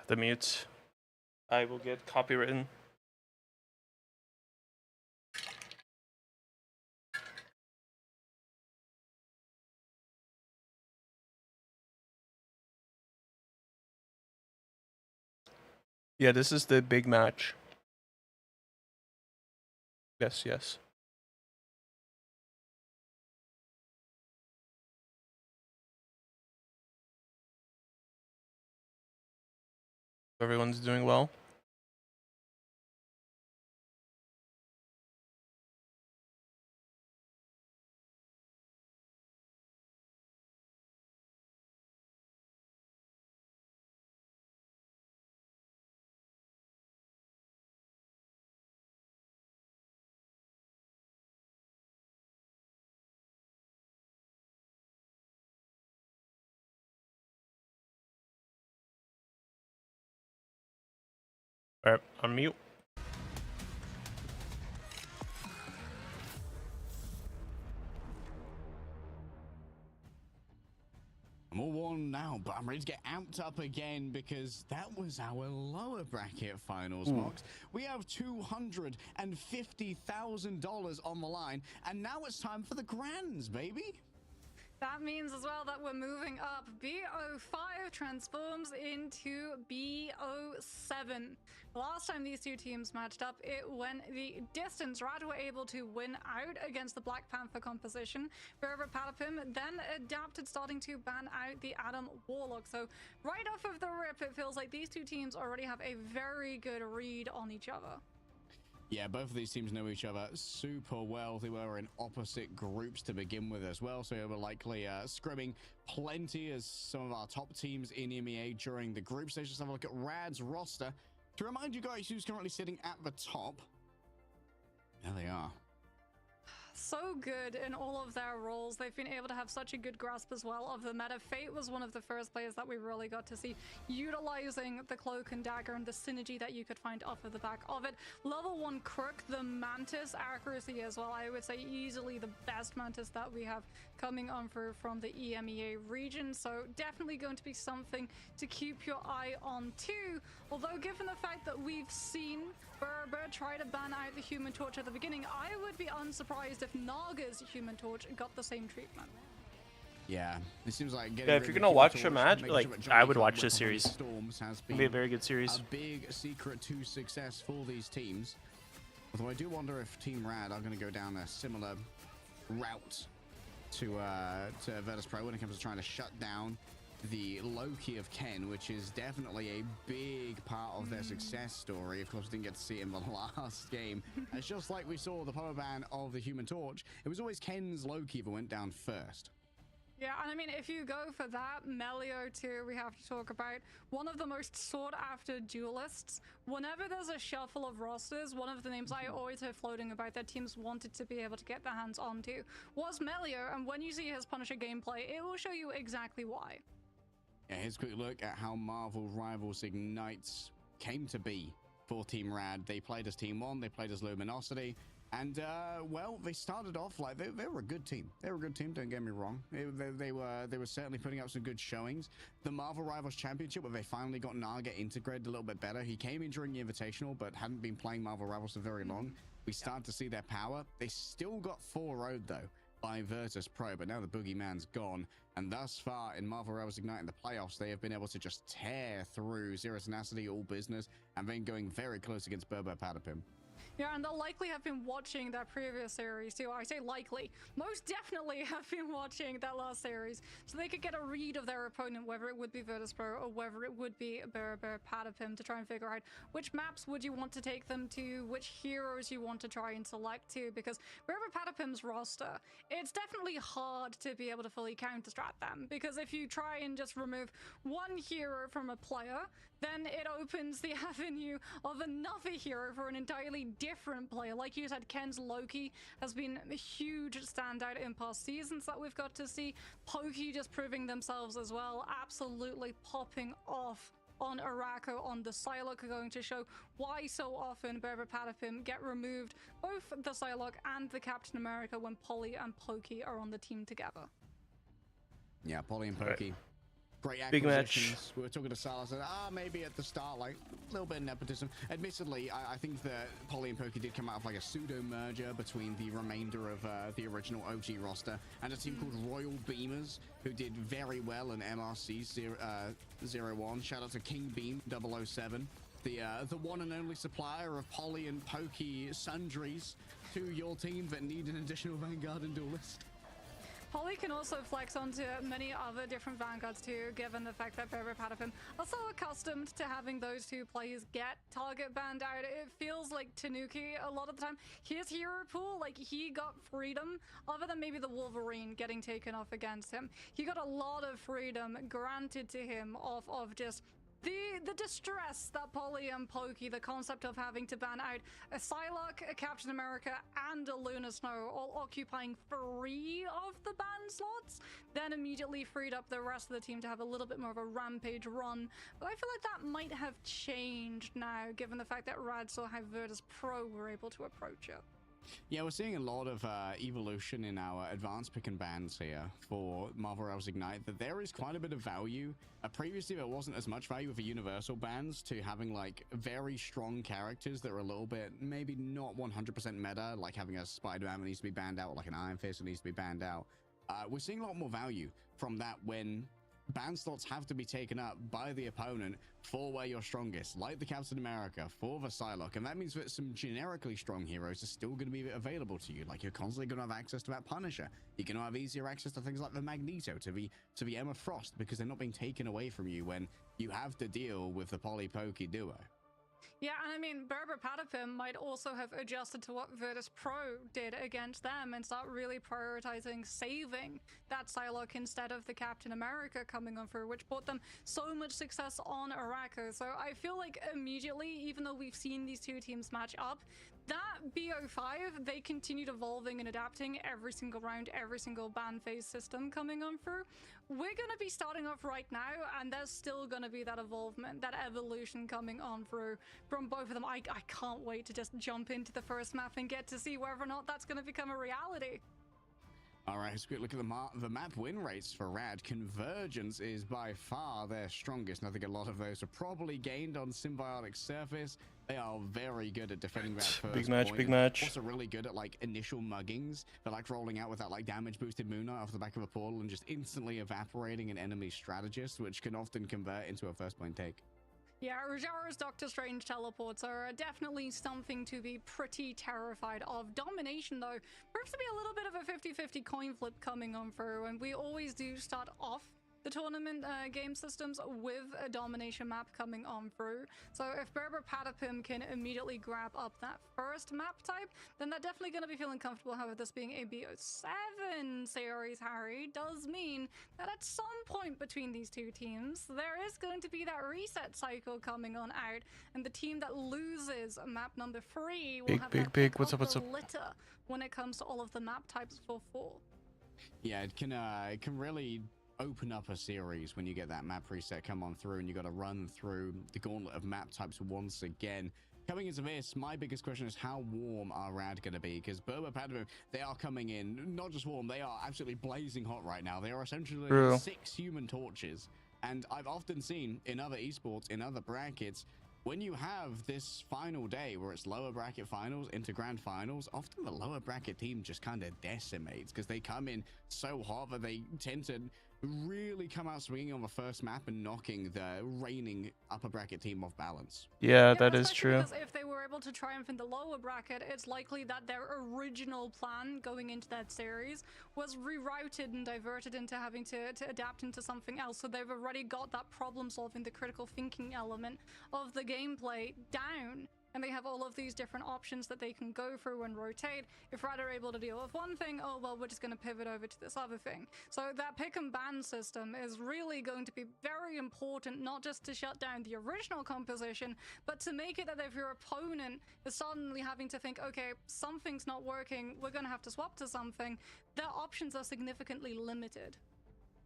The mute. I will get copywritten. Yeah, this is the big match. Yes, yes. Everyone's doing well. All right, on mute. I'm all worn now, but I'm ready to get amped up again because that was our lower bracket finals, Mox. We have $250,000 on the line, and now it's time for the grands, baby. That means as well that we're moving up. BO5 transforms into BO7. The last time these two teams matched up, it went the distance. Rad were able to win out against the Black Panther composition. Berber Patapim then adapted, starting to ban out the Adam Warlock. So right off of the rip, it feels like these two teams already have a very good read on each other. Yeah, both of these teams know each other super well. They were in opposite groups to begin with as well, so they were likely scrimming plenty as some of our top teams in EMEA during the group stage. Let's have a look at Rad's roster. To remind you guys who's currently sitting at the top, there they are. So good in all of their roles. They've been able to have such a good grasp as well of the meta. Fate was one of the first players that we really got to see utilizing the cloak and dagger and the synergy that you could find off of the back of it. Level 1 Crook, the Mantis accuracy as well. I would say easily the best Mantis that we have coming on through from the EMEA region. So definitely going to be something to keep your eye on too. Although given the fact that we've seen Berber try to ban out the Human Torch at the beginning, I would be unsurprised if Naga's Human Torch got the same treatment. Yeah, it seems like Yeah, if you're gonna watch a match, like I would watch this series. It'll be a very good series. A big secret to success for these teams. Although I do wonder if Team Rad are going to go down a similar route to Virtus Pro when it comes to trying to shut down the Loki of Ken, which is definitely a big part of their success story. Of course, we didn't get to see it in the last game. It's just like we saw the power ban of the Human Torch. It was always Ken's Loki that went down first. Yeah, and I mean, if you go for that, Melio too, we have to talk about one of the most sought after duelists. Whenever there's a shuffle of rosters, one of the names I always heard floating about that teams wanted to be able to get their hands onto was Melio, and when you see his Punisher gameplay, it will show you exactly why. Yeah, here's a quick look at how Marvel Rivals Ignites came to be for Team Rad. They played as Team 1, they played as Luminosity, and, well, they started off like they were a good team. They were a good team, don't get me wrong. They were certainly putting up some good showings. The Marvel Rivals Championship, where they finally got Naga integrated a little bit better. He came in during the Invitational, but hadn't been playing Marvel Rivals for very long. We started to see their power. They still got 4-0'd, though, by Virtus Pro, but now the boogeyman's gone. And thus far in Marvel Rivals Ignite in the playoffs, they have been able to just tear through Zero Tenacity, All Business, and then going very close against Berber Patapim. Yeah, and they'll likely have been watching that previous series too. I say likely. Most definitely have been watching that last series. So they could get a read of their opponent, whether it would be Virtus.pro or whether it would be Berber Patapim, to try and figure out which maps would you want to take them to, which heroes you want to try and select to, because Berber Patapim's roster, it's definitely hard to be able to fully counter-strat them, because if you try and just remove one hero from a player, then it opens the avenue of another hero for an entirely different player. Like you said, Ken's Loki has been a huge standout in past seasons that we've got to see. Pokey just proving themselves as well, absolutely popping off on Araco, on the Psylocke, are going to show why so often Berber Patapim get removed, both the Psylocke and the Captain America, when Polly and Pokey are on the team together. Yeah, Polly and Pokey. Great Big acquisitions. match. We were talking to Silas, and maybe at the start, like a little bit of nepotism. Admittedly, I think that Polly and Pokey did come out of like a pseudo merger between the remainder of the original OG roster and a team called Royal Beamers, who did very well in MRC 01. Shout out to King Beam 007, the one and only supplier of Polly and Pokey sundries to your team that need an additional Vanguard and Duelist. Polly can also flex onto many other different Vanguards too, given the fact that Berber Patapim are so accustomed to having those two players get target banned out. It feels like Tanuki a lot of the time, his hero pool, like he got freedom, other than maybe the Wolverine getting taken off against him. He got a lot of freedom granted to him off of just the distress that Polly and Pokey, the concept of having to ban out a Psylocke, a Captain America, and a Luna Snow, all occupying 3 of the ban slots, then immediately freed up the rest of the team to have a little bit more of a rampage run. But I feel like that might have changed now, given the fact that Rad saw how Virtus.pro were able to approach it. Yeah, we're seeing a lot of evolution in our advanced pick and bans here for Marvel Rivals Ignite, that there is quite a bit of value. Previously, there wasn't as much value with the universal bans to having like very strong characters that are a little bit, maybe not 100% meta, like having a Spider-Man that needs to be banned out, or like an Iron Fist that needs to be banned out. We're seeing a lot more value from that when ban slots have to be taken up by the opponent for where you're strongest, like the Captain America, for the Psylocke, and that means that some generically strong heroes are still going to be available to you. Like, you're constantly going to have access to that Punisher. You're going to have easier access to things like the Magneto, to the Emma Frost, because they're not being taken away from you when you have to deal with the Polly Pokey duo. Yeah, and I mean, Berber Patapim might also have adjusted to what Virtus.pro did against them and start really prioritizing saving that Psylocke instead of the Captain America coming on through, which brought them so much success on Araco. So I feel like immediately, even though we've seen these two teams match up, that BO5, they continued evolving and adapting every single round, every single ban phase system coming on through. We're going to be starting off right now, and there's still going to be that evolvement, that evolution coming on through from both of them. I can't wait to just jump into the first map and get to see whether or not that's going to become a reality. All right, let's look at the map win rates for Rad. Convergence is by far their strongest, and I think a lot of those are probably gained on Symbiotic Surface. They are very good at defending that first Big match, point. big match. Also really good at like initial muggings. They're like rolling out with that like damage boosted Moonknight off the back of a portal and just instantly evaporating an enemy strategist, which can often convert into a first point take. Yeah, Rajara's Doctor Strange teleports are definitely something to be pretty terrified of. Domination, though, proves to be a little bit of a 50-50 coin flip coming on through, and we always do start off the tournament game systems with a domination map coming on through. So if Berber Patapim can immediately grab up that first map type, then they're definitely going to be feeling comfortable. However, this being a BO7 series, Harry, does mean that at some point between these two teams, there is going to be that reset cycle coming on out, and the team that loses map number 3 will have that pick What's of up? the litter when it comes to all of the map types for 4. Yeah, it can really open up a series when you get that map reset come on through and you got to run through the gauntlet of map types once again. Coming into this, my biggest question is how warm are Rad going to be? Because Berber Patapim, they are coming in, not just warm, they are absolutely blazing hot right now. They are essentially 6 human torches. And I've often seen in other esports, in other brackets, when you have this final day where it's lower bracket finals into grand finals, often the lower bracket team just kind of decimates because they come in so hot that they tend to really come out swinging on the first map and knocking the reigning upper bracket team off balance. Yeah, that is especially true. Because if they were able to triumph in the lower bracket, it's likely that their original plan going into that series was rerouted and diverted into having to adapt into something else. So they've already got that problem solving, the critical thinking element of the gameplay down. And they have all of these different options that they can go through and rotate. If Rad are able to deal with one thing, oh well, we're just going to pivot over to this other thing. So that pick and ban system is really going to be very important, not just to shut down the original composition, but to make it that if your opponent is suddenly having to think, okay, something's not working, we're going to have to swap to something, their options are significantly limited.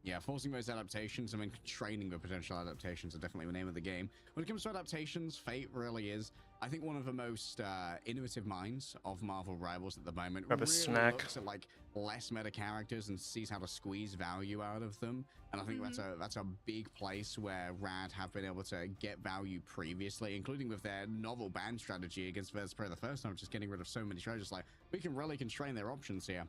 Yeah, forcing those adaptations and then training the potential adaptations are definitely the name of the game. When it comes to adaptations, Fate really is, I think, one of the most innovative minds of Marvel Rivals at the moment. Grab a really snack. looks at like less meta characters and sees how to squeeze value out of them. And I think that's a big place where Rad have been able to get value previously, including with their novel ban strategy against Virtus Pro the first time, just getting rid of so many treasures. Like, we can really constrain their options here.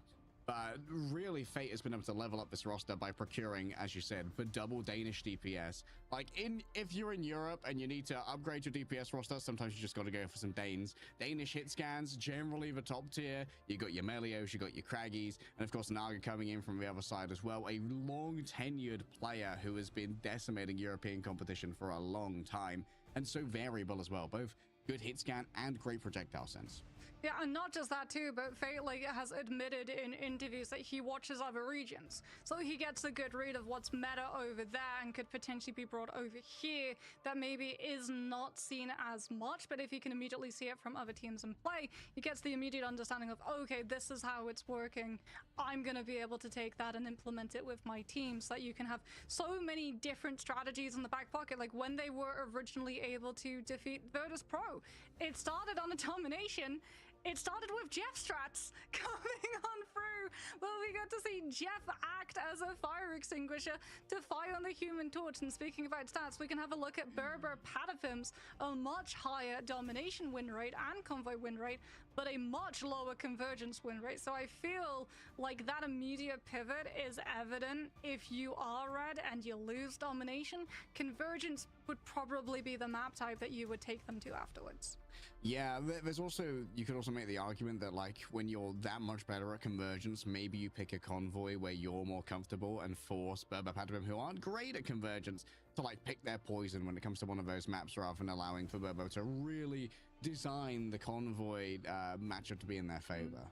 But really, Fate has been able to level up this roster by procuring, as you said, the double Danish DPS. Like, if you're in Europe and you need to upgrade your DPS roster, sometimes you just got to go for some Danes. Danish hit scans, generally the top tier. You got your Melios, you got your Craggies, and of course Naga coming in from the other side as well. A long-tenured player who has been decimating European competition for a long time, and so variable as well. Both good hit scan and great projectile sense. Yeah, and not just that too, but Fate has admitted in interviews that he watches other regions. So he gets a good read of what's meta over there and could potentially be brought over here that maybe is not seen as much, but if he can immediately see it from other teams in play, he gets the immediate understanding of, okay, this is how it's working. I'm going to be able to take that and implement it with my team, so that you can have so many different strategies in the back pocket. Like when they were originally able to defeat Virtus Pro, it started on a domination. It started with Jeff strats coming on through. Well, we got to see Jeff act as a fire extinguisher to fire on the Human Torch. And speaking about stats, we can have a look at Berber Patapim's a much higher domination win rate and convoy win rate, but a much lower convergence win rate. So I feel like that immediate pivot is evident. If you are red and you lose domination, convergence would probably be the map type that you would take them to afterwards. Yeah, there's also, you could also make the argument that like when you're that much better at convergence, maybe you pick a convoy where you're more comfortable and force Berber Patapim, who aren't great at convergence, to like pick their poison when it comes to one of those maps, rather than allowing for Berber to really design the convoy matchup to be in their favor.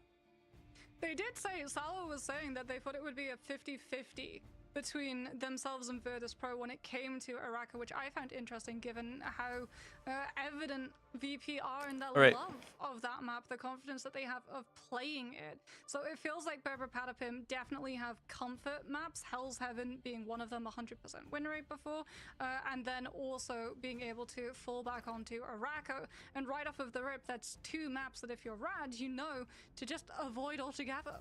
They did say, Salo was saying that they thought it would be a 50-50 between themselves and Virtus Pro when it came to Araka, which I found interesting given how evident VP are in their love of that map, the confidence that they have of playing it. So it feels like Berber Patapim definitely have comfort maps, Hell's Heaven being one of them, 100% win rate before, and then also being able to fall back onto Araka. And right off of the rip, that's two maps that if you're Rad, you know to just avoid altogether.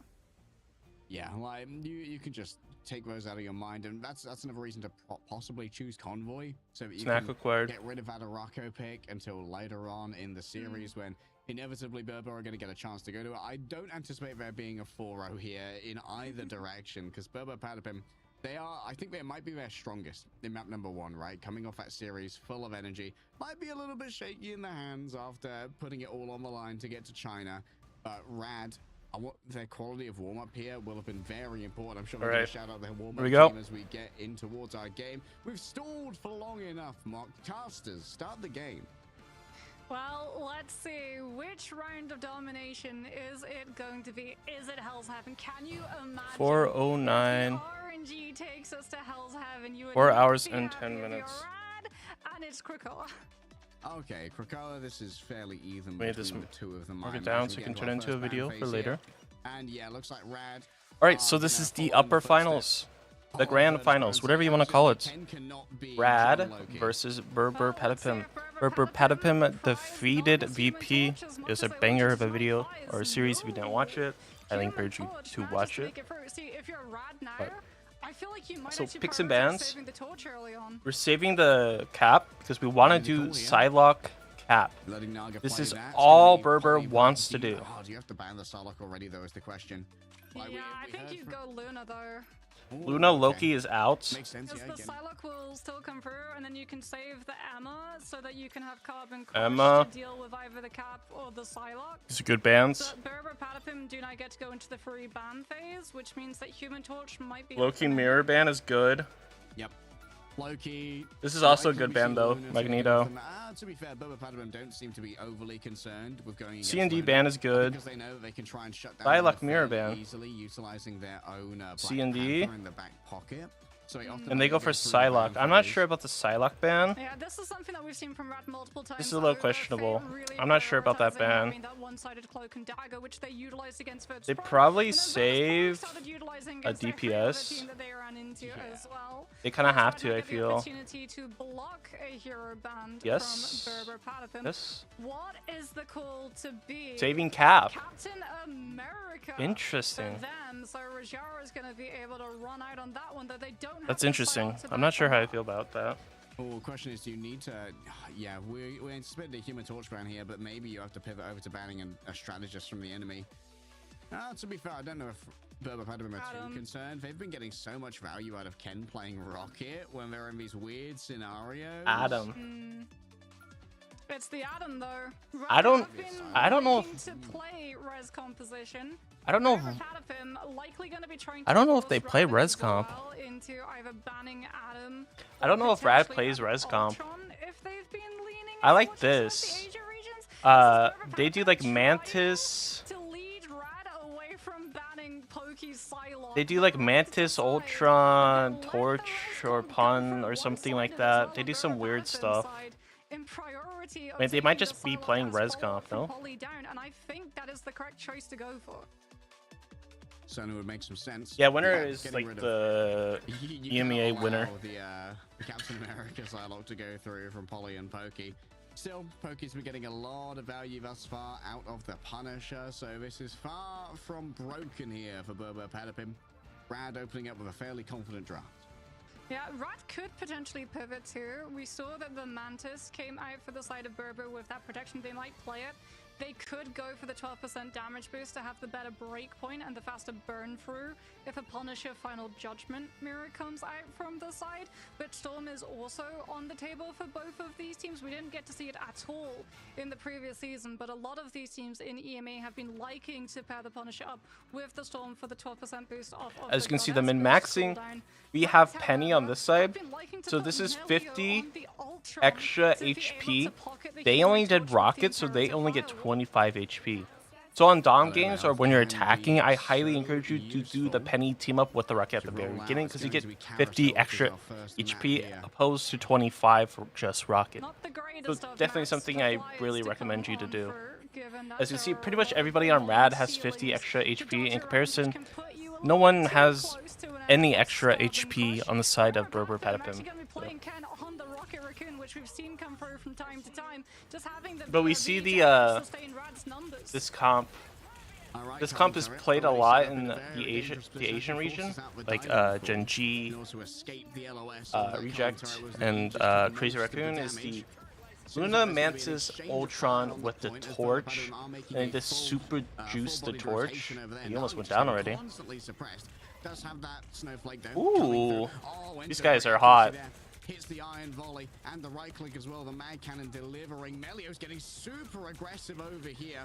Yeah, like you can just take those out of your mind, and that's another reason to possibly choose Convoy, so that you can get rid of that Arako pick until later on in the series when inevitably Berber are going to get a chance to go to it. I don't anticipate there being a 4-0 here in either direction, because Berber Patapim, I think they might be their strongest in map number 1, right? Coming off that series full of energy, might be a little bit shaky in the hands after putting it all on the line to get to China, but Rad, their quality of warm-up here will have been very important. I'm sure we're going to shout out their warm-up team as we get in towards our game. We've stalled for long enough, Mark. Casters, start the game. Well, let's see. Which round of domination is it going to be? Is it Hell's Heaven? Can you imagine? 4:09. RNG takes us to Hell's Heaven. 4 hours and 10 minutes. And it's Krakoa. Okay, Krakoa, this is fairly even Made between the two of them. Mark it down so we can turn into a video for later. And yeah, looks like Rad. Alright, so this is the upper finals. The grand finals, whatever you want to call it. Rad versus Berber Patapim. Berber Patapim defeated VP. It was a banger of a video or a series if you didn't watch it. I encourage you to watch it. So picks and bans. We're saving the cap because we want to do Psylocke cap. This is all Berber wants to do. Do you have to ban the Psylocke already though is the question. Yeah, I think you go Luna though. Ooh, Luna okay. Loki is out. Makes sense, Because yeah. the Psylocke will still come through, and then you can save the Emma so that you can have Carbon Emma. Crush to deal with either the Cap or the Psylocke. These are good bands. So Berber Patapim do not get to go into the free ban phase, which means that Human Torch might be... Loki Mirror Ban is good. Yep. Loki. This is also a likely good we band see though. Luna taking Magneto. off them. To be fair, Boba Patapim don't seem to be overly concerned with going against C&D Luna, ban is good. because they know that they can try and shut down Psylocke Luna Mirror fairly ban. easily, utilizing their own Black C&D. Panther in the back pocket. So he often And they go for through the ban Psylocke. I'm not phase. sure about the Psylocke ban. Yeah, this is something that we've seen from Rat multiple times. This is a little over. questionable. Fate really I'm not sure about that prioritizing ban. having that one-sided cloak and dagger, which they utilized against Virtus They Pro. probably And then Virtus Pro save started utilizing a against every other DPS. team that they ran into as well. They kind of Virtus have might to, not I get the feel. opportunity to block a hero band Yes. from Berber Patapim. Yes. What is the call to be? Saving Cap. Captain America. Interesting. For them, so Rajara is going to be able to run out on that one, though they don't have That's the interesting. Psylocke to I'm not back sure them how I up. feel about that. Well, the question is, do you need to... Yeah, we're anticipating the Human Torch ban here, but maybe you have to pivot over to banning a strategist from the enemy. To be fair, I don't know if Berber Patapim are too concerned. They've been getting so much value out of Ken playing Rocket when they're in these weird scenarios. Adam. It's the Adam though. I don't know looking to play res composition. I don't know. Berber Patapim likely going to be trying I to don't know if force they play Rad res as comp. well into either banning Adam. I don't know if Rad potentially plays res comp. Ultron if they've been leaning I like towards the this. Asia regions. This is Berber They do Patapim like trying Mantis. to lead Rad away from banning Poke's Psylocke. They do like Rad Mantis, decide Ultron, to let the Torch, rest or go for Pun, or one something side like as that. well. They do Berber some weird Patapim's stuff. side in priority of I mean, they might taking just the be Psylocke playing as res far comp, from no? Poly down, and I think that is the correct choice to go for. Certainly would make some sense. Yeah, winner is getting like rid of- the You EMEA cannot winner. allow the Captain America Psylocke to go through from Polly and Pokey. Still, Pokey's been getting a lot of value thus far out of the Punisher, so this is far from broken here for Berber Patapim. Rad opening up with a fairly confident draft. Yeah, Rat could potentially pivot too. We saw that the Mantis came out for the side of Berber with that protection. They might play it. They could go for the 12% damage boost to have the better break point and the faster burn through if a Punisher Final Judgment mirror comes out from the side. But Storm is also on the table for both of these teams. We didn't get to see it at all in the previous season, but a lot of these teams in EMA have been liking to pair the Punisher up with the Storm for the 12% boost off of As the you can see, the Goddess min-maxing, boost cooldown. we have Penny on this side. So this is 50 extra HP. They only did Rocket, so they only get 25 HP. So on Dom games or when you're attacking, I highly encourage you to do the Penny team up with the Rocket at the very beginning because you get 50 extra HP opposed to 25 for just Rocket. So definitely something I really recommend you to do. As you see, pretty much everybody on Rad has 50 extra HP. In comparison, no one has any extra HP on the side of Berber Patapim. But we see the this comp is played a lot in the Asian region, like Gen G, Reject, and Crazy Raccoon is the Luna, Mantis, Ultron with the Torch, and this super juice the Torch. He almost went down already. Ooh, these guys are hot. Hits the iron volley and the right click as well. The mag cannon delivering. Melio's getting super aggressive over here,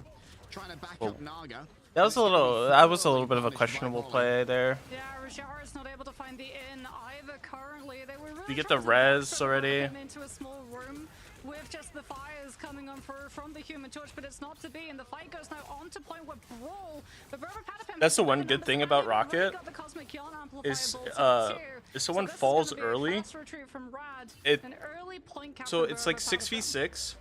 trying to back up Naga. That was a little bit of a questionable play there. Yeah, Rajara is not able to find the inn either currently. They were really You get trying the to res box already. him into a small room with just the fires coming on through from the Human Torch, but it's not to be, and the fight goes now on to point with Brawl. The Berber Patapim That's the one is good thing about really Rocket got the Cosmic Yawn Amplifier is bolted too. if someone So this is falls gonna be a early, fast retreat from Rad, it an early point cap so for it's like Berber 6v6.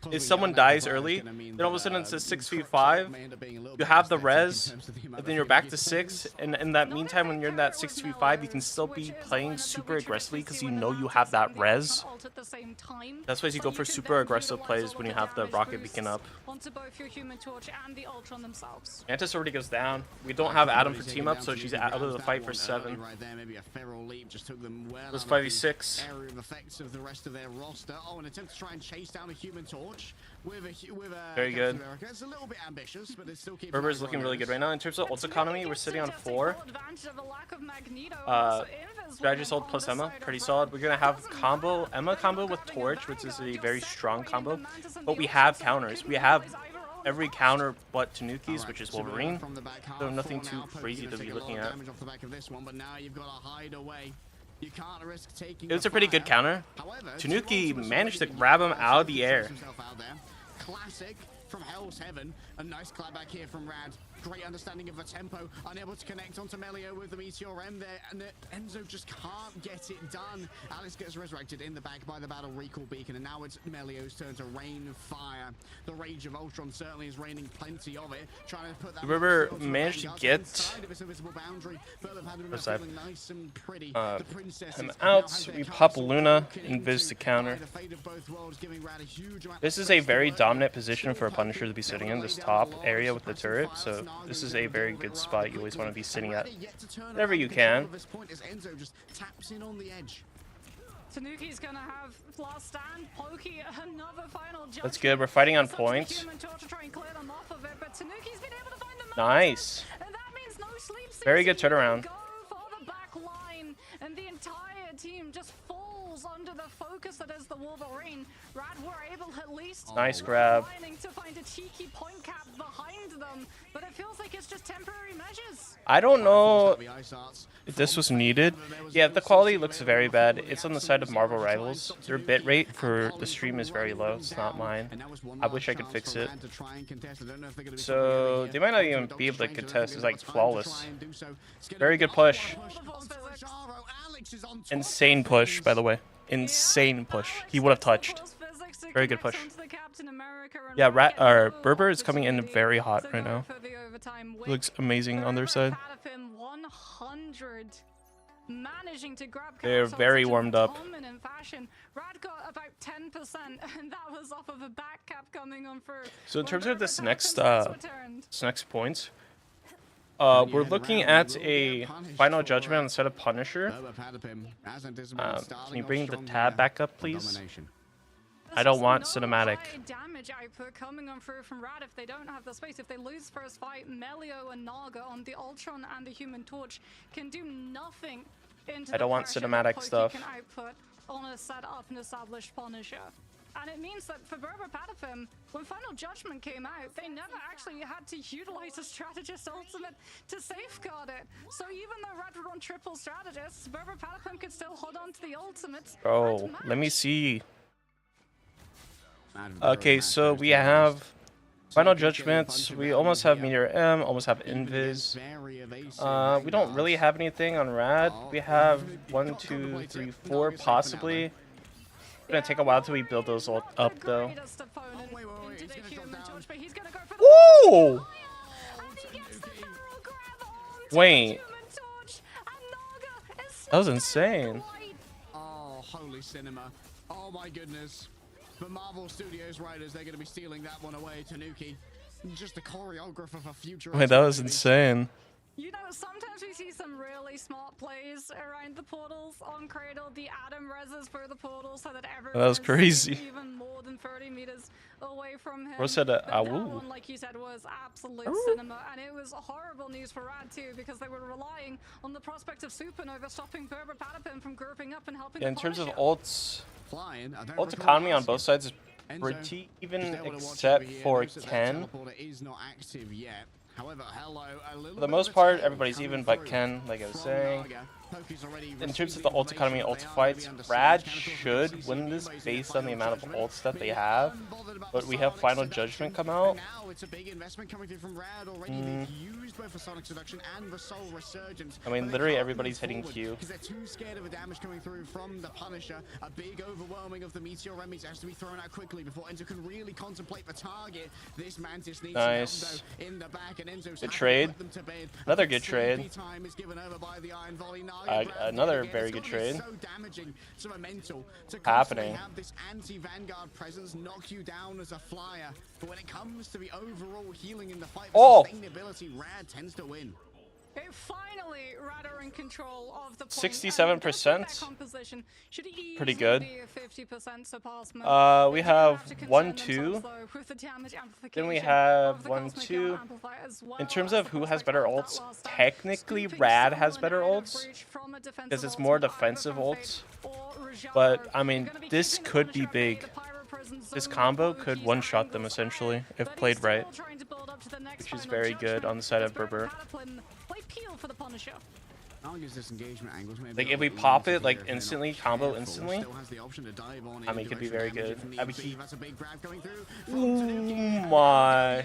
Cosmic If someone Yawn dies Amplifier is early, gonna mean then all of a that, sudden it's a the 6v5. may end up being a little You bit have the aesthetic in res, terms of the amount and of then you're back to FPS. 6. And in that meantime, when you're in that 6v5, you can still be playing super aggressively because you know you have that res. That's why you go for super aggressive plays when you have the Rocket beacon up. Onto both your Human Torch and the Ultron themselves. Mantis already goes down. We don't have Adam for team up, so she's out of the fight for 7. Right there, maybe a feral leap just took them well It was out of the 5v6. area of effects of the rest of their roster. Oh, an attempt to try and chase down a Human Torch. torch with a Very good. America. It's a little bit ambitious, but it still keeps Berber's looking really good right now. In terms of ult economy, we're sitting on 4. Strategy ult plus Emma, pretty solid. We're gonna have combo Emma combo with Torch, which is a very strong combo. But we have counters. We have every counter but Tanuki's, which is Wolverine. So nothing too crazy to be looking at. It was a pretty good counter. Tanuki managed to grab him out of the air. Classic from Hell's Heaven. A nice clapback here from Rad. Great understanding of the tempo. Unable to connect onto Melio with the Meteor M there. And Enzo just can't get it done. Alex gets resurrected in the back by the Battle Recall Beacon. And now it's Melio's turn to rain fire. The Rage of Ultron certainly is raining plenty of it. Trying to put that Berber managed to get him out. We pop Luna, invis to counter. This is a very dominant position for a Punisher to be sitting in, this top area with the turret. So this is a very good spot you always want to be sitting at whenever you can. Tanuki's gonna have last stand. Pokey, another final judgment. That's good. We're fighting on points. Nice. Very good turnaround. And the entire team just falls under the focus that is the Wolverine. Rad were able at least nice grab to find a cheeky point cap behind them, but it feels like it's just temporary measures. I don't know if this was needed. Yeah, the quality looks very bad. It's on the side of Marvel Rivals. Their bitrate for the stream is very low. It's not mine. I wish I could fix it. So they might not even be able to contest. It's like flawless. Very good push. Insane push, by the way. Insane push. He would have touched. Very good push. Yeah, Berber is coming in very hot right now. Looks amazing on their side. They're very warmed up. So in terms of this next points, we're looking at a final judgment on the set of Punisher. Can you bring the tab back up, please? I don't want cinematic. Damage output coming on through from Rad if they don't have the space. If they lose first fight, Melio and Naga on the Ultron and the Human Torch can do nothing into I don't want cinematic stuff. Can output on a set up and established Punisher. And it means that for Berber Patapim, when Final Judgment came out, they never actually had to utilize a Strategist Ultimate to safeguard it. So even though Rad were on triple Strategists, Berber Patapim could still hold on to the Ultimates. Oh, let me see. Okay, so we have Final Judgments. We almost have Meteor M, almost have Invis. We don't really have anything on Rad. We have 1, 2, 3, 4 possibly. It's gonna take a while till we build those all up though. Ooh! Wait. That was insane. Oh, holy cinema. Oh my goodness. The Marvel Studios writers, they're going to be stealing that one away. Tanuki, just the choreographer for future. Wait, that was insane. You know, sometimes we see some really smart plays around the portals on Cradle. The Adam reses for the portals so that everyone that was crazy. Even more than 30 meters away from him. Or said that one, like you said, was absolute cinema, and it was horrible news for Rad too because they were relying on the prospect of Supernova stopping Berber Patapim from grouping up and helping. Yeah, in terms of ults, ult economy on both sides is pretty even, except for Ken. However, for the most part, everybody's even but Ken, like I was saying. In terms of the ult economy and ult fights, Rad should win this based on the amount of ults that they have. But we have Final Judgment come out. I mean, literally everybody's hitting Q. They're too scared of the damage coming through from the Punisher. A big overwhelming of the Meteor enemies has to be thrown out quickly before Enzo can really contemplate the target. This Mantis needs nice. in the back, and Enzo's good trade. Another good trade. Another very good trade. Happening. Have this anti-Vanguard presence knock you down as a flyer, but when it comes to the overall healing in the fight, sustainability, Rad tends to win. Finally, Radar in control of the point. 67%. Composition should Pretty good. be a 50% surpassment. We have 1-2. Then we have 1-2. In terms of who has better ults, technically Rad has better ults because it's more defensive ults. But I mean, this could be big. This combo could one-shot them essentially if played right, which is very good on the side of Berber. Like if we pop it like instantly, combo instantly, I mean, it could be very good. I mean, oh my!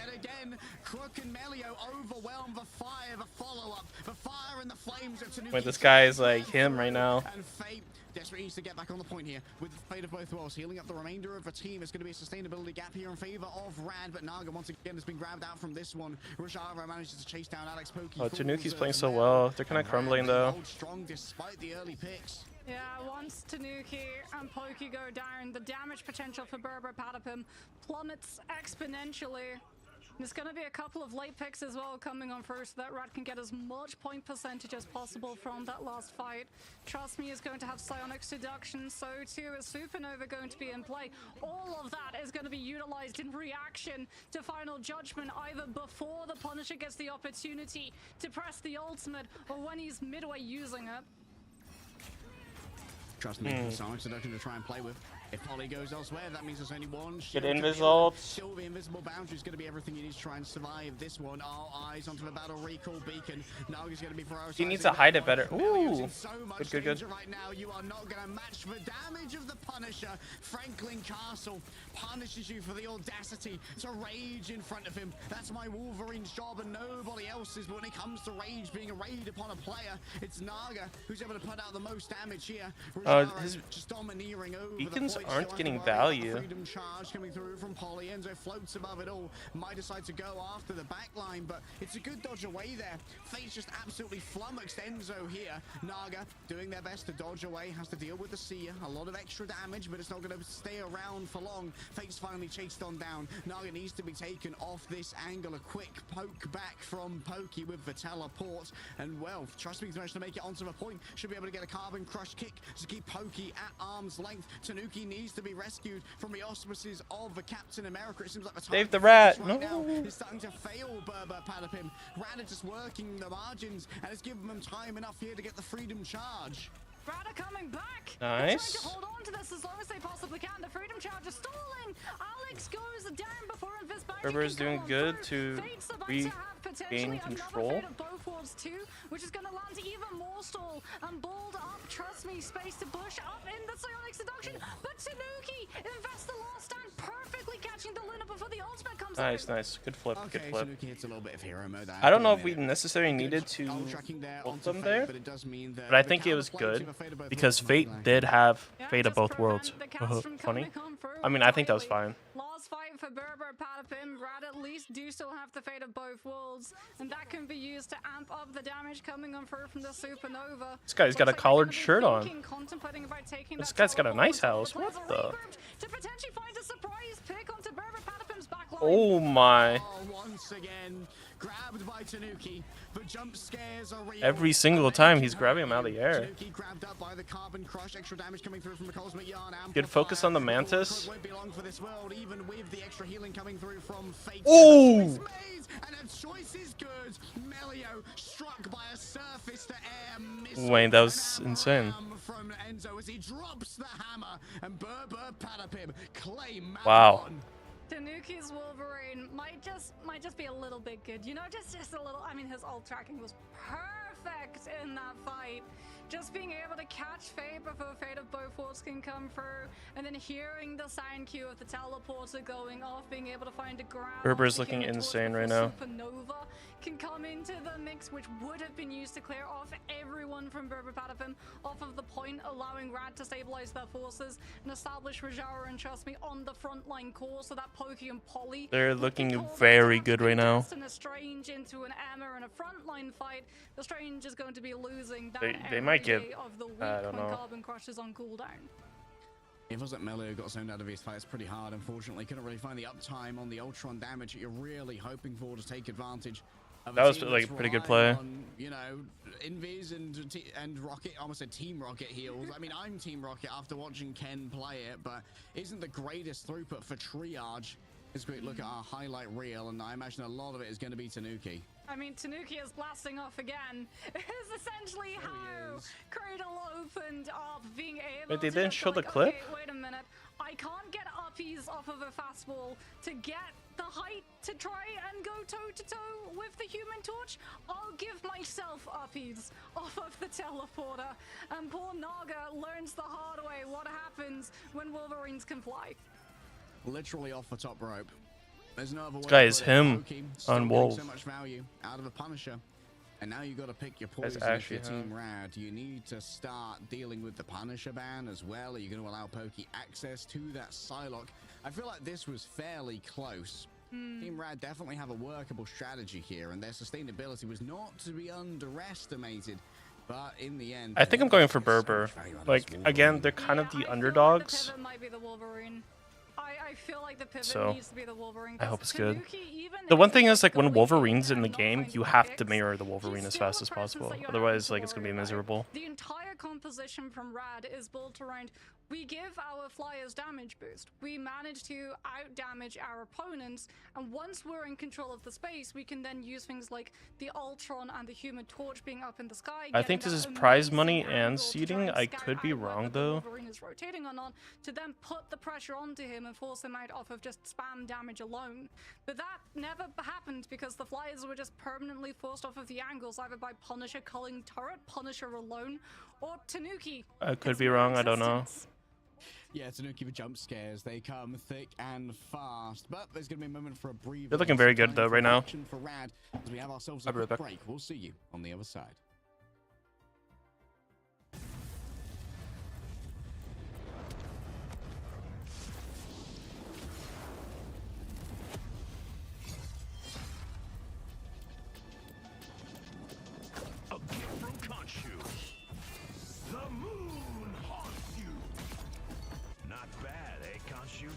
Wait, this guy is like him right now. Desperate needs to get back on the point here with the fate of both worlds, healing up the remainder of the team. It's going to be a sustainability gap here in favor of Rad, but Naga once again has been grabbed out from this one. Rajara manages to chase down Alex Pokey. Oh, Tanuki's playing so well. They're kind of crumbling though. Strong despite the early picks. Yeah, once Tanuki and Pokey go down, the damage potential for Berber Patapim plummets exponentially. There's going to be a couple of late picks as well coming on first so that Rad can get as much point percentage as possible from that last fight. Trust me, is going to have psionic seduction, so too is Supernova going to be in play. All of that is going to be utilized in reaction to Final Judgment, either before the Punisher gets the opportunity to press the ultimate or when he's midway using it. Trust me, psionic seduction to try and play with. If Polly goes elsewhere, that means there's only one. Get invisible. Still, the invisible boundary is going to be everything you need to try and survive this one. All eyes onto the battle recall beacon. Naga's going to be prioritizing. He needs to hide it better. Ooh, so good. Right now, you are not going to match the damage of the Punisher. Franklin Castle punishes you for the audacity to rage in front of him. That's my Wolverine's job and nobody else's. But when it comes to rage being a raid upon a player, it's Naga who's able to put out the most damage here. His just domineering over beacons the aren't getting value. Freedom charge coming through from Polly. Enzo floats above it all. Might decide to go after the backline, but it's a good dodge away there. Fate's just absolutely flummoxed Enzo here. Naga doing their best to dodge away. Has to deal with the Seer. A lot of extra damage, but it's not going to stay around for long. Fate's finally chased on down. Naga needs to be taken off this angle. A quick poke back from Pokey with the teleport. And well, Trust Me's managed to make it onto the point. Should be able to get a carbon crush kick to keep Pokey at arm's length. Tanuki needs to be rescued from the auspices of the Captain America. It seems like the time Save the rat. right now is starting to fail Berber Patapim. Rad is just working the margins and it's given them time enough here to get the freedom charge. Rada coming back. Nice. Trying to hold on to this as long as they possibly can. The freedom charge is stalling. Alex goes down before Invis Magik. Berber is doing good to regain control. Both worlds too, which is going to land even more stall and balled up. Trust me, space to push up in the psionic seduction. But Tanuki invests the last stand, perfectly catching the Luna before the ultimate comes out. Nice. Good flip. Okay, Good flip. Tanuki hits a little bit of hero mode. I don't know if we necessarily needed to ult them there, but it does mean that but I think it was good because Fate did have Fate of both worlds. Funny. I mean, I think that was fine. Last fight for Berber Patapim. Rad at least do still have the Fate of both worlds, and that can be used to amp up the damage coming on through from the Supernova. This guy's got a collared shirt on. Contemplating about taking This guy's got a nice house. What the? To potentially find a surprise pick onto Berber Patapim's backline. Oh my. Once again, grabbed by Tanuki. The jump scares are real. Every single time he's grabbing him out of the air. Tanuki grabbed up by the carbon crush. Extra damage coming through from the cosmic yarn. Good focus on the Mantis. Won't be long for this world, even with the extra healing coming through from Fate. Oh! And a choice is good. Melio struck by a surface to air missile. Wayne, that was insane. From Enzo as he drops the hammer and Berber Patapim claim. Wow. Tanuki's Wolverine might just be a little bit good, you know, just a little. I mean, his ult tracking was perfect in that fight. Just being able to catch Fate before Fate of both worlds can come through, and then hearing the sound cue of the teleporter going off, being able to find a grab. Berber's looking insane right now. Supernova can come into the mix, which would have been used to clear off everyone from Berber Patapim off of the point, allowing Rad to stabilize their forces and establish Rajara and Trust Me on the frontline core, so that Pokey and Polly. They're looking very good right now. And a Strange into an Emma in a frontline fight. The Strange is going to be losing that They might get, of the week I don't when know. Carbon Crush is on cooldown. It wasn't Melio got zoned out of his fight. It's pretty hard, unfortunately. Couldn't really find the uptime on the Ultron damage that you're really hoping for to take advantage That was like a pretty good play. On, you know, Invis and Rocket, I almost said Team Rocket heals. I mean, I'm Team Rocket after watching Ken play it, but isn't the greatest throughput for triage. Let's quick look at our highlight reel, and I imagine a lot of it is going to be Tanuki. I mean, Tanuki is blasting off again. It's essentially how Cradle opened up, being able Wait, they to didn't just show the like, clip? okay, wait a minute. I can't get uppies off of a fastball to get the height to try and go toe-to-toe with the Human Torch. I'll give myself uppies off of the teleporter. And poor Naga learns the hard way what happens when Wolverines can fly. Literally off the top rope. There's no other way. This guy is to put it. him Loki on still Wolf. getting so much value out of a Punisher. And now you got to pick your That's poison if actually you're Team him. Rad. Do you need to start dealing with the Punisher ban as well? Are you going to allow Pokey access to that Psylocke? I feel like this was fairly close. Team Rad definitely have a workable strategy here, and their sustainability was not to be underestimated. But in the end, I think I'm going for Berber. Like, again, they're kind of the underdogs. The pivot might be the Wolverine. I feel like the pivot So, needs to be the Wolverine. I hope it's good. Tanuki, even The if one thing it's is, like, when going Wolverine's in in the and not game, finding you have to picks, mirror the Wolverine he's as still fast the as presence possible. that you're Otherwise, having like, it's gonna be worry about. miserable. The entire composition from Rad is built around we give our flyers damage boost. We manage to out-damage our opponents, and once we're in control of the space, we can then use things like the Ultron and the Human Torch being up in the sky. I think this is prize money and seeding. I could be wrong though. Wolverine is rotating or not, to then put the pressure onto him and force him out off of just spam damage alone. But that never happened because the flyers were just permanently forced off of the angles, either by Punisher culling turret, Punisher alone, or Tanuki. I could It's be wrong. I don't know. non-existence. yeah, Tanuki with jump scares. They come thick and fast. But there's going to be a moment for a breather. They're looking very good, Time though, for right now. action for Rad as we have ourselves a I'll be right quick back. break. We'll see you on the other side. A gift from Khonshu. The moon haunts you. Not bad, eh, Khonshu?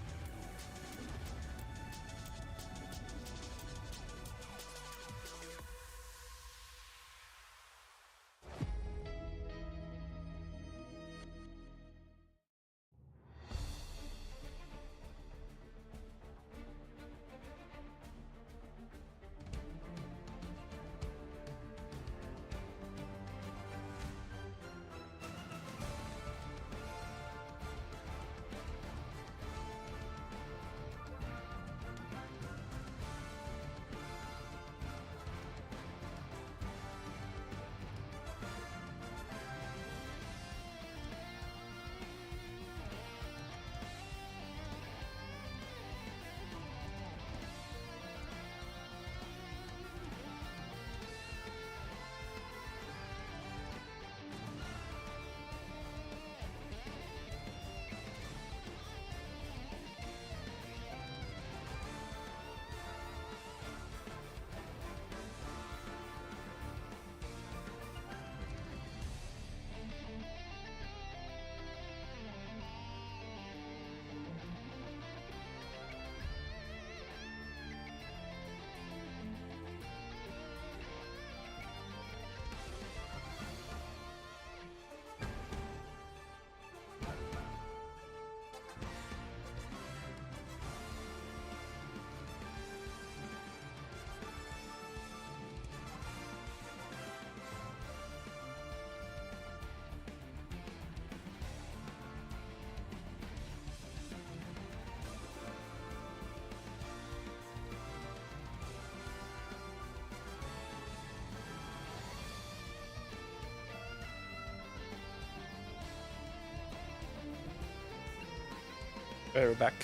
Alright, we're back.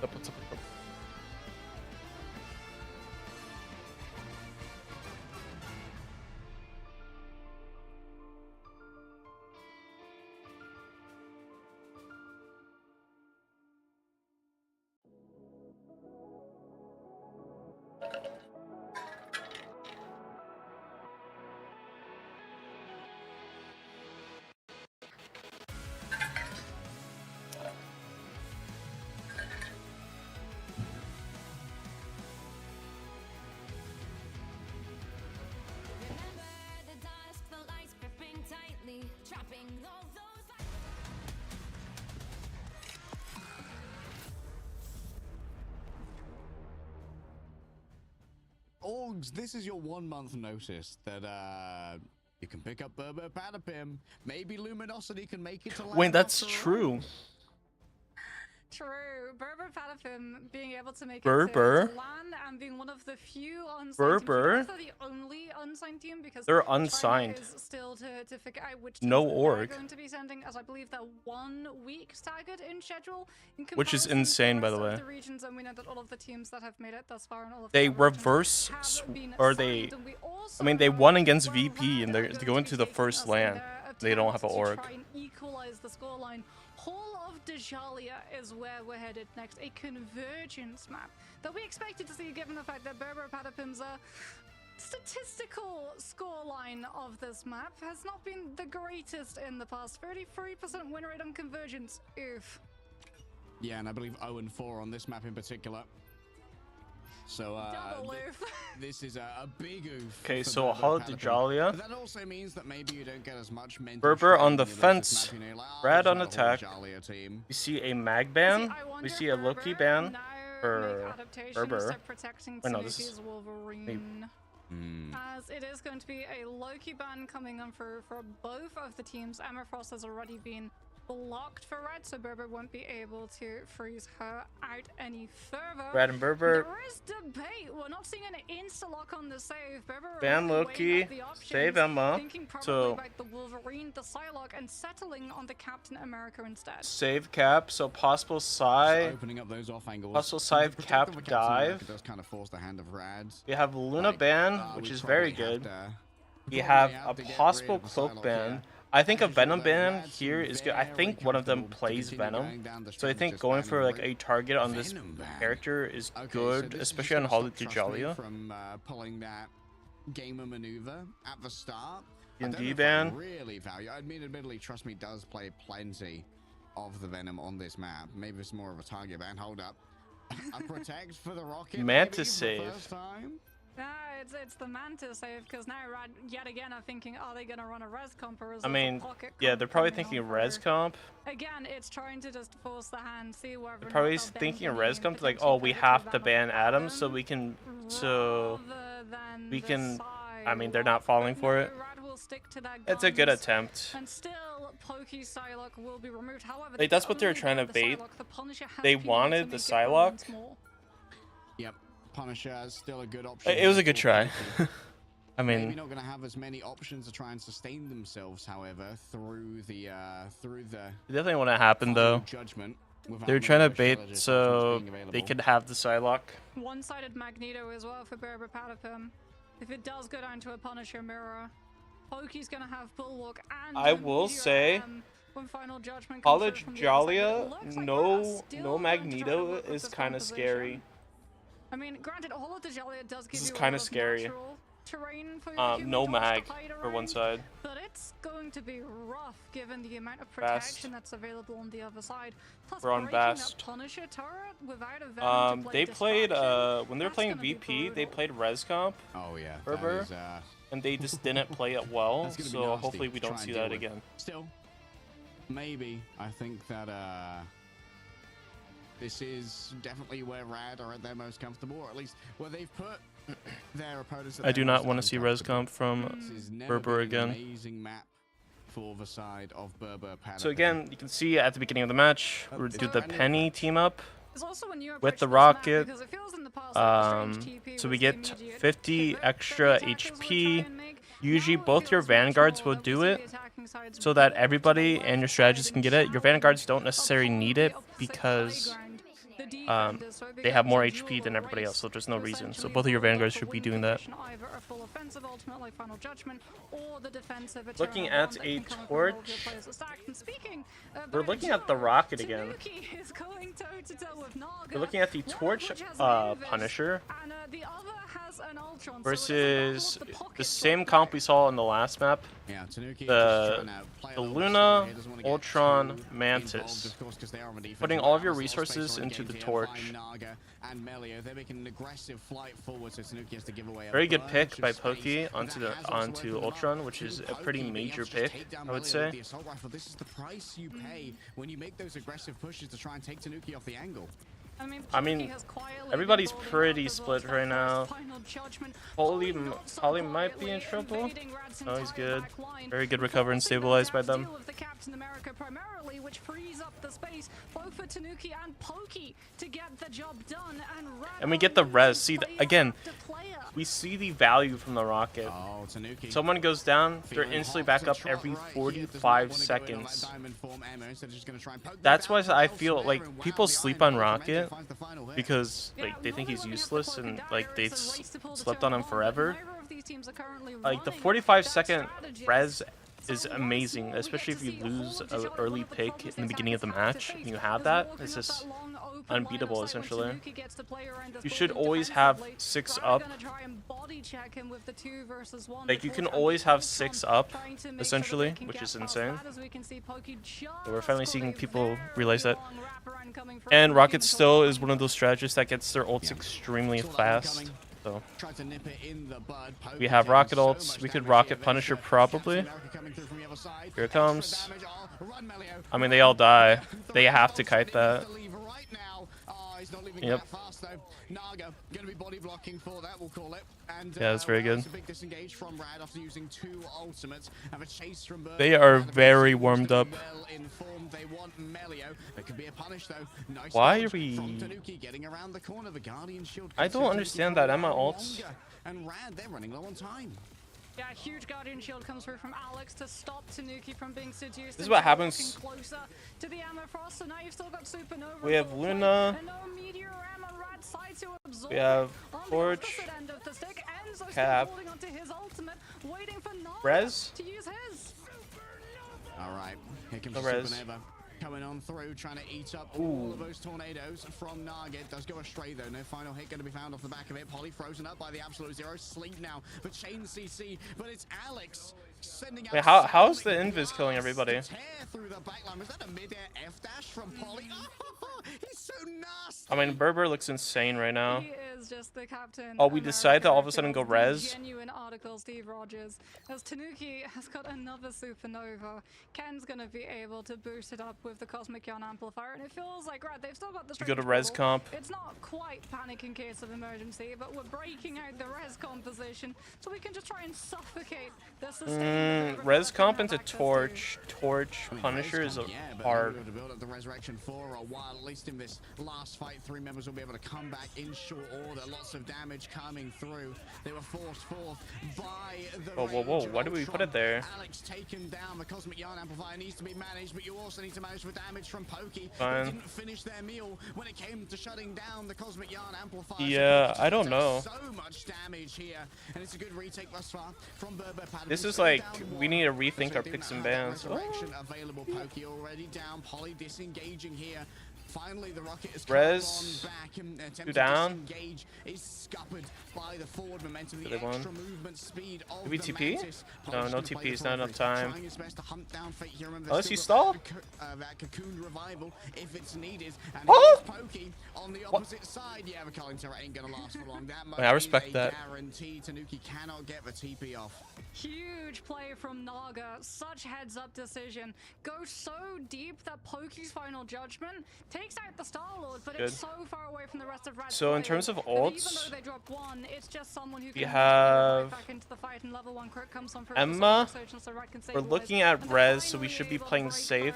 What's up? Orgs, this is your 1 month notice that you can pick up Berber Patapim. Maybe Luminosity can make it to land. Wait, that's after all. true. True. Berber Patapim being able to make Berber? it to land and being one of the few unsigned Berber? teams. They're the only unsigned team because They're China unsigned. is still to figure out which No teams they're org. going to be sending, as I believe they're 1 week staggered in schedule. In Which is comparison to insane, by rest the of way. The regions, and we know that all of the teams that have made it thus far in all of They the regions reverse, have been or signed, they, and we also I mean, they know won against where VP, and they're Rad are going to to be the taking first us land. in their They don't attempt have an to org. try and equalize the scoreline. Hall of Dajalia is where we're headed next, a convergence map that we expected to see given the fact that Berber Patapim's statistical scoreline of this map has not been the greatest in the past. 33% win rate on convergence. Oof. Yeah, and I believe 0-4 on this map in particular. So Double oof. this is a big oof. Okay, for so Berber Hall Patapim. Dajalia. But that also means that maybe you don't get as much mental Berber on strain the when you lose this fence. map, you know, like, Rad it's on not a Hall attack. Dajalia team. We see a mag ban. See, I We wonder see a if Loki Berber ban now for make adaptations Berber. to protecting Wait, no, this is- Tanuki's Wolverine. As it is going to be a Loki ban coming on for both of the teams. Emma Frost has already been blocked for Red, so Berber won't be able to freeze her out any further. Rad and Berber. There is debate. We're not seeing an insta-lock on the save. Berber are Ban really Loki, weighing up the options, save Emma. thinking probably So about the Wolverine, the Psylocke, and settling on the Captain America instead. save cap. So possible Psy. Opening up those off angles. Possible The side protector cap of a Captain America dive. does kind of force the hand of Rad. We have Luna Like, ban, we which is probably very have good. to- We probably have have a to get rid possible of the cloak Psylocke ban. here. I think a Actually, Venom that ban Rad's here is good. I very think one of them comfortable to plays continue Venom. going down the So I stretch, think just going banning for like Rick. a target on this Venom ban. character is Okay, so good, this is especially on just Hall gonna of stop Trust Me Dajalia. from pulling that gamer maneuver at the start. D&D I don't know if ban. I really value. I mean, admittedly, Trust Me does play plenty of the Venom on this map. Maybe it's more of a target ban. Hold up. A protect for the rocket. Mantis maybe, for the save. first time. No, it's the Mantis save, because now Rad yet again are thinking, are they going to run a res comp or is I it a mean, pocket yeah, comp they're probably coming thinking on res through? comp. Again, it's trying to just force the hand, see whether They're or probably not they'll thinking bend res the comp, like, potentially oh, we predatory have to Venom ban Adam, so Adam, we can, so rather than we the can. I side mean, they're not falling but for no, it. Rad will stick to their It's a good guns, attempt. and still, Pokey Psylocke will be removed. However, Like, that's what they're trying to bait. They wanted the Psylocke. Yep. Punisher is still a good option. It was a good for try. Pokey. I Maybe mean, not going to have as many options to try and sustain themselves, however, through the definitely want to happen final though. judgment. without They're trying to many bait strategic so options being they available. could have the Psylocke. One-sided Magneto as well for Berber Patapim. If it does go down to a Punisher mirror, Pokey's gonna have Bulwark and I will say, when final judgment comes College through from the other side, Jalia, it looks like no, Berber's still no going to try to Magneto work with is this kind of composition. scary. I mean, granted, all of the Jalia does give This is you a kinda lot of scary. natural terrain for your human No dogs mag to hide for one around, side. but it's going to be rough given the amount of Bast. protection that's available on the other side. Plus, We're on breaking that Bast. Punisher turret without a Venom to play They played distraction, when they were that's playing gonna be VP, they brutal. played res comp, Oh yeah, that Berber, is, and they just didn't play it well. That's gonna be So nasty hopefully we to try don't and see deal that with. again. Still, maybe I think that this is definitely where Rad are at their most comfortable, or at least where they've put their opponents. At I their do not most want to see res uncomfortable. comp This from has never Berber been an again. amazing map for the side of Berber Patapim. So again, you can see at the beginning of the match, we do the Penny team up. There's also a new with approach the to this map, rocket, because it feels in the past like the strange TP so was we the get immediate 50 pivot that extra the attackers would HP. try and make. Usually Now it both your feels much vanguards more will that we do see it, the attacking sides so that build to everybody the and your left strategists side can and get it. Your vanguards don't challenge necessarily upon need the it opposite because playground. The defenders, so it they have more becomes a HP duel than or everybody race else, so there's no to reason. So essentially both of your hold up vanguards the should be win doing that. condition, either a full offensive ultimate like Final Judgment or the defensive Looking Eternal at Bond that a can come up when all of your torch. players are stacked. And speaking We're about looking at the Joe, rocket again. Tanuki is going toe-to-toe with Naga, We're looking at the one of torch which has Mavis, Punisher and the other has an Ultron, so versus it's like all of the pockets same right comp there. we saw in the last map. Yeah, Tanuki the Luna, Ultron, Mantis. Putting all of your resources into the torch. Very good pick by Pokey onto Ultron, which is a pretty major pick, I would say. This is the price you pay when you make those aggressive pushes to try and take Tanuki off the angle. I mean, everybody's pretty split right now. Polly might be in trouble. Oh, he's good. Very good recover and stabilized by them. And we get the res. See, again, we see the value from the rocket. Someone goes down, they're instantly back up every 45 seconds. That's why I feel like people sleep on Rocket because like they think he's useless and like they slept on him forever. Like the 45-second res is amazing, especially if you lose an early pick in the beginning of the match and you have that. It's just unbeatable essentially. You should always have 6 up. Like you can always have 6 up essentially, which is insane. So we're finally seeing people realize that. And Rocket still is one of those strategists that gets their ults extremely fast. So we have rocket ults. We could rocket Punisher probably. Here it comes. I mean, they all die. They have to kite that. Yep. Yeah, that's very good. They are very warmed up. Why are we... I don't understand that Emma ults. Yeah, huge Guardian Shield comes through from Alex to stop Tanuki from being seduced. This is what happens. Closer to the Ammo Frost, so now you've still got Supernova. We have Luna. We have Torch. Cap. Res. Alright, here comes Supernova. Coming on through, trying to eat up all of those tornadoes from Naga. It does go astray though. No final hit going to be found off the back of it. Polly frozen up by the absolute zero. Sleep now for Chain CC, but it's Alex sending out. Wait, how's the Invis killing everybody? Tear through the backline. Was that a mid-air F dash from Polly? Oh, he's so nasty. I mean, Berber looks insane right now. He is just the captain. Oh, we decide to all of a sudden go res. Genuine article, Steve Rogers. As Tanuki has got another Supernova, Ken's gonna be able to boost it up with the Cosmic Yarn Amplifier, and it feels like they've still got the. You go to res comp. It's not quite panic in case of emergency, but we're breaking out the res comp position, so we can just try and suffocate the sustain. Res comp into Torch. Punisher is hard. To build up the resurrection for a while, at least in this last fight, 3 members will be able to come back in short order. Lots of damage coming through. They were forced forth by the whoa, why did we put it there? Alex taken down. The Cosmic Yarn Amplifier needs to be managed, but you also need to manage the damage from Pokey. Fine. They didn't finish their meal when it came to shutting down the Cosmic Yarn Amplifier. Yeah, I don't know. So much damage here, and it's a good retake thus far from Berber. This is like, we need to rethink our picks and bans. Available. Pokey already down. Polly disengaging here. Finally, the rocket is res. Two down. Is scuppered by the forward momentum, the extra movement speed of Did we TP? No, no TP. It's not enough time. Unless you stall. That cocoon revival if it's needed. And oh! Pokey on the opposite side. Yeah, the Culling Turret ain't gonna last for long. That I respect that. Guarantee Tanuki cannot get the TP off. Huge play from Naga, such heads-up decision. Goes so deep that Pokey's final judgment takes out the Star-Lord, but it's so far away from the rest of Rad's So in terms of ults, even though they drop one, it's just someone who we can have back into the fight, and level 1 crit comes on Emma. We're looking at res, so we should be playing safe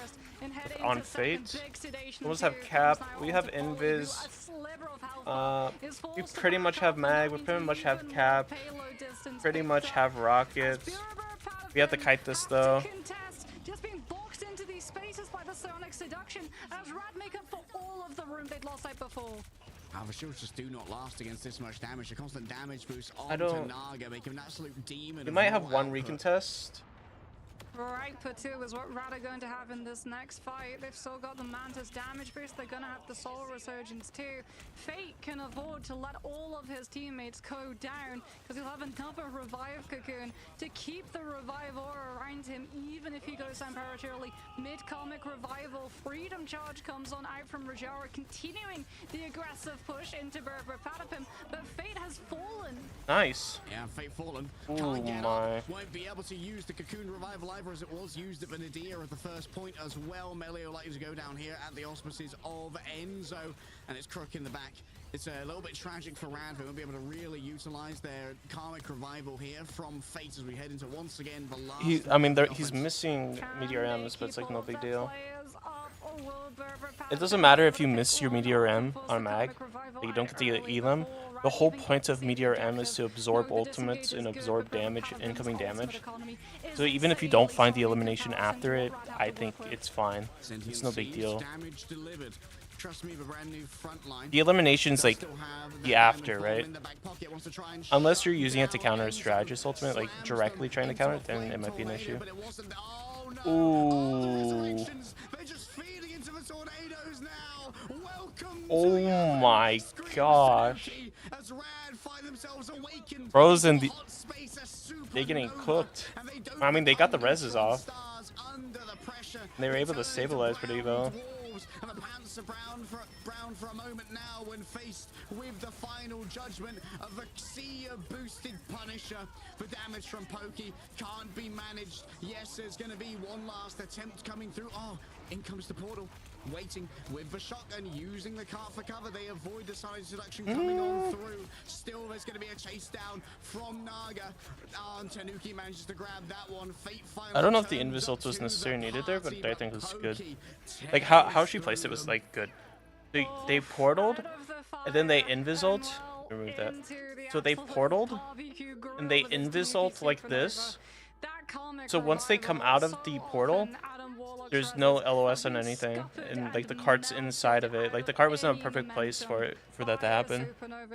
on Fate. We almost have Cap. We have Invis. We pretty much have Mag. We pretty much have Cap. Pretty much have Rockets. We have to kite this though. Just being boxed into these spaces by the sonic seduction as Rad make up for all of the room they'd lost out before. The shields just do not last against this much damage. The constant damage boost on I don't. Naga make him an absolute demon. We might have one recontest. Riper too is what Rad are going to have in this next fight. They've still got the Mantis damage boost. They're going to have the Soul Resurgence too. Fate can afford to let all of his teammates go down because he'll have another Revive Cocoon to keep the Revive aura around him even if he goes down prematurely. Mid-comic Revival. Freedom Charge comes on out from Rajara, continuing the aggressive push into Berber Patapim, but Fate has fallen. Nice. Yeah, Fate fallen. Oh Can't get my. up. Won't be able to use the Cocoon Revival either, as it was used at the Nadir at the first point as well. Melee are likely to go down here at the auspices of Enzo, and it's Crook in the back. It's a little bit tragic for Rad. They won't be able to really utilize their Karmic Revival here from Fate as we head into once again the last. I mean, he's missing Meteor M's, but it's like no big deal. It doesn't matter if you miss your Meteor M on Mag, like you don't get the Elam. The whole point of Meteor M is to absorb ultimates and absorb damage, incoming damage. So even if you don't find the elimination after it, I think it's fine. It's no big deal. Trust me, the brand new front line. The elimination's like the after, right? Unless you're using it to counter a strategist ultimate, like directly trying to counter it, then it might be an issue. Ooh. Oh my gosh. Frozen, they're getting cooked. I mean, they got the reses off. They were able to stabilize pretty well. And the pants are brown for a moment now when faced with the final judgment of a sea of boosted Punisher. The damage from Pokey can't be managed. Yes, there's going to be one last attempt coming through. Oh, in comes the portal. Waiting with the shotgun, using the cart for cover. They avoid the side seduction coming on through. Still, there's going to be a chase down from Naga. And Tanuki manages to grab that one. Fate finally. I don't know if the invis ult was necessarily needed there, but I think it was good. Like how she placed it was like good. They portaled, and then they invis ult. Remove that. So they portaled, and they invis ult like this. So once they come out of the portal, there's no LOS on anything, and like the cart's inside of it. Like the cart was in a perfect place for that to happen.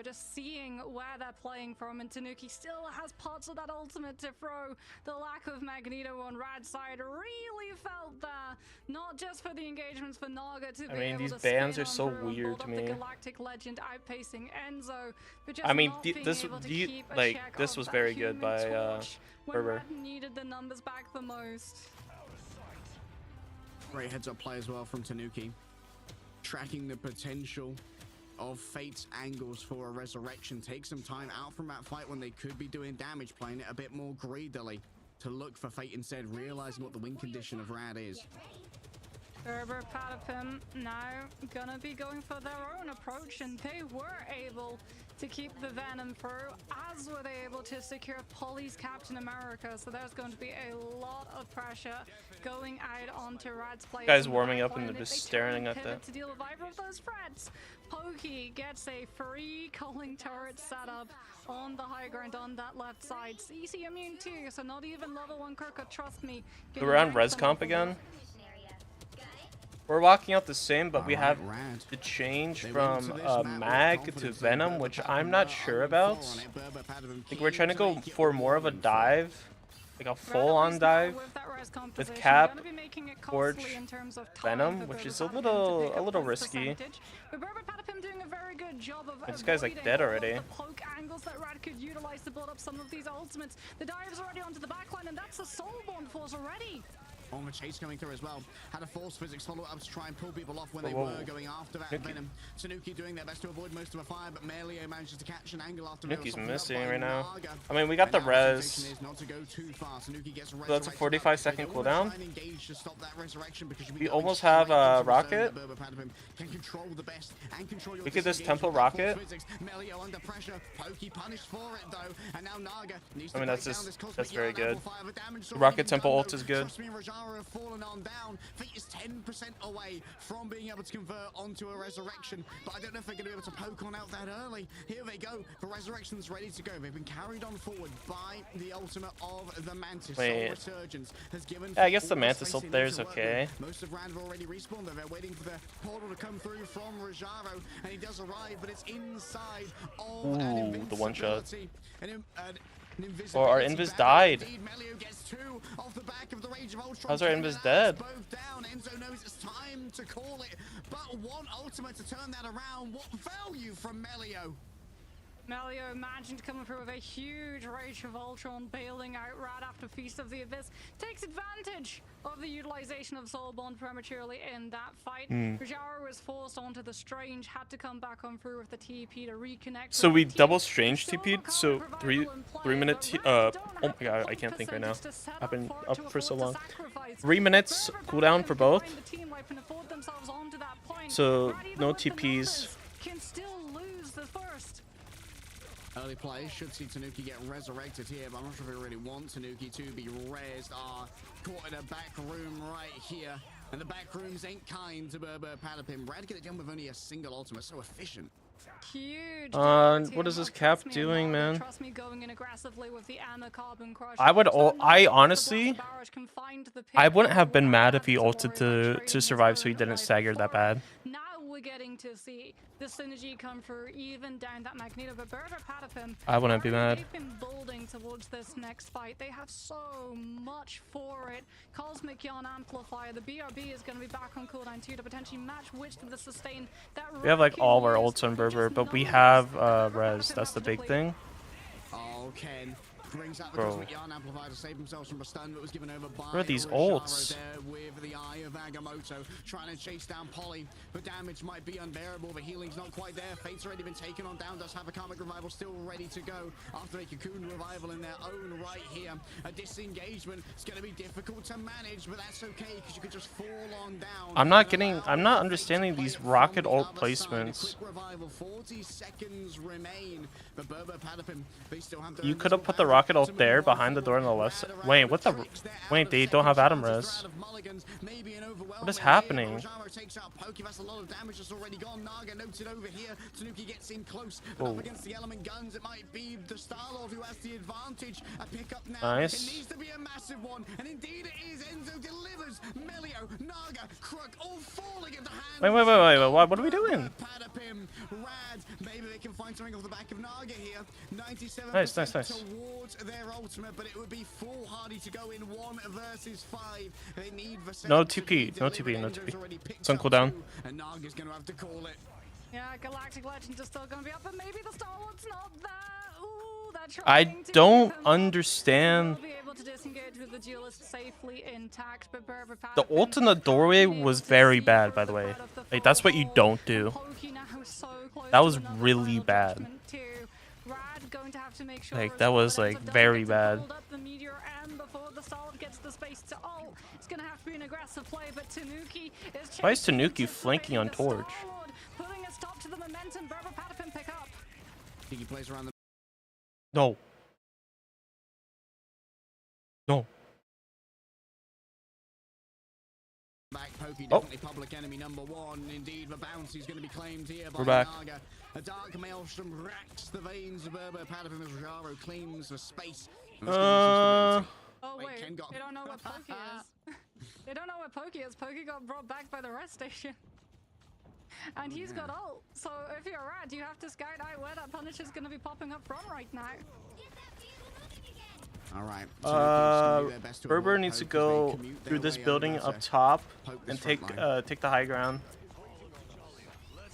Just seeing where they're playing from, and Tanuki still has parts of that ultimate to throw. The lack of Magneto on Rad's side really felt there, not just for the engagements for Naga to be able these to bans are spin so on through and weird build to up me. the Galactic Legend outpacing Enzo, but just I mean, not being able to keep a like check this of was that very good Human by Torch when Berber. Rad needed the numbers back the most. Great heads up play as well from Tanuki. Tracking the potential of Fate's angles for a resurrection. Take some time out from that fight when they could be doing damage, playing it a bit more greedily to look for Fate instead, realizing what the win condition of Rad is. Berber Patapim now gonna be going for their own approach, and they were able to keep the Venom through, as were they able to secure Polly's Captain America. So there's going to be a lot of pressure going out onto Rad's players. Guys warming up and they're just staring at that. To deal with either of those threats, Pokey gets a free culling turret set up on the high ground on that left side. CC immune too, so not even level 1 Kirka, trust me. We're on res comp again. We're walking out the same, but we have the change from Mag to Venom, which I'm not sure about. Like we're trying to go for more of a dive, like a full-on dive with Cap, Forge, Venom, which is a little risky. This guy's like dead already. Poke angles that Rad could utilize to build up some of these ultimates. The dive's already onto the backline, and that's a Soulborn force already. On the chase coming through as well. Had a force physics follow-up to try and pull people off when they were going after that Venom. Tanuki doing their best to avoid most of the fire, but Melio manages to catch an angle after Tanuki's missing right now. I mean, we got the res. So that's a 45-second cooldown. We almost have a rocket. We could just tempo rocket. I mean, that's very good. The rocket tempo ult is good. Have fallen on down. Fate is 10% away from being able to convert onto a resurrection, but I don't know if they're going to be able to poke on out that early. Here they go. The resurrection's ready to go. They've been carried on forward by the ultimate of the Mantis. Wait. Resurgence has given. Yeah, I guess the Mantis ult there is okay. Most of Rand have already respawned. They're waiting for the portal to come through from Rajaro, and he does arrive, but it's inside of the one shot. Or our Invis died. How's our Invis dead? Both down. Enzo knows it's time to call it, but one ultimate to turn that around. What value from Melio? Melio imagined coming through with a huge Rage of Ultron, bailing out right after Feast of the Abyss, takes advantage of the utilization of Soul Bond prematurely in that fight. Rajara was forced onto the Strange, had to come back on through with the TP to reconnect. So we double Strange TP'd, so 3 minute oh my god, I can't think right now. I've been up for so long. 3 minutes cooldown for both. So no TPs. Can still lose the first. Early play should see Tanuki get resurrected here, but I'm not sure if we really want Tanuki to be rezzed. Caught in a back room right here, and the back rooms ain't kind to Berber Patapim. Brad get it done with only a single ultimate, so efficient. Huge. What is this cap doing, man? Trust me, going in aggressively with the Anna Carbon Crush. I honestly, I wouldn't have been mad if he ulted to survive, so he didn't stagger that bad. Now we're getting to see the synergy come through even down that Magneto, but Berber Patapim, I wouldn't be mad. They've been building towards this next fight. They have so much for it. Cosmic Yarn Amplifier, the BRB is going to be back on cooldown too to potentially match Witch to the sustain. That We have like all of our ults on Berber, but we have res. That's the big thing. Oh, Ken brings out the Bro. Cosmic Yarn Amplifier to save themselves from a stun, but was given over by Where are these Rajara ults? there with the Eye of Agamotto, trying to chase down Polly, but damage might be unbearable. The healing's not quite there. Fate's already been taken on down. Does have a Karmic Revival still ready to go after a Cocoon Revival in their own right here. A disengagement. It's going to be difficult to manage, but that's okay because you could just fall on down. I'm not understanding these rocket ult placements. Quick revival, 40 seconds remain. But Berber Patapim, they still have their You could have put the rocket ult there behind the door on the left side. Wait, what the? Wait, they don't have Atom Res. What is happening? Takes out Pokey, that's a lot of damage that's already gone. Naga noted over here. Tanuki gets in close, but up against the element guns, it might be the Star-Lord who has the advantage. A pickup now. Nice. It needs to be a massive one, and indeed it is. Enzo delivers. Melio, Naga, Crook, all falling at the hands. Wait, what are we doing? Patapim, Rad, maybe they can find something off the back of Naga here. 97% Nice. towards their ultimate, but it would be foolhardy to go in 1 versus 5. They need No TP, no TP. It's on cooldown. And Naga's gonna have to call it. Yeah, Galactic Legends are still going to be up, but maybe the Star-Lord's not there. Ooh, that's I trying to don't keep him up. understand. They'll be able to disengage with the duelist safely intact, but Berber The Patapim ult in the doorway was very bad, by the way. Like, that's what you don't do. Pokey now so close That to was another really final bad. judgment too. Rad going to have to make sure Like, that was, like, very bad. Hold up the Meteor M before the Star-Lord gets the space to ult. It's going to have to be an aggressive play, but Tanuki is Why is chasing Tanuki into flanking on the Torch? Star-Lord, putting a stop to the momentum. Berber Patapim pick up. Think he plays around the No. No. back. Pokey Oh. definitely public enemy number 1. Indeed, the bounty is going to be claimed here by We're back. Naga. A dark maelstrom racks the veins of Berber Patapim as Rajaro claims the space. And that's gonna be some stability. Oh Wait, wait, Ken got- they don't know where Pokey is. They don't know where Pokey is. Pokey got brought back by the rest station. And he's got ult. So if you're Rad, you have to scout out where that Punisher's going to be popping up from right now. All right. Berber needs to go through this building up top and take the high ground.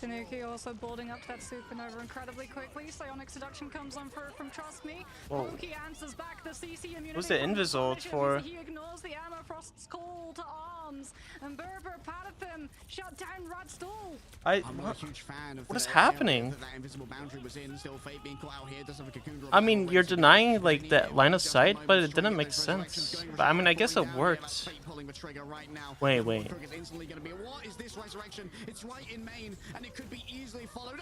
Tanuki also boarding up to that supernova incredibly quickly. Psionic Seduction comes on through from Trust Me. Whoa. Pokey answers back the CC immunity. What's the from Invis ult Punisher. for? He ignores the Ammo Frost's call to arms. And Berber Patapim shut down Rad Stall. I'm not a huge fan of What is the happening? area that invisible boundary was in. Still Fate being caught out here. Does have a cocoon I mean, revival you're ready to go. denying like that line of Just sight, moment, but it trying to didn't get make those resurrections sense. going. But I mean, I guess it Pulling down, worked. Fate pulling the trigger right now. Wait. Trigger's instantly going to be. What is this resurrection? It's right in main, and it could be easily followed.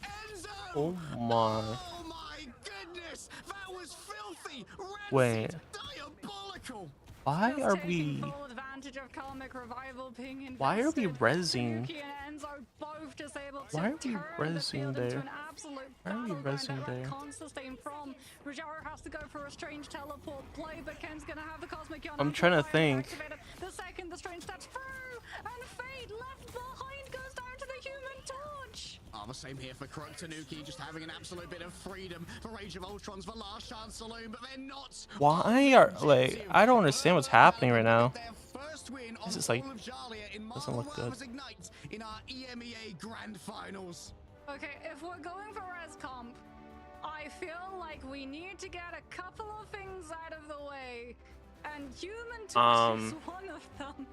Enzo! Oh my. Oh my goodness! That was filthy. Wait. Diabolical. Why are Taking we? full advantage of Karmic Revival being Why are we invested. rezzing? Tanuki and Enzo both just able to Why are we turn the rezzing field there? into an absolute Why are we battleground rezzing that there? can't sustain from. Rajaro has to go for a strange teleport play, but Ken's gonna have the Cosmic Yarn I'm trying to Amplifier think. activated. The second the strange steps through, and Fate left behind goes down to the Human Torch. the same here for Crook. Tanuki just having an absolute bit of freedom for Age of Ultron's the last chance saloon, but they're not. Why are like I don't understand what's happening right now. This is like doesn't look good. In our EMEA Grand Finals. Okay, if we're going for res comp, I feel like we need to get a couple of things out of the way, and human touch is one of them.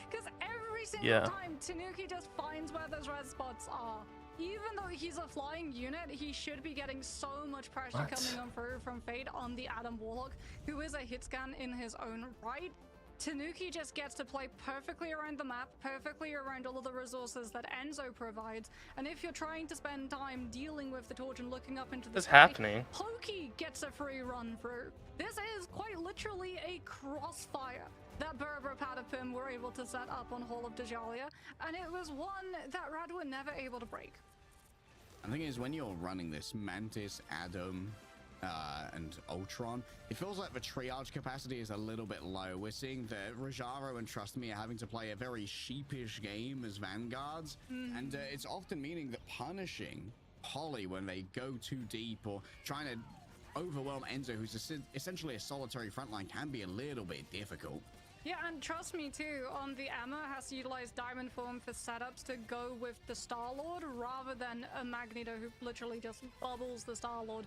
Because every single time Tanuki just finds where those red spots are. Even though he's a flying unit, he should be getting so much pressure coming on through from Fate on the Adam Warlock, who is a hit scan in his own right. Tanuki just gets to play perfectly around the map, perfectly around all of the resources that Enzo provides, and if you're trying to spend time dealing with the torch and looking up into the What's sky, happening? Pokey gets a free run through. This is quite literally a crossfire that Berber Patapim were able to set up on Hall of Dajalia, and it was one that Rad were never able to break. The thing is, when you're running this Mantis, Adam, and Ultron, it feels like the triage capacity is a little bit low. We're seeing that Rajaro and Trust Me are having to play a very sheepish game as vanguards, and it's often meaning that punishing Holly when they go too deep or trying to overwhelm Enzo, who's essentially a solitary frontline, can be a little bit difficult. Yeah, and trust me too, on the Emma has to utilize Diamond Form for setups to go with the Star-Lord rather than a Magneto who literally just bubbles the Star-Lord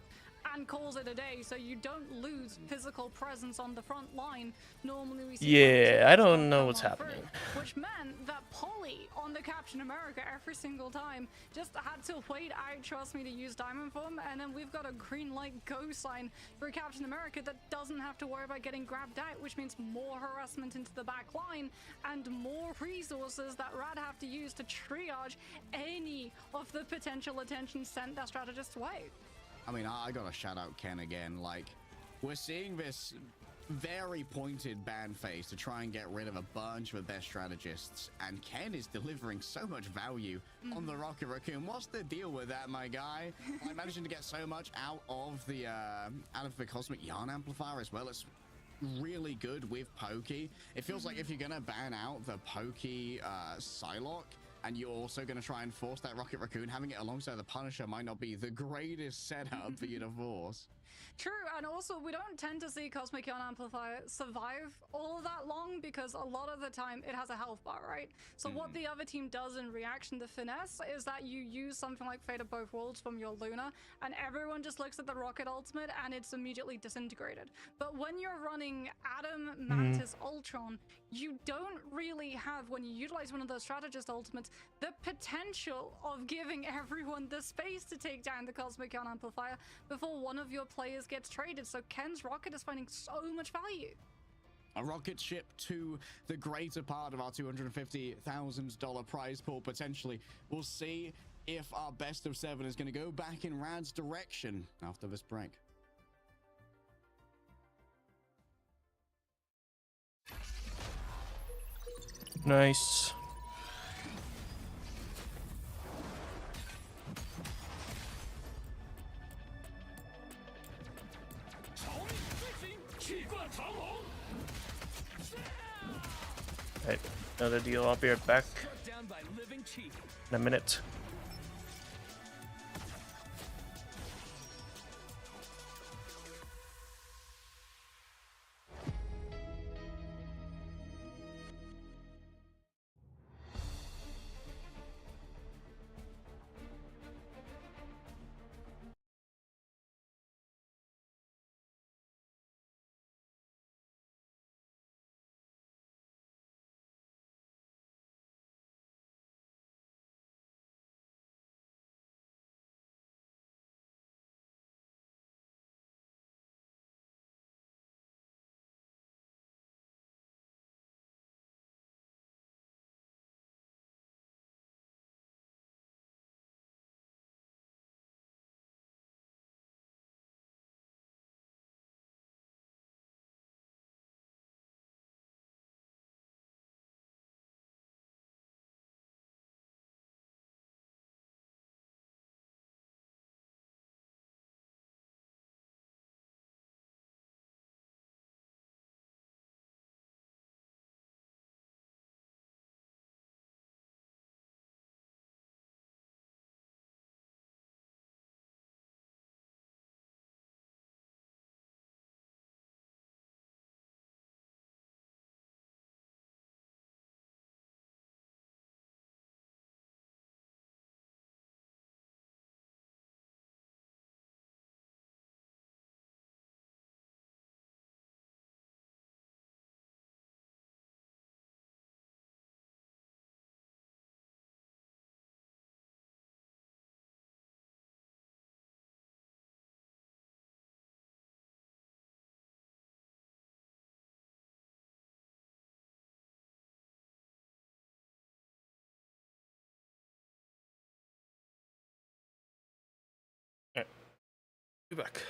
and calls it a day, so you don't lose physical presence on the front line. Normally we see I don't know what's happening. Which meant that Polly on the Captain America every single time just had to wait out, trust me, to use Diamond Form, and then we've got a green light go sign for Captain America that doesn't have to worry about getting grabbed out, which means more harassment into the back line and more resources that Rad have to use to triage any of the potential attention sent their strategist's way. I mean, I gotta shout out Ken again. Like, we're seeing this very pointed ban phase to try and get rid of a bunch of their strategists, and Ken is delivering so much value on the Rocket Raccoon. What's the deal with that, my guy? Like, managing to get so much out of the Cosmic Yarn Amplifier as well. It's really good with Pokey. It feels like if you're gonna ban out the Pokey Psylocke, and you're also going to try and force that Rocket Raccoon, having it alongside the Punisher might not be the greatest setup for you to force. True, and also we don't tend to see Cosmic Yarn Amplifier survive all that long because a lot of the time it has a health bar, right? So what the other team does in reaction to Finesse is that you use something like Fate of Both Worlds from your Luna, and everyone just looks at the Rocket Ultimate and it's immediately disintegrated. But when you're running Adam, Mantis, Ultron, you don't really have, when you utilize one of those strategist ultimates, the potential of giving everyone the space to take down the Cosmic Yarn Amplifier before one of your players gets traded. So Ken's rocket is finding so much value. A rocket ship to the greater part of our $250,000 prize pool potentially. We'll see if our best of 7 is going to go back in Rad's direction after this break. Nice. Right, another deal. I'll be right back in a minute. Be back.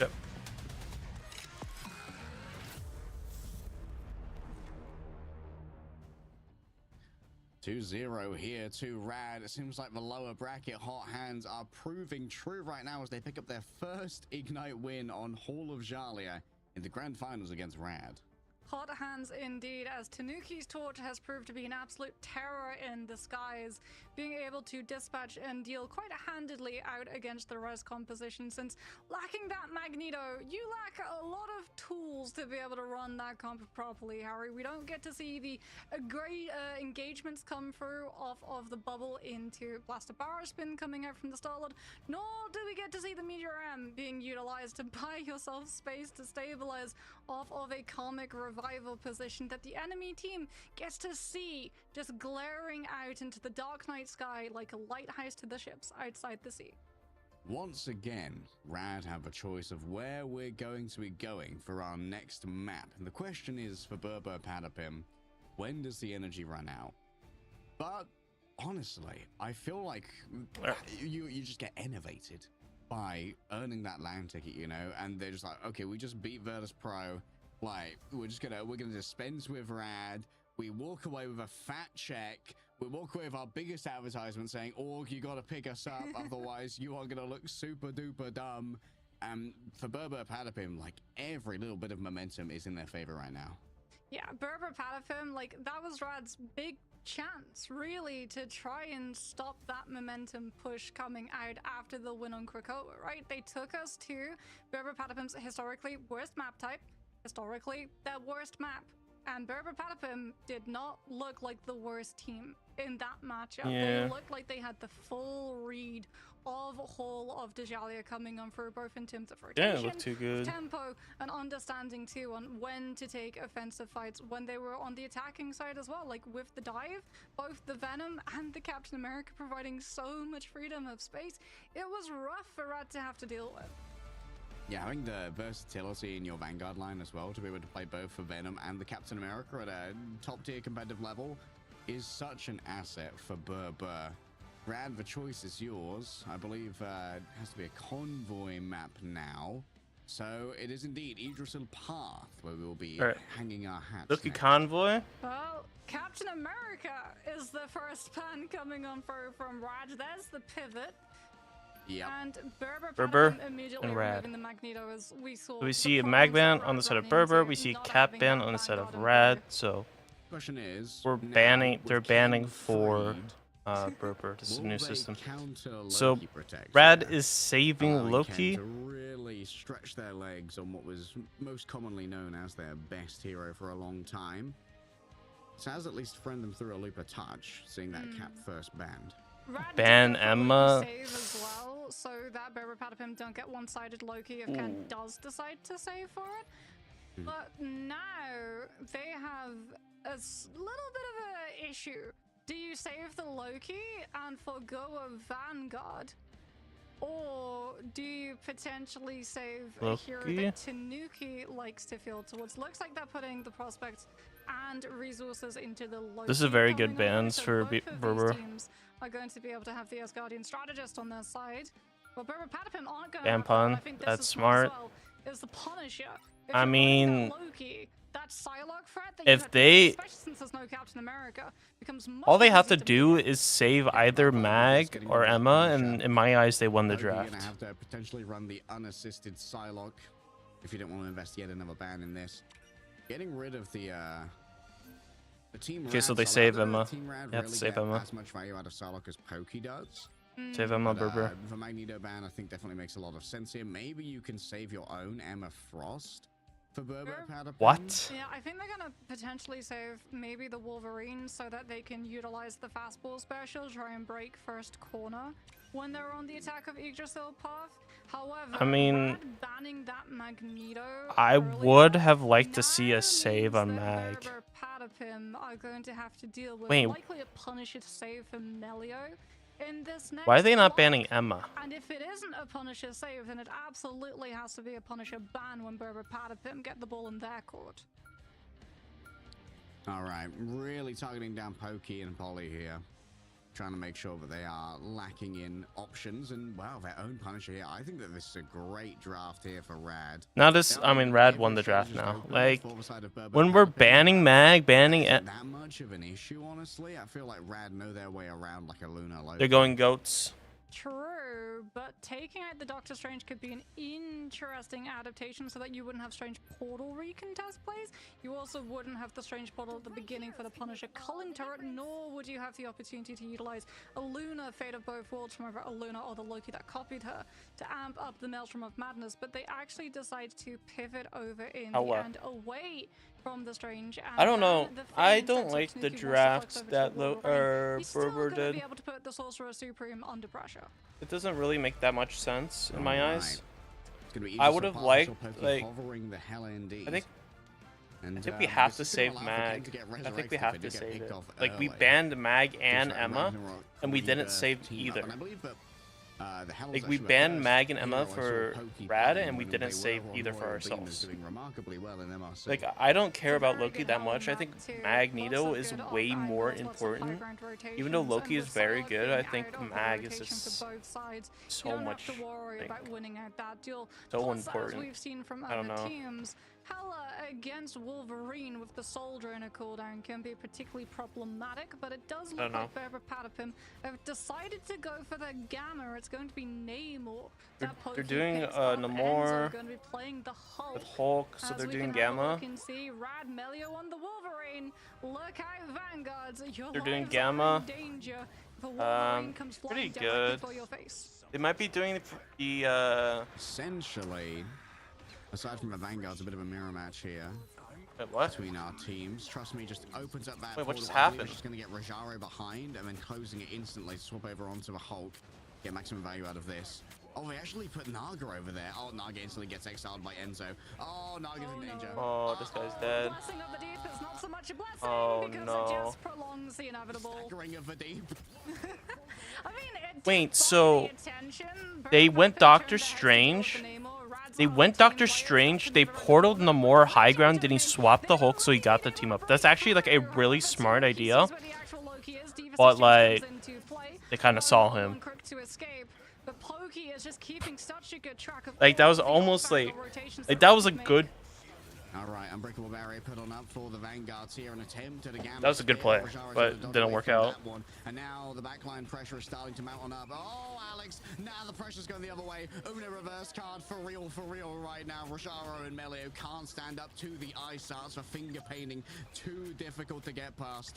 Yep. 2-0 here to Rad. It seems like the lower bracket hot hands are proving true right now as they pick up their first Ignite win on Hall of Jalia in the grand finals against Rad. Hot hands indeed, as Tanuki's torch has proved to be an absolute terror in the skies, being able to dispatch and deal quite handedly out against the res composition, since lacking that Magneto, you lack a lot of tools to be able to run that comp properly, Harry. We don't get to see the great engagements come through off of the bubble into Blaster Barra Spin coming out from the Starlord, nor do we get to see the Meteor M being utilized to buy yourself space to stabilize off of a comic revival position that the enemy team gets to see just glaring out into the dark night sky like a lighthouse to the ships outside the sea. Once again, Rad have a choice of where we're going to be going for our next map. And the question is for Berber Patapim, when does the energy run out? But honestly, I feel like you just get innovated by earning that land ticket, you know, and they're just like, okay, we just beat Virtus Pro, like we're gonna dispense with Rad, we walk away with a fat check, we walk away with our biggest advertisement saying, Org, you gotta pick us up, otherwise you are gonna look super duper dumb. For Berber Patapim, like every little bit of momentum is in their favor right now. Yeah, Berber Patapim, like that was Rad's big chance really to try and stop that momentum push coming out after the win on Krakoa, right? They took us to Berber Patapim's historically worst map type, historically their worst map, and Berber Patapim did not look like the worst team in that matchup. Yeah. They looked like they had the full read of whole of Dejalia coming on through, both in terms of rotation, Didn't look too good. tempo, and understanding too on when to take offensive fights when they were on the attacking side as well. Like with the dive, both the Venom and the Captain America providing so much freedom of space, it was rough for Rad to have to deal with. Yeah, having the versatility in your Vanguard line as well to be able to play both for Venom and the Captain America at a top tier competitive level is such an asset for Berber. Rad, the choice is yours. I believe it has to be a convoy map now. So it is indeed Idrisil Path where we will be hanging our hats. Loki next. Convoy. Well, Captain America is the first pan coming on through from Rad. There's the pivot. Yep. And Berber immediately and Rad. removing the Magneto as we saw. So we see a Mag ban on the side of Berber. We see Cap ban on the side of Rad. So Question is, we're now banning. with They're King banning for freed, Berber. This is a will new they system. counter So Loki protection, Rad is saving allowing Loki. Ken to really stretch their legs on what was most commonly known as their best hero for a long time. So has at least friend them through a loop of touch, seeing that Cap first banned. Rad Ban did Emma. save as well, so that Berber Patapim don't get one-sided Loki if Ken does decide to save for it. But now they have a little bit of an issue. Do you save the Loki and forgo a Vanguard? Or do you potentially save a hero Loki? that Tanuki likes to field towards? Looks like they're putting the prospects and resources into the Loki. This is a very coming good on, bans so for both of these Berber. teams are going to be able to have the Asgardian strategist on their side. But Berber Patapim aren't going Ban to pun, I think this that's is smart. As well, is the Punisher. If I you're running mean, that Loki, that Psylocke threat that if you had, they- especially since there's no Captain America, becomes much All they have easier to do mitigate. is save either Mag or Emma, and in my eyes, they won the Loki gonna draft. have to potentially run the unassisted Psylocke if you don't want to invest yet another ban in this. Getting rid of the team. Okay, so Rad they Psylocke, save the Emma. Team Rad You have to really save get Emma. as much value out of Psylocke as Pokey does. Save Emma, But, Berber. the Magneto ban, I think, definitely makes a lot of sense here. Maybe you can save your own Emma Frost for Berber Patapim. What? Yeah, I think they're gonna potentially save maybe the Wolverine so that they can utilize the fastball special, try and break first corner when they're on the attack of Yggdrasil path. However, I mean, Rad banning that Magneto I earlier would have liked to see a now save means on that Mag. Berber Patapim are going to have to deal with Wait. likely a Punisher save for Melio in this next Why are they not block. banning Emma? And if it isn't a Punisher save, then it absolutely has to be a Punisher ban when Berber Patapim get the ball in their court. All right, really targeting down Pokey and Polly here. Trying to make sure that they are lacking in options and, wow, their own Punisher here. I think that this is a great draft here for Rad. Now this, I mean, Rad won the draft now. Like, when we're banning Mag, banning Isn't that much of an issue, honestly. I feel like Rad know their way around like a Luna Loki. they're going goats. True, but taking out the Doctor Strange could be an interesting adaptation so that you wouldn't have Strange Portal recontest plays. You also wouldn't have the Strange Portal at the beginning for the Punisher culling turret, nor would you have the opportunity to utilize a Luna Fate of Both Worlds from either a Luna or the Loki that copied her to amp up the Maelstrom of Madness, but they actually decide to pivot over in the end away from the Strange. And I don't know. the I thing don't that like Tanuki the wants to drafts flex over that to Wolverine, he's still Berber gonna did. be able to put the Sorcerer Supreme under pressure. It doesn't really make that much sense in my eyes. It's gonna be I either would have Surpass or liked, Pokey like, hovering the hell indeed. I think And, we have to this is gonna save allow for Ken Mag. to get I think we resurrected, have but to did get save picked it. off Like, we early. banned Mag and Sorry, Emma, Ragnarok and we didn't Rebirth save team up, either. and I believe that, the Hells Like, we actually were banned first Mag and Emma hero I saw for Pokey Rad, playing and we when didn't they save were on either for Royal Beam, ourselves. doing remarkably well in MRC. Like, I don't care about Very Loki good that helm much. I back think to Magneto lots of is good way off more angles, lots of high important. ground Even though rotations, Loki and is with very Psylocke good, being I out think of the Mag is rotation just for both sides, so you don't much, have to worry like, about winning out that duel. so Plus, as important. we've seen from I don't other know. teams, Hela against Wolverine with the Soldier in a cooldown can be particularly problematic, but it does look like Berber Patapim have decided to go for the Gamma. It's going to be Namor. They're doing Namor going to be playing the Hulk. with Hulk, so As they're we doing can have a Gamma. look and see Rad Melio on the Wolverine. Look out, Vanguards. Your They're doing lives Gamma. are in danger. The Wolverine comes pretty flying directly good. for your face. They might be doing the Essentially, aside from the Vanguard's a bit of a mirror match here what? between our teams. Trust me, just opens up that Wait, what portal. just I believe happened? It's just going to get Rajaro behind and then closing it instantly to swap over onto the Hulk. Get maximum value out of this. Oh, they actually put Naga over there. Oh, Naga instantly gets exiled by Enzo. Oh, Naga's in danger. Oh, this guy's dead. Blessing of the Deep is not so much a blessing Oh, because no. it just prolongs the inevitable. Staggering of the Deep. I mean, it Wait, did so bite the attention. they Berber went Patapim Doctor turned their heads Strange. towards the Namor. Rad's They other went team Doctor players Strange. have They been very portaled vulnerable. Namor high Rajaro ground. Then he did swapped the they Hulk, so he got the team up. That's actually like a really smart idea. This is where the actual Loki is. Diva But, Exchange like, comes into play. they kind of saw him. Crook to escape, but Pokey is just keeping such a good track of Like, that was all the almost off-angle like rotations that was a Pokey good. make. All right, Unbreakable Barrier put on up for the Vanguards here. An attempt at a Gamma. That was a good spear. play, Rajaro but dodged didn't away work from out. that one. And now the backline pressure is starting to mount on up. Oh, Alex, now the pressure's going the other way. Una reverse card for real right now. Rajaro and Melio can't stand up to the ice arts for finger painting. Too difficult to get past.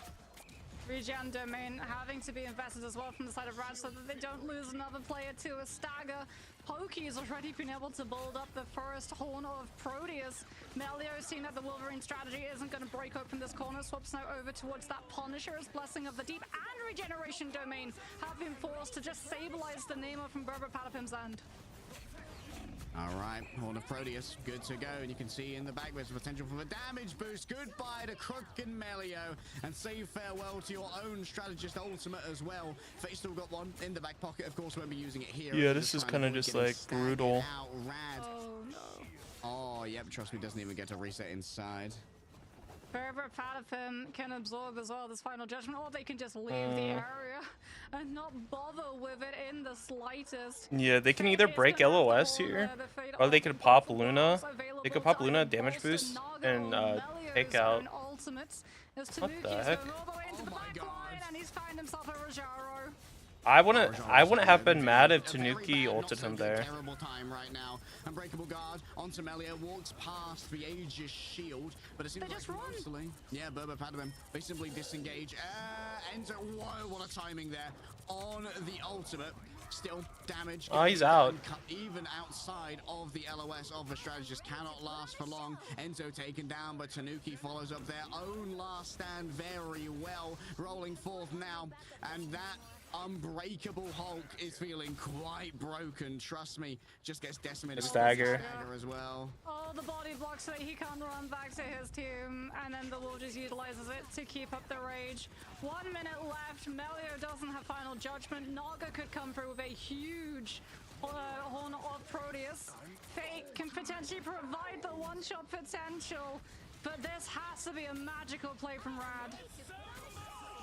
Regen domain having to be invested as well from the side of Rad so that they don't lose another player to a stagger. Pokey's already been able to build up the first horn of Proteus. Melio seeing that the Wolverine strategy isn't going to break open this corner, swaps now over towards that Punisher's Blessing of the Deep and Regeneration Domain have been forced to just stabilize the Namor from Berber Patapim's end. All right, Horn of Proteus, good to go. And you can see in the back there's potential for a damage boost. Goodbye to Crook and Melio. And say farewell to your own strategist ultimate as well. Face still got one in the back pocket. Of course, won't be using it here. Yeah, It's this is trying to kind of avoid just getting like staggered brutal. out. Rad. Oh no. Oh, yep, trust me, doesn't even get to reset inside. Berber Patapim can absorb as well this final judgment, or they can just leave the area and not bother with it in the slightest. Yeah, they can either break LOS here, or they could pop Luna. They could pop Luna damage boost and take out. What the heck? And he's found himself a Rajaro. I wouldn't have been mad if Tanuki ulted him there. Terrible time right now. Unbreakable guard onto Melio, walks past the Aegis shield, but it seems They just like run. mostly, yeah, Berber Patapim, they simply disengage. Enzo, whoa, what a timing there on the ultimate. Still, damage. Oh, he's out. Even outside of the LOS of the strategist cannot last for long. Enzo taken down, but Tanuki follows up their own last stand very well, rolling forth now. And that unbreakable Hulk is feeling quite broken. Trust me, just gets decimated. A stagger as well. Oh, the body blocks so that he can't run back to his tomb, and then the wolf just utilizes it to keep up the rage. 1 minute left. Melio doesn't have final judgment. Naga could come through with a huge horn of Proteus. Fate can potentially provide the one-shot potential, but this has to be a magical play from Rad.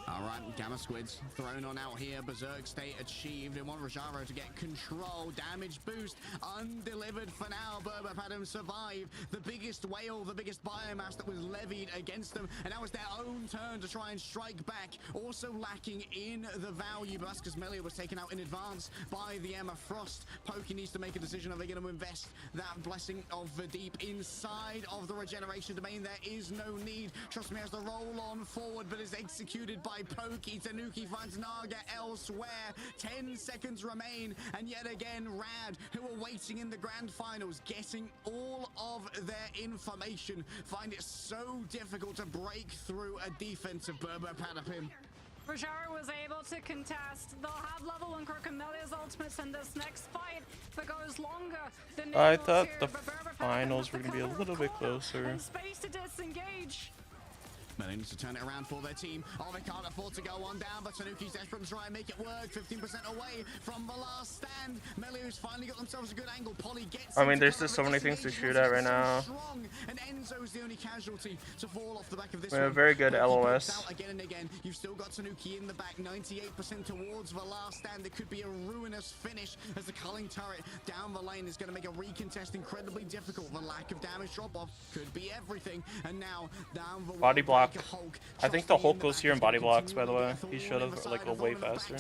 All right, Gamma Squids thrown on out here. Berserk state achieved. They want Rajaro to get control. Damage boost undelivered for now. Burberpadam survive. The biggest whale, the biggest biomass that was levied against them. And now it's their own turn to try and strike back. Also lacking in the value. But that's because Melia was taken out in advance by the Emma Frost. Pokey needs to make a decision. Are they going to invest that blessing of the deep inside of the regeneration domain? There is no need. Trust me, has to roll on forward, but is executed by Pokey. Tanuki finds Naga elsewhere. 10 seconds remain, and yet again Rad, who are waiting in the grand finals, getting all of their information, find it so difficult to break through a defense of Burberpadapim. Rajaro was able to contest. They'll have level 1 Crocomelia's ultimates in this next fight that goes longer than I thought the finals were going to be a little bit closer. Space to disengage. Melee needs to turn it around for their team. Oh, they can't afford to go on down, but Tanuki's desperate to try and make it work. 15% away from the last stand. Melee's finally got themselves a good angle. Polly gets I mean, there's just so many things to shoot at right now. And Enzo's the only casualty to fall off the back of this. We have a very good LOS. Again and again. You've still got Tanuki in the back. 98% towards the last stand. It could be a ruinous finish as the culling turret down the lane is going to make a recontest incredibly difficult. The lack of damage drop-off could be everything. And now down the body block. I think the Hulk goes here in body blocks, by the way. He should have like go way faster.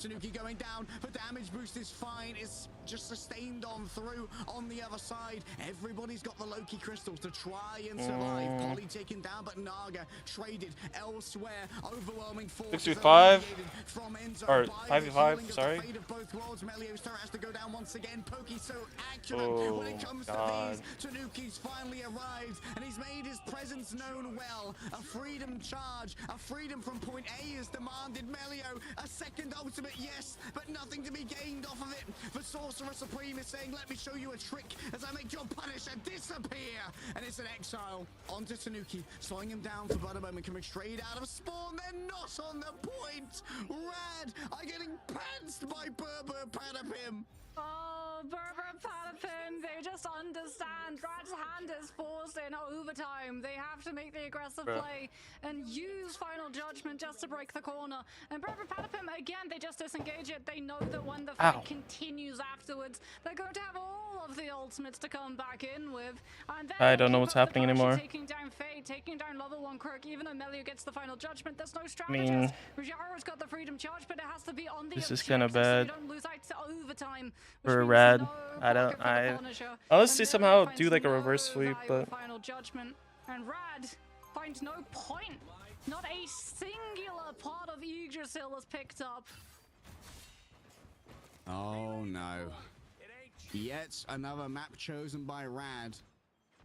Tanuki going down, but damage boost is fine. It's just sustained on through on the other side. Everybody's got the Loki crystals to try and survive. Polly taken down, but Naga traded elsewhere. Overwhelming force. 6v5 or 5v5. Sorry. Both worlds. Melio's turret has to go down once again. Pokey's so accurate when it comes to these. Tanuki's finally arrived, and he's made his presence known well. A freedom charge, a freedom from point A is demanded. Melio, a second ultimate, yes, but nothing to be gained off of it. The Sorcerer Supreme is saying, let me show you a trick as I make your Punisher disappear. And it's an exile onto Tanuki, slowing him down for but a moment, coming straight out of spawn. They're not on the point. Rad are getting pantsed by Burberpadapim. Oh, Burberpadapim, they just understand. Rad's hand is forced in overtime. They have to make the aggressive play and use final judgment just to break the corner. And Burberpadapim, again, they just disengage it. They know that when the fight continues afterwards, they're going to have all of the ultimates to come back in with. And then I don't know what's happening anymore. Taking down Fate, taking down level 1 Kirk, even though Melio gets the final judgment, there's no strategist. Rajaro's got the freedom charge, but it has to be on the This is kind of bad. So you don't lose out to overtime. For Rad, unless they somehow do like a reverse sweep, but final judgment, and Rad finds no point. Not a singular part of Yggdrasil is picked up. Oh no! Yet another map chosen by Rad.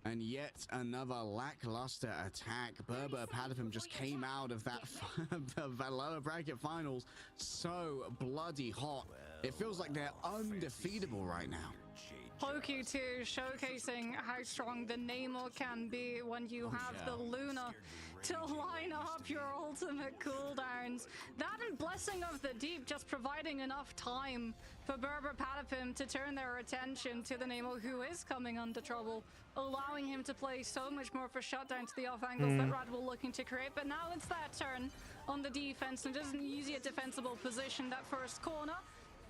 And yet another lackluster attack. Burberpadapim just came out of that the lower bracket finals so bloody hot. It feels like they're undefeatable right now. Pokey too, showcasing how strong the Namor can be when you have the Luna to line up your ultimate cooldowns. That and Blessing of the Deep just providing enough time for Burberpadapim to turn their attention to the Namor, who is coming under trouble, allowing him to play so much more for shutdown to the off angles that Rad were looking to create. But now it's their turn on the defense, and it isn't easy a defensible position that first corner.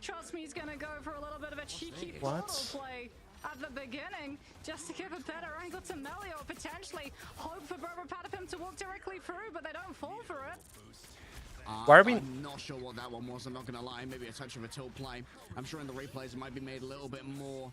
Trust me, he's gonna go for a little bit of a cheeky portal play at the beginning, just to give a better angle to Melio, potentially hope for Burberpadapim to walk directly through, but they don't fall for it. Why are we? I'm not sure what that one was, I'm not gonna lie. Maybe a touch of a tilt play. I'm sure in the replays it might be made a little bit more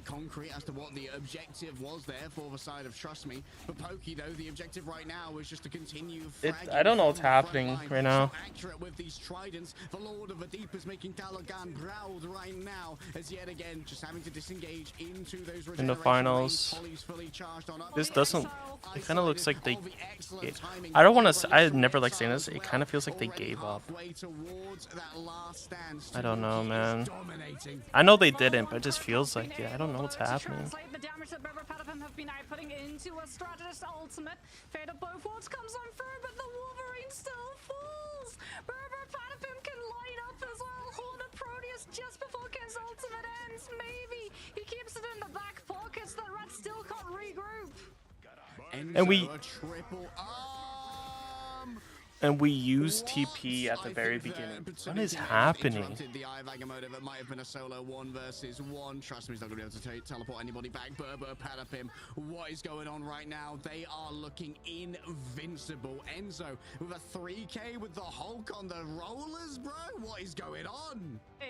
concrete as to what the objective was there for the side of Trust Me. For Pokey, though, the objective right now is just to continue fragging I don't know what's from the front happening line. right now. So accurate with these tridents. The Lord of the Deep is making Dalagan proud right now, as yet again just having to disengage into those In the finals. This doesn't. It kind of looks like they. I don't want to. I never like saying this. It kind of feels like they gave up. I don't know, man. I know they didn't, but it just feels like it. I don't know what's happening. The damage that Berber Patapim have been outputting into a strategist ultimate. Fate of both worlds comes on through, but the Wolverine still falls. Berber Patapim can light up as well. Hornet Proteus just before Ken's ultimate ends. Maybe he keeps it in the back pockets. That Rat still can't regroup. And we. And we used TP at the very beginning. What is happening? The Eye of Agamotto that might have been a solo 1 versus 1. Trust me, he's not going to be able to teleport anybody back. Berber Patapim, what is going on right now? They are looking invincible. Enzo with a 3K with the Hulk on the rollers, bro. What is going on? Yeah,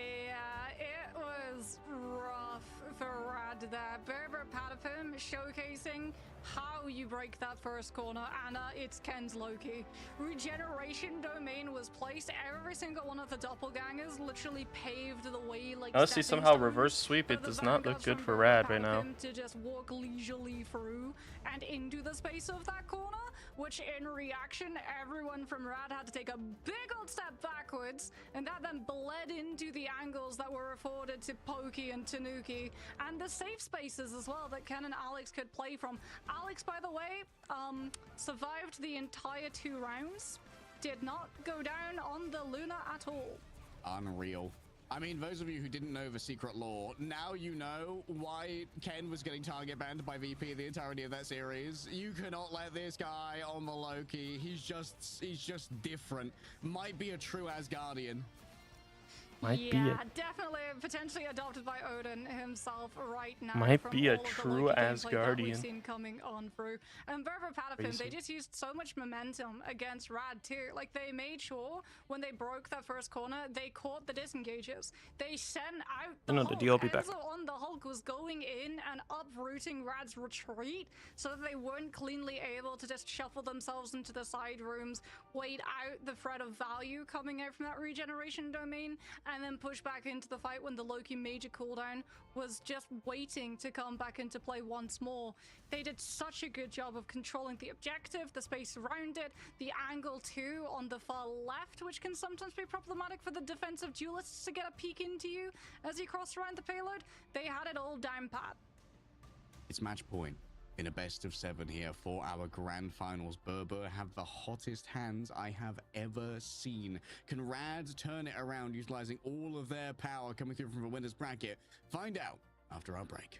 it was rough for Rad there. Berber Patapim showcasing how you break that first corner, and it's Ken's Loki. Regeneration domain was placed. Every single one of the doppelgangers literally paved the way like Unless he stepping somehow stones reverse sweep, for it the does not look vanguards good from for Berber Rad right now. Patapim to just walk leisurely through and into the space of that corner, which in reaction, everyone from Rad had to take a big old step backwards, and that then bled into the angles that were afforded to Pokey and Tanuki, and the safe spaces as well that Ken and Alex could play from. Alex, by the way, survived the entire 2 rounds, did not go down on the Luna at all. Unreal. I mean, those of you who didn't know the secret lore, now you know why Ken was getting target banned by VP the entirety of that series. You cannot let this guy on the Loki. He's just different. Might be a true Asgardian. Might be Yeah, definitely potentially adopted by Odin himself right now. Might from be a all of the true Loki gameplay that we've Asgardian. seen coming on through. And Berber Patapim, they Crazy. just used so much momentum against Rad too. Like, they made sure when they broke that first corner, they caught the disengages. They sent out the No, the Hulk. deal will be back. Enzo on the Hulk was going in and uprooting Rad's retreat so that they weren't cleanly able to just shuffle themselves into the side rooms, wait out the threat of value coming out from that regeneration domain, and then push back into the fight when the Loki major cooldown was just waiting to come back into play once more. They did such a good job of controlling the objective, the space around it, the angle too on the far left, which can sometimes be problematic for the defensive duelists to get a peek into you as you cross around the payload. They had it all down pat. It's match point. In a best of 7 here for our grand finals, Berber have the hottest hands I have ever seen. Can Rad turn it around utilizing all of their power coming through from the winner's bracket? Find out after our break.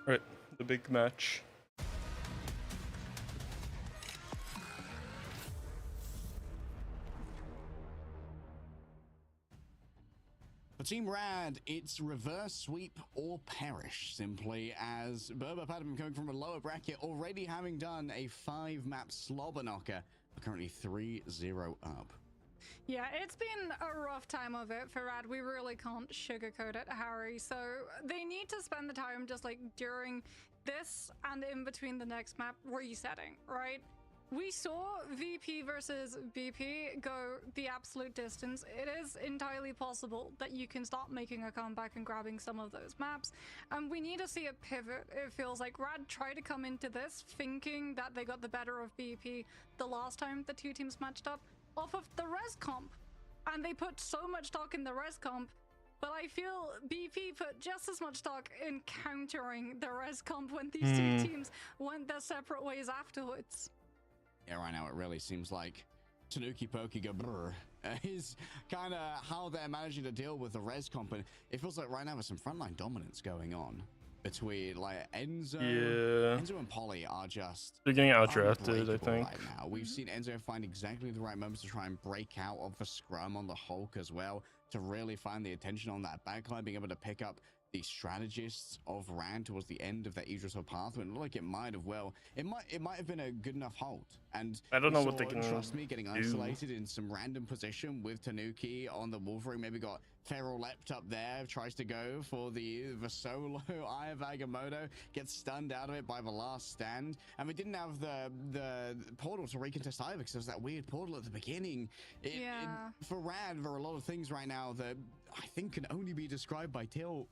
Right, the big match. For Team Rad, it's reverse sweep or perish, simply as Berber coming from a lower bracket, already having done a 5-map slobber knocker, currently 3-0 up. Yeah, it's been a rough time of it for Rad. We really can't sugarcoat it, Harry. So they need to spend the time just like during this and in between the next map resetting, right? We saw VP versus BP go the absolute distance. It is entirely possible that you can start making a comeback and grabbing some of those maps. And we need to see a pivot. It feels like Rad tried to come into this thinking that they got the better of BP the last time the two teams matched up off of the res comp. And they put so much stock in the res comp, but I feel BP put just as much stock in countering the res comp when these two teams went their separate ways afterwards. Yeah, right now it really seems like Tanuki Pokey go brr is kind of how they're managing to deal with the res comp. And it feels like right now there's some frontline dominance going on between like Enzo. Yeah. Enzo and Polly are just they're getting outdrafted, I unbreakable think. right now. We've seen Enzo find exactly the right moments to try and break out of the scrum on the Hulk as well, to really find the attention on that backline, being able to pick up the strategists of Rand towards the end of that Idris path. And like it might have it might have been a good enough hold. And I don't know what saw, they can trust me, getting do. isolated in some random position with Tanuki on the Wolverine. Maybe got Feral leapt up there, tries to go for the solo Eye of Agamotto, gets stunned out of it by the last stand. And we didn't have the portal to recontest either, because there was that weird portal at the beginning. For Rad, there are a lot of things right now that I think can only be described by Tilt.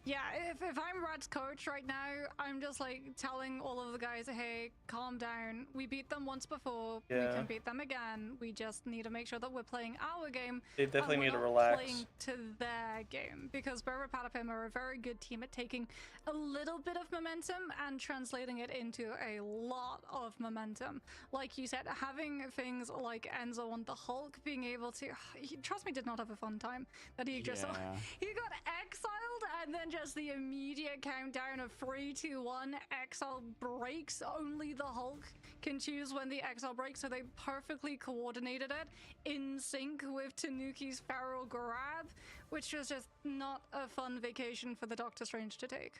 Yeah, if I'm Rad's coach right now, I'm just like telling all of the guys, hey, calm down. We beat them once before. Yeah. We can beat them again. We just need to make sure that we're playing our game. They definitely and need to we're not relax. playing to their game, because Berber Patapim are a very good team at taking a little bit of momentum and translating it into a lot of momentum. Like you said, having things like Enzo on the Hulk, being able to, trust me, did not have a fun time. That he just, he got exiled and then just the immediate countdown of 3, 2, 1, exile breaks. Only the Hulk can choose when the exile breaks, so they perfectly coordinated it in sync with Tanuki's feral grab, which was just not a fun vacation for the Doctor Strange to take.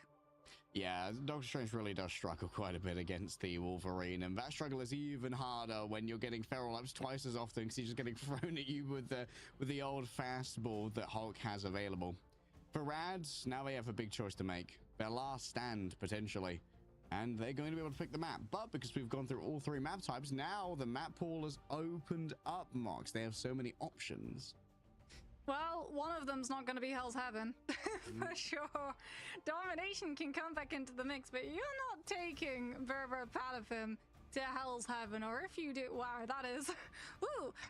Yeah, Doctor Strange really does struggle quite a bit against the Wolverine, and that struggle is even harder when you're getting feral ups twice as often, because he's just getting thrown at you with the old fastball that Hulk has available. For Rads, now they have a big choice to make. Their last stand, potentially. And they're going to be able to pick the map. But because we've gone through all 3 map types, now the map pool has opened up, Mox. They have so many options. Well, one of them's not going to be Hell's Heaven, for sure. Domination can come back into the mix, but you're not taking Berber Patapim to Hell's Heaven, or if you do, wow, that is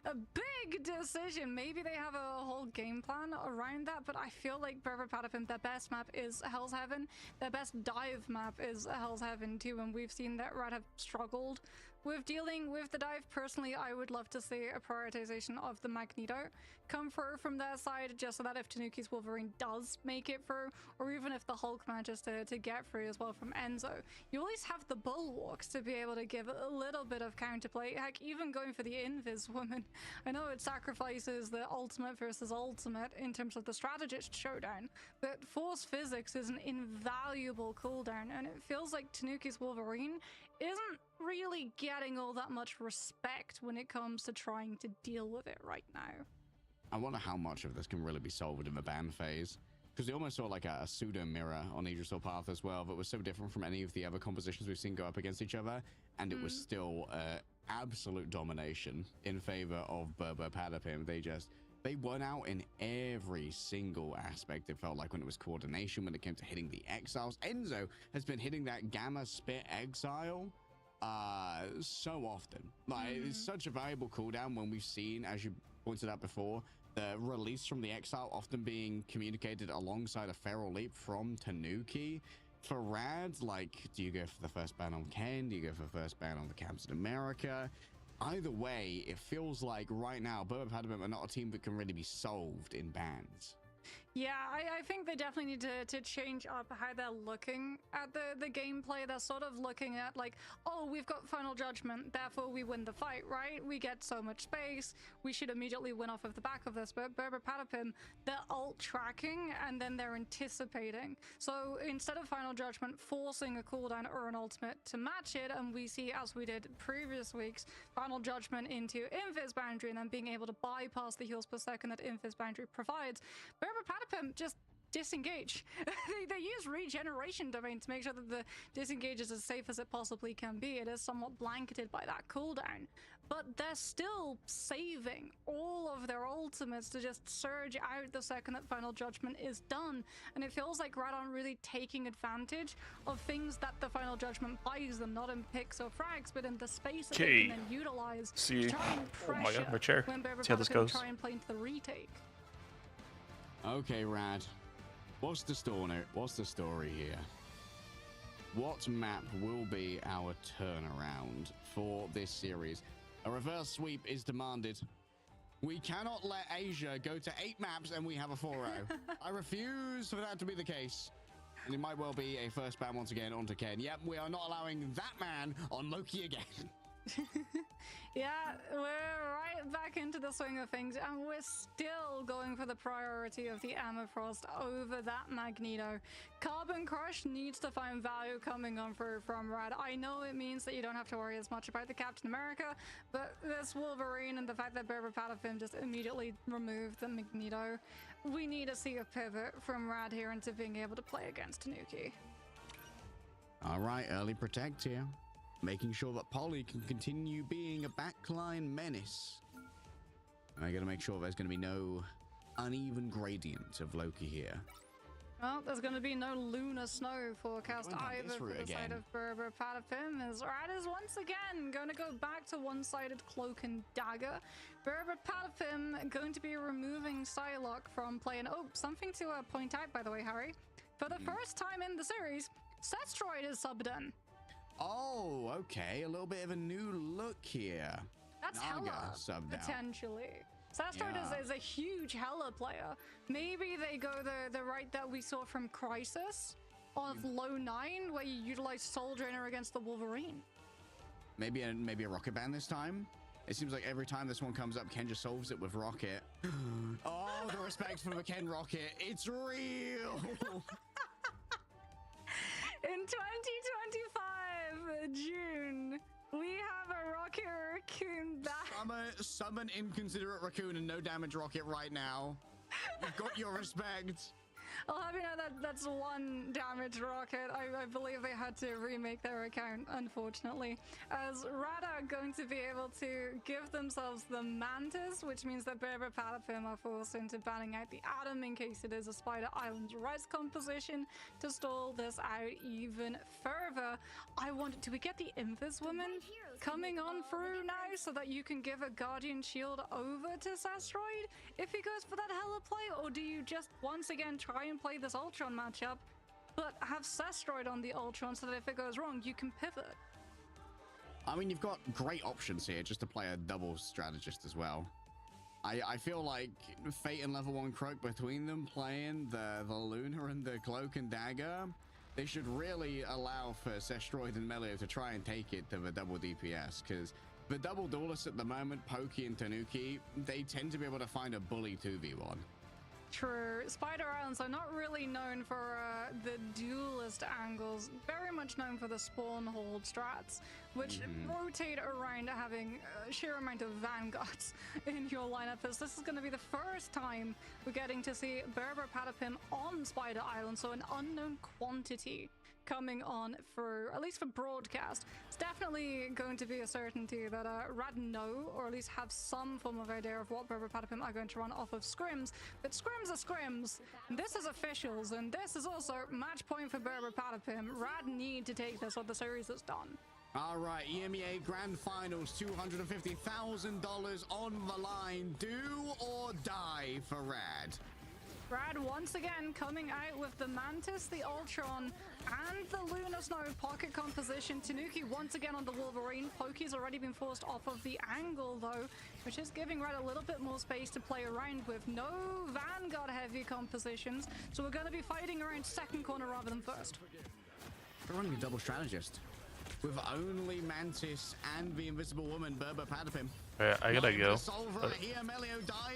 a big decision. Maybe they have a whole game plan around that, but I feel like Berber Patapim, their best map is Hell's Heaven. Their best dive map is Hell's Heaven too, and we've seen that Red have struggled with dealing with the dive. Personally, I would love to see a prioritization of the Magneto come through from their side, just so that if Tanuki's Wolverine does make it through, or even if the Hulk manages to get through as well from Enzo, you at least have the bulwarks to be able to give a little bit of counterplay. Heck, even going for the Invis woman, I know it sacrifices the ultimate versus ultimate in terms of the strategist showdown, but force physics is an invaluable cooldown, and it feels like Tanuki's Wolverine isn't really getting all that much respect when it comes to trying to deal with it right now. I wonder how much of this can really be solved in the ban phase, because we almost saw like a pseudo mirror on Idris Path as well that was so different from any of the other compositions we've seen go up against each other, and it was still absolute domination in favor of Berber Patapim. They won out in every single aspect. It felt like when it was coordination, when it came to hitting the exiles. Enzo has been hitting that Gamma Spit exile so often. Like, it's such a valuable cooldown when we've seen, as you pointed out before, the release from the exile often being communicated alongside a feral leap from Tanuki. For Rad, like, do you go for the first ban on Ken? Do you go for the first ban on the Captain America? Either way, it feels like right now Berber Patapim are not a team that can really be solved in bans. Yeah, I think they definitely need to change up how they're looking at the gameplay. They're sort of looking at like, oh, we've got Final Judgment, therefore we win the fight, right? We get so much space, we should immediately win off of the back of this. But Berber Patapim, they're alt tracking and then they're anticipating. So instead of Final Judgment forcing a cooldown or an ultimate to match it, and we see, as we did previous weeks, Final Judgment into Invis Boundary and then being able to bypass the heals per second that Invis Boundary provides, Berber Patapim just disengage. they use regeneration domain to make sure that the disengage is as safe as it possibly can be. It is somewhat blanketed by that cooldown, but they're still saving all of their ultimates to just surge out the second that Final Judgment is done. And it feels like Red aren't really taking advantage of things that the Final Judgment buys them, not in picks or frags, but in the space that they can then utilize to try and pressure my chair. when Berber See how this goes. try and play into the retake. Okay, Rad. What's the story? What's the story here? What map will be our turnaround for this series? A reverse sweep is demanded. We cannot let Asia go to 8 maps and we have a 4-0. I refuse for that to be the case. And it might well be a first ban once again onto Ken. Yep, we are not allowing that man on Loki again. Yeah, we're right back into the swing of things, and we're still going for the priority of the Amethyst over that Magneto. Carbon Crush needs to find value coming on through from Rad. I know it means that you don't have to worry as much about the Captain America, but this Wolverine and the fact that Berber Patapim just immediately removed the Magneto, we need to see a pivot from Rad here into being able to play against Tanuki. All right, early protect here. Making sure that Polly can continue being a backline menace. I gotta make sure there's gonna be no uneven gradient of Loki here. Well, there's going to be no lunar snow forecast either for the side of Berber Patapim, as Rad is once again going to go back to one-sided Cloak and Dagger. Berber Patapim going to be removing Psylocke from play. And oh, something to point out, by the way, Harry. For the first time in the series, Setstroid is subbed in. Oh, okay. A little bit of a new look here. That's Naga Hela, subbed out. potentially. Setstroid is a huge Hela player. Maybe they go the route that we saw from Crisis of low 9, where you utilize Soul Drainer against the Wolverine. Maybe a Rocket Band this time. It seems like every time this one comes up, Ken just solves it with Rocket. Oh, the respect for the Ken Rocket. It's real. In 2025, June, we have a Rocket Raccoon back. Summon Inconsiderate Raccoon and no damage Rocket right now. You've got your respect. I'll have you know that that's 1 damage Rocket. I believe they had to remake their account, unfortunately. As Rad are going to be able to give themselves the Mantis, which means that Berber Patapim are forced into banning out the Atom in case it is a Spider Island's res composition to stall this out even further. Do we get the Invis Woman coming on through now so that you can give a Guardian Shield over to Setstroid if he goes for that Hela play? Or do you just once again try and play this Ultron matchup, but have Setstroid on the Ultron so that if it goes wrong, you can pivot? I mean, you've got great options here just to play a double strategist as well. I feel like Fate and Level 1 Croak, between them playing the Luna and the Cloak and Dagger, they should really allow for Setstroid and Melio to try and take it to the double DPS, because the double duelists at the moment, Pokey and Tanuki, they tend to be able to find a bully 2v1. True. Spider Islands are not really known for the duelist angles, very much known for the spawn hold strats, which rotate around having a sheer amount of vanguards in your lineup. As this is going to be the first time we're getting to see Berber Patapim on Spider Island, so an unknown quantity coming on for, at least for broadcast. It's definitely going to be a certainty that Rad know, or at least have some form of idea of what Berber Patapim are going to run off of scrims. But scrims are scrims. This is officials, and this is also match point for Berber Patapim. Rad need to take this, what the series has done. All right, EMEA Grand Finals, $250,000 on the line. Do or die for Rad. Brad once again coming out with the Mantis, the Ultron, and the Lunar Snow pocket composition. Tanuki once again on the Wolverine. Pokey's already been forced off of the angle though, which is giving Red a little bit more space to play around with. No Vanguard heavy compositions, so we're going to be fighting around second corner rather than first. They're running a double strategist with only Mantis and the Invisible Woman, Berber Padapim. Alright, I gotta go.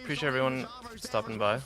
Appreciate everyone stopping by.